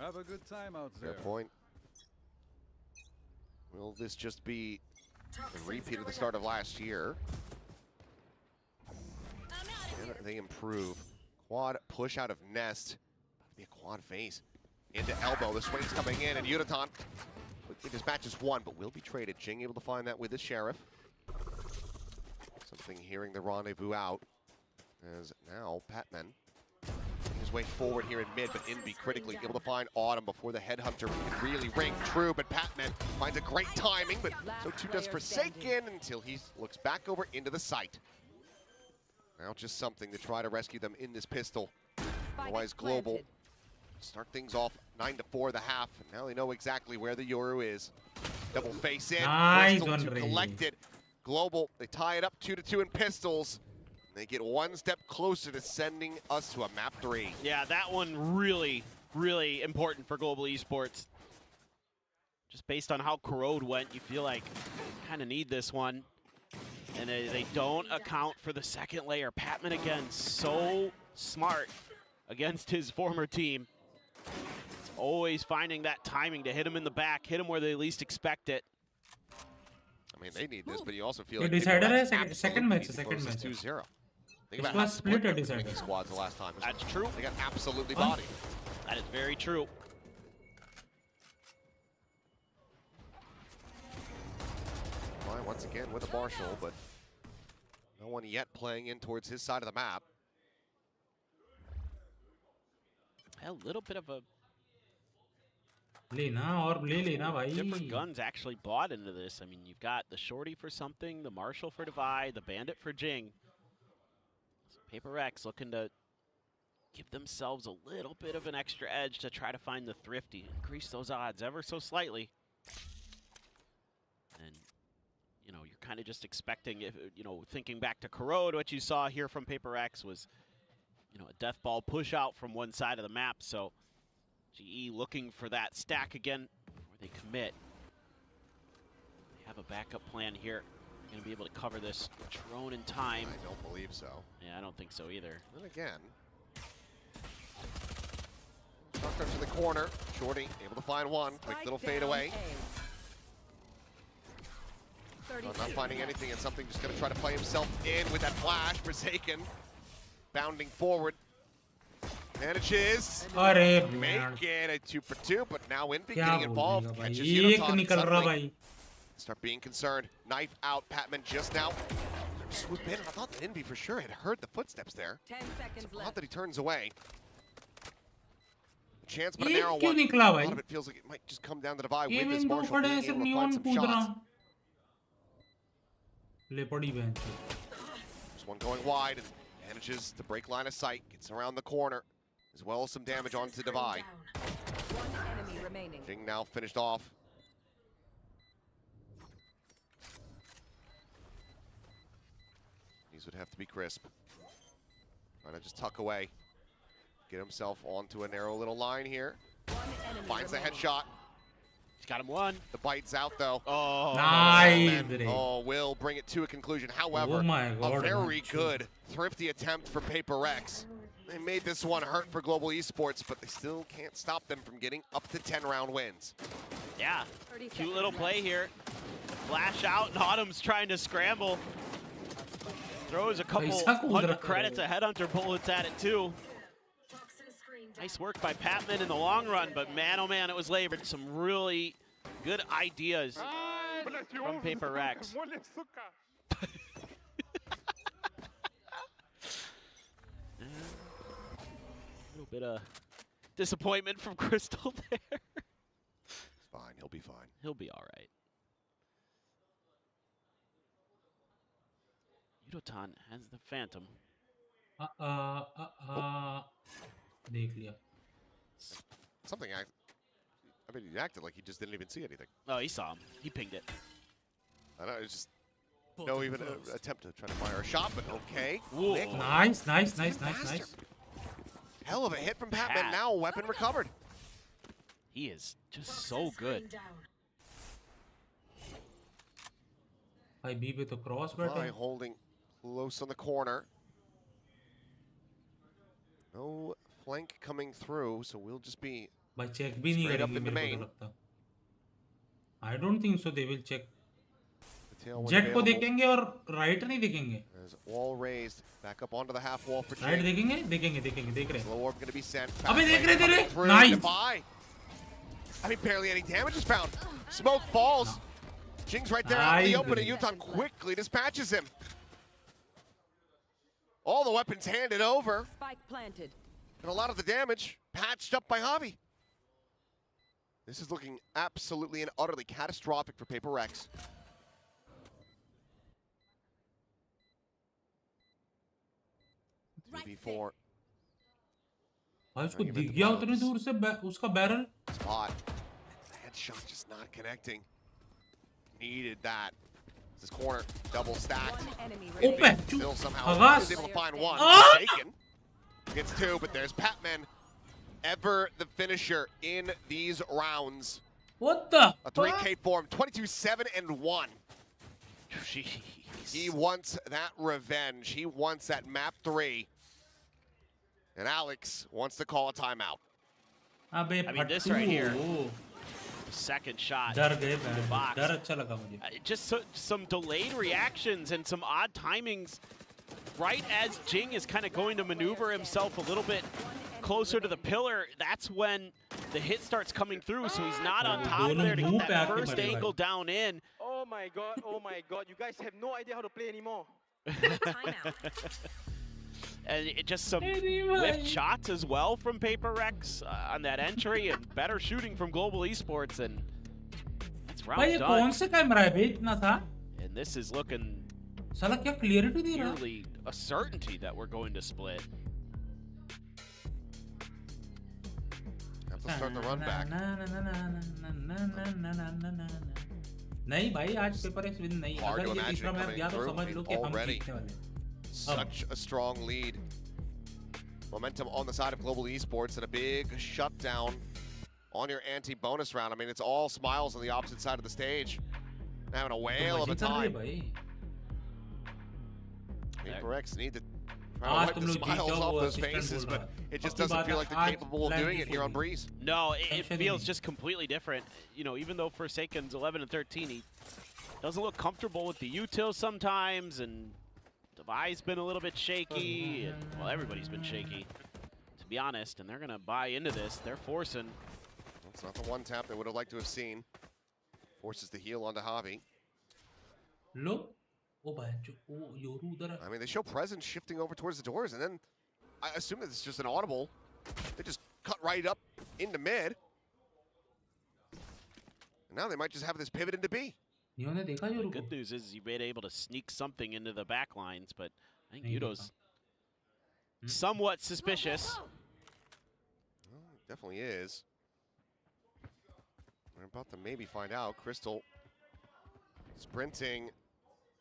Have a good time out there. Fair point. Will this just be a repeat of the start of last year? Can they improve? Quad push out of nest. Be a quad face. Into elbow. The swing's coming in, and Yudotan quickly dispatches one, but will be traded. Jing able to find that with the Sheriff. Something hearing the rendezvous out. As now, Patman making his way forward here in mid, but Envy critically able to find Autumn before the Headhunter can really ring true, but Patman finds a great timing, but so too does Forsaken until he looks back over into the site. Now just something to try to rescue them in this pistol. Otherwise, Global start things off 9-4 the half. And now they know exactly where the Yoru is. Double face in, Crystal to collect it. Global, they tie it up 2-2 in pistols. They get one step closer to sending us to a map 3. Yeah, that one really, really important for Global Esports. Just based on how Corrode went, you feel like kind of need this one. And they don't account for the second layer. Patman again, so smart against his former team. It's always finding that timing to hit him in the back, hit him where they least expect it. I mean, they need this, but you also feel like second match. 2-0. Think about how split the squads the last time. That's true. They got absolutely bodied. That is very true. Once again with a Marshall, but no one yet playing in towards his side of the map. A little bit of a bhai. different guns actually bought into this. I mean, you've got the Shorty for something, the Marshall for Divide, the Bandit for Jing. So PRX looking to give themselves a little bit of an extra edge to try to find the Thrifty, increase those odds ever so slightly. And you know, you're kind of just expecting, if you know, thinking back to Corrode, what you saw here from PRX was, you know, a death ball push out from one side of the map. So GE looking for that stack again before they commit. They have a backup plan here. Going to be able to cover this drone in time. I don't believe so. Yeah, I don't think so either. Then again, shotgun to the corner. Shorty able to find one. Quick little fade away. Not finding anything, and something just going to try to play himself in with that flash. Forsaken bounding forward. Manages. Make it a 2-for-2, but now Envy getting involved. Catches Yudotan. Start being concerned. Knife out. Patman just now. Swoop in. I thought that Envy for sure had heard the footsteps there. 10 seconds left. Not that he turns away. A chance, but a narrow one. A lot of it feels like it might just come down to Divide with this Marshall being able to find some shots. There's one going wide and manages to break line of sight. Gets around the corner, as well as some damage onto Divide. One enemy remaining. Jing now finished off. These would have to be crisp. Trying to just tuck away. Get himself onto a narrow little line here. Finds the headshot. He's got him one. The bite's out though. Oh, nice. Oh, will bring it to a conclusion. However, a very good thrifty attempt for PRX. They made this one hurt for Global Esports, but they still can't stop them from getting up to 10-round wins. Yeah, cute little play here. Flash out, and Autumn's trying to scramble. Throws a couple hundred credits of Headhunter bullets at it too. Nice work by Patman in the long run, but man, oh man, it was labored. Some really good ideas from PRX. A little bit of disappointment from Crystal there. It's fine, he'll be fine. He'll be all right. Yudotan has the Phantom. Something I mean, he acted like he just didn't even see anything. Oh, he saw him. He pinged it. I know, it's just no even attempt to try to fire a shot, but okay. Nice. Hell of a hit from Patman. Now a weapon recovered. He is just so good. भाई B पे तो cross बैठे हैं. Holding close on the corner. No flank coming through, so we'll just be भाई check भी नहीं करेंगे मेरे को लगता. I don't think so. They will check. Jet को देखेंगे और right नहीं देखेंगे. Wall raised, back up onto the half wall for Right देखेंगे, देख रहे. Slow orb gonna be sent. अबे देख रहे. Nice. I mean, barely any damage is found. Smoke falls. Jing's right there out in the open, and Yutan quickly dispatches him. All the weapons handed over. Spike planted. And a lot of the damage patched up by Javi. This is looking absolutely and utterly catastrophic for PRX. V4. भाई उसको दिख गया उतनी दूर से उसका barrel. Spot. Headshot just not connecting. Needed that. This corner double stacked. Open. Still somehow is able to find one. Taken. Gets two, but there's Patman. Ever the finisher in these rounds. What the? A 3K form, 22-7-1. Jeez. He wants that revenge. He wants that map 3. And Alex wants to call a timeout. I mean, this right here. Second shot. डर गए मैं. डर अच्छा लगा मुझे. Just some delayed reactions and some odd timings. Right as Jing is kind of going to maneuver himself a little bit closer to the pillar, that's when the hit starts coming through, so he's not on top there to get that first angle down in. Oh my god, you guys have no idea how to play anymore. And just some whiffed shots as well from PRX on that entry, and better shooting from Global Esports, and that's round done. And this is looking nearly a certainty that we're going to split. Have to start the run back. नहीं भाई आज PRX win नहीं. Hard to अगर ये imagine तीसरा match गया तो समझ लो कि हम जीतने वाले. Such a strong lead. Momentum on the side of Global Esports and a big shutdown on your anti-bonus round. I mean, it's all smiles on the opposite side of the stage. Having a whale of a time. PRX need to try to wipe the smiles off those faces, but it just doesn't feel like they're capable of doing it here on Breeze. No, it feels just completely different. You know, even though Forsaken's 11 and 13, he doesn't look comfortable with the util sometimes, and Devi's been a little bit shaky, and, well, everybody's been shaky, to be honest, and they're going to buy into this. They're forcing. That's not the one tap they would have liked to have seen. Forces the heal onto Javi. Look. I mean, they show presence shifting over towards the doors, and then I assume that it's just an audible. They just cut right up into mid. And now they might just have this pivot into B. The good news is you've been able to sneak something into the back lines, but I think Yudo's somewhat suspicious. Well, it definitely is. We're about to maybe find out. Crystal sprinting,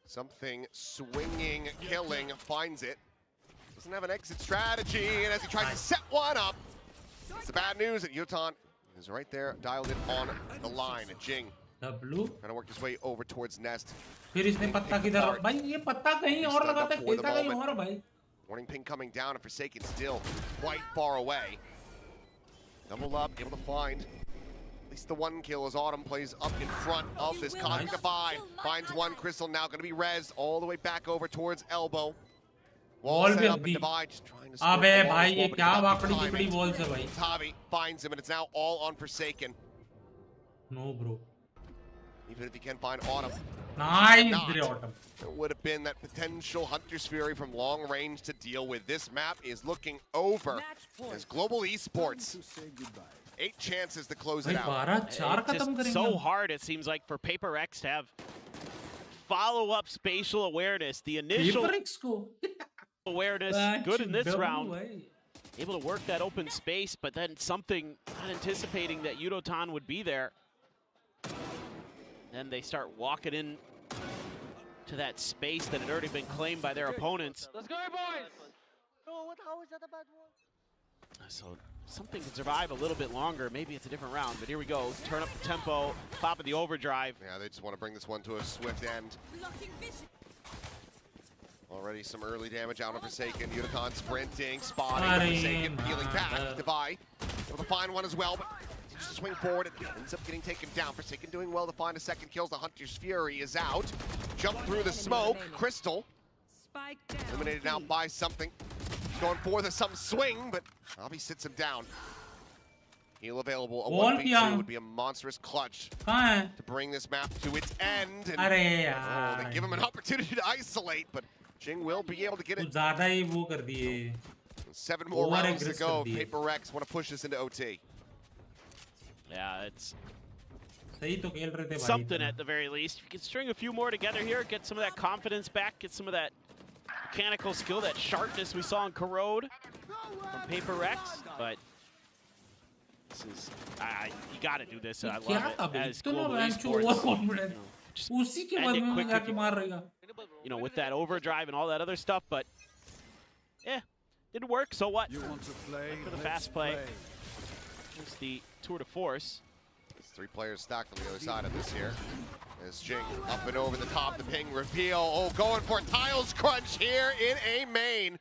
something swinging, killing, finds it. Doesn't have an exit strategy, and as he tries to set one up, it's the bad news that Yutan is right there, dialed in on the line. Jing. W. Trying to work his way over towards Nest. फिर इसने पत्ता किधर? भाई ये पत्ता कहीं और लगाता है, खेलता कहीं और भाई. Warning ping coming down, and Forsaken still quite far away. Double up, able to find at least the one kill as Autumn plays up in front of this Cosmic Divide. Finds one Crystal, now going to be rezzed all the way back over towards Elbow. Wall set up and Divide, just trying to score. अबे भाई ये क्या वाकड़ी चिकड़ी wall से भाई. Tavi finds him, and it's now all on Forsaken. No bro. Even if he can find Autumn. Nice, Autumn. It would have been that potential Hunter's Fury from long range to deal with. This map is looking over as Global Esports. 8 chances to close it out. It's just so hard, it seems like, for PRX to have follow-up spatial awareness. The initial awareness, good in this round. Able to work that open space, but then something not anticipating that Yudotan would be there. Then they start walking in to that space that had already been claimed by their opponents. Let's go, boys! No, how is that a bad one? So something can survive a little bit longer. Maybe it's a different round, but here we go. Turn up the tempo, pop of the overdrive. Yeah, they just want to bring this one to a swift end. Already some early damage out of Forsaken. Unicon sprinting, spotting, Forsaken peeling back. Divide Able to find one as well, but continues to swing forward and ends up getting taken down. Forsaken doing well to find a second kill. The Hunter's Fury is out. Jump through the smoke. Crystal eliminated now by something. Going for the some swing, but Obby sits him down. Heal available. A 1v2 would be a monstrous clutch to bring this map to its end. And, they give him an opportunity to isolate, but Jing will be able to get it. 7 more rounds to go. PRX want to push this into OT. Yeah, it's something at the very least. If you can string a few more together here, get some of that confidence back, get some of that mechanical skill, that sharpness we saw in Corrode from PRX, but this is, you gotta do this. I love it as global esports. You know, with that overdrive and all that other stuff, but yeah, didn't work. So what? You want to play? For the fast play. It's the tour de force. There's 3 players stacked on the other side of this here. As Jing up and over the top, the ping reveal. Oh, going for a tiles crunch here in a main.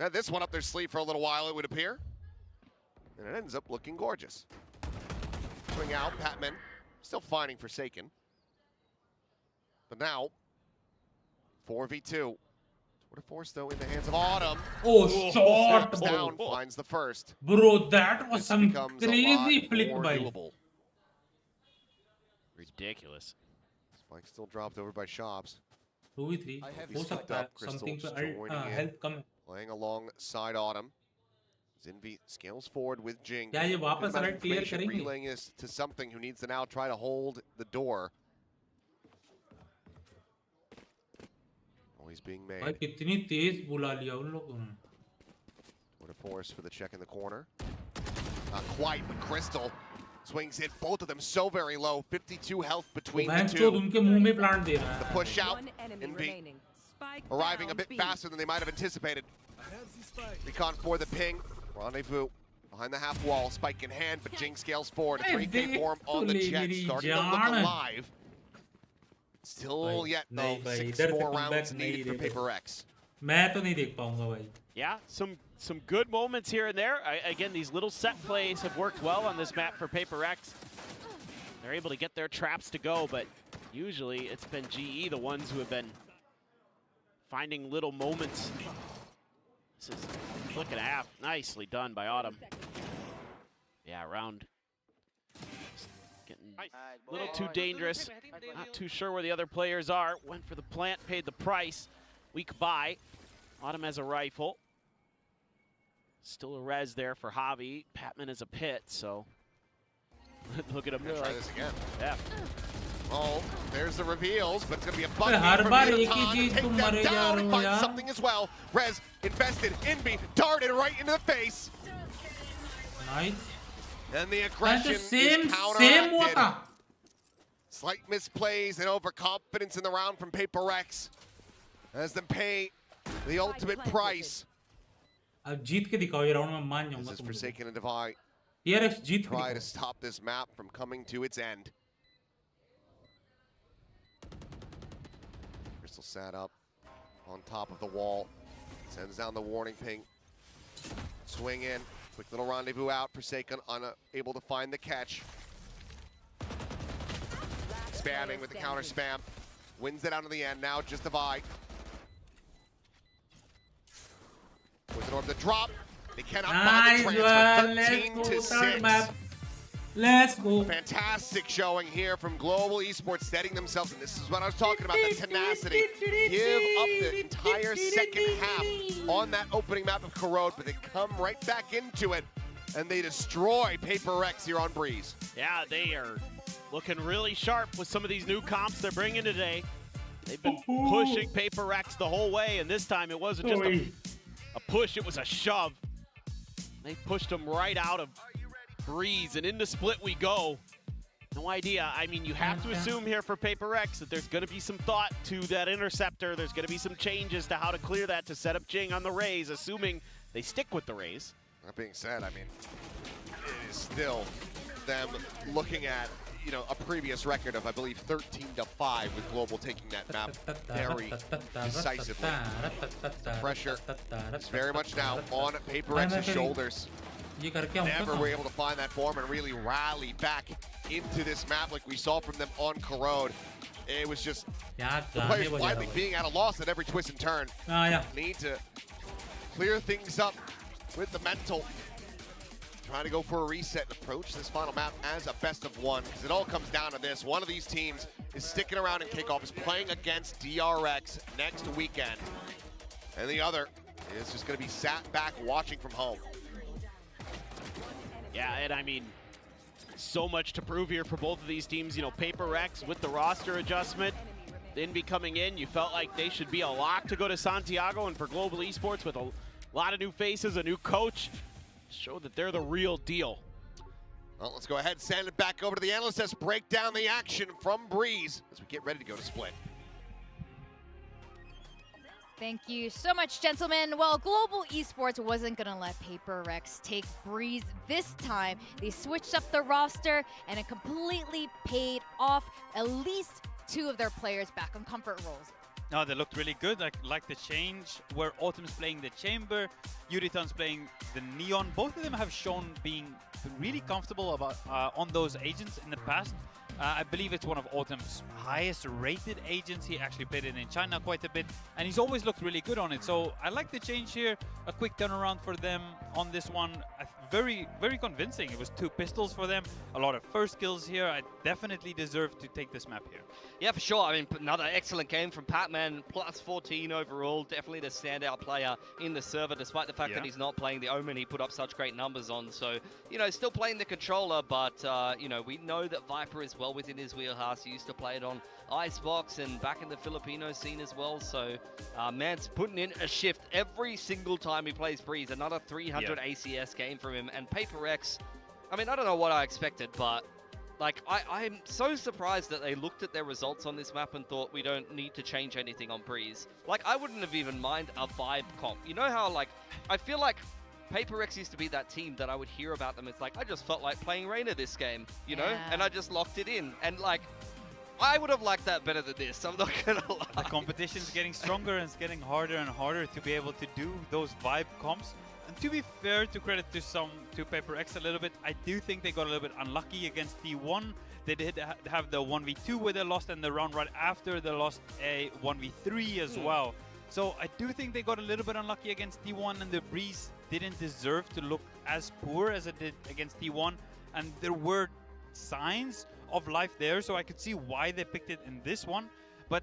Had this one up their sleeve for a little while, it would appear. And it ends up looking gorgeous. Swing out, Patman still finding Forsaken. But now, 4v2. Tour de force though in the hands of Autumn. Oh, shot! Down, finds the first. Bro, that was some crazy flick by. Ridiculous. Spike still dropped over by Shops. 2v3. हो सकता है. Something to help come. Playing alongside Autumn. Zinvi scales forward with Jing. Yeah, ये वापस right clear करेंगे. Relaying this to something who needs to now try to hold the door. Always being made. भाई कितनी तेज बुला लिया उन लोगों ने. What a force for the check in the corner. Not quite, but Crystal swings in. Both of them so very low. 52 health between the two. उनके मुंह में plant दे रहा है. The push out and be arriving a bit faster than they might have anticipated. Recon for the ping. Rendezvous behind the half wall. Spike in hand, but Jing scales forward. A 3K form on the jet. Starting to look alive. Still yet though, 6 more rounds needed for PRX. मैं तो नहीं देख पाऊंगा भाई. Yeah, some good moments here and there. Again, these little set plays have worked well on this map for PRX. They're able to get their traps to go, but usually it's been GE the ones who have been finding little moments. This is a click and a half. Nicely done by Autumn. Yeah, round. Getting a little too dangerous. Not too sure where the other players are. Went for the plant, paid the price. Weak buy. Autumn has a rifle. Still a res there for Javi. Patman is a pit, so look at him. Try this again. Yeah. Oh, there's the reveals, but it's going to be a bucket from Heaphones. Take them down and find something as well. Rez invested, Inby darted right into the face. Nice. And the aggression is counteracted. Slight misplays and overconfidence in the round from PRX as them pay the ultimate price. अब जीत के दिखाओ ये round में मान जाऊंगा. This is Forsaken and Divide. PRX जीत के try to stop this map from coming to its end. Crystal sat up on top of the wall. Sends down the warning ping. Swing in. Quick little rendezvous out. Forsaken unable to find the catch. Spamming with the counter spam. Wins it out to the end. Now just Divide. Puts it over the drop. They cannot find the transfer. 13 to 6. Let's go. Fantastic showing here from Global Esports, setting themselves, and this is what I was talking about, the tenacity. Give up the entire second half on that opening map of Corrode, but they come right back into it, and they destroy PRX here on Breeze. Yeah, they are looking really sharp with some of these new comps they're bringing today. They've been pushing PRX the whole way, and this time it wasn't just a push, it was a shove. They pushed them right out of Breeze, and into split we go. No idea. I mean, you have to assume here for PRX that there's going to be some thought to that interceptor. There's going to be some changes to how to clear that to set up Jing on the Raze, assuming they stick with the Raze. That being said, I mean, it is still them looking at, you know, a previous record of, I believe, 13-5 with Global taking that map very decisively. The pressure is very much now on PaperX's shoulders. Never were able to find that form and really rally back into this map like we saw from them on Corrode. It was just the players blindly being at a loss at every twist and turn. Need to clear things up with the mental. Trying to go for a reset and approach this final map as a best of one, because it all comes down to this. One of these teams is sticking around in kickoff, is playing against PRX next weekend. And the other is just going to be sat back watching from home. Yeah, and I mean, so much to prove here for both of these teams. You know, PaperX with the roster adjustment, Invi coming in, you felt like they should be a lock to go to Santiago, and for Global Esports with a lot of new faces, a new coach, show that they're the real deal. Well, let's go ahead and send it back over to the analyst desk, break down the action from Breeze as we get ready to go to split. Thank you so much, gentlemen. Well, Global Esports wasn't going to let PaperX take Breeze this time. They switched up the roster, and it completely paid off. At least 2 of their players back on comfort roles. No, they looked really good. Like the change where Autumn's playing the Chamber, Yuriton's playing the Neon. Both of them have shown being really comfortable about on those agents in the past. I believe it's one of Autumn's highest rated agents. He actually played it in China quite a bit, and he's always looked really good on it. So I like the change here. A quick turnaround for them on this one. Very, very convincing. It was 2 pistols for them. A lot of first kills here. I definitely deserve to take this map here. Yeah, for sure. I mean, another excellent game from Patman, plus 14 overall. Definitely the standout player in the server, despite the fact that he's not playing the Omen he put up such great numbers on. So, you know, still playing the controller, but, you know, we know that Viper is well within his wheelhouse. He used to play it on Icebox and back in the Filipino scene as well. So, man's putting in a shift every single time he plays Breeze. Another 300 ACS game from him. And PaperX, I mean, I don't know what I expected, but like, I'm so surprised that they looked at their results on this map and thought we don't need to change anything on Breeze. Like, I wouldn't have even mind a vibe comp. You know how, like, I feel like PaperX used to be that team that I would hear about them. It's like, I just felt like playing Reyna this game, you know? And I just locked it in. And like, I would have liked that better than this, I'm not gonna lie. The competition's getting stronger and it's getting harder and harder to be able to do those vibe comps. And to be fair, to credit to PaperX a little bit, I do think they got a little bit unlucky against T1. They did have the 1v2 where they lost, and the round right after they lost a 1v3 as well. So I do think they got a little bit unlucky against T1, and the Breeze didn't deserve to look as poor as it did against T1. And there were signs of life there, so I could see why they picked it in this one. But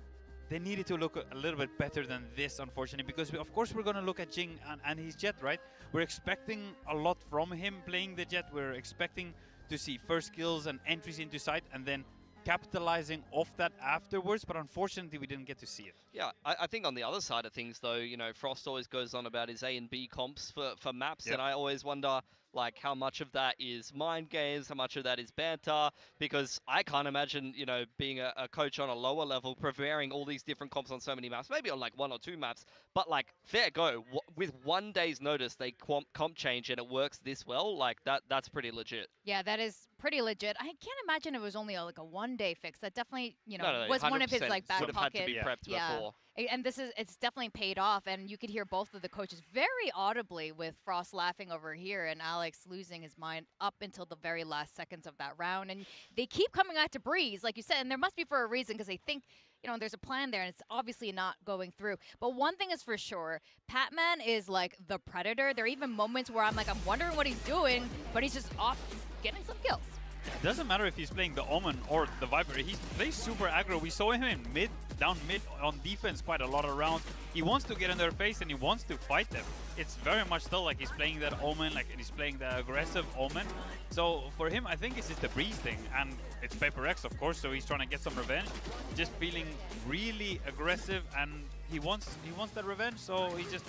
they needed to look a little bit better than this, unfortunately, because of course we're going to look at Jing and his Jet, right? We're expecting a lot from him playing the Jet. We're expecting to see first kills and entries into site, and then capitalizing off that afterwards, but unfortunately we didn't get to see it. Yeah, I think on the other side of things though, you know, Frost always goes on about his A and B comps for maps, and I always wonder like how much of that is mind games, how much of that is banter, because I can't imagine, you know, being a coach on a lower level, preparing all these different comps on so many maps, maybe on like 1 or 2 maps, but like fair go, with 1 day's notice they comp change and it works this well, like that's pretty legit. Yeah, that is pretty legit. I can't imagine it was only like a 1-day fix. That definitely, you know, was one of his like back pocket. Had to be prepped before. And it's definitely paid off, and you could hear both of the coaches very audibly, with Frost laughing over here and Alex losing his mind up until the very last seconds of that round. And they keep coming out to Breeze, like you said, and there must be for a reason, because they think, you know, there's a plan there, and it's obviously not going through. But one thing is for sure, Patman is like the predator. There are even moments where I'm wondering what he's doing, but he's just off getting some kills. It doesn't matter if he's playing the Omen or the Viper. He plays super aggro. We saw him in down mid on defense quite a lot of rounds. He wants to get in their face and he wants to fight them. It's very much still like he's playing that Omen, like he's playing the aggressive Omen. So for him, I think it's just the Breeze thing, and it's PaperX, of course. So he's trying to get some revenge, just feeling really aggressive, and he wants that revenge. So he's just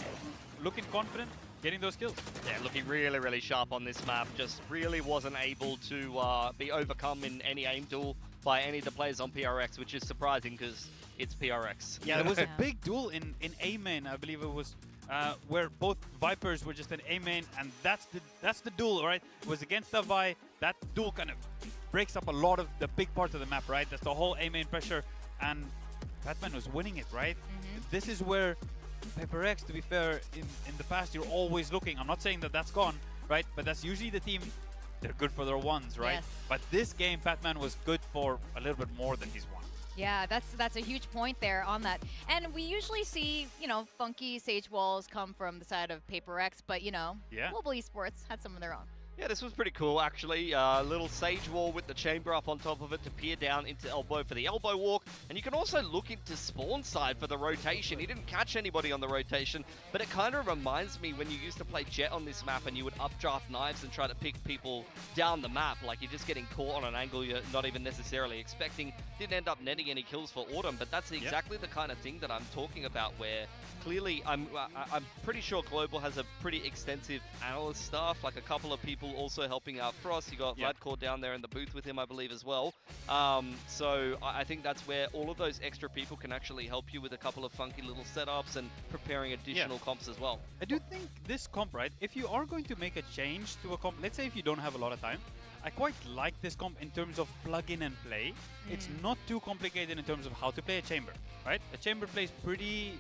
looking confident, getting those kills. Yeah, looking really, really sharp on this map. Just really wasn't able to be overcome in any aim duel by any of the players on PRX, which is surprising because it's PRX. Yeah, there was a big duel in A main, I believe it was, where both Vipers were just in A main, and that's the duel, right? It was against the Vi. That duel kind of breaks up a lot of the big part of the map, right? That's the whole A main pressure, and Batman was winning it, right? This is where PRX, to be fair, in the past, you're always looking. I'm not saying that that's gone, right? But that's usually the team, they're good for their ones, right? Yes. But this game, Batman was good for a little bit more than his one. Yeah, that's a huge point there on that. And we usually see, you know, funky Sage walls come from the side of PRX, but, you know, Global Esports had some of their own. Yeah, this was pretty cool, actually. Little Sage wall with the chamber up on top of it to peer down into elbow for the elbow walk. And you can also look into spawn side for the rotation. He didn't catch anybody on the rotation, but it kind of reminds me when you used to play Jet on this map and you would updraft knives and try to pick people down the map. Like you're just getting caught on an angle you're not even necessarily expecting. Didn't end up netting any kills for Autumn, but that's exactly the kind of thing that I'm talking about, where clearly I'm pretty sure Global has a pretty extensive analyst staff, like a couple of people also helping out Frost. You got Vladcore down there in the booth with him, I believe, as well. So I think that's where all of those extra people can actually help you with a couple of funky little setups and preparing additional comps as well. I do think this comp, right, if you are going to make a change to a comp, let's say if you don't have a lot of time, I quite like this comp in terms of plug in and play. It's not too complicated in terms of how to play a chamber, right? A chamber plays pretty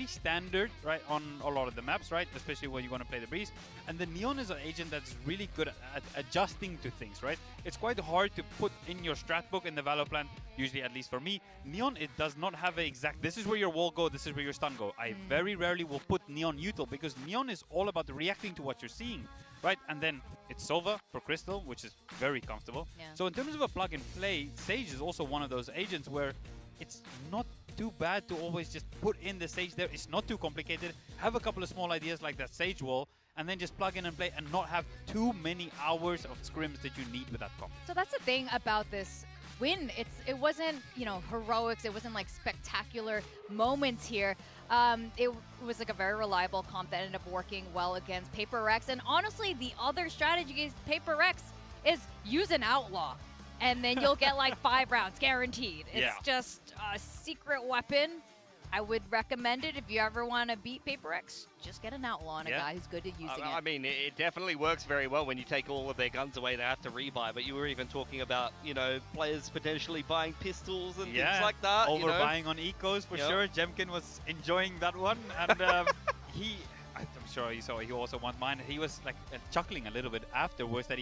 standard, right, on a lot of the maps, right? Especially when you want to play the breeze. And the Neon is an agent that's really good at adjusting to things, right? It's quite hard to put in your strat book in the Valor plan, usually, at least for me. Neon, it does not have an exact, this is where your wall go, this is where your stun go. I very rarely will put Neon util, because Neon is all about reacting to what you're seeing, right? And then it's Sova for Crystal, which is very comfortable. So in terms of a plug and play, Sage is also one of those agents where it's not too bad to always just put in the Sage there. It's not too complicated. Have a couple of small ideas like that Sage wall, and then just plug in and play and not have too many hours of scrims that you need with that comp. So that's the thing about this win. It wasn't, you know, heroics. It wasn't like spectacular moments here. It was like a very reliable comp that ended up working well against PRX. And honestly, the other strategy against PRX is use an outlaw, and then you'll get like 5 rounds guaranteed. It's just a secret weapon. I would recommend it if you ever want to beat PRX. Just get an outlaw and a guy who's good at using it. I mean, it definitely works very well when you take all of their guns away. They have to rebuy. But you were even talking about, you know, players potentially buying pistols and things like that. Overbuying on ecos for sure. Jemkin was enjoying that one, and I'm sure you saw he also won mine. He was like chuckling a little bit afterwards that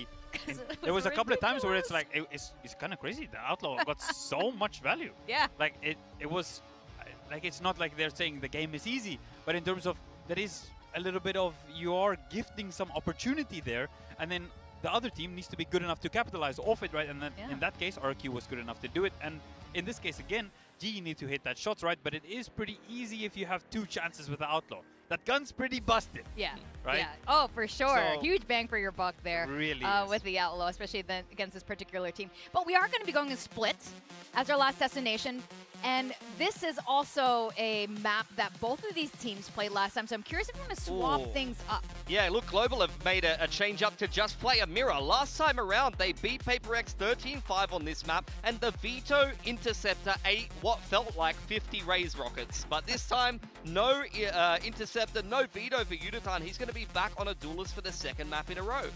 there was a couple of times where it's like it's kind of crazy. The outlaw got so much value. Like it was. Like, it's not like they're saying the game is easy, but in terms of there is a little bit of you are gifting some opportunity there, and then the other team needs to be good enough to capitalize off it, right? And then in that case, RQ was good enough to do it. And in this case, again, GE need to hit that shots, right? But it is pretty easy if you have 2 chances with the outlaw. That gun's pretty busted. Right? Oh, for sure. So, huge bang for your buck there. Really with the outlaw, especially then against this particular team. But we are going to be going in split as our last destination. And this is also a map that both of these teams played last time. So I'm curious if we're going to swap things up. Yeah, look, Global have made a change up to just play a mirror. Last time around, they beat PRX 13-5 on this map, and the Veto Interceptor ate what felt like 50 Raze rockets. But this time, no Interceptor, no Veto for Yudutan. He's going to be back on a duelist for the 2nd map in a row.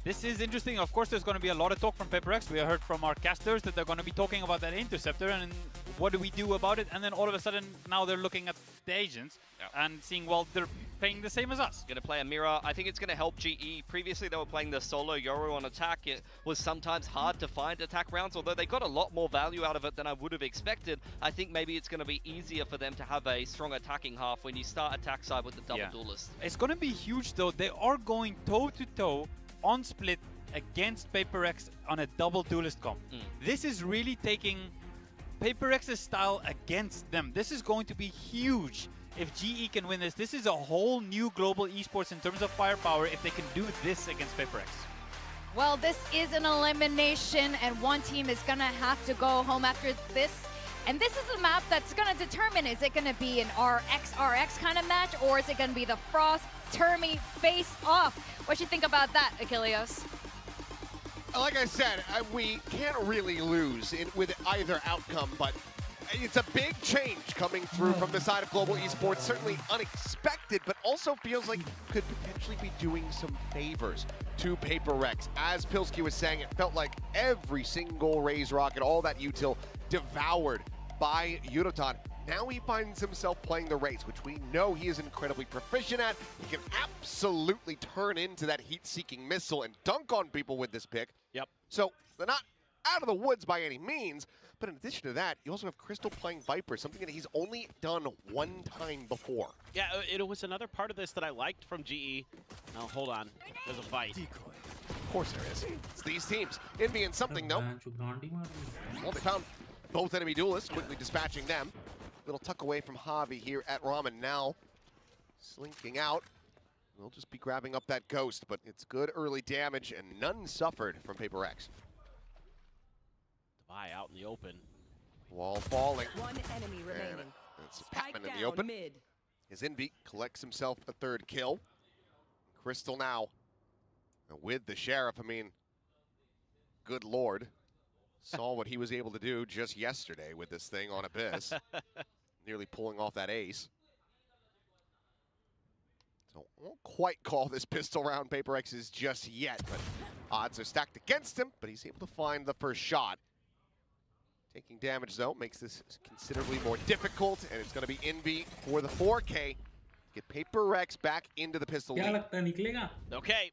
This is interesting. Of course, there's going to be a lot of talk from PRX. We heard from our casters that they're going to be talking about that Interceptor and what do we do about it. And then all of a sudden, now they're looking at the agents and seeing, well, they're playing the same as us. Going to play a mirror. I think it's going to help GE. Previously, they were playing the solo Yoru on attack. It was sometimes hard to find attack rounds, although they got a lot more value out of it than I would have expected. I think maybe it's going to be easier for them to have a strong attacking half when you start attack side with the double duelist. It's going to be huge, though. They are going toe-to-toe on split against PRX on a double duelist comp. This is really taking PRX's style against them. This is going to be huge if GE can win this. This is a whole new global esports in terms of firepower if they can do this against PRX. Well, this is an elimination, and one team is going to have to go home after this. And this is a map that's going to determine, is it going to be an RX kind of match, or is it going to be the Frost Termi face off? What do you think about that, Achilles? Like I said, we can't really lose with either outcome, but It's a big change coming through from the side of Global Esports. Certainly unexpected, but also feels like could potentially be doing some favors to PaperX. As Pilsky was saying, it felt like every single Raze rocket, all that util, devoured by Yudotan. Now he finds himself playing the Raze, which we know he is incredibly proficient at. He can absolutely turn into that heat-seeking missile and dunk on people with this pick. Yep. So they're not out of the woods by any means, but in addition to that, you also have Crystal playing Viper, something that he's only done one time before. Yeah, it was another part of this that I liked from GE. Now, hold on. There's a fight. Of course there is. It's these teams. Envy and something, though. Well, they found both enemy duelists, quickly dispatching them. Little tuck away from Javi here at Ramen now. Slinking out. We'll just be grabbing up that ghost, but it's good early damage, and none suffered from PaperX. Bye out in the open. Wall falling. One enemy remaining. That's Patman in the open. Mid. His Envy collects himself a third kill. Crystal now with the Sheriff. I mean, good lord. Saw what he was able to do just yesterday with this thing on Abyss. Nearly pulling off that ace. So I won't quite call this pistol round PaperX's just yet, but odds are stacked against him, but he's able to find the first shot. Taking damage, though, makes this considerably more difficult, and it's going to be Envy for the 4K. Get PaperX back into the pistol lead. Okay.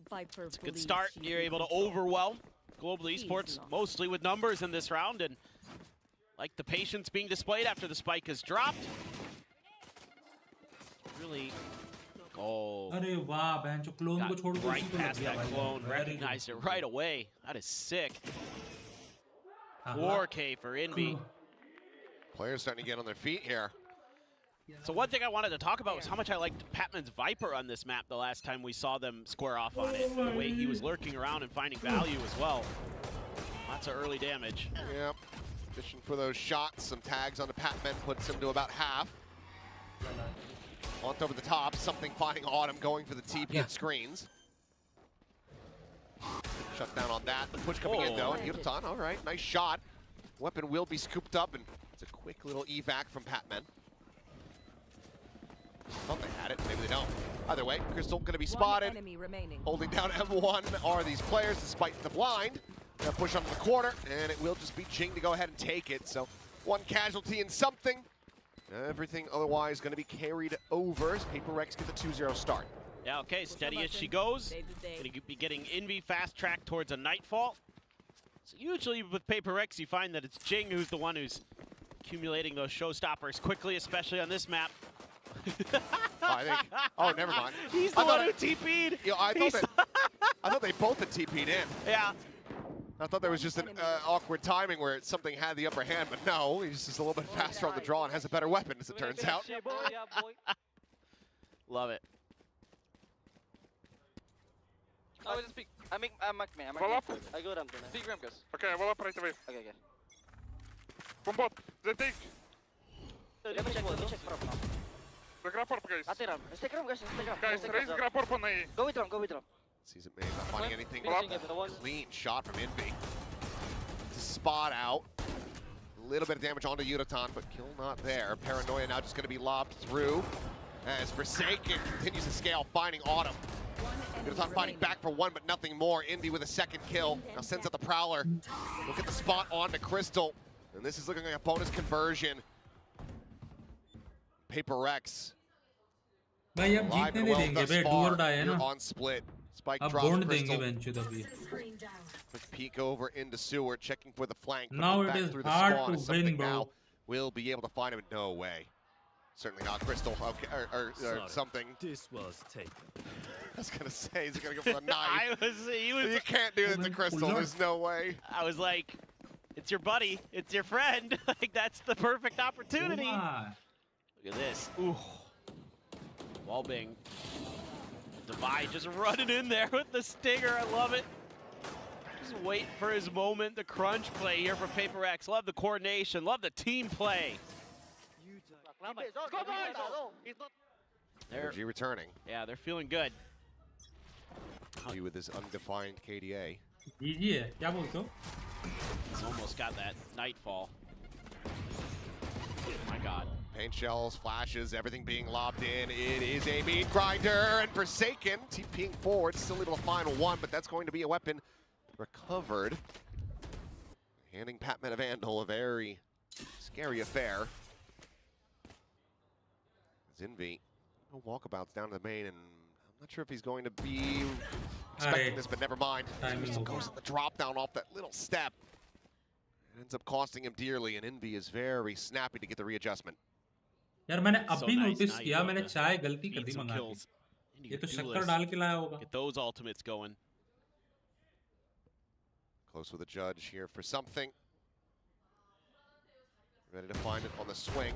Viper It's a good start. You're able to overwhelm Global Esports mostly with numbers in this round, and like the patience being displayed after the spike is dropped. Really, got right past that clone, recognized it right away. That is sick. 4K for Envy. Players starting to get on their feet here. So one thing I wanted to talk about was how much I liked Patman's Viper on this map the last time we saw them square off on it. The way he was lurking around and finding value as well. Lots of early damage. Yep. Fishing for those shots. Some tags on the Patman puts him to about half. Launched over the top. Something finding Autumn going for the TP and screens. Shut down on that. The push coming in though. And Yudotan, all right, nice shot. Weapon will be scooped up, and it's a quick little evac from Patman. Thought they had it, maybe they don't. Either way, Crystal gonna be spotted. Holding down M1 are these players despite the blind. Gonna push onto the corner, and it will just be Jing to go ahead and take it. So one casualty and something. Everything otherwise gonna be carried over as PaperX get the 2-0 start. Yeah, okay, steady as she goes. Gonna be getting Envy fast track towards a Nightfall. So usually with PaperX, you find that it's Jing who's the one who's accumulating those showstoppers quickly, especially on this map. Oh, never mind. He's the one who TP'd. You know, I thought they both had TP'd in. Yeah. I thought there was just an awkward timing where something had the upper hand, but no, he's just a little bit faster on the draw and has a better weapon, as it turns out. Love it. I will speak. I'm I go down. Speak ramp, guys. Okay, I will up right away. Okay. From bot, they take. Let me check front now. The grab orb, guys. Ate ramp. Stay ramp, guys. Guys, raise grab orb on A. Go with ramp. Sees it, not finding anything. Clean shot from Envy. To spot out. A little bit of damage onto Yudotan, but kill not there. Paranoia now just going to be lobbed through. As Forsaken continues to scale, finding Autumn. Yudotan fighting back for one, but nothing more. Envy with a second kill. Now sends out the Prowler. Look at the spot onto Crystal. And this is looking like a bonus conversion. PaperX. Live and well thus far here on Split. Spike drop Crystal. Quick peek over into Sewer, checking for the flank. Now it is hard to win, bro. Now will be able to find him. No way. Certainly not Crystal. Okay, or something. This was taken. I was gonna say he's gonna go for the knife. You can't do that to Crystal. There's no way. I was like, it's your buddy, it's your friend. Like that's the perfect opportunity. Look at this. Ooh. Wallbang. Divide just running in there with the stinger. I love it. Just wait for his moment. The crunch play here from PaperX. Love the coordination. Love the team play. Energy returning. Yeah, they're feeling good. He with his undefined KDA. He's almost got that Nightfall. My God. Paint shells, flashes, everything being lobbed in. It is a meat grinder, and Forsaken TPing forward, still able to find one, but that's going to be a weapon recovered. Handing Patman a Vandal, a very scary affair. Zinvi, no walkabouts down to the main, and I'm not sure if he's going to be expecting this, but never mind. He goes at the drop down off that little step. It ends up costing him dearly, and Envy is very snappy to get the readjustment. यार मैंने अभी notice किया, मैंने चाय गलती कर दी मंगा के। ये तो शक्कर डाल के लाया होगा। Get those ultimates going. Close with the judge here for something. Ready to find it on the swing.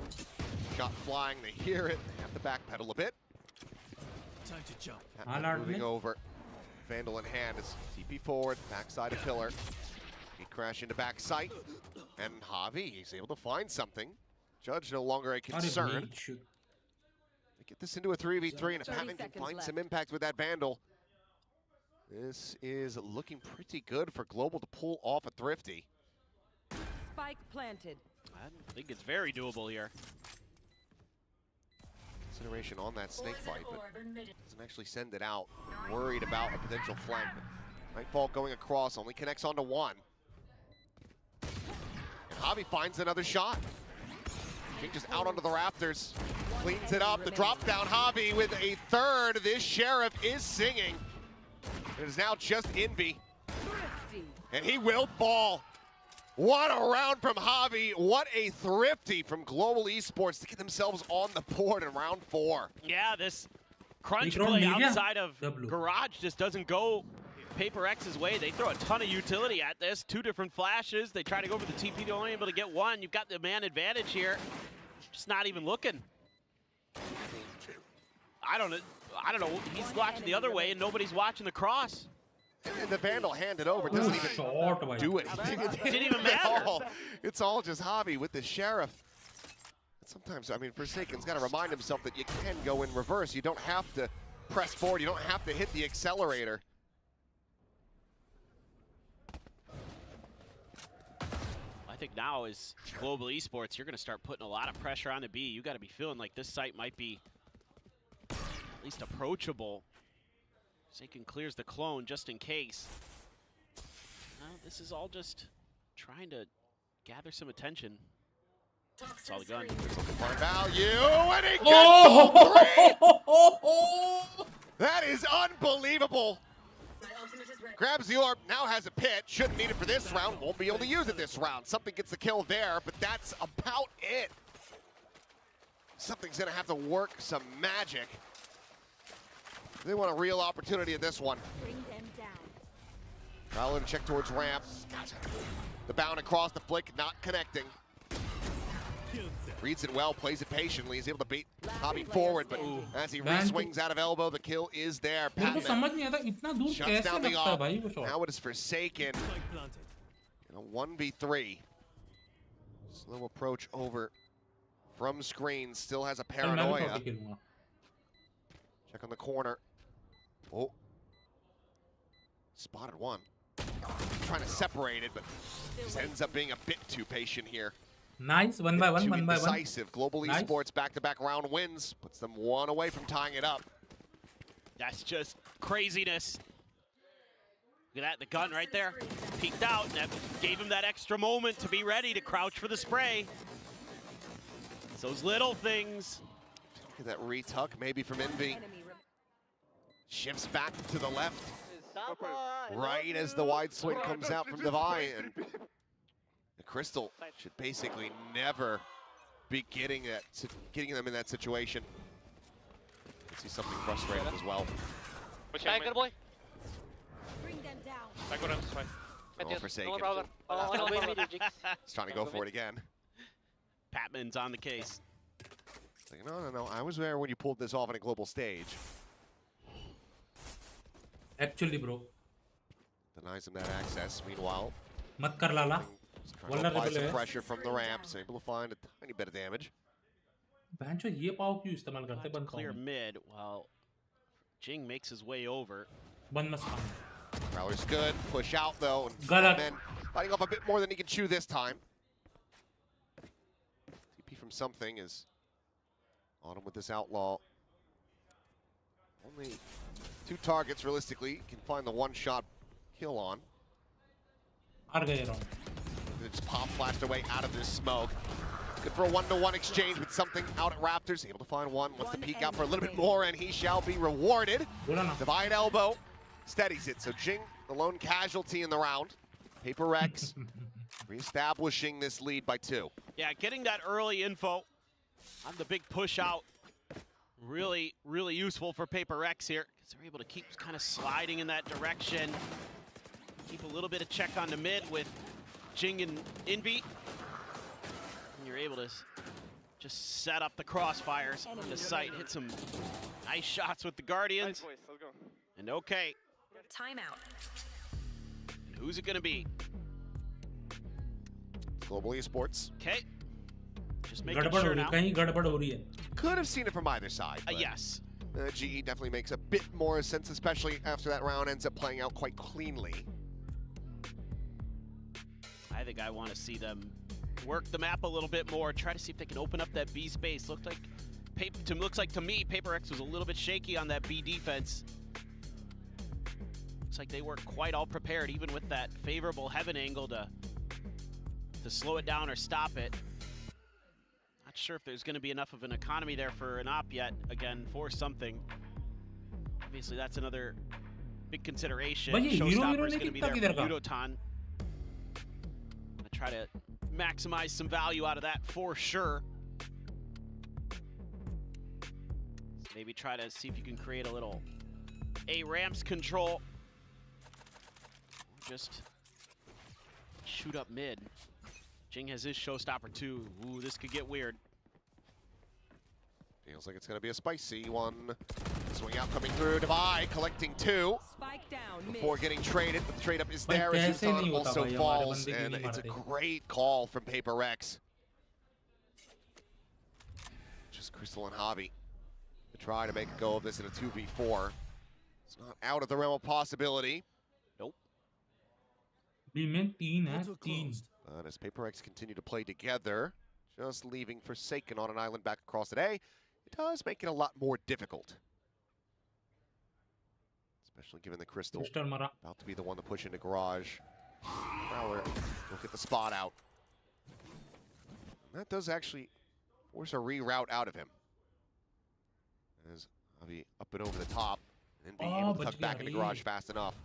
Shot flying, they hear it. They have to backpedal a bit. Time to jump. Moving over. Vandal in hand is TP forward, backside of pillar. He crashed into backside. And Javi, he's able to find something. Judge no longer a concern. They get this into a 3v3, and if Patman can find some impact with that Vandal, this is looking pretty good for Global to pull off a Thrifty. Spike planted. I think it's very doable here. Consideration on that snake bite, but doesn't actually send it out. Worried about a potential flank. Nightfall going across, only connects onto one. And Javi finds another shot. Changes out onto the rafters, cleans it up. The drop down, Javi with a third. This Sheriff is singing. It is now just Envy. And he will fall. What a round from Javi. What a thrifty from Global Esports to get themselves on the board in round 4. Yeah, this crunch play outside of Garage just doesn't go PRX's way. They throw a ton of utility at this. 2 different flashes. They try to go for the TP, they're only able to get one. You've got the man advantage here. Just not even looking. I don't know. He's watching the other way and nobody's watching the cross. And the Vandal handed over. Doesn't even do it. Didn't even matter. It's all just Javi with the Sheriff. Sometimes, I mean, Forsaken's got to remind himself that you can go in reverse. You don't have to press forward. You don't have to hit the accelerator. I think now as Global Esports, you're going to start putting a lot of pressure on the B. You got to be feeling like this site might be at least approachable. Forsaken clears the clone just in case. No, this is all just trying to gather some attention. That's all the gun. For value, and he gets three! That is unbelievable. Grabs the orb, now has a pit. Shouldn't need it for this round, won't be able to use it this round. Something gets the kill there, but that's about it. Something's gonna have to work some magic. They want a real opportunity in this one. Bring them down. Valor to check towards ramp. The bound across the flick, not connecting. Reads it well, plays it patiently. He's able to beat Javi forward, but as he re-swings out of elbow, the kill is there. Patman shuts down the op. Now it is Forsaken. In a 1v3. Slow approach over from screen. Still has a paranoia. Check on the corner. Oh. Spotted one. Trying to separate it, but just ends up being a bit too patient here. Nice, 1 by 1, 1 by 1. Decisive. Global Esports back-to-back round wins. Puts them 1 away from tying it up. That's just craziness. Look at that, the gun right there. Peeked out, and that gave him that extra moment to be ready to crouch for the spray. It's those little things. Look at that retuck, maybe from Envy. Shifts back to the left. Right as the wide swing comes out from Devi, and the Crystal should basically never be getting them in that situation. I see something frustrated as well. Good boy. Bring them down. Back around this way. Oh, Forsaken. He's trying to go for it again. Patman's on the case. It's like, no. I was there when you pulled this off on a global stage. Actually, bro. Denies him that access. Meanwhile, mat kar lala. trying to apply some pressure from the ramps, able to find a tiny bit of damage. बैंचो ये पाव क्यों इस्तेमाल करते बंद Clear mid while Jing makes his way over. बंद मत खाओ. Prowler's good. Push out though. And गलत. then fighting off a bit more than he can chew this time. TP lucky from something is Autumn with this outlaw. Only 2 targets realistically can find the one-shot kill on. Just pop flashed away out of this smoke. Good for a 1-to-1 exchange with something out at Raptors. Able to find one. Wants to peek out for a little bit more, and he shall be rewarded. Divide elbow. Steadies it. So Jing, the lone casualty in the round. PRX reestablishing this lead by 2. Yeah, getting that early info on the big push out. Really, really useful for PRX here, because they're able to keep kind of sliding in that direction. Keep a little bit of check on the mid with Jing and Envy. And you're able to just set up the crossfires on the site, hit some nice shots with the Guardians. Nice, boys. Let's go. And okay. Timeout. And who's it gonna be? Global Esports. Okay. Just making sure now. Could have seen it from either side. Yes. GE definitely makes a bit more sense, especially after that round ends up playing out quite cleanly. I think I want to see them work the map a little bit more, try to see if they can open up that B space. Looks like to me, PRX was a little bit shaky on that B defense. Looks like they weren't quite all prepared, even with that favorable heaven angle to slow it down or stop it. Not sure if there's going to be enough of an economy there for an op yet, again, for something. Obviously, that's another big consideration. Showstopper is going to be there for Yudotan. Try to maximize some value out of that for sure. So maybe try to see if you can create a little ramps control. Just shoot up mid. Jing has his showstopper too. Ooh, this could get weird. Feels like it's going to be a spicy one. Swing out coming through. Divide collecting 2 Spike down before getting traded. But the trade up is there as Yudotan also falls, and it's a great call from PRX. Just Crystal and Javi to try to make a go of this in a 2v4. It's not out of the realm of possibility. Nope. But as PRX continue to play together, just leaving Forsaken on an island back across today, it does make it a lot more difficult. Especially given the Crystal about to be the one to push into Garage. Prowler will get the spot out. And that does actually force a reroute out of him. As Javi up and over the top, and be able to tuck back into Garage fast enough.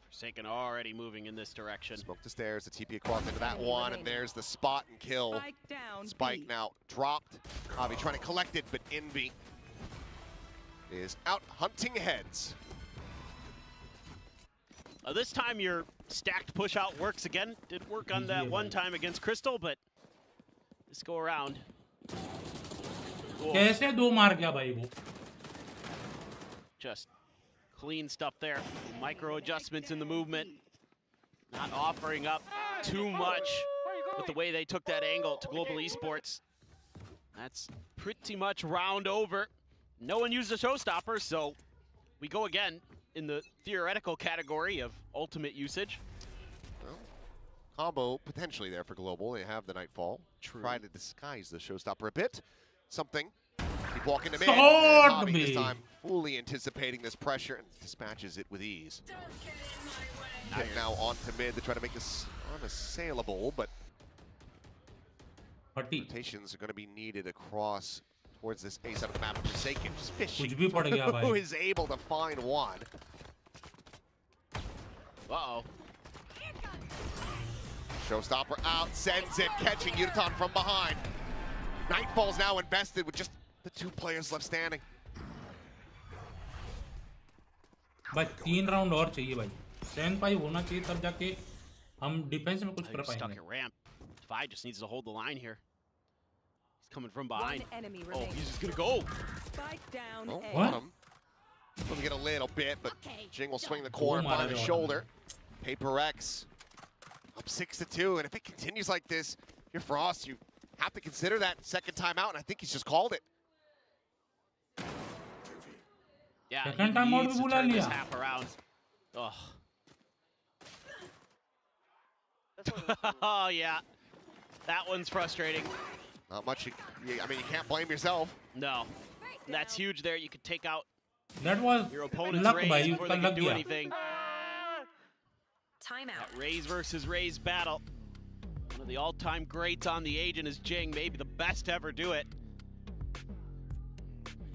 Forsaken already moving in this direction. Smoke the stairs, the TP across into that one, and there's the spot and kill. Spike down. Spike now dropped. Javi trying to collect it, but Envy is out hunting heads. This time your stacked push out works again. Did work on that one time against Crystal, but this go around. Just clean stuff there. Micro adjustments in the movement. Not offering up too much with the way they took that angle to Global Esports. That's pretty much round over. No one used a showstopper, so we go again in the theoretical category of ultimate usage. Well, combo potentially there for Global. They have the Nightfall. Try to disguise the showstopper a bit. Something. Keep walking to mid. Javi this time fully anticipating this pressure and dispatches it with ease. Now on to mid to try to make this unassailable, but rotations are going to be needed across towards this A side of the map. Forsaken just fishing. Who is able to find one? Uh-oh. Showstopper out, sends it, catching Yudotan from behind. Nightfall's now invested with just the 2 players left standing. भाई 3 round और चाहिए भाई 7-5 होना चाहिए तब जाके हम defence में कुछ कर पाएंगे. Stuck at ramp. Fi just needs to hold the line here. He's coming from behind. Oh, he's just gonna go. Spike down. Oh, what? We'll get a little bit, but Jing will swing the corner behind his shoulder. PRX up 6-2, and if it continues like this, you're Frost. You have to consider that second timeout, and I think he's just called it. Yeah, he needs to turn this half around. Oh, yeah. That one's frustrating. Not much. I mean, you can't blame yourself. No. And that's huge there. You could take out That was your opponent's luck Raze by you. before they can do anything. Timeout. That Raze versus Raze battle. One of the all-time greats on the agent is Jing, maybe the best to ever do it.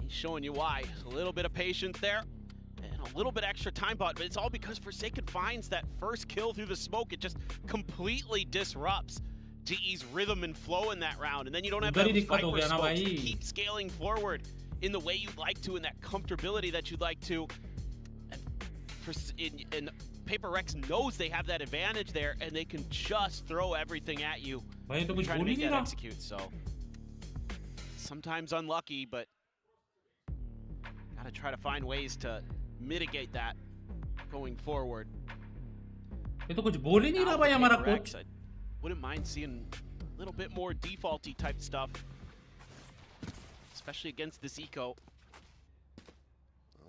He's showing you why. A little bit of patience there, and a little bit extra time bought, but it's all because Forsaken finds that first kill through the smoke. It just completely disrupts GE's rhythm and flow in that round, and then you don't have those Viper smokes to keep scaling forward in the way you'd like to, in that comfortability that you'd like to. And PRX knows they have that advantage there, and they can just throw everything at you, trying to make that execute. So sometimes unlucky, but gotta try to find ways to mitigate that going forward. ये तो कुछ बोल ही नहीं रहा भाई हमारा coach. Wouldn't mind seeing a little bit more defaulty type stuff, especially against this eco.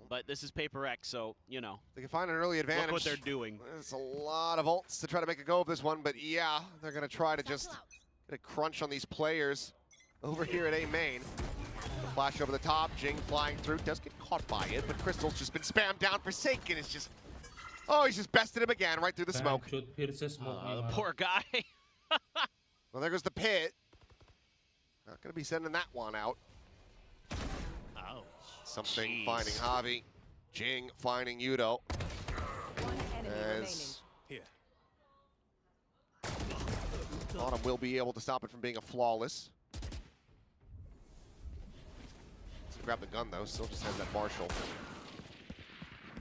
But this is PRX, so, you know. They can find an early advantage. Look what they're doing. There's a lot of ults to try to make a go of this one, but yeah, they're going to try to just get a crunch on these players over here at A main. The flash over the top, Jing flying through, does get caught by it, but Crystal's just been spammed down. Forsaken is just, oh, he's just bested him again right through the smoke. The poor guy. Well, there goes the pit. Not going to be sending that one out. Something finding Javi. Jing finding Yudo. As Autumn will be able to stop it from being a flawless. Let's grab the gun though, still just has that Marshall.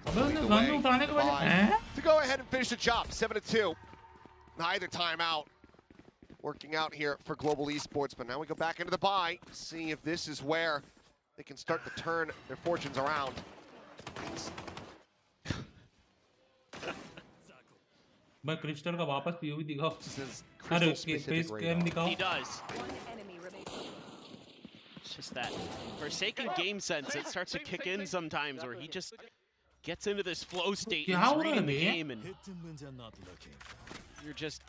To go ahead and finish the job, 7-2. Neither timeout working out here for Global Esports, but now we go back into the bye, see if this is where they can start to turn their fortunes around. मैं crystal का वापस POV दिखाओ. अरे उसके face cam दिखाओ. He does. It's just that Forsaken game sense that starts to kick in sometimes, where he just gets into this flow state and he's reading the game, and you're just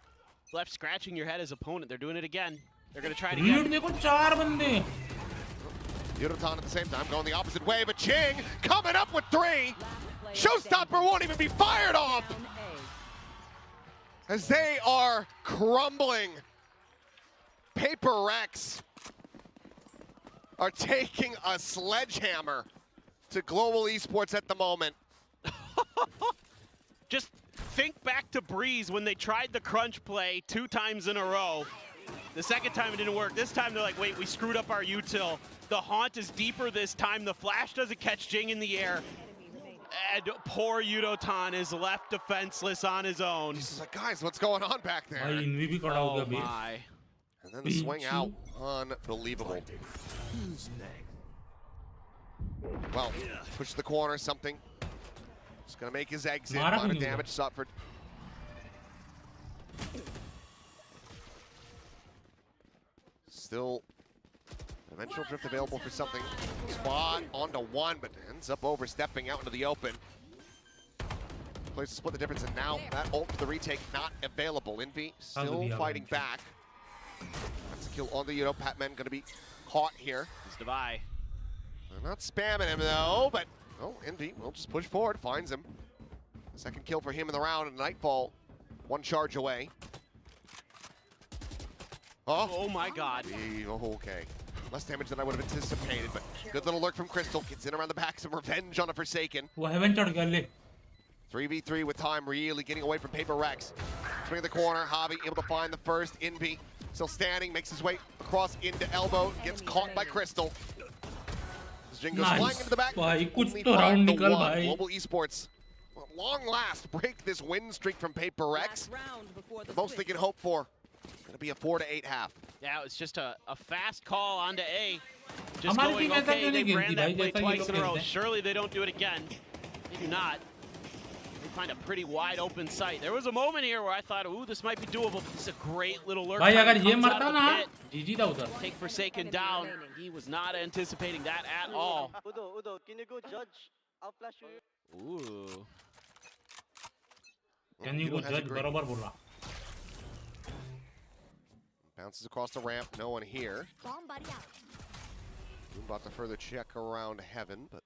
left scratching your head as opponent. They're doing it again. They're going to try it again. Yudotan at the same time going the opposite way, but Jing coming up with 3. Showstopper won't even be fired off as they are crumbling. PRX are taking a sledgehammer to Global Esports at the moment. Just think back to Breeze when they tried the crunch play 2 times in a row. The second time it didn't work. This time they're like, wait, we screwed up our util. The haunt is deeper this time. The flash doesn't catch Jing in the air. And poor Yudotan is left defenseless on his own. He's like, guys, what's going on back there? Oh my. And then the swing out, unbelievable. Well, push the corner, something. Just gonna make his exit, minor damage suffered. Still, eventual drift available for something. Spot onto 1, but ends up overstepping out into the open. Plays to split the difference, and now that ult for the retake not available. Envy still fighting back. That's a kill on the Yudo. Patman gonna be caught here. It's Devi. They're not spamming him though, but oh, Envy will just push forward, finds him. Second kill for him in the round, and Nightfall 1 charge away. Oh my god. Okay. Less damage than I would have anticipated, but good little lurk from Crystal. Gets in around the back, some revenge on a Forsaken. 3v3 with time, really getting away from PRX. Swing in the corner, Javi able to find the first. Envy still standing, makes his way across into elbow, gets caught by Crystal. Jing goes flying into the back. Only 5-1. Global Esports, at long last, break this win streak from PRX. The most they can hope for. Gonna be a 4-8 half. Yeah, it's just a fast call onto A. Just going, okay, they ran that play twice in a row. Surely they don't do it again. Maybe not. They find a pretty wide open site. There was a moment here where I thought, ooh, this might be doable. This is a great little lurk. Take Forsaken down. He was not anticipating that at all. Udo, can you go judge? I'll flash you. Ooh. Can you go judge? बराबर बोल रहा. Bounces across the ramp, no one here. About to further check around heaven, but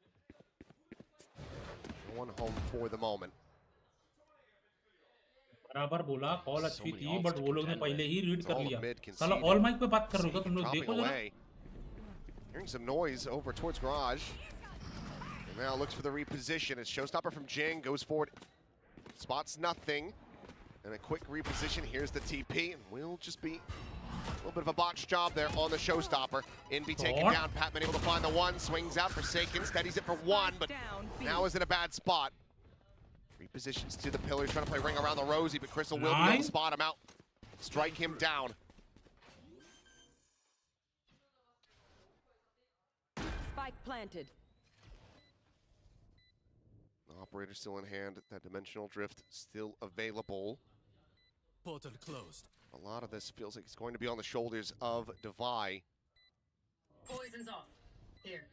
no one home for the moment. बराबर बोला call अच्छी थी but वो लोग ने पहले ही रीड कर लिया साला ऑल माइक पे बात कर रहे हो तुम लोग देखो जरा Hearing some noise over towards garage. And now looks for the reposition as showstopper from Jing goes forward. Spots nothing. And a quick reposition. Here's the TP. And we'll just be a little bit of a botched job there on the showstopper. Envy taken down. Patman able to find the one. Swings out. Forsaken. Steadies it for one. But now is in a bad spot. Repositions to the pillars. Trying to play ring around the Rosie. But Crystal will be able to spot him out. Strike him down. Spike planted. Operator still in hand. That dimensional drift still available. Portal closed. A lot of this feels like it's going to be on the shoulders of Devi. Poison's off. Here.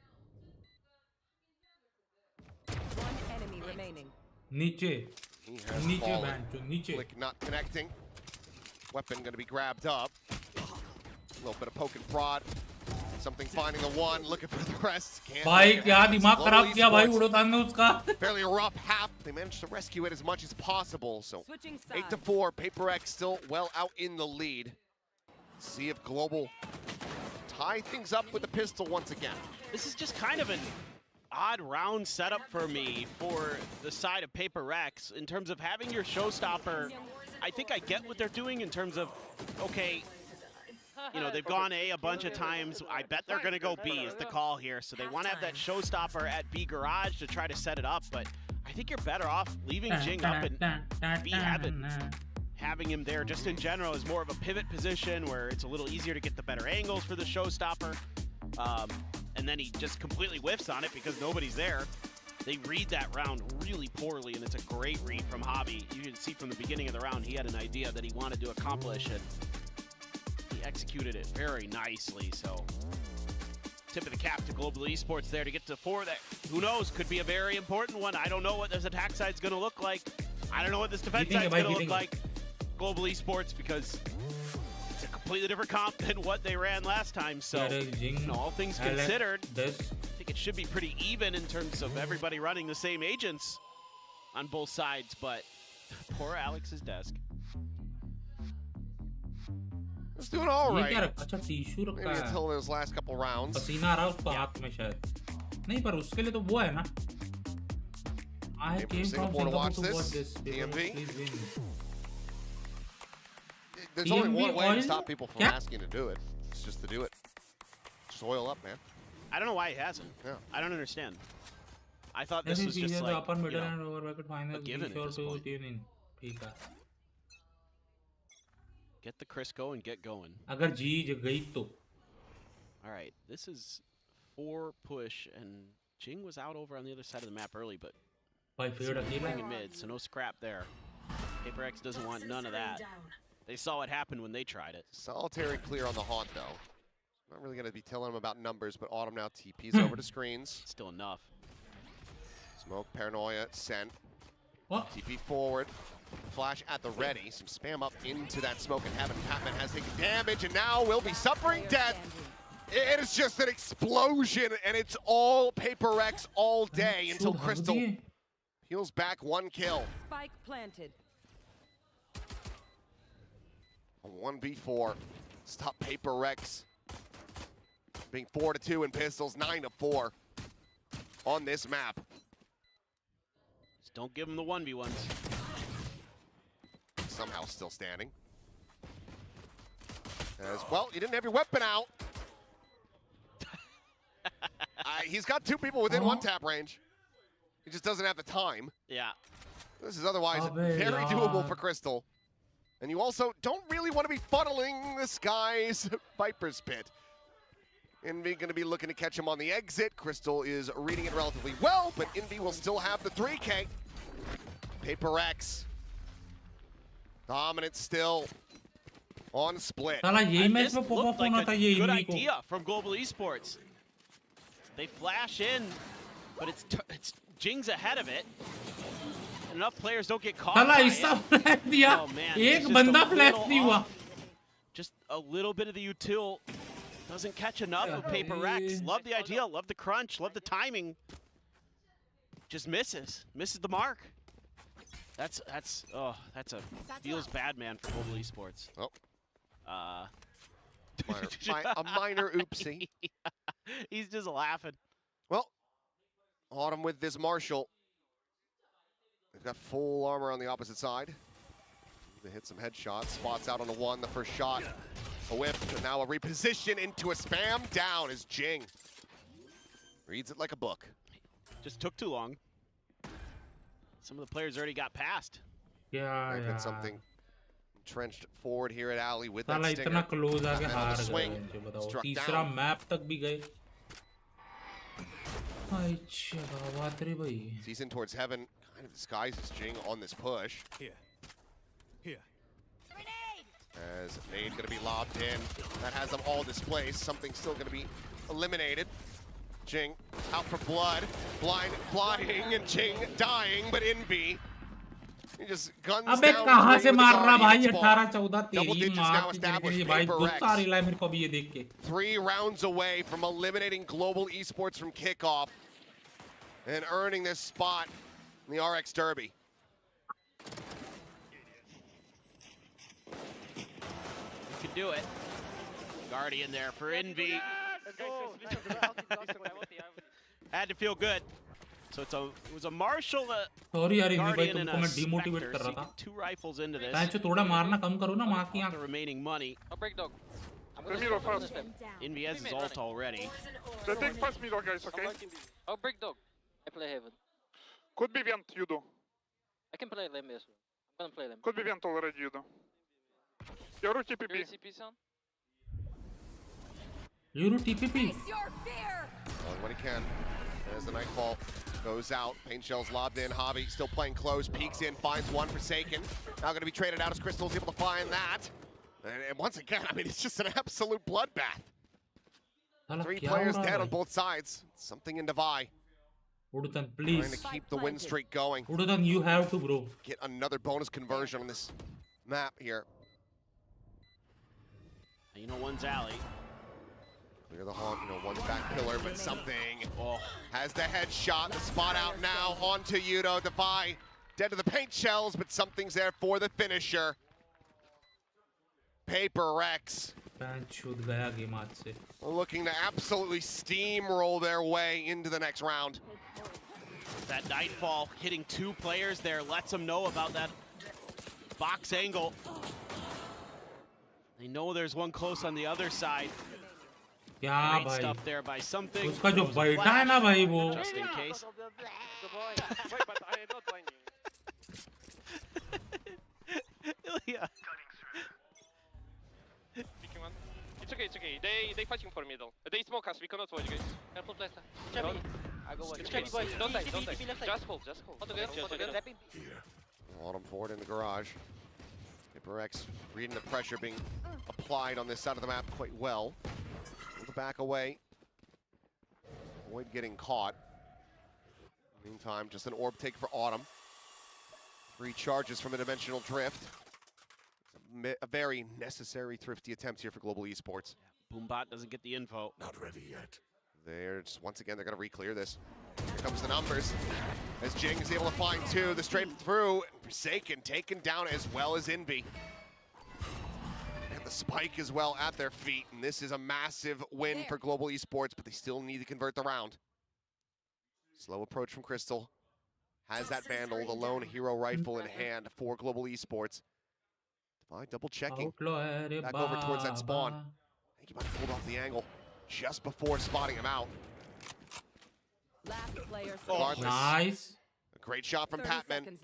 One enemy remaining. नीचे He has नीचे fallen. Band जो नीचे Flick not connecting. Weapon going to be grabbed up. A little bit of poke and prod. Something finding the one, looking for the rest. भाई क्या दिमाग खराब किया भाई उड़ान ने उसका Fairly rough half. They managed to rescue it as much as possible. So 8-4. PRX still well out in the lead. See if Global tie things up with the pistol once again. This is just kind of an odd round setup for me for the side of PRX in terms of having your showstopper. I think I get what they're doing in terms of, okay, you know, they've gone A a bunch of times. I bet they're going to go B is the call here. So they want to have that showstopper at B garage to try to set it up. But I think you're better off leaving Jing up in B heaven. Having him there just in general is more of a pivot position where it's a little easier to get the better angles for the showstopper. And then he just completely whiffs on it because nobody's there. They read that round really poorly, and it's a great read from Hobby. You can see from the beginning of the round, he had an idea that he wanted to accomplish, and he executed it very nicely. So tip of the cap to Global Esports there to get to 4. That, who knows, could be a very important one. I don't know what this attack side's going to look like. I don't know what this defense side's going to look like. Global Esports, because it's a completely different comp than what they ran last time. So, you know, all things considered, I think it should be pretty even in terms of everybody running the same agents on both sides. But poor Alex's desk. It's doing all right. अच्छा tissue रखा Maybe है until those last couple rounds. पसीना आ रहा उसको हाथ में शायद नहीं पर उसके लिए तो वो है ना I came from Singapore to watch this. DMV. There's only one way to stop people from asking to do it. It's just to do it. Soil up, man. I don't know why he hasn't. Yeah. I don't understand. I thought this was just like, you know, a given at this point. Get the Crisco and get going. अगर जीत गई तो. All right, this is 4 push, and Jing was out over on the other side of the map early, but in mid, so no scrap there. PRX doesn't want none of that. They saw what happened when they tried it. Solitary clear on the haunt, though. Not really going to be telling them about numbers, but Autumn now TPs over to screens. Still enough. Smoke, Paranoia, sent. What? TP forward. Flash at the ready. Some spam up into that smoke and Heaven. Patman has taken damage and now will be suffering death. It is just an explosion, and it's all PRX all day until Crystal peels back 1 kill. Spike planted. A 1v4. Stop PRX being 4-2 in pistols, 9-4 on this map. Just don't give them the 1v1s. Somehow still standing. As well, you didn't have your weapon out. He's got 2 people within 1 tap range. He just doesn't have the time. Yeah. This is otherwise very doable for Crystal. And you also don't really want to be funneling this guy's Viper's Pit. Envy going to be looking to catch him on the exit. Crystal is reading it relatively well, but Envy will still have the 3K. PRX. Dominant still on split. This looked like a good idea from Global Esports. They flash in, but it's Jing's ahead of it. Enough players don't get caught by it. Oh man, एक बंदा flash नहीं हुआ. just a little bit of the util. Doesn't catch enough of PRX. Love the idea, love the crunch, love the timing. Just misses the mark. That's feels bad, man, for global esports. Oh. A minor oopsie. He's just laughing. Well, Autumn with this Marshall. They've got full armor on the opposite side. They hit some headshots. Spots out on the one. The first shot, a whip, and now a reposition into a spam. Down is Jing. Reads it like a book. Just took too long. Some of the players already got past. Yeah. Got something entrenched forward here at Alley with that stinger. close on the swing. Struck down. Map तक भी गए. Sees in towards heaven. Kind of disguises Jing on this push. Here. As nade going to be lobbed in. That has them all displaced. Something's still going to be eliminated. Jing out for blood. Flying, and Jing dying, but Envy. He just guns down. कहाँ से मार रहा भाई 18-14 Double digits now established. PRX. 3 rounds away from eliminating global esports from kickoff and earning this spot in the RX Derby. You can do it. Guardian there for Envy. Had to feel good. So it was a Marshall, Sorry यार इन्हीं भाई Guardian, and तुमको a मैं demotivate कर Spectre. रहा था. 2 rifles into this. Match थोड़ा मारना कम करो ना माँ की The remaining money. I'll break dog. I'm Gonna gonna first. Envy has his ult already. They take first middle, guys, okay? I'll break dog. I play heaven. Could be vent, you do. I can play lem as well. I'm gonna play lem. Could be vent already, you do. Yoru TPP. CP sound. Euro TPP. Well, when he can. As the Nightfall goes out, Pain Shell's lobbed in. Javi still playing close, peeks in, finds one Forsaken. Now going to be traded out as Crystal's able to find that. And once again, I mean, it's just an absolute bloodbath. 3 players dead on both sides. Something in Divide. Udutan, please. Trying to keep the win streak going. Udutan, you have to, bro. Get another bonus conversion on this map here. You know, one's alley. Clear the haunt, you know, one's back pillar, but something has the headshot. The spot out now onto Yudo. Defy dead to the paint shells, but something's there for the finisher. PRX looking to absolutely steamroll their way into the next round. That Nightfall hitting 2 players there lets them know about that box angle. They know there's one close on the other side. Yeah, Great stuff there by something. उसका जो बैठा है ना भाई वो. Just in case. It's okay. They fighting for middle. They smoke us. We cannot watch, guys. Careful, Blaster. I go watch. Don't die. Just hold. Autumn forward in the garage. PRX reading the pressure being applied on this side of the map quite well. Back away. Avoid getting caught. Meantime, just an orb take for Autumn. 3 charges from a dimensional drift. A very necessary thrifty attempt here for global esports. Boombot doesn't get the info. Not ready yet. They're just, once again, they're going to re-clear this. Here comes the numbers. As Jing is able to find 2, the straight through. Forsaken taken down as well as Envy. The spike as well at their feet, and this is a massive win for global esports, but they still need to convert the round. Slow approach from Crystal. Has that vandal, the lone hero rifle in hand for global esports. Divide double checking. Back over towards that spawn. I think he might have pulled off the angle just before spotting him out. Last player Nice. A great shot from Patman.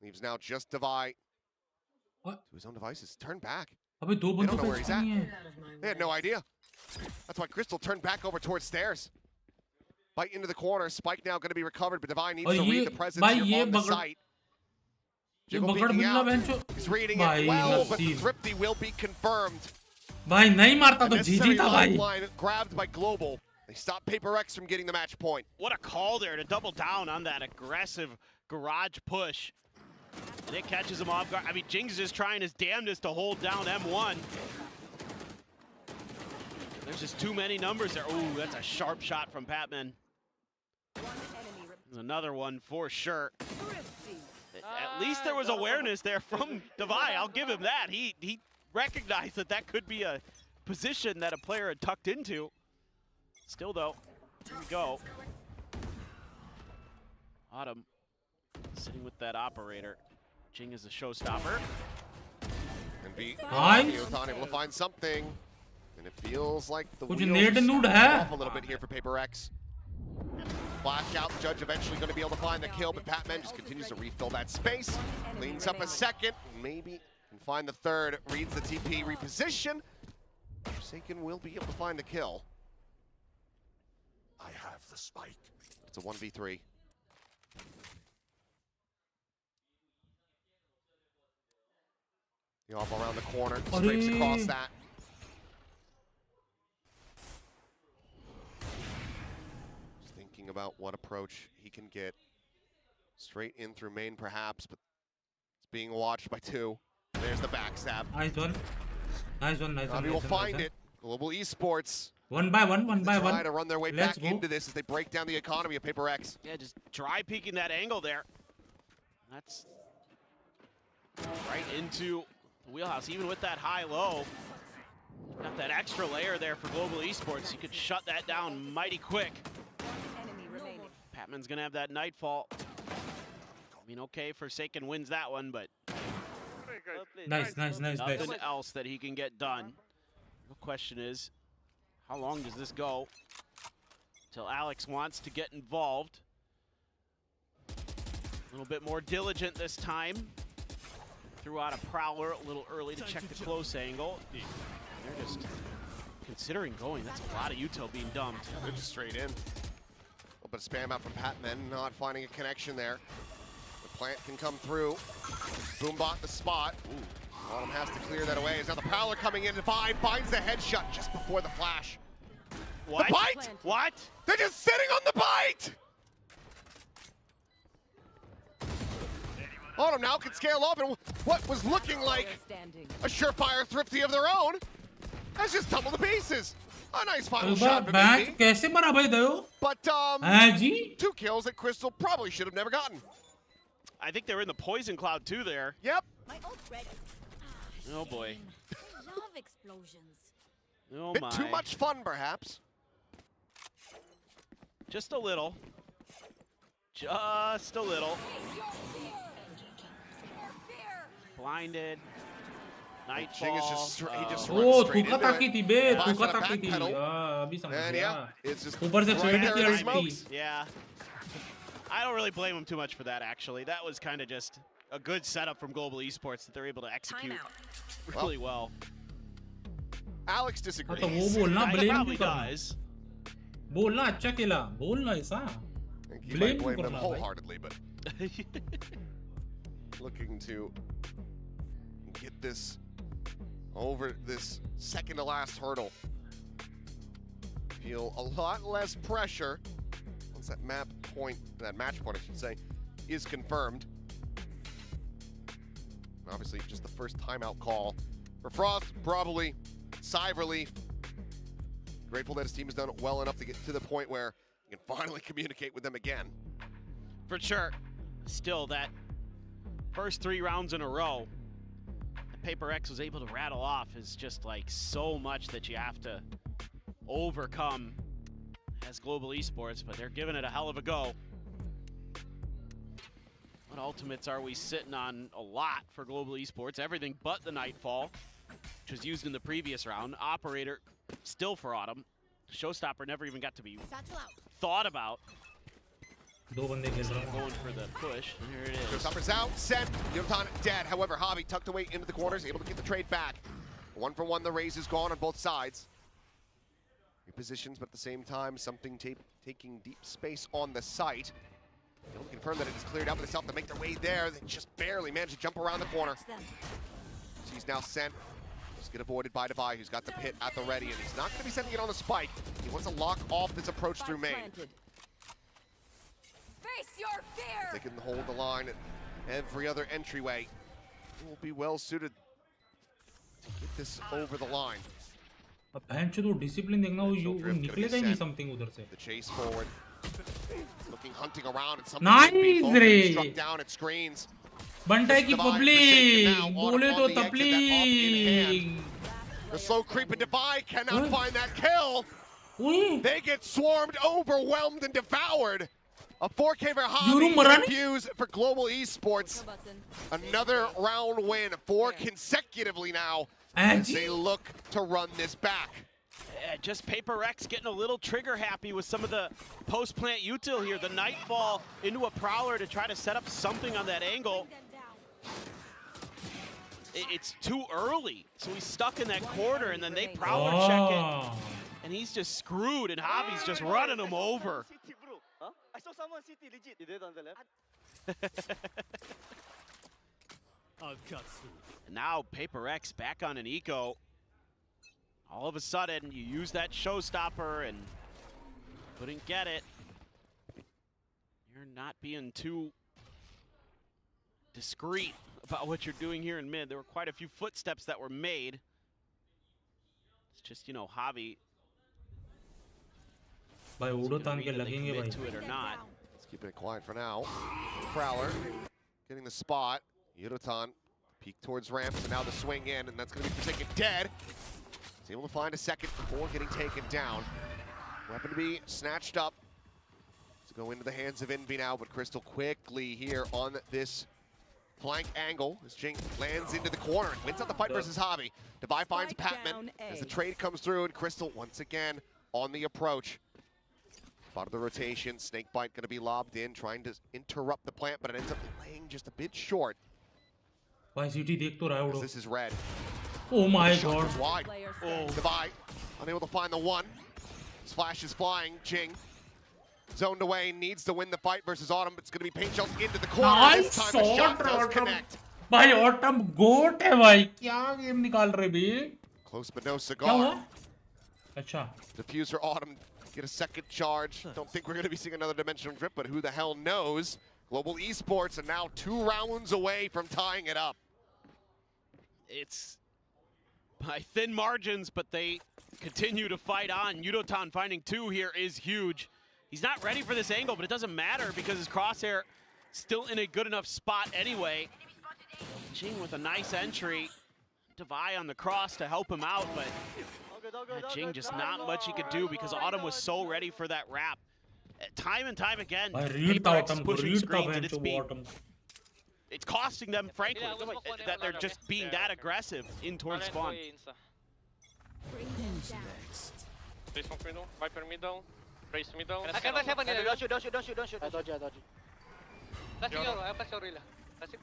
Leaves now just Divide. What? To his own devices. Turn back. अबे 2 They don't बंदों know where he's at. है. They had no idea. That's why Crystal turned back over towards stairs. Bite into the corner. Spike now going to be recovered, but Divine needs to read the presence here on the site. Jiggle peeking out. He's reading it well, but the thrifty will be confirmed. भाई नहीं मारता तो जीजी था भाई. Line grabbed by Global. They stop PRX from getting the match point. What a call there to double down on that aggressive garage push. And it catches him off guard. I mean, Jing's just trying his damnedest to hold down M1. There's just too many numbers there. Ooh, that's a sharp shot from Patman. There's another one for sure. At least there was awareness there from Devi. I'll give him that. He recognized that that could be a position that a player had tucked into. Still though, here we go. Autumn sitting with that operator. Jing is a showstopper. And be Nice. able to find something. And it feels like the कुछ wheels Ned नूड are है? off a little bit here for PRX. Flash out, the judge eventually going to be able to find the kill, but Patman just continues to refill that space. Cleans up a second, maybe can find the third, reads the TP reposition. Forsaken will be able to find the kill. I have the spike. It's a 1v3. The off around the corner, scrapes across that. Just thinking about what approach he can get. Straight in through main perhaps, but it's being watched by two. There's the backstab. Nice one. Nice one, nice one. He will find it. Global Esports. One by one by one. Try to run their way Let's back go. into this as they break down the economy of PRX. Yeah, just dry peeking that angle there. That's right into the wheelhouse, even with that high-low. Got that extra layer there for Global Esports. You could shut that down mighty quick. Patman's gonna have that Nightfall. I mean, okay, Forsaken wins that one, but Nice, nice, nice, nice. nothing else that he can get done. The question is, how long does this go till Alex wants to get involved? A little bit more diligent this time. Threw out a prowler a little early to check the close angle. They're just considering going. That's a lot of util being dumped. They're just straight in. A little bit of spam out from Patman, not finding a connection there. The plant can come through. Boombot the spot. Ooh. Autumn has to clear that away. Is now the prowler coming in. Divine finds the headshot just before the flash. What? The bite! What? They're just sitting on the bite! Autumn now can scale off, and what was looking like a surefire thrifty of their own has just tumbled to pieces. A nice final shot from batch कैसे मरा भाई दयो? But हाँ जी? 2 kills that Crystal probably should have never gotten. I think they were in the poison cloud too there. Yep. Oh boy. Love explosions. Oh Bit my. too much fun, perhaps. Just a little. Just a little. Blinded. Nightfall. Ching is just he just Oh, runs straight तुका into ताकी it. थी बे, Buys तुका on a ताकी थी. backpedal. अभी समझ And गया. yeah, it's just ऊपर से right फेंक there थी in the ulti. smokes. Yeah. I don't really blame him too much for that, actually. That was kind of just a good setup from Global Esports that they're able to execute really well. Alex disagrees. तो वो बोलना He blame probably क्यों करना? does. बोलना अच्छा खेला, बोलना ऐसा. I think he Blame might blame them करना भाई. wholeheartedly, but looking to get this over this second to last hurdle. Feel a lot less pressure once that match point, I should say, is confirmed. And obviously, just the first timeout call for Frost, probably sigh of relief. Grateful that his team has done well enough to get to the point where he can finally communicate with them again. For sure. Still, that first 3 rounds in a row that PRX was able to rattle off is just like so much that you have to overcome as Global Esports, but they're giving it a hell of a go. What ultimates are we sitting on? A lot for Global Esports, everything but the Nightfall, which was used in the previous round. Operator still for Autumn. Showstopper never even got to be thought about. दो बंदे खेल रहे हैं. Going for the push. Here it is. Showstopper's out, sent, Yotan dead. However, Hobby tucked away into the corners, able to get the trade back. 1 for 1, the raise is gone on both sides. Repositions, but at the same time, something taking deep space on the site. Able to confirm that it is cleared out, but it's out to make their way there. They just barely managed to jump around the corner. She's now sent. Just get avoided by Devi, who's got the pit at the ready, and he's not going to be sending it on a spike. He wants to lock off this approach through main. Face your fear. They can hold the line at every other entryway. It will be well suited to get this over the line. Bench तो discipline देखना वो निकलेगा ही नहीं something उधर से. The chase forward. Looking hunting around and Nice रे. struck down at screens. बंटाई की public बोले तो तपली. The slow creep and Divide cannot find that kill. They get swarmed, overwhelmed, and devoured. A 4K for Hobby views for Global Esports. Another round win, 4 consecutively now as they look to run this back. Just PRX getting a little trigger happy with some of the post-plant util here. The Nightfall into a Prowler to try to set up something on that angle. It's too early, so he's stuck in that corner, and then they Prowler check it. And he's just screwed, and Hobby's just running him over. I saw someone CT legit. You did on the left? I'll cut through. And now PRX back on an eco. All of a sudden, you use that showstopper and couldn't get it. You're not being too discreet about what you're doing here in mid. There were quite a few footsteps that were made. It's just, you know, Hobby. भाई उड़ो तान के लगेंगे भाई. Let's keep it quiet for now. Prowler getting the spot. Yudotan peek towards ramps, and now the swing in, and that's going to be forsaken dead. He's able to find a second before getting taken down. Weapon to be snatched up. To go into the hands of Envy now, but Crystal quickly here on this flank angle as Jing lands into the corner and wins out the fight versus Hobby. Devi finds Patman as the trade comes through, and Crystal once again on the approach. Part of the rotation, Snakebite going to be lobbed in, trying to interrupt the plant, but it ends up laying just a bit short. VCT देख तो रहा है उड़ो. This is red. Oh my god. Wide. Oh. Devi unable to find the one. Splash is flying. Jing zoned away, needs to win the fight versus Autumn. It's going to be paint shells into the corner. Nice this time the shot does connect. भाई Autumn goat है भाई. क्या game निकाल रहे बे? Close but no cigar. अच्छा. Diffuser Autumn get a second charge. Don't think we're going to be seeing another dimensional drip, but who the hell knows? Global Esports are now 2 rounds away from tying it up. It's by thin margins, but they continue to fight on. Yudotan finding 2 here is huge. He's not ready for this angle, but it doesn't matter because his crosshair still in a good enough spot anyway. Jing with a nice entry. Devi on the cross to help him out, but Jing just not much he could do because Autumn was so ready for that wrap. Time and time again, PRX is pushing screens at its speed. It's costing them, frankly, that they're just being that aggressive in towards spawn. Please smoke middle, Viper middle, Raze middle. I can flash heaven here. Don't shoot, don't shoot, don't shoot, don't shoot. I dodge, I dodge. Flash your, I flash your reel. That's it.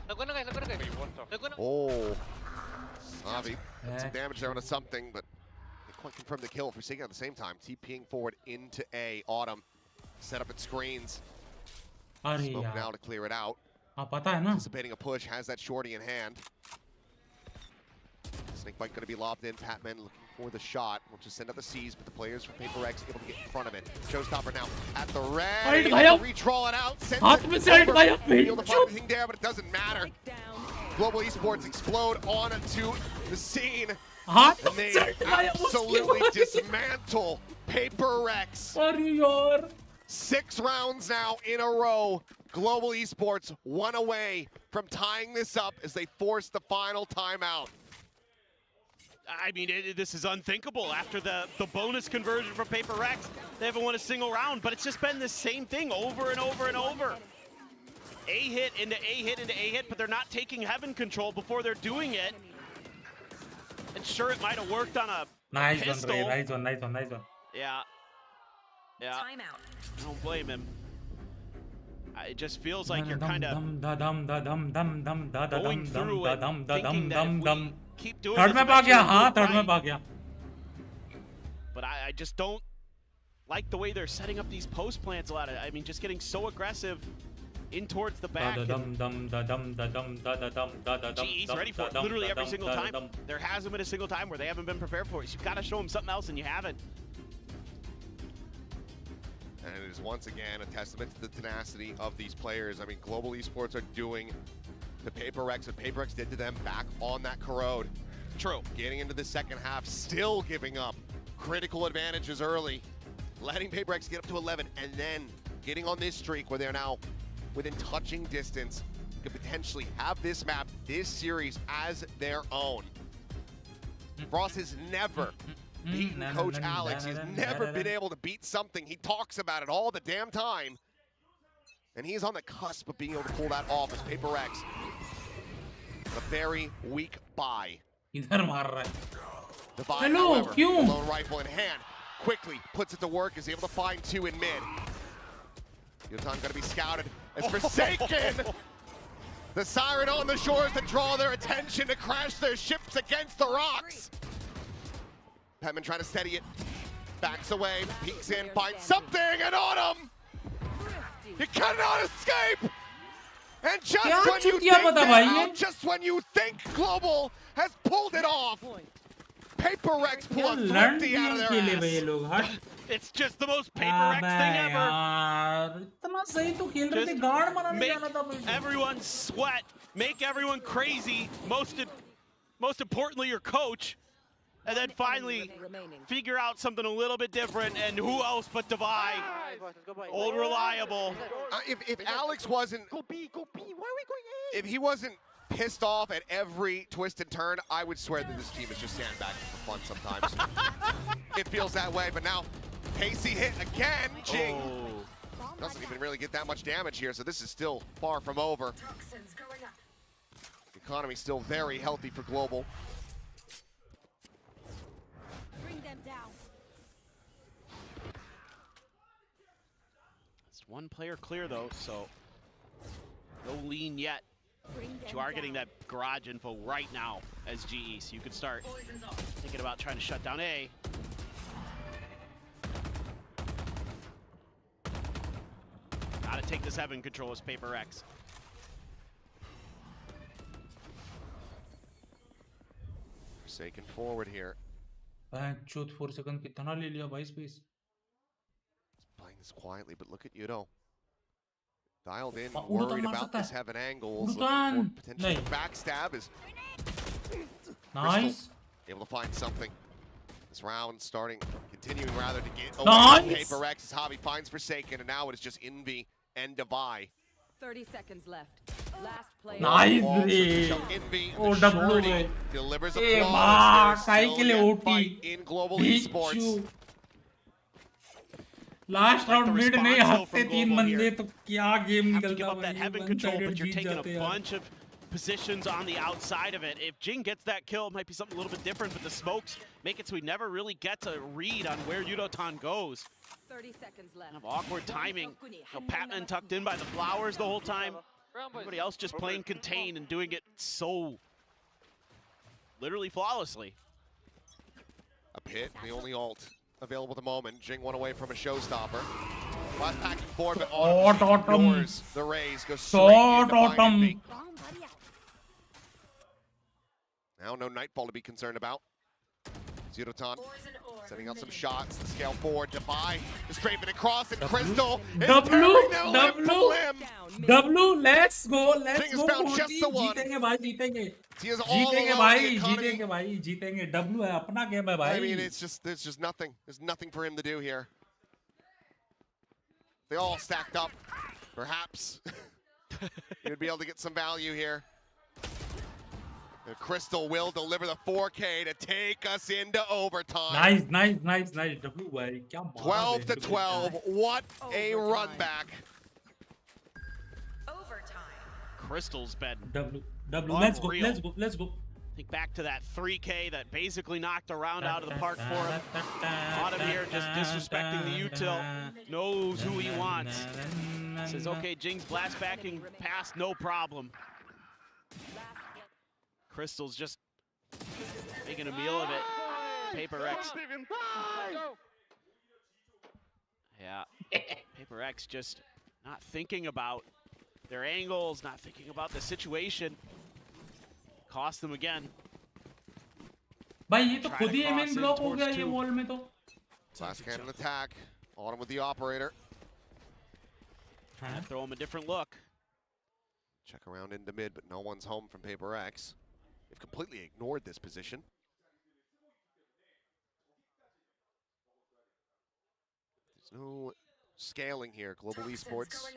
Lago na guys, lago na guys. Lago na. Oh. Avi, some damage there on a something, but they quite confirmed the kill for Sega at the same time. TPing forward into A. Autumn set up its screens. Smoke now to clear it out. Anticipating a push, has that shorty in hand. Snakebite going to be lobbed in. Patman looking for the shot. We'll just send out the C's, but the players from PRX able to get in front of it. Showstopper now at the red. Retroll it out. Sends it over. Able to find anything there, but it doesn't matter. Global Esports explode onto the scene. And they absolutely dismantle PRX. 6 rounds now in a row. Global Esports 1 away from tying this up as they force the final timeout. I mean, this is unthinkable. After the bonus conversion from PRX, they haven't won a single round, but it's just been the same thing over and over and over. A hit into A hit into A hit, but they're not taking heaven control before they're doing it. And sure, it might have worked on a pistol. Nice one. Yeah. Yeah. Timeout. I don't blame him. It just feels like you're kind of going through it, thinking that if we keep doing this, but I just don't like the way they're setting up these post plants a lot. I mean, just getting so aggressive in towards the back. GE's ready for it literally every single time. There hasn't been a single time where they haven't been prepared for it. So you've got to show them something else, and you haven't. And it is once again a testament to the tenacity of these players. I mean, Global Esports are doing the PRX what PRX did to them back on that corrode. True. Getting into the second half, still giving up critical advantages early, letting PRX get up to 11, and then getting on this streak where they're now within touching distance, could potentially have this map, this series as their own. Frost has never beaten Coach Alex. He's never been able to beat something. He talks about it all the damn time. And he's on the cusp of being able to pull that off as PRX. A very weak buy. Divide, however, lone rifle in hand, quickly puts it to work, is able to find two in mid. Yotan gonna be scouted as Forsaken. The siren on the shores to draw their attention to crash their ships against the rocks. Petman trying to steady it, backs away, peeks in, finds something, and on him! You cannot escape! And just when you think Global has pulled it off, PRX pull a thrifty out of their ass. It's just the most PRX thing ever. Just make everyone sweat, make everyone crazy, most importantly your coach, and then finally figure out something a little bit different, and who else but Divide? Old reliable. If Alex wasn't, if he wasn't pissed off at every twist and turn, I would swear that this team is just sandbagging for fun sometimes. It feels that way, but now Casey hit again. Jing doesn't even really get that much damage here, so this is still far from over. The economy's still very healthy for Global. Bring them down. It's one player clear though, so no lean yet. But you are getting that garage info right now as GE, so you could start thinking about trying to shut down A. Gotta take this Heaven control as PRX. Forsaken forward here. Shoot 4 seconds कितना ले लिया भाई space. Playing this quietly, but look at Yudo. Dialed in, worried about this Heaven angles. Looking for potential backstab is nice. Able to find something. This round continuing rather to get away from PRX as Hobby finds Forsaken, and now it is just Envy and Divide. 30 seconds left. Last player. Nice. Envy, Oh, surety, delivers applause. There's still a fight in global esports. Last round mid नहीं हफ्ते 3 बंदे तो क्या game Have to निकलता give up that भाई Heaven control, but you're taking a bunch of positions on the outside of it. If Jing gets that kill, it might be something a little bit different, but the smokes make it so we never really get to read on where Yudotan goes. 30 seconds left. Kind of awkward timing. Patman tucked in by the flowers the whole time. Everybody else just playing contain and doing it so literally flawlessly. A pit, the only ult available at the moment. Jing one away from a showstopper. Last packing forward, but ignores the raise, goes straight into Envy. Now no Nightfall to be concerned about. Yudotan setting out some shots, the scale forward, Defy, just strafing across, and Crystal is tearing their limb to limb. Let's go, Jing has found just the one. जीतेंगे भाई जीतेंगे He is all alone. जीतेंगे भाई जीतेंगे W है अपना game है भाई. I mean, there's just nothing. There's nothing for him to do here. They all stacked up. Perhaps he would be able to get some value here. And Crystal will deliver the 4K to take us into overtime. Nice. W भाई क्या 12 to 12. What a run back. Crystal's been W. unreal. Let's go. Think back to that 3K that basically knocked a round out of the park for him. Autumn here just disrespecting the util. Knows who he wants. Says, okay, Jing's blast backing past, no problem. Crystal's just making a meal of it. PRX. Yeah, PRX just not thinking about their angles, not thinking about the situation. Cost them again. भाई ये तो खुद ही MN block हो गया ये wall में तो. Last cannon attack. Autumn with the operator. Throw him a different look. Check around into mid, but no one's home from PRX. They've completely ignored this position. There's no scaling here. Global Esports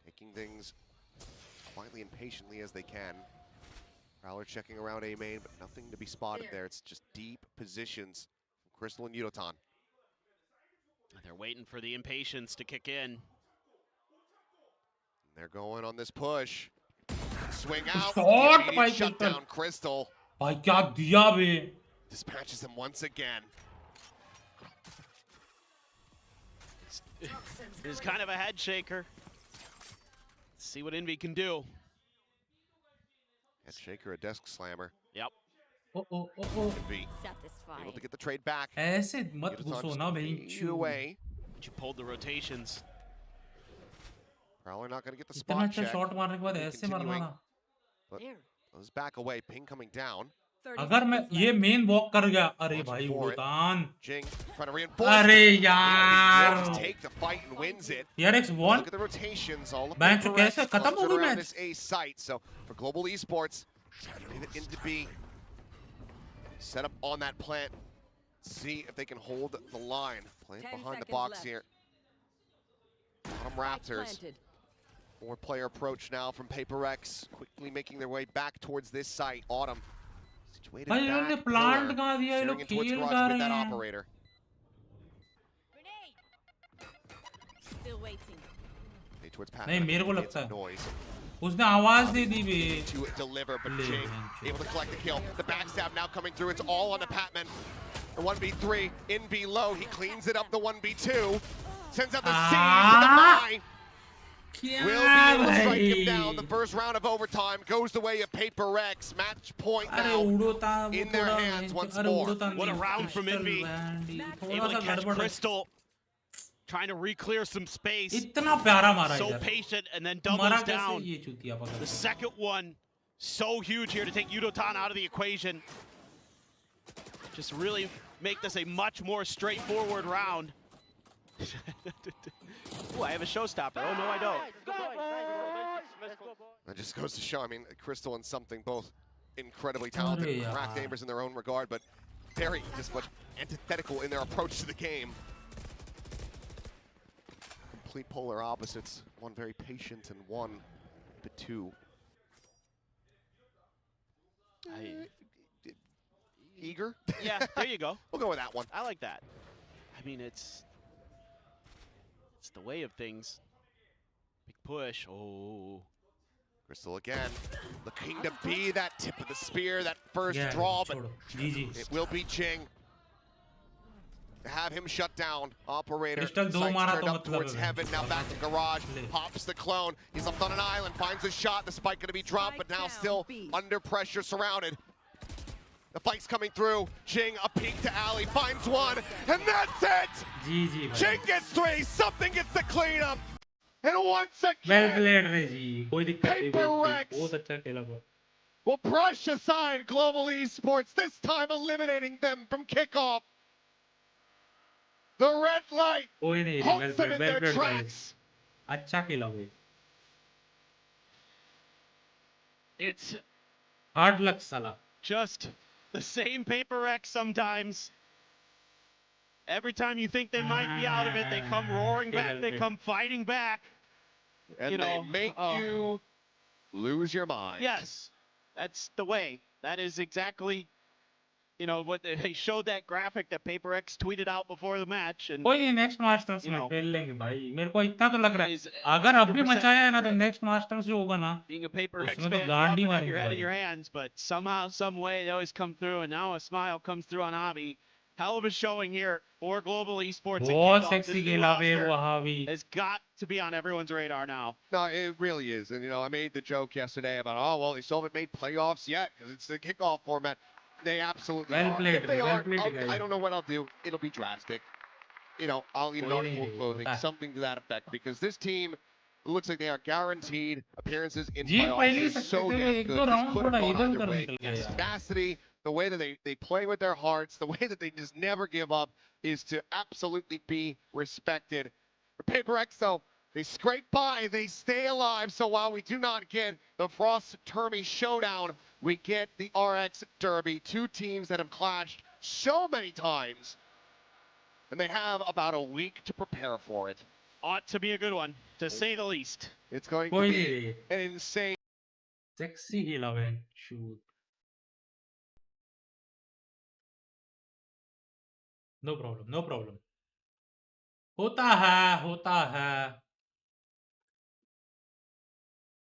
taking things quietly and patiently as they can. Prowler checking around A main, but nothing to be spotted there. It's just deep positions from Crystal and Yudotan. They're waiting for the impatience to kick in. And they're going on this push. Swing out. Shot The by immediate shutdown. Crystal भाई क्या दिया बे? dispatches him once again. It's kind of a head shaker. Let's see what Envy can do. Head shaker, a desk slammer. Yep. Envy able to get the trade back. ऐसे मत घुसो ना Yudotan away. But you pulled the rotations. Prowler not going to get the इतना spot अच्छा check. Shot मारने के बाद ऐसे मारना ना. But goes back away. Ping coming down. अगर मैं ये मेन वॉक कर गया, अरे भाई उड़ान. Jing trying to reinforce. अरे यार. Just take the fight and wins it. PRX won. Look at the rotations. All of BenQ the कैसे खत्म हो गई around match? this A site. So for Global Esports, leave it into B. Set up on that plant. See if they can hold the line. Plant behind the box here. Bottom Raptors. 4-player approach now from PRX. Quickly making their way back towards this site. Autumn. Situated भाई इन्होंने back plant pillar. कहाँ दिया? ये लोग Steering in towards खेल garage कहाँ with रहे that हैं? operator. Still waiting. Hey, towards Pat. नहीं मेरे को It's लगता है. noise. उसने आवाज दे दी बे. To deliver, but Jing able to collect the kill. The backstab now coming through. It's all on the Patman. The 1v3 in below. He cleans it up. The 1v2 sends out the C's with the mine. Will be able to strike him down. The first round of overtime goes the way of PRX. Match point now in their hands once more. What a round from Envy. Able to catch Crystal. Trying to re-clear some space. इतना प्यारा मारा So यार. patient and then मारा doubles कैसे down. ये चूतिया पकड़. The second one, so huge here to take Yudotan out of the equation. Just really make this a much more straightforward round. Ooh, I have a showstopper. Oh, no, I don't. That just goes to show, I mean, Crystal and Something both incredibly talented, crack gamers in their own regard, but very just much antithetical in their approach to the game. Complete polar opposites. One very patient and one a bit too eager. Yeah, there you go. We'll go with that one. I like that. I mean, it's the way of things. Big push. Oh. Crystal again. Looking to be that tip of the spear, that first draw, but it will be Jing. To have him shut down. Operator, sights turned up towards heaven, now back to garage. Pops the clone. He's left on an island, finds a shot. The spike gonna be dropped, but now still under pressure, surrounded. The fight's coming through. Jing, a peek to alley, finds one, and that's it! GG. Jing gets 3, Something gets the cleanup. And once again, well played रे जी. कोई दिक्कत नहीं. PRX बहुत अच्छा खेला वो. will brush aside Global Esports, this time eliminating them from kickoff. The red light कोई नहीं. halts them in their well played. tracks. अच्छा खेला वो. It's hard luck साला. just the same PRX sometimes. Every time you think they might be out of it, they come roaring back, they come fighting back. And they make you lose your mind. Yes, that's the way. That is exactly, what they showed that graphic that PRX tweeted out before the match. And कोई नहीं next Masters में खेल लेंगे भाई. मेरे को इतना तो लग रहा है. अगर अभी मचाया है ना तो next Masters जो होगा ना. being a PRX उसमें तो fan, गांडी you have मारेंगे your head in भाई. your hands, but somehow, some way, they always come through, and now a smile comes through on Avi. Hell of a showing here for Global Esports. बहुत sexy खेला बे वो हावी. Has got to be on everyone's radar now. No, it really is. And, I made the joke yesterday about, oh, well, they still haven't made playoffs yet because it's the kickoff format. They absolutely well are. played, If they well are, played, guys. I don't know what I'll do. It'll be drastic. I'll eat an article of clothing, something to that effect, because this team looks like they are guaranteed appearances in playoffs. They're so damn good. This could have gone either way. Tenacity, the way that they play with their hearts, the way that they just never give up is to absolutely be respected. For PRX, though, they scrape by, they stay alive, so while we do not get the Frost Termy showdown, we get the RX Derby, two teams that have clashed so many times, and they have about a week to prepare for it. Ought to be a good one, to say the least. It's going to be an insane. Sexy Heaphones shoot. No problem, no problem. होता है।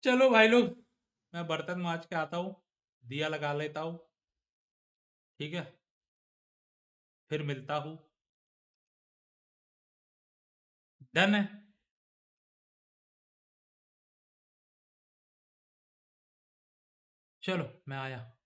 चलो भाई लोग, मैं बर्तन मांज के आता हूँ, दिया लगा लेता हूँ, ठीक है, फिर मिलता हूँ। डन है। चलो मैं आया।